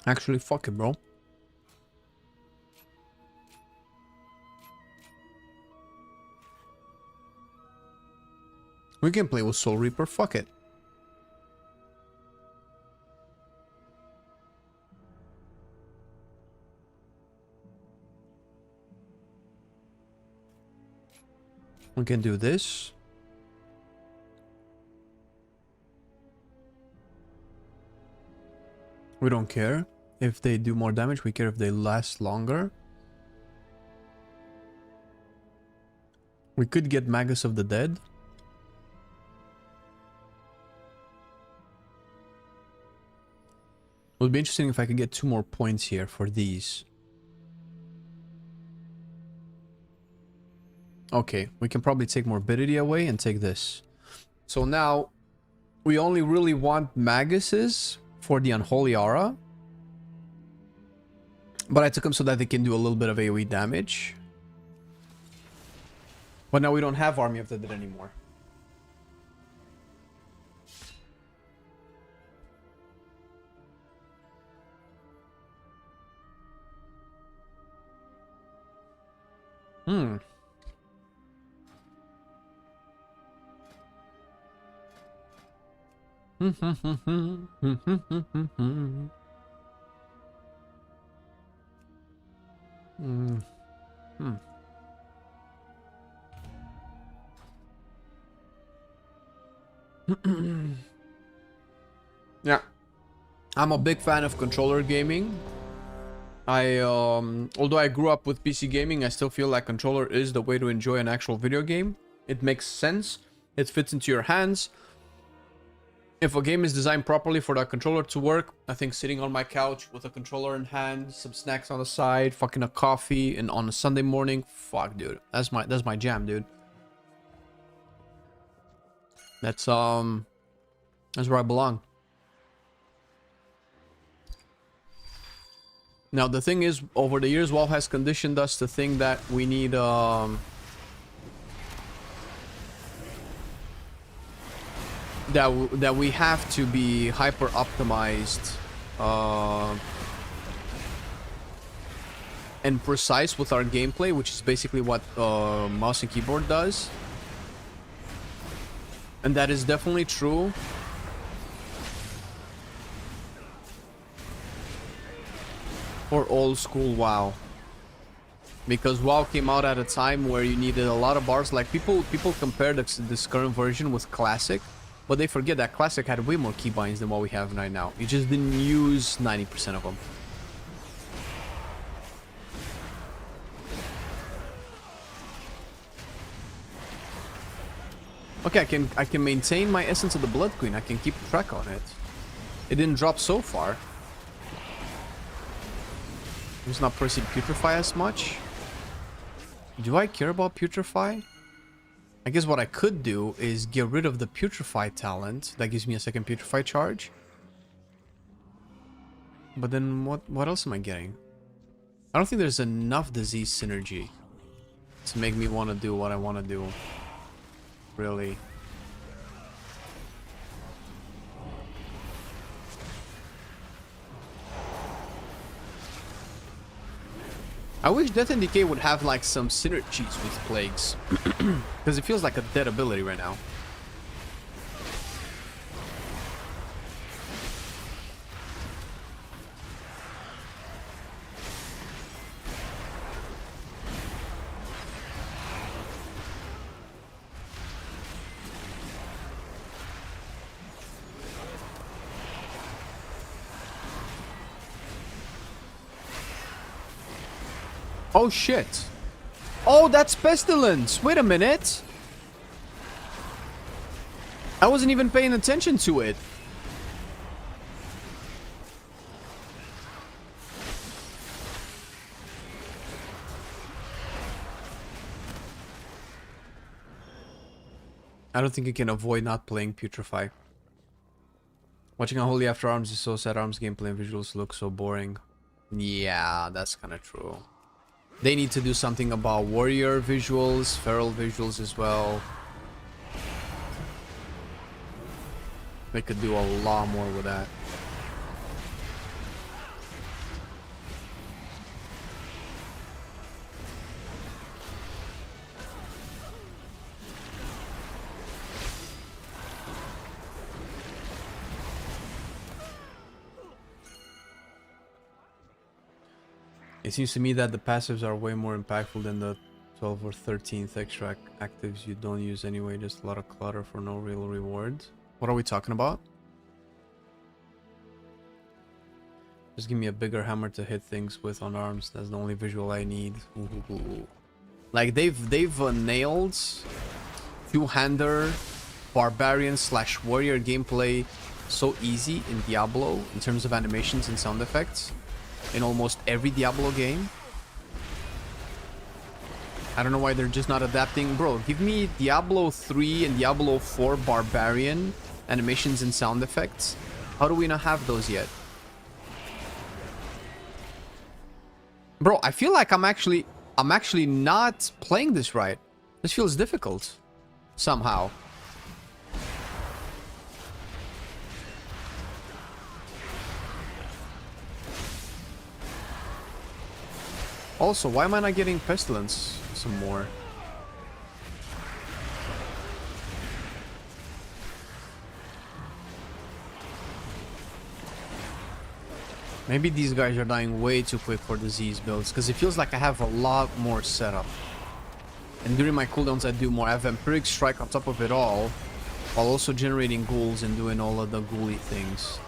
Actually, fuck it, bro. We can play with Soul Reaper, fuck it. We can do this. We don't care if they do more damage, we care if they last longer. We could get Magus of the Dead. It would be interesting if I could get 2 more points here for these. Okay, we can probably take Morbidity away and take this. So now, we only really want Maguses for the Unholy Aura. But I took them so that they can do a little bit of AoE damage. But now we don't have Army of the Dead anymore. Yeah, I'm a big fan of controller gaming. Although I grew up with PC gaming, I still feel like controller is the way to enjoy an actual video game. It makes sense. It fits into your hands. If a game is designed properly for that controller to work, I think sitting on my couch with a controller in hand, some snacks on the side, fucking a coffee, and on a Sunday morning, fuck, dude, that's my jam, dude. That's where I belong. Now the thing is, over the years, Valve has conditioned us to think that we need that we have to be hyper optimized and precise with our gameplay, which is basically what mouse and keyboard does. And that is definitely true. For old school WoW. Because WoW came out at a time where you needed a lot of bars. Like people compare this current version with Classic, but they forget that Classic had way more keybinds than what we have right now. You just didn't use 90% of them. Okay, I can maintain my Essence of the Blood Queen. I can keep track on it. It didn't drop so far. It's not pressing Putrefy as much. Do I care about Putrefy? I guess what I could do is get rid of the Putrefy talent. That gives me a second Putrefy charge. But then what else am I getting? I don't think there's enough disease synergy to make me want to do what I want to do. Really. I wish Death and Decay would have like some synergies with Plagues. Because it feels like a dead ability right now. Oh shit. Oh, that's Pestilence. Wait a minute. I wasn't even paying attention to it. I don't think you can avoid not playing Putrefy. Watching Unholy After Arms is so sad. Arms gameplay and visuals look so boring. Yeah, that's kind of true. They need to do something about warrior visuals, feral visuals as well. They could do a lot more with that. It seems to me that the passives are way more impactful than the 12 or 13th extra actives you don't use anyway. Just a lot of clutter for no real reward. What are we talking about? Just give me a bigger hammer to hit things with on arms. That's the only visual I need. Ooh. Like they've nailed two-hander barbarian / warrior gameplay so easy in Diablo in terms of animations and sound effects. In almost every Diablo game. I don't know why they're just not adapting. Bro, give me Diablo 3 and Diablo 4 Barbarian animations and sound effects. How do we not have those yet? Bro, I feel like I'm actually not playing this right. This feels difficult. Somehow. Also, why am I not getting Pestilence some more? Maybe these guys are dying way too quick for disease builds, because it feels like I have a lot more setup. And during my cooldowns I do more. I have Vampiric Strike on top of it all, while also generating ghouls and doing all of the ghouly things.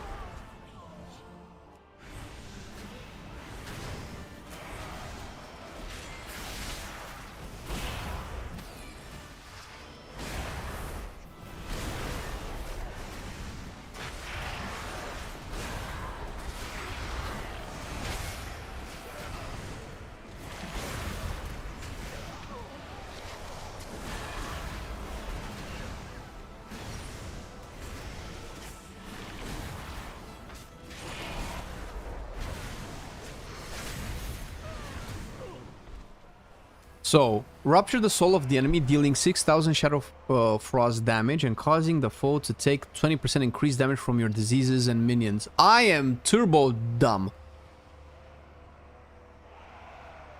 So, rupture the soul of the enemy, dealing 6,000 Shadow Frost damage and causing the foe to take 20% increased damage from your diseases and minions. I am turbo dumb.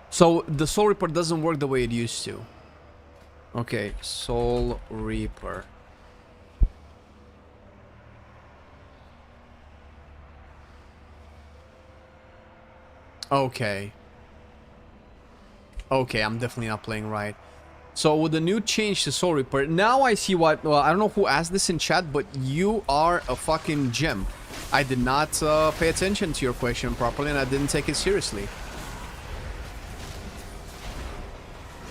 So, the Soul Reaper doesn't work the way it used to. Okay, Soul Reaper. Okay. Okay, I'm definitely not playing right. So with the new change to Soul Reaper, now I see what... Well, I don't know who asked this in chat, but you are a fucking gem. I did not pay attention to your question properly, and I didn't take it seriously.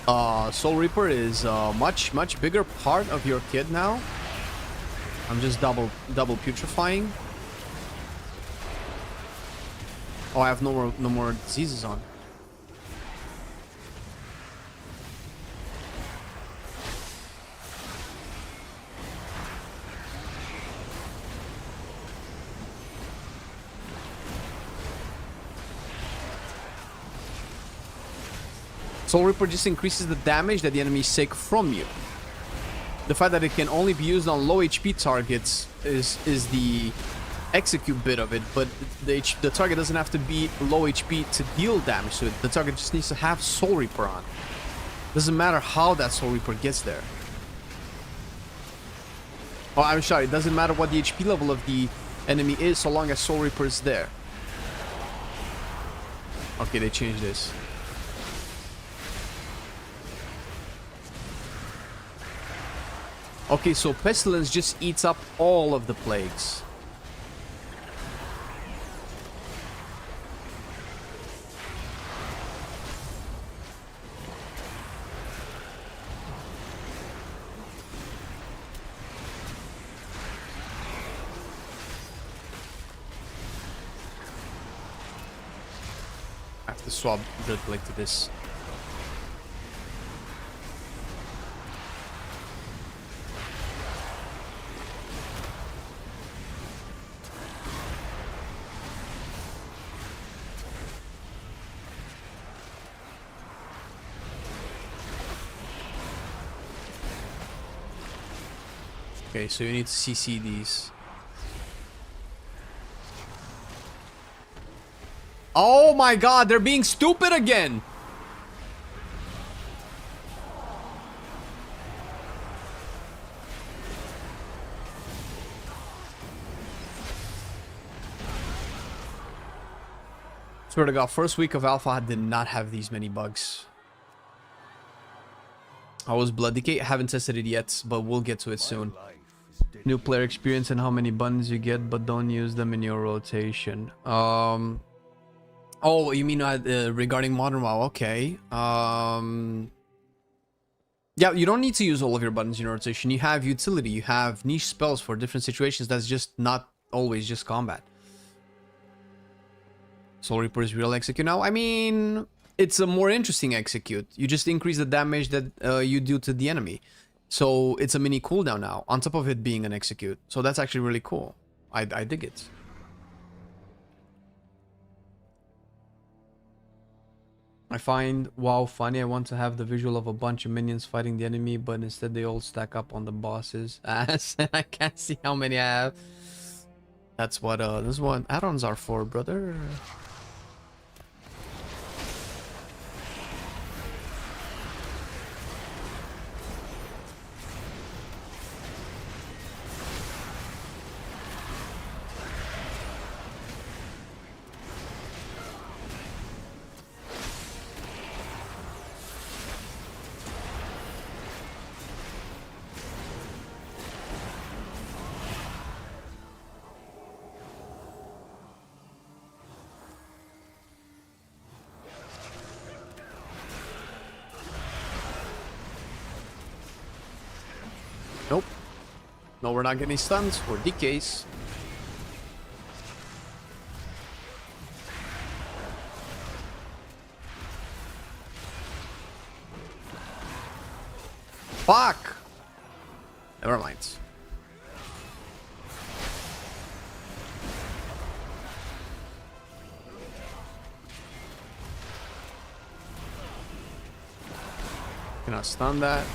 Soul Reaper is a much bigger part of your kit now. I'm just double putrefying. Oh, I have no more diseases on. Soul Reaper just increases the damage that the enemies take from you. The fact that it can only be used on low HP targets is the execute bit of it, but the target doesn't have to be low HP to deal damage to it. The target just needs to have Soul Reaper on. Doesn't matter how that Soul Reaper gets there. Oh, I'm sorry, it doesn't matter what the HP level of the enemy is so long as Soul Reaper is there. Okay, they changed this. Okay, so Pestilence just eats up all of the plagues. I have to swap the plague to this. Okay, so you need to CC these. Oh my god, they're being stupid again! Swear to god, first week of alpha I did not have these many bugs. How was Blood Decay? Haven't tested it yet, but we'll get to it soon. New player experience and how many buttons you get, but don't use them in your rotation. Oh, you mean regarding Modern WoW? Okay. Yeah, you don't need to use all of your buttons in your rotation. You have utility. You have niche spells for different situations. That's just not always just combat. Soul Reaper is real execute now. I mean, it's a more interesting execute. You just increase the damage that you do to the enemy. So it's a mini cooldown now, on top of it being an execute. So that's actually really cool. I dig it. I find WoW funny. I want to have the visual of a bunch of minions fighting the enemy, but instead they all stack up on the boss's ass. And I can't see how many I have. That's what add-ons are for, brother. Nope. No, we're not getting stuns or DKs. Fuck! Never mind. Cannot stun that.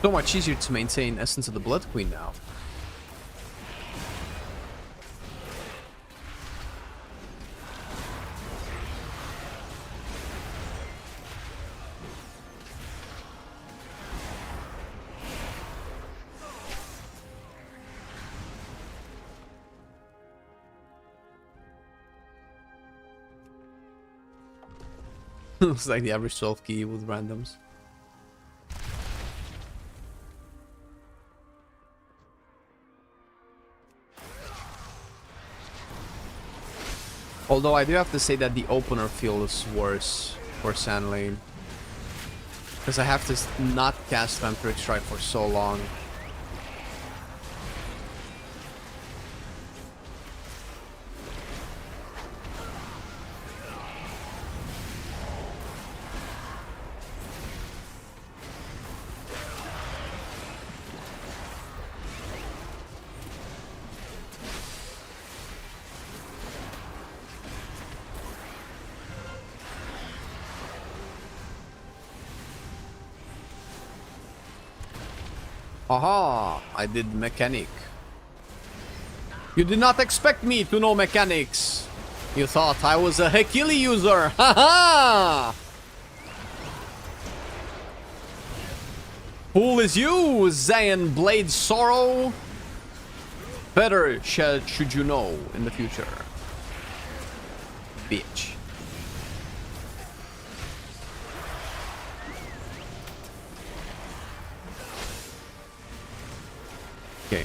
So much easier to maintain Essence of the Blood Queen now. Looks like the average 12 key with randoms. Although I do have to say that the opener feels worse for Sand Lane. Because I have to not cast Vampiric Strike for so long. Aha! I did mechanic. You did not expect me to know mechanics. You thought I was a Hekili user. Haha! Fool is you, Zayan Blade Sorrow. Better should you know in the future. Bitch. Okay.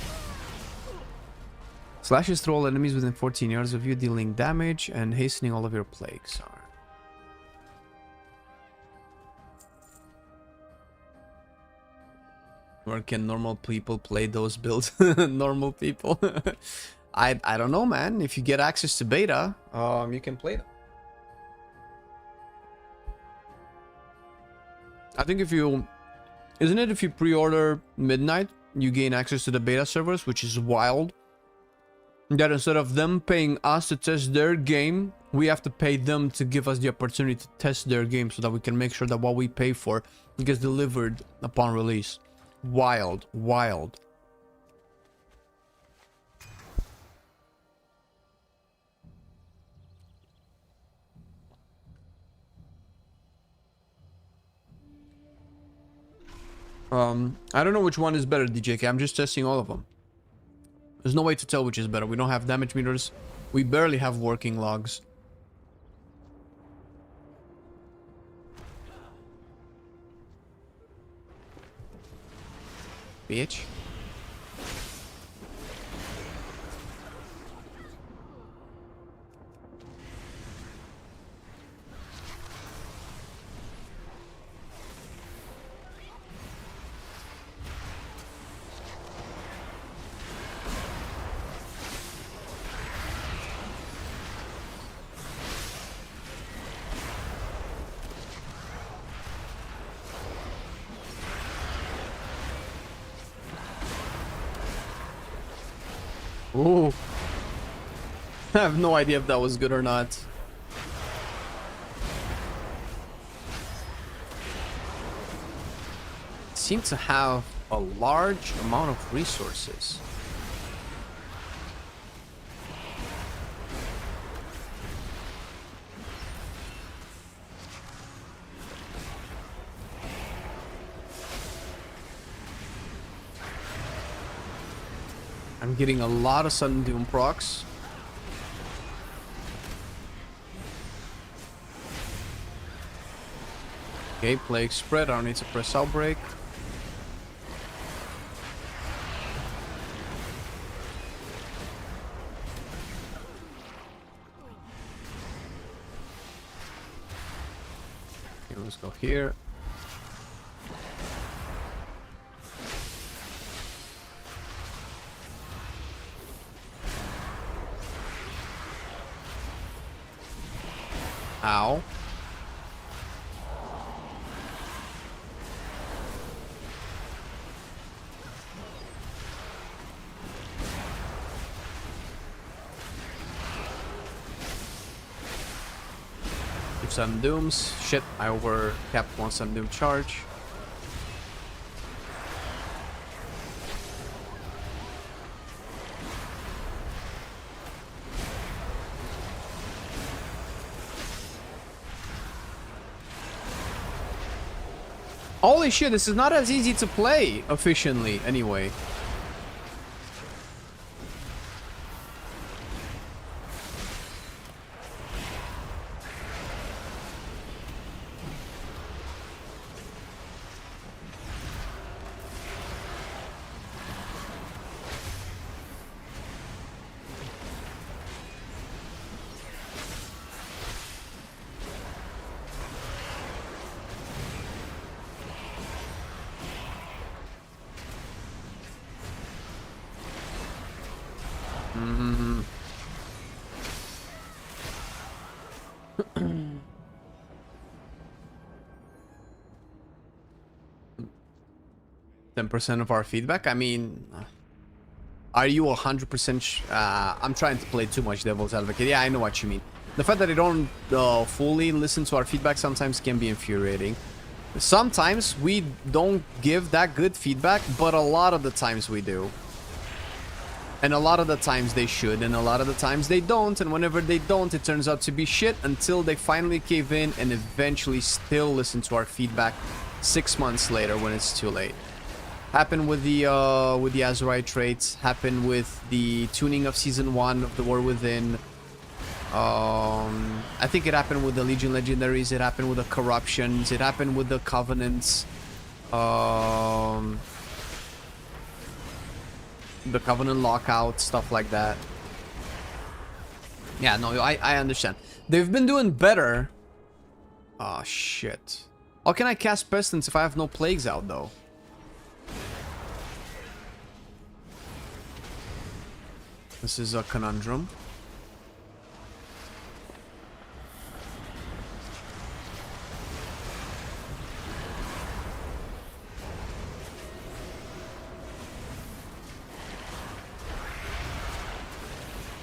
Slashes through all enemies within 14 yards of you, dealing damage and hastening all of your plagues. Where can normal people play those builds? Normal people? I don't know, man. If you get access to beta, you can play them. I think if you... Isn't it if you pre-order Midnight, you gain access to the beta servers, which is wild. That instead of them paying us to test their game, we have to pay them to give us the opportunity to test their game so that we can make sure that what we pay for gets delivered upon release. Wild, wild. I don't know which one is better, DJK. I'm just testing all of them. There's no way to tell which is better. We don't have damage meters. We barely have working logs. Bitch. Ooh. I have no idea if that was good or not. It seemed to have a large amount of resources. I'm getting a lot of sudden doom procs. Okay, plague spread. I don't need to press outbreak. Okay, let's go here. Ow. Give some dooms. Shit, I overcapped one some doom charge. Holy shit, this is not as easy to play efficiently anyway. Mm. 10% of our feedback. I mean, are you 100%? I'm trying to play too much devil's advocate. Yeah, I know what you mean. The fact that they don't fully listen to our feedback sometimes can be infuriating. Sometimes we don't give that good feedback, but a lot of the times we do. And a lot of the times they should, and a lot of the times they don't. And whenever they don't, it turns out to be shit until they finally cave in and eventually still listen to our feedback 6 months later when it's too late. Happened with the Azurite traits. Happened with the tuning of Season 1 of The War Within. I think it happened with the Legion Legendaries. It happened with the Corruptions. It happened with the Covenants. The Covenant Lockout, stuff like that. Yeah, no, I understand. They've been doing better. Oh, shit. How can I cast Pestilence if I have no Plagues out, though? This is a conundrum.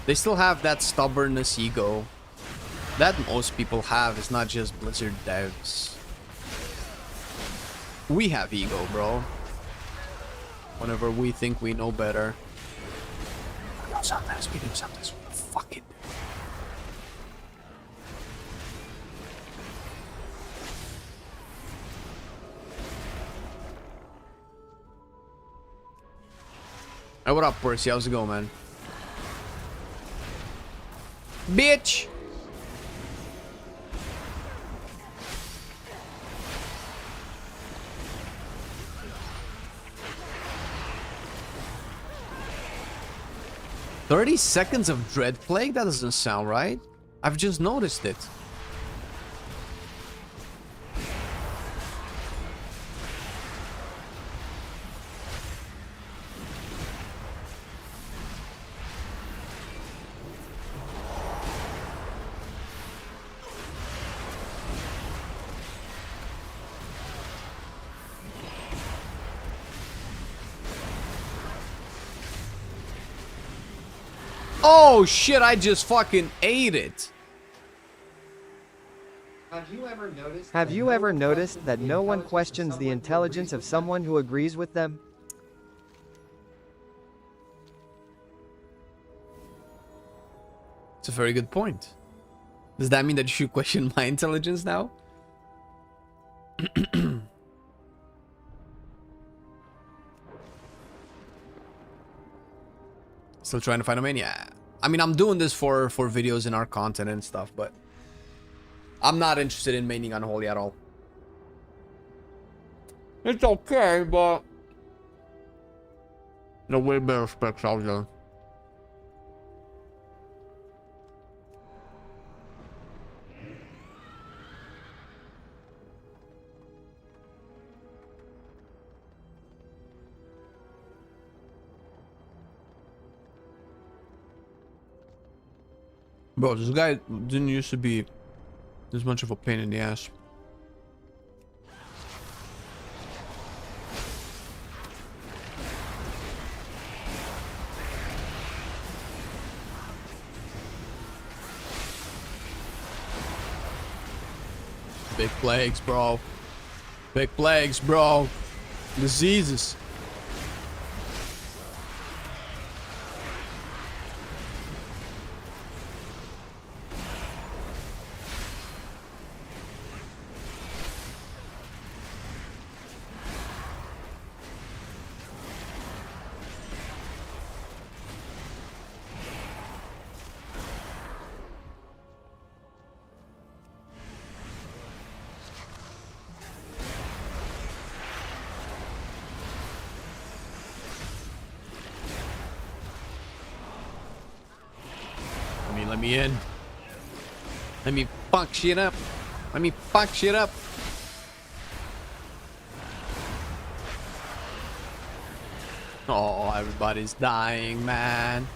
They still have that stubbornness ego that most people have. It's not just Blizzard devs. We have ego, bro. Whenever we think we know better. Sometimes we do, sometimes we fucking do. Hey, what up, Percy? How's it going, man? Bitch! "30 seconds of Dread Plague? That doesn't sound right. I've just noticed it. Oh shit, I just fucking ate it. Have you ever noticed that no one questions the intelligence of someone who agrees with them? It's a very good point. Does that mean that you should question my intelligence now? Still trying to find a main? Yeah. I mean, I'm doing this for videos and our content and stuff, but I'm not interested in maining Unholy at all. It's okay, but no way better specs out there. Bro, this guy didn't used to be this much of a pain in the ass. Big plagues, bro. Big plagues, bro. Diseases. Let me in. Let me fuck shit up. Let me fuck shit up. Oh, everybody's dying, man.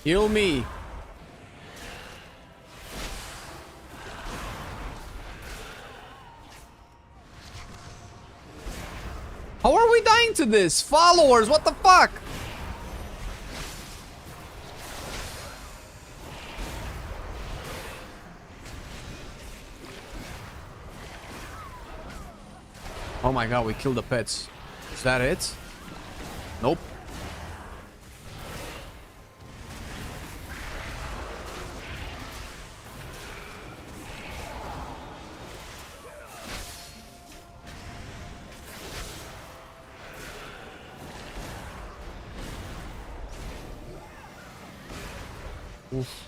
Heal me. How are we dying to this? Followers, what the fuck? Oh my god, we killed the pets. Is that it? Nope. Oof.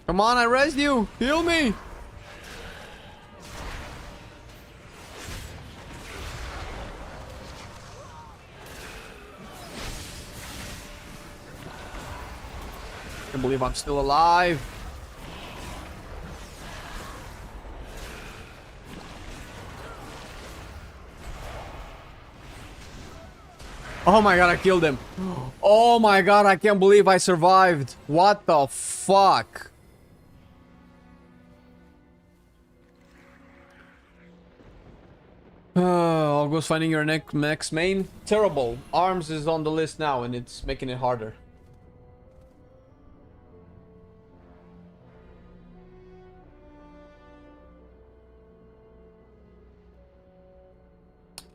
Come on, I resed you. Heal me. I can't believe I'm still alive. Oh my god, I killed him. Oh my god, I can't believe I survived. What the fuck? I'll go finding your next main. Terrible. Arms is on the list now and it's making it harder.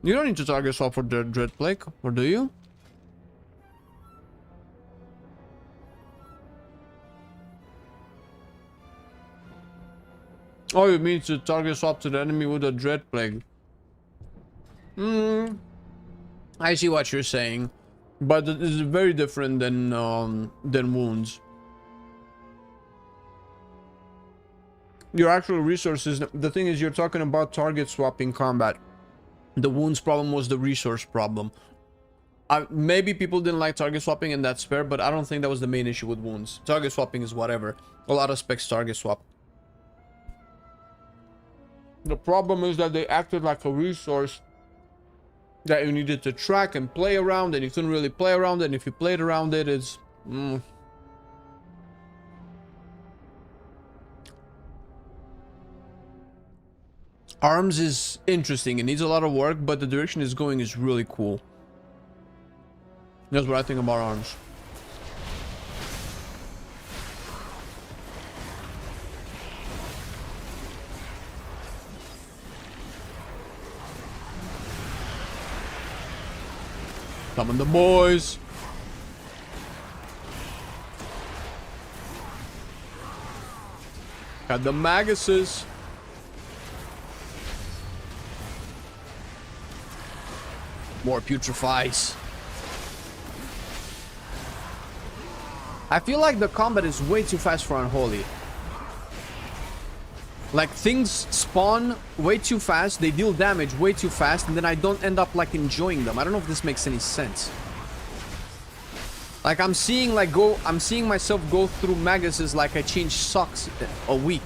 You don't need to target swap for the Dread Plague, or do you? Oh, you mean to target swap to the enemy with a Dread Plague? I see what you're saying, but it is very different than wounds. Your actual resources. The thing is, you're talking about target swap in combat. The wounds problem was the resource problem. Maybe people didn't like target swapping and that's fair, but I don't think that was the main issue with wounds. Target swapping is whatever. A lot of specs target swap. The problem is that they acted like a resource that you needed to track and play around, and you couldn't really play around it, and if you played around it, it's... Arms is interesting. It needs a lot of work, but the direction it's going is really cool. That's what I think about arms. Coming the boys. Got the Maguses. More putrefies. I feel like the combat is way too fast for Unholy. Like, things spawn way too fast, they deal damage way too fast, and then I don't end up, like, enjoying them. I don't know if this makes any sense. Like, I'm seeing myself go through Maguses like I change socks a week.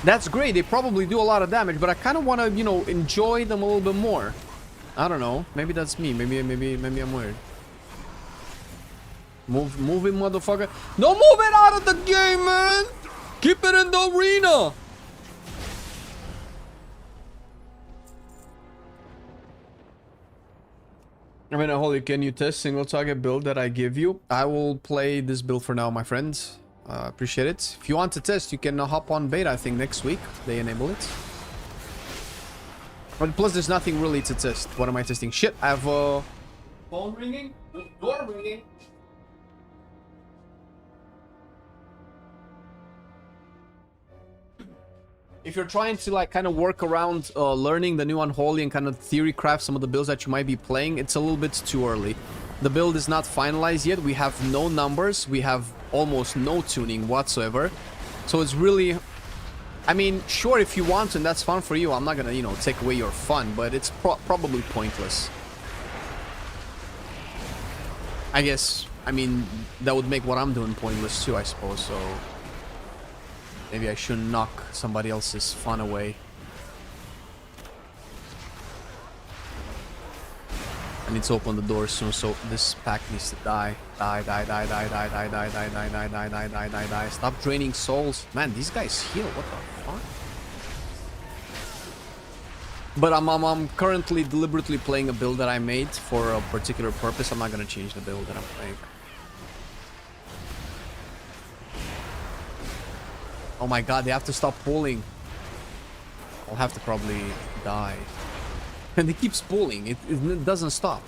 That's great, they probably do a lot of damage, but I kind of want to, you know, enjoy them a little bit more. I don't know, maybe that's me, maybe I'm weird. Move it, motherfucker. No, move it out of the game, man! Keep it in the arena! I mean, Holy, can you test single target build that I give you? I will play this build for now, my friends. Appreciate it. If you want to test, you can hop on beta, I think, next week. They enable it. But plus, there's nothing really to test. What am I testing? Shit, I have phone ringing? Door ringing? If you're trying to, like, kind of work around learning the new Unholy and kind of theory craft some of the builds that you might be playing, it's a little bit too early. The build is not finalized yet. We have no numbers. We have almost no tuning whatsoever. So it's really... I mean, sure, if you want and that's fun for you, I'm not gonna, you know, take away your fun, but it's probably pointless. I guess, I mean, that would make what I'm doing pointless too, I suppose, so... Maybe I shouldn't knock somebody else's fun away. I need to open the door soon, so this pack needs to die. Die, die, die, die, die, die, die, die, die, die, die, die, die, die, die. Stop draining souls. Man, these guys heal. What the fuck? But I'm currently deliberately playing a build that I made for a particular purpose. I'm not gonna change the build that I'm playing. Oh my god, they have to stop pulling. I'll have to probably die. And it keeps pulling. It doesn't stop.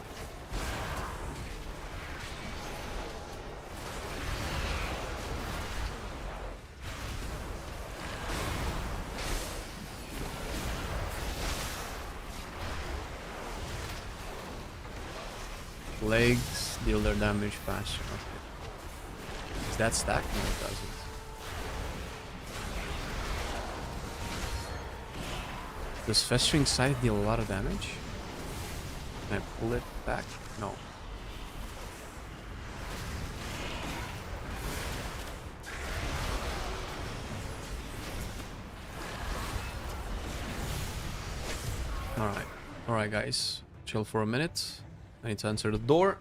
Legs deal their damage faster. Okay. Is that stacked? No, it doesn't. Does Festering Scythe deal a lot of damage? Can I pull it back? No. Alright. Alright, guys. Chill for a minute. I need to answer the door.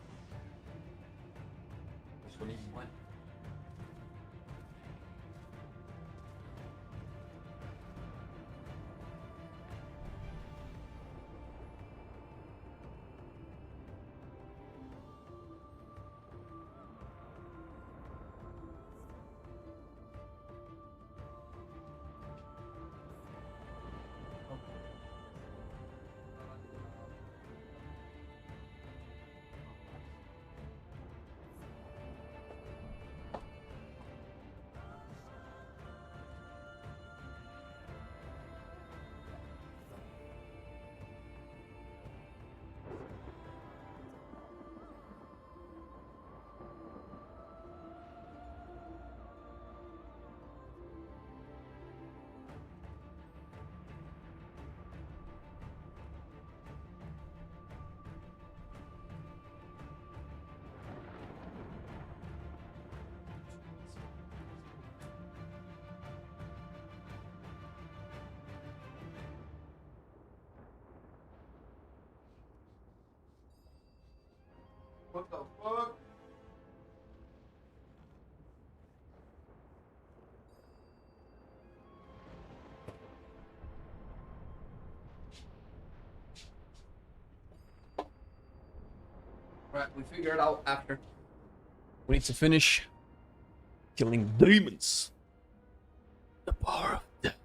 What the fuck? Right, we figure it out after. We need to finish killing demons. The power of death.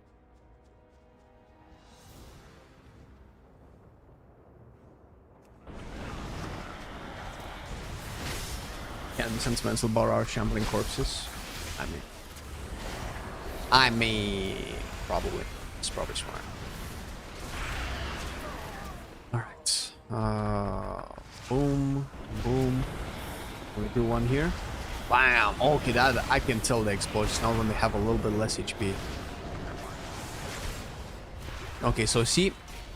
Can sentimental bar our shambling corpses? I mean, probably. It's probably smart. Alright. Boom, boom. Can we do one here? Bam! Okay, that I can tell the explosions now when they have a little bit less HP. Okay, so see,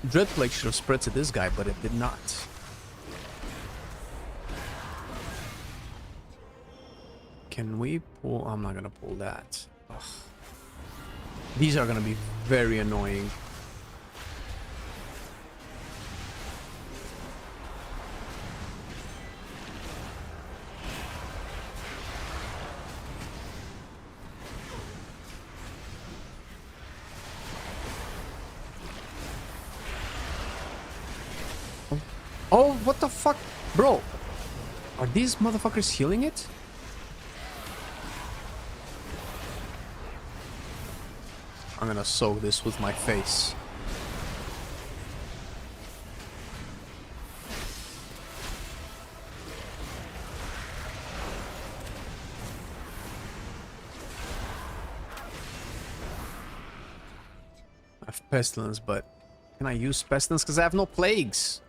Dreadplague should have spread to this guy, but it did not. Can we pull? I'm not gonna pull that. Ugh. These are gonna be very annoying. Oh, what the fuck? Bro, are these motherfuckers healing it? I'm gonna soak this with my face. I have Pestilence, but can I use Pestilence? Because I have no plagues.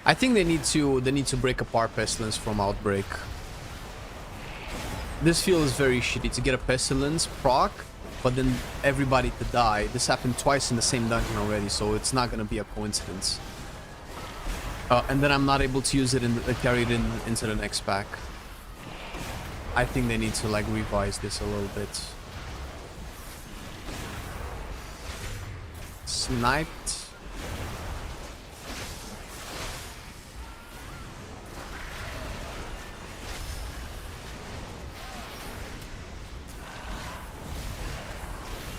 I think they need to break apart Pestilence from Outbreak. This feels very shitty to get a Pestilence proc, but then everybody to die. This happened twice in the same dungeon already, so it's not gonna be a coincidence. And then I'm not able to use it and carry it into the next pack. I think they need to like revise this a little bit. Sniped.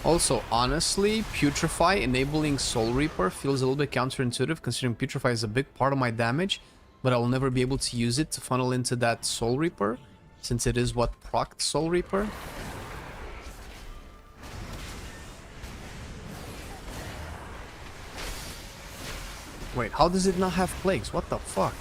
Also, honestly, Putrefy enabling Soul Reaper feels a little bit counterintuitive, considering Putrefy is a big part of my damage, but I will never be able to use it to funnel into that Soul Reaper, since it is what procced Soul Reaper. Wait, how does it not have plagues? What the fuck?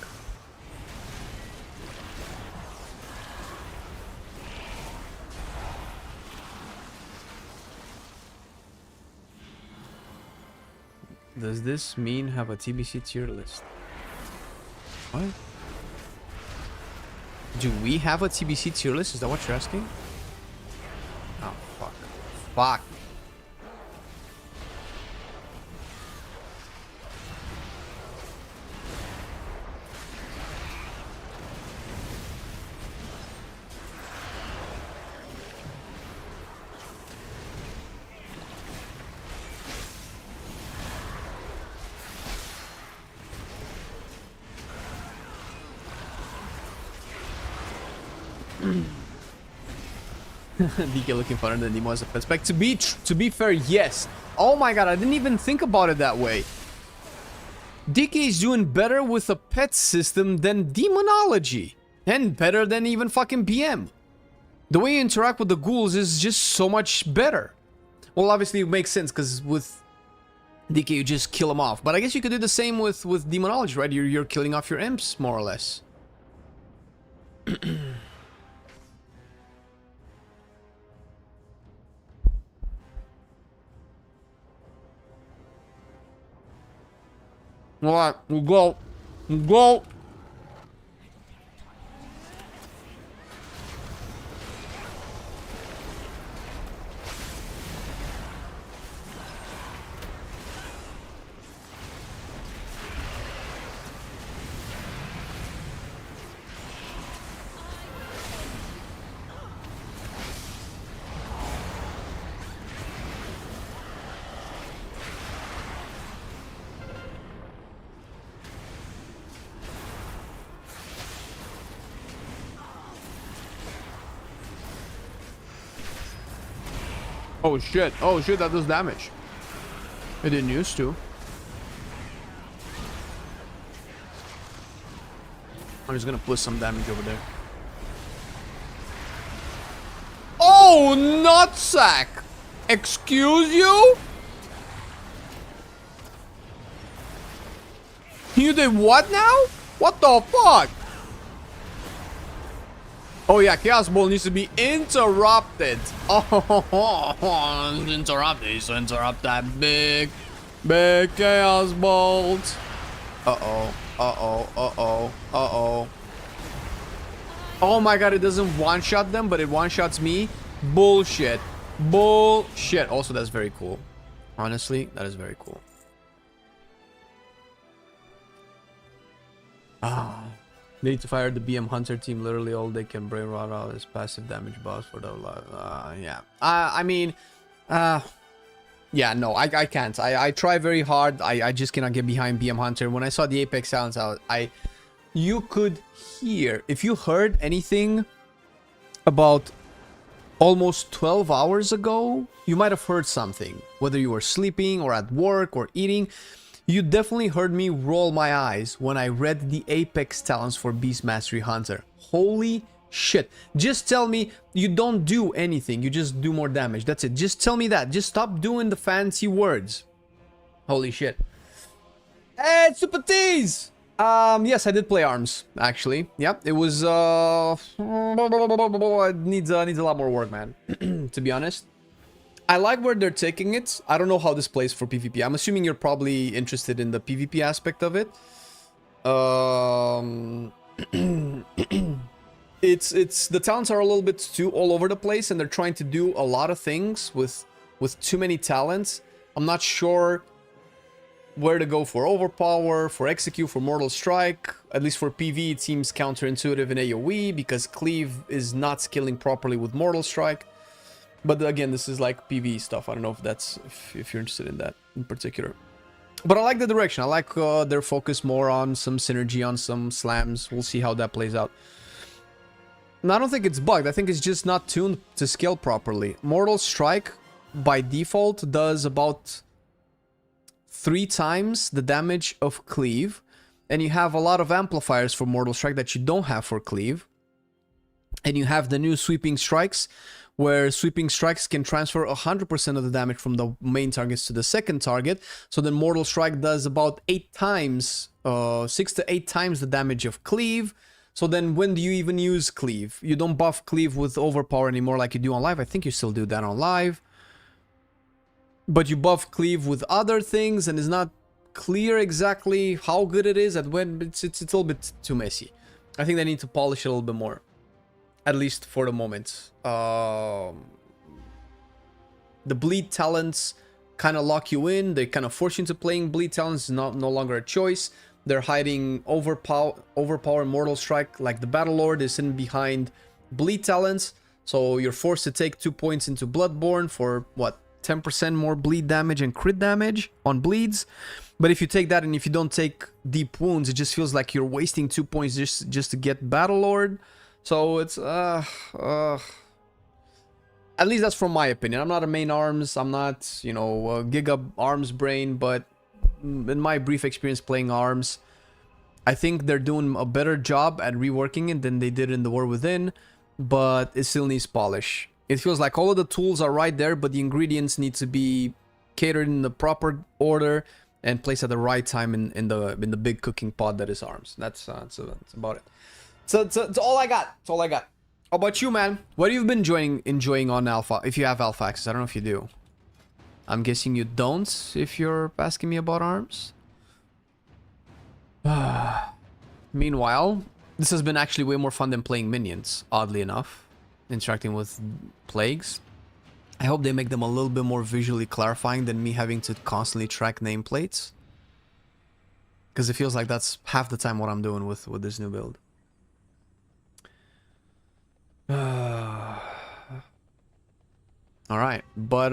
Does this mean have a TBC tier list? What? Do we have a TBC tier list? Is that what you're asking? Oh, fuck. Fuck. DK looking funner than Nemo as a pet spec. To be fair, yes. Oh my god, I didn't even think about it that way. DK is doing better with a pet system than demonology. And better than even fucking BM. The way you interact with the ghouls is just so much better. Well, obviously it makes sense, because with DK you just kill them off. But I guess you could do the same with demonology, right? You're killing off your imps, more or less. Alright, we'll go. We'll go. Oh shit, that does damage. It didn't used to. I'm just gonna put some damage over there. Oh, nutsack! Excuse you? You did what now? What the fuck? Oh yeah, Chaos Bolt needs to be interrupted. Oh, interrupted. So interrupt that big Chaos Bolt. Uh-oh. Oh my god, it doesn't one-shot them, but it one-shots me. Bullshit. Bullshit. Also, that's very cool. Honestly, that is very cool. Ah. They need to fire the BM Hunter team. Literally all they can brain rot out is passive damage boss for the yeah. I mean, yeah, no, I can't. I try very hard. I just cannot get behind BM Hunter. When I saw the Apex sounds out, you could hear, if you heard anything about almost 12 hours ago, you might have heard something, whether you were sleeping or at work or eating. You definitely heard me roll my eyes when I read the Apex talents for Beast Mastery Hunter. Holy shit. Just tell me you don't do anything. You just do more damage. That's it. Just tell me that. Just stop doing the fancy words. Holy shit. Hey, Super Tease! Yes, I did play ARMS, actually. Yep, it was, it needs a lot more work, man. To be honest. I like where they're taking it. I don't know how this plays for PvP. I'm assuming you're probably interested in the PvP aspect of it. It's the talents are a little bit too all over the place, and they're trying to do a lot of things with too many talents. I'm not sure where to go for overpower, for execute, for mortal strike. At least for PV, it seems counterintuitive in AoE because cleave is not skilling properly with mortal strike. But again, this is like PvE stuff. I don't know if that's if you're interested in that in particular. But I like the direction. I like their focus more on some synergy, on some slams. We'll see how that plays out. And I don't think it's bugged. I think it's just not tuned to scale properly. Mortal Strike by default does about 3 times the damage of cleave, and you have a lot of amplifiers for Mortal Strike that you don't have for cleave. And you have the new sweeping strikes, where sweeping strikes can transfer 100% of the damage from the main targets to the second target. So then Mortal Strike does about 8 times, 6 to 8 times the damage of cleave. So then when do you even use cleave? You don't buff cleave with overpower anymore like you do on live. I think you still do that on live. But you buff cleave with other things, and it's not clear exactly how good it is. At when it's a little bit too messy. I think they need to polish it a little bit more. At least for the moment. The bleed talents kind of lock you in. They kind of force you into playing bleed talents. It's no longer a choice. They're hiding overpower Mortal Strike. Like the Battle Lord is in behind bleed talents. So you're forced to take 2 points into Bloodborne for what? 10% more bleed damage and crit damage on bleeds. But if you take that and if you don't take deep wounds, it just feels like you're wasting 2 points just to get Battle Lord. So it's at least that's from my opinion. I'm not a main arms. I'm not, you know, a giga arms brain, but in my brief experience playing arms, I think they're doing a better job at reworking it than they did in the War Within, but it still needs polish. It feels like all of the tools are right there, but the ingredients need to be catered in the proper order and placed at the right time in the big cooking pot that is arms. That's about it. So it's all I got. It's all I got. How about you, man? What have you been enjoying on Alpha? If you have Alpha access, I don't know if you do. I'm guessing you don't. If you're asking me about arms. Meanwhile, this has been actually way more fun than playing minions. Oddly enough. Interacting with plagues. I hope they make them a little bit more visually clarifying than me having to constantly track nameplates. Because it feels like that's half the time what I'm doing with this new build. Alright, but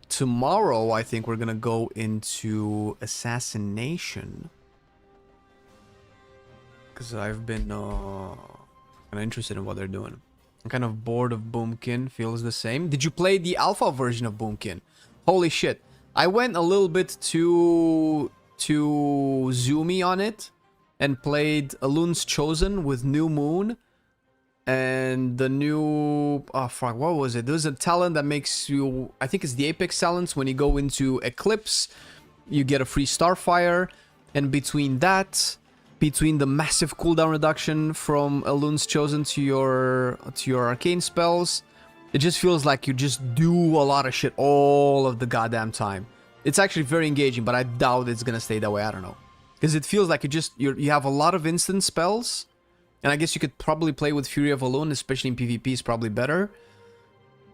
tomorrow I think we're gonna go into Assassination. Because I've been kind of interested in what they're doing. I'm kind of bored of Boomkin. Feels the same. Did you play the alpha version of Boomkin? Holy shit. I went a little bit too zoomy on it. And played Alun's Chosen with New Moon. And the new... Oh, fuck. What was it? There's a talent that makes you... I think it's the Apex talents. When you go into Eclipse, you get a free Starfire. And between that... Between the massive cooldown reduction from Alun's Chosen to your arcane spells, it just feels like you just do a lot of shit all of the goddamn time. It's actually very engaging, but I doubt it's gonna stay that way. I don't know, because it feels like you have a lot of instant spells, and I guess you could probably play with Fury of Alun, especially in PvP, is probably better.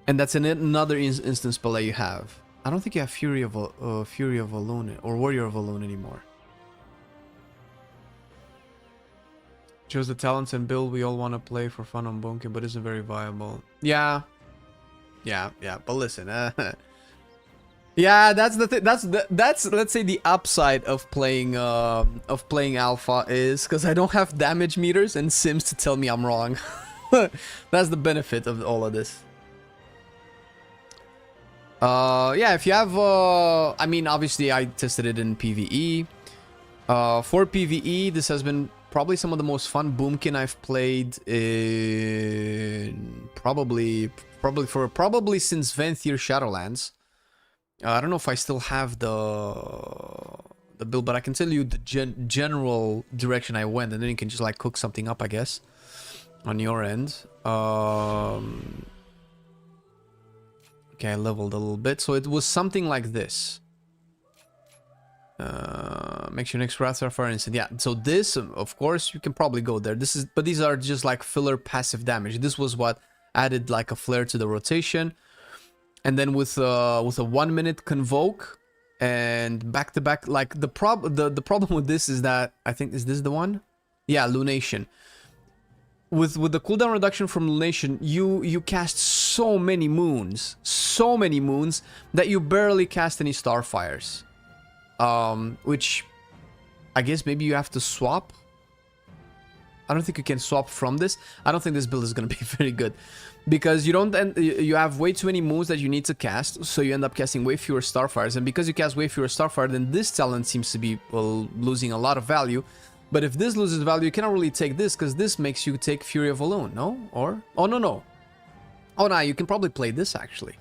And that's another instant spell that you have. I don't think you have Fury of Alun or Warrior of Alun anymore. Chose the talents and build we all want to play for fun on Boomkin, but isn't very viable. Yeah. But listen, yeah, that's the thing. That's let's say the upside of playing alpha is because I don't have damage meters and sims to tell me I'm wrong. That's the benefit of all of this. Yeah, if you have I mean, obviously I tested it in PvE. For PvE, this has been probably some of the most fun Boomkin I've played in probably since Venthyr Shadowlands. I don't know if I still have the build, but I can tell you the general direction I went, and then you can just like cook something up, I guess, on your end. Okay, I leveled a little bit, so it was something like this. Makes your next Wrath Starfire instant. Yeah, so this, of course, you can probably go there. But these are just like filler passive damage. This was what added like a flare to the rotation. And then with a 1 minute convoke and back to back, like the problem with this is that I think, is this the one? Yeah, Lunation. With the cooldown reduction from Lunation, you cast so many moons that you barely cast any Starfires. Which I guess maybe you have to swap. I don't think you can swap from this. I don't think this build is going to be very good. Because you don't you have way too many moves that you need to cast, so you end up casting way fewer Starfires. And because you cast way fewer Starfire, then this talent seems to be, well, losing a lot of value. But if this loses value, you cannot really take this, because this makes you take Fury of Elune, no? Or? Oh, no. Oh, no, you can probably play this, actually.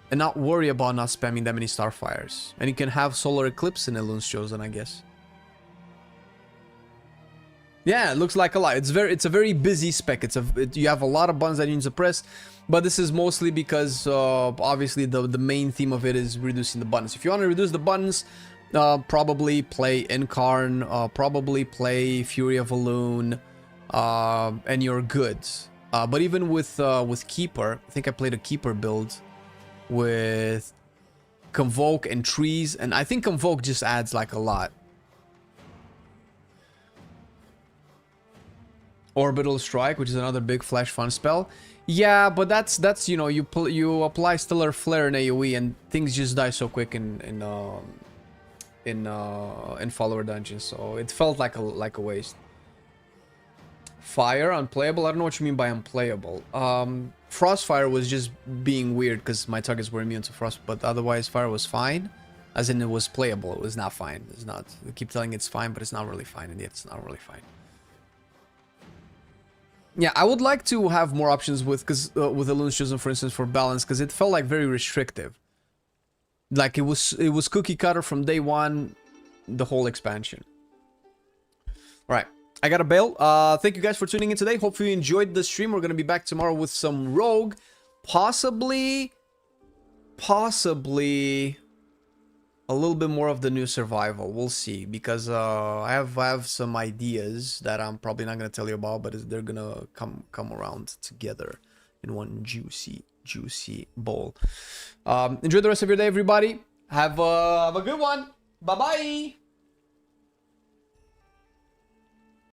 And not worry about not spamming that many Starfires. And you can have Solar Eclipse in Elune's Chosen, I guess. Yeah, it looks like a lot. It's a very busy spec. You have a lot of buttons that you need to press, but this is mostly because obviously the main theme of it is reducing the buttons. If you want to reduce the buttons, probably play Incarn, probably play Fury of Elune, and you're good. But even with Keeper, I think I played a Keeper build with Convoke and Trees, and I think Convoke just adds like a lot. Orbital Strike, which is another big flash fun spell. Yeah, but that's you know, you apply Stellar Flare in AoE and things just die so quick in follower dungeons, so it felt like a waste. Fire unplayable. I don't know what you mean by unplayable. Frostfire was just being weird because my targets were immune to frost, but otherwise fire was fine. As in, it was playable. It was not fine. It's not. We keep telling it's fine, but it's not really fine, and yet it's not really fine. Yeah, I would like to have more options with Elune's Chosen, for instance, for balance, because it felt like very restrictive. Like it was cookie cutter from day one, the whole expansion. All right, I gotta bail. Thank you guys for tuning in today. Hopefully you enjoyed the stream. We're gonna be back tomorrow with some Rogue, possibly a little bit more of the new survival. We'll see, because I have some ideas that I'm probably not gonna tell you about, but they're gonna come around together in one juicy bowl. Enjoy the rest of your day, everybody. Have a good one. Bye bye.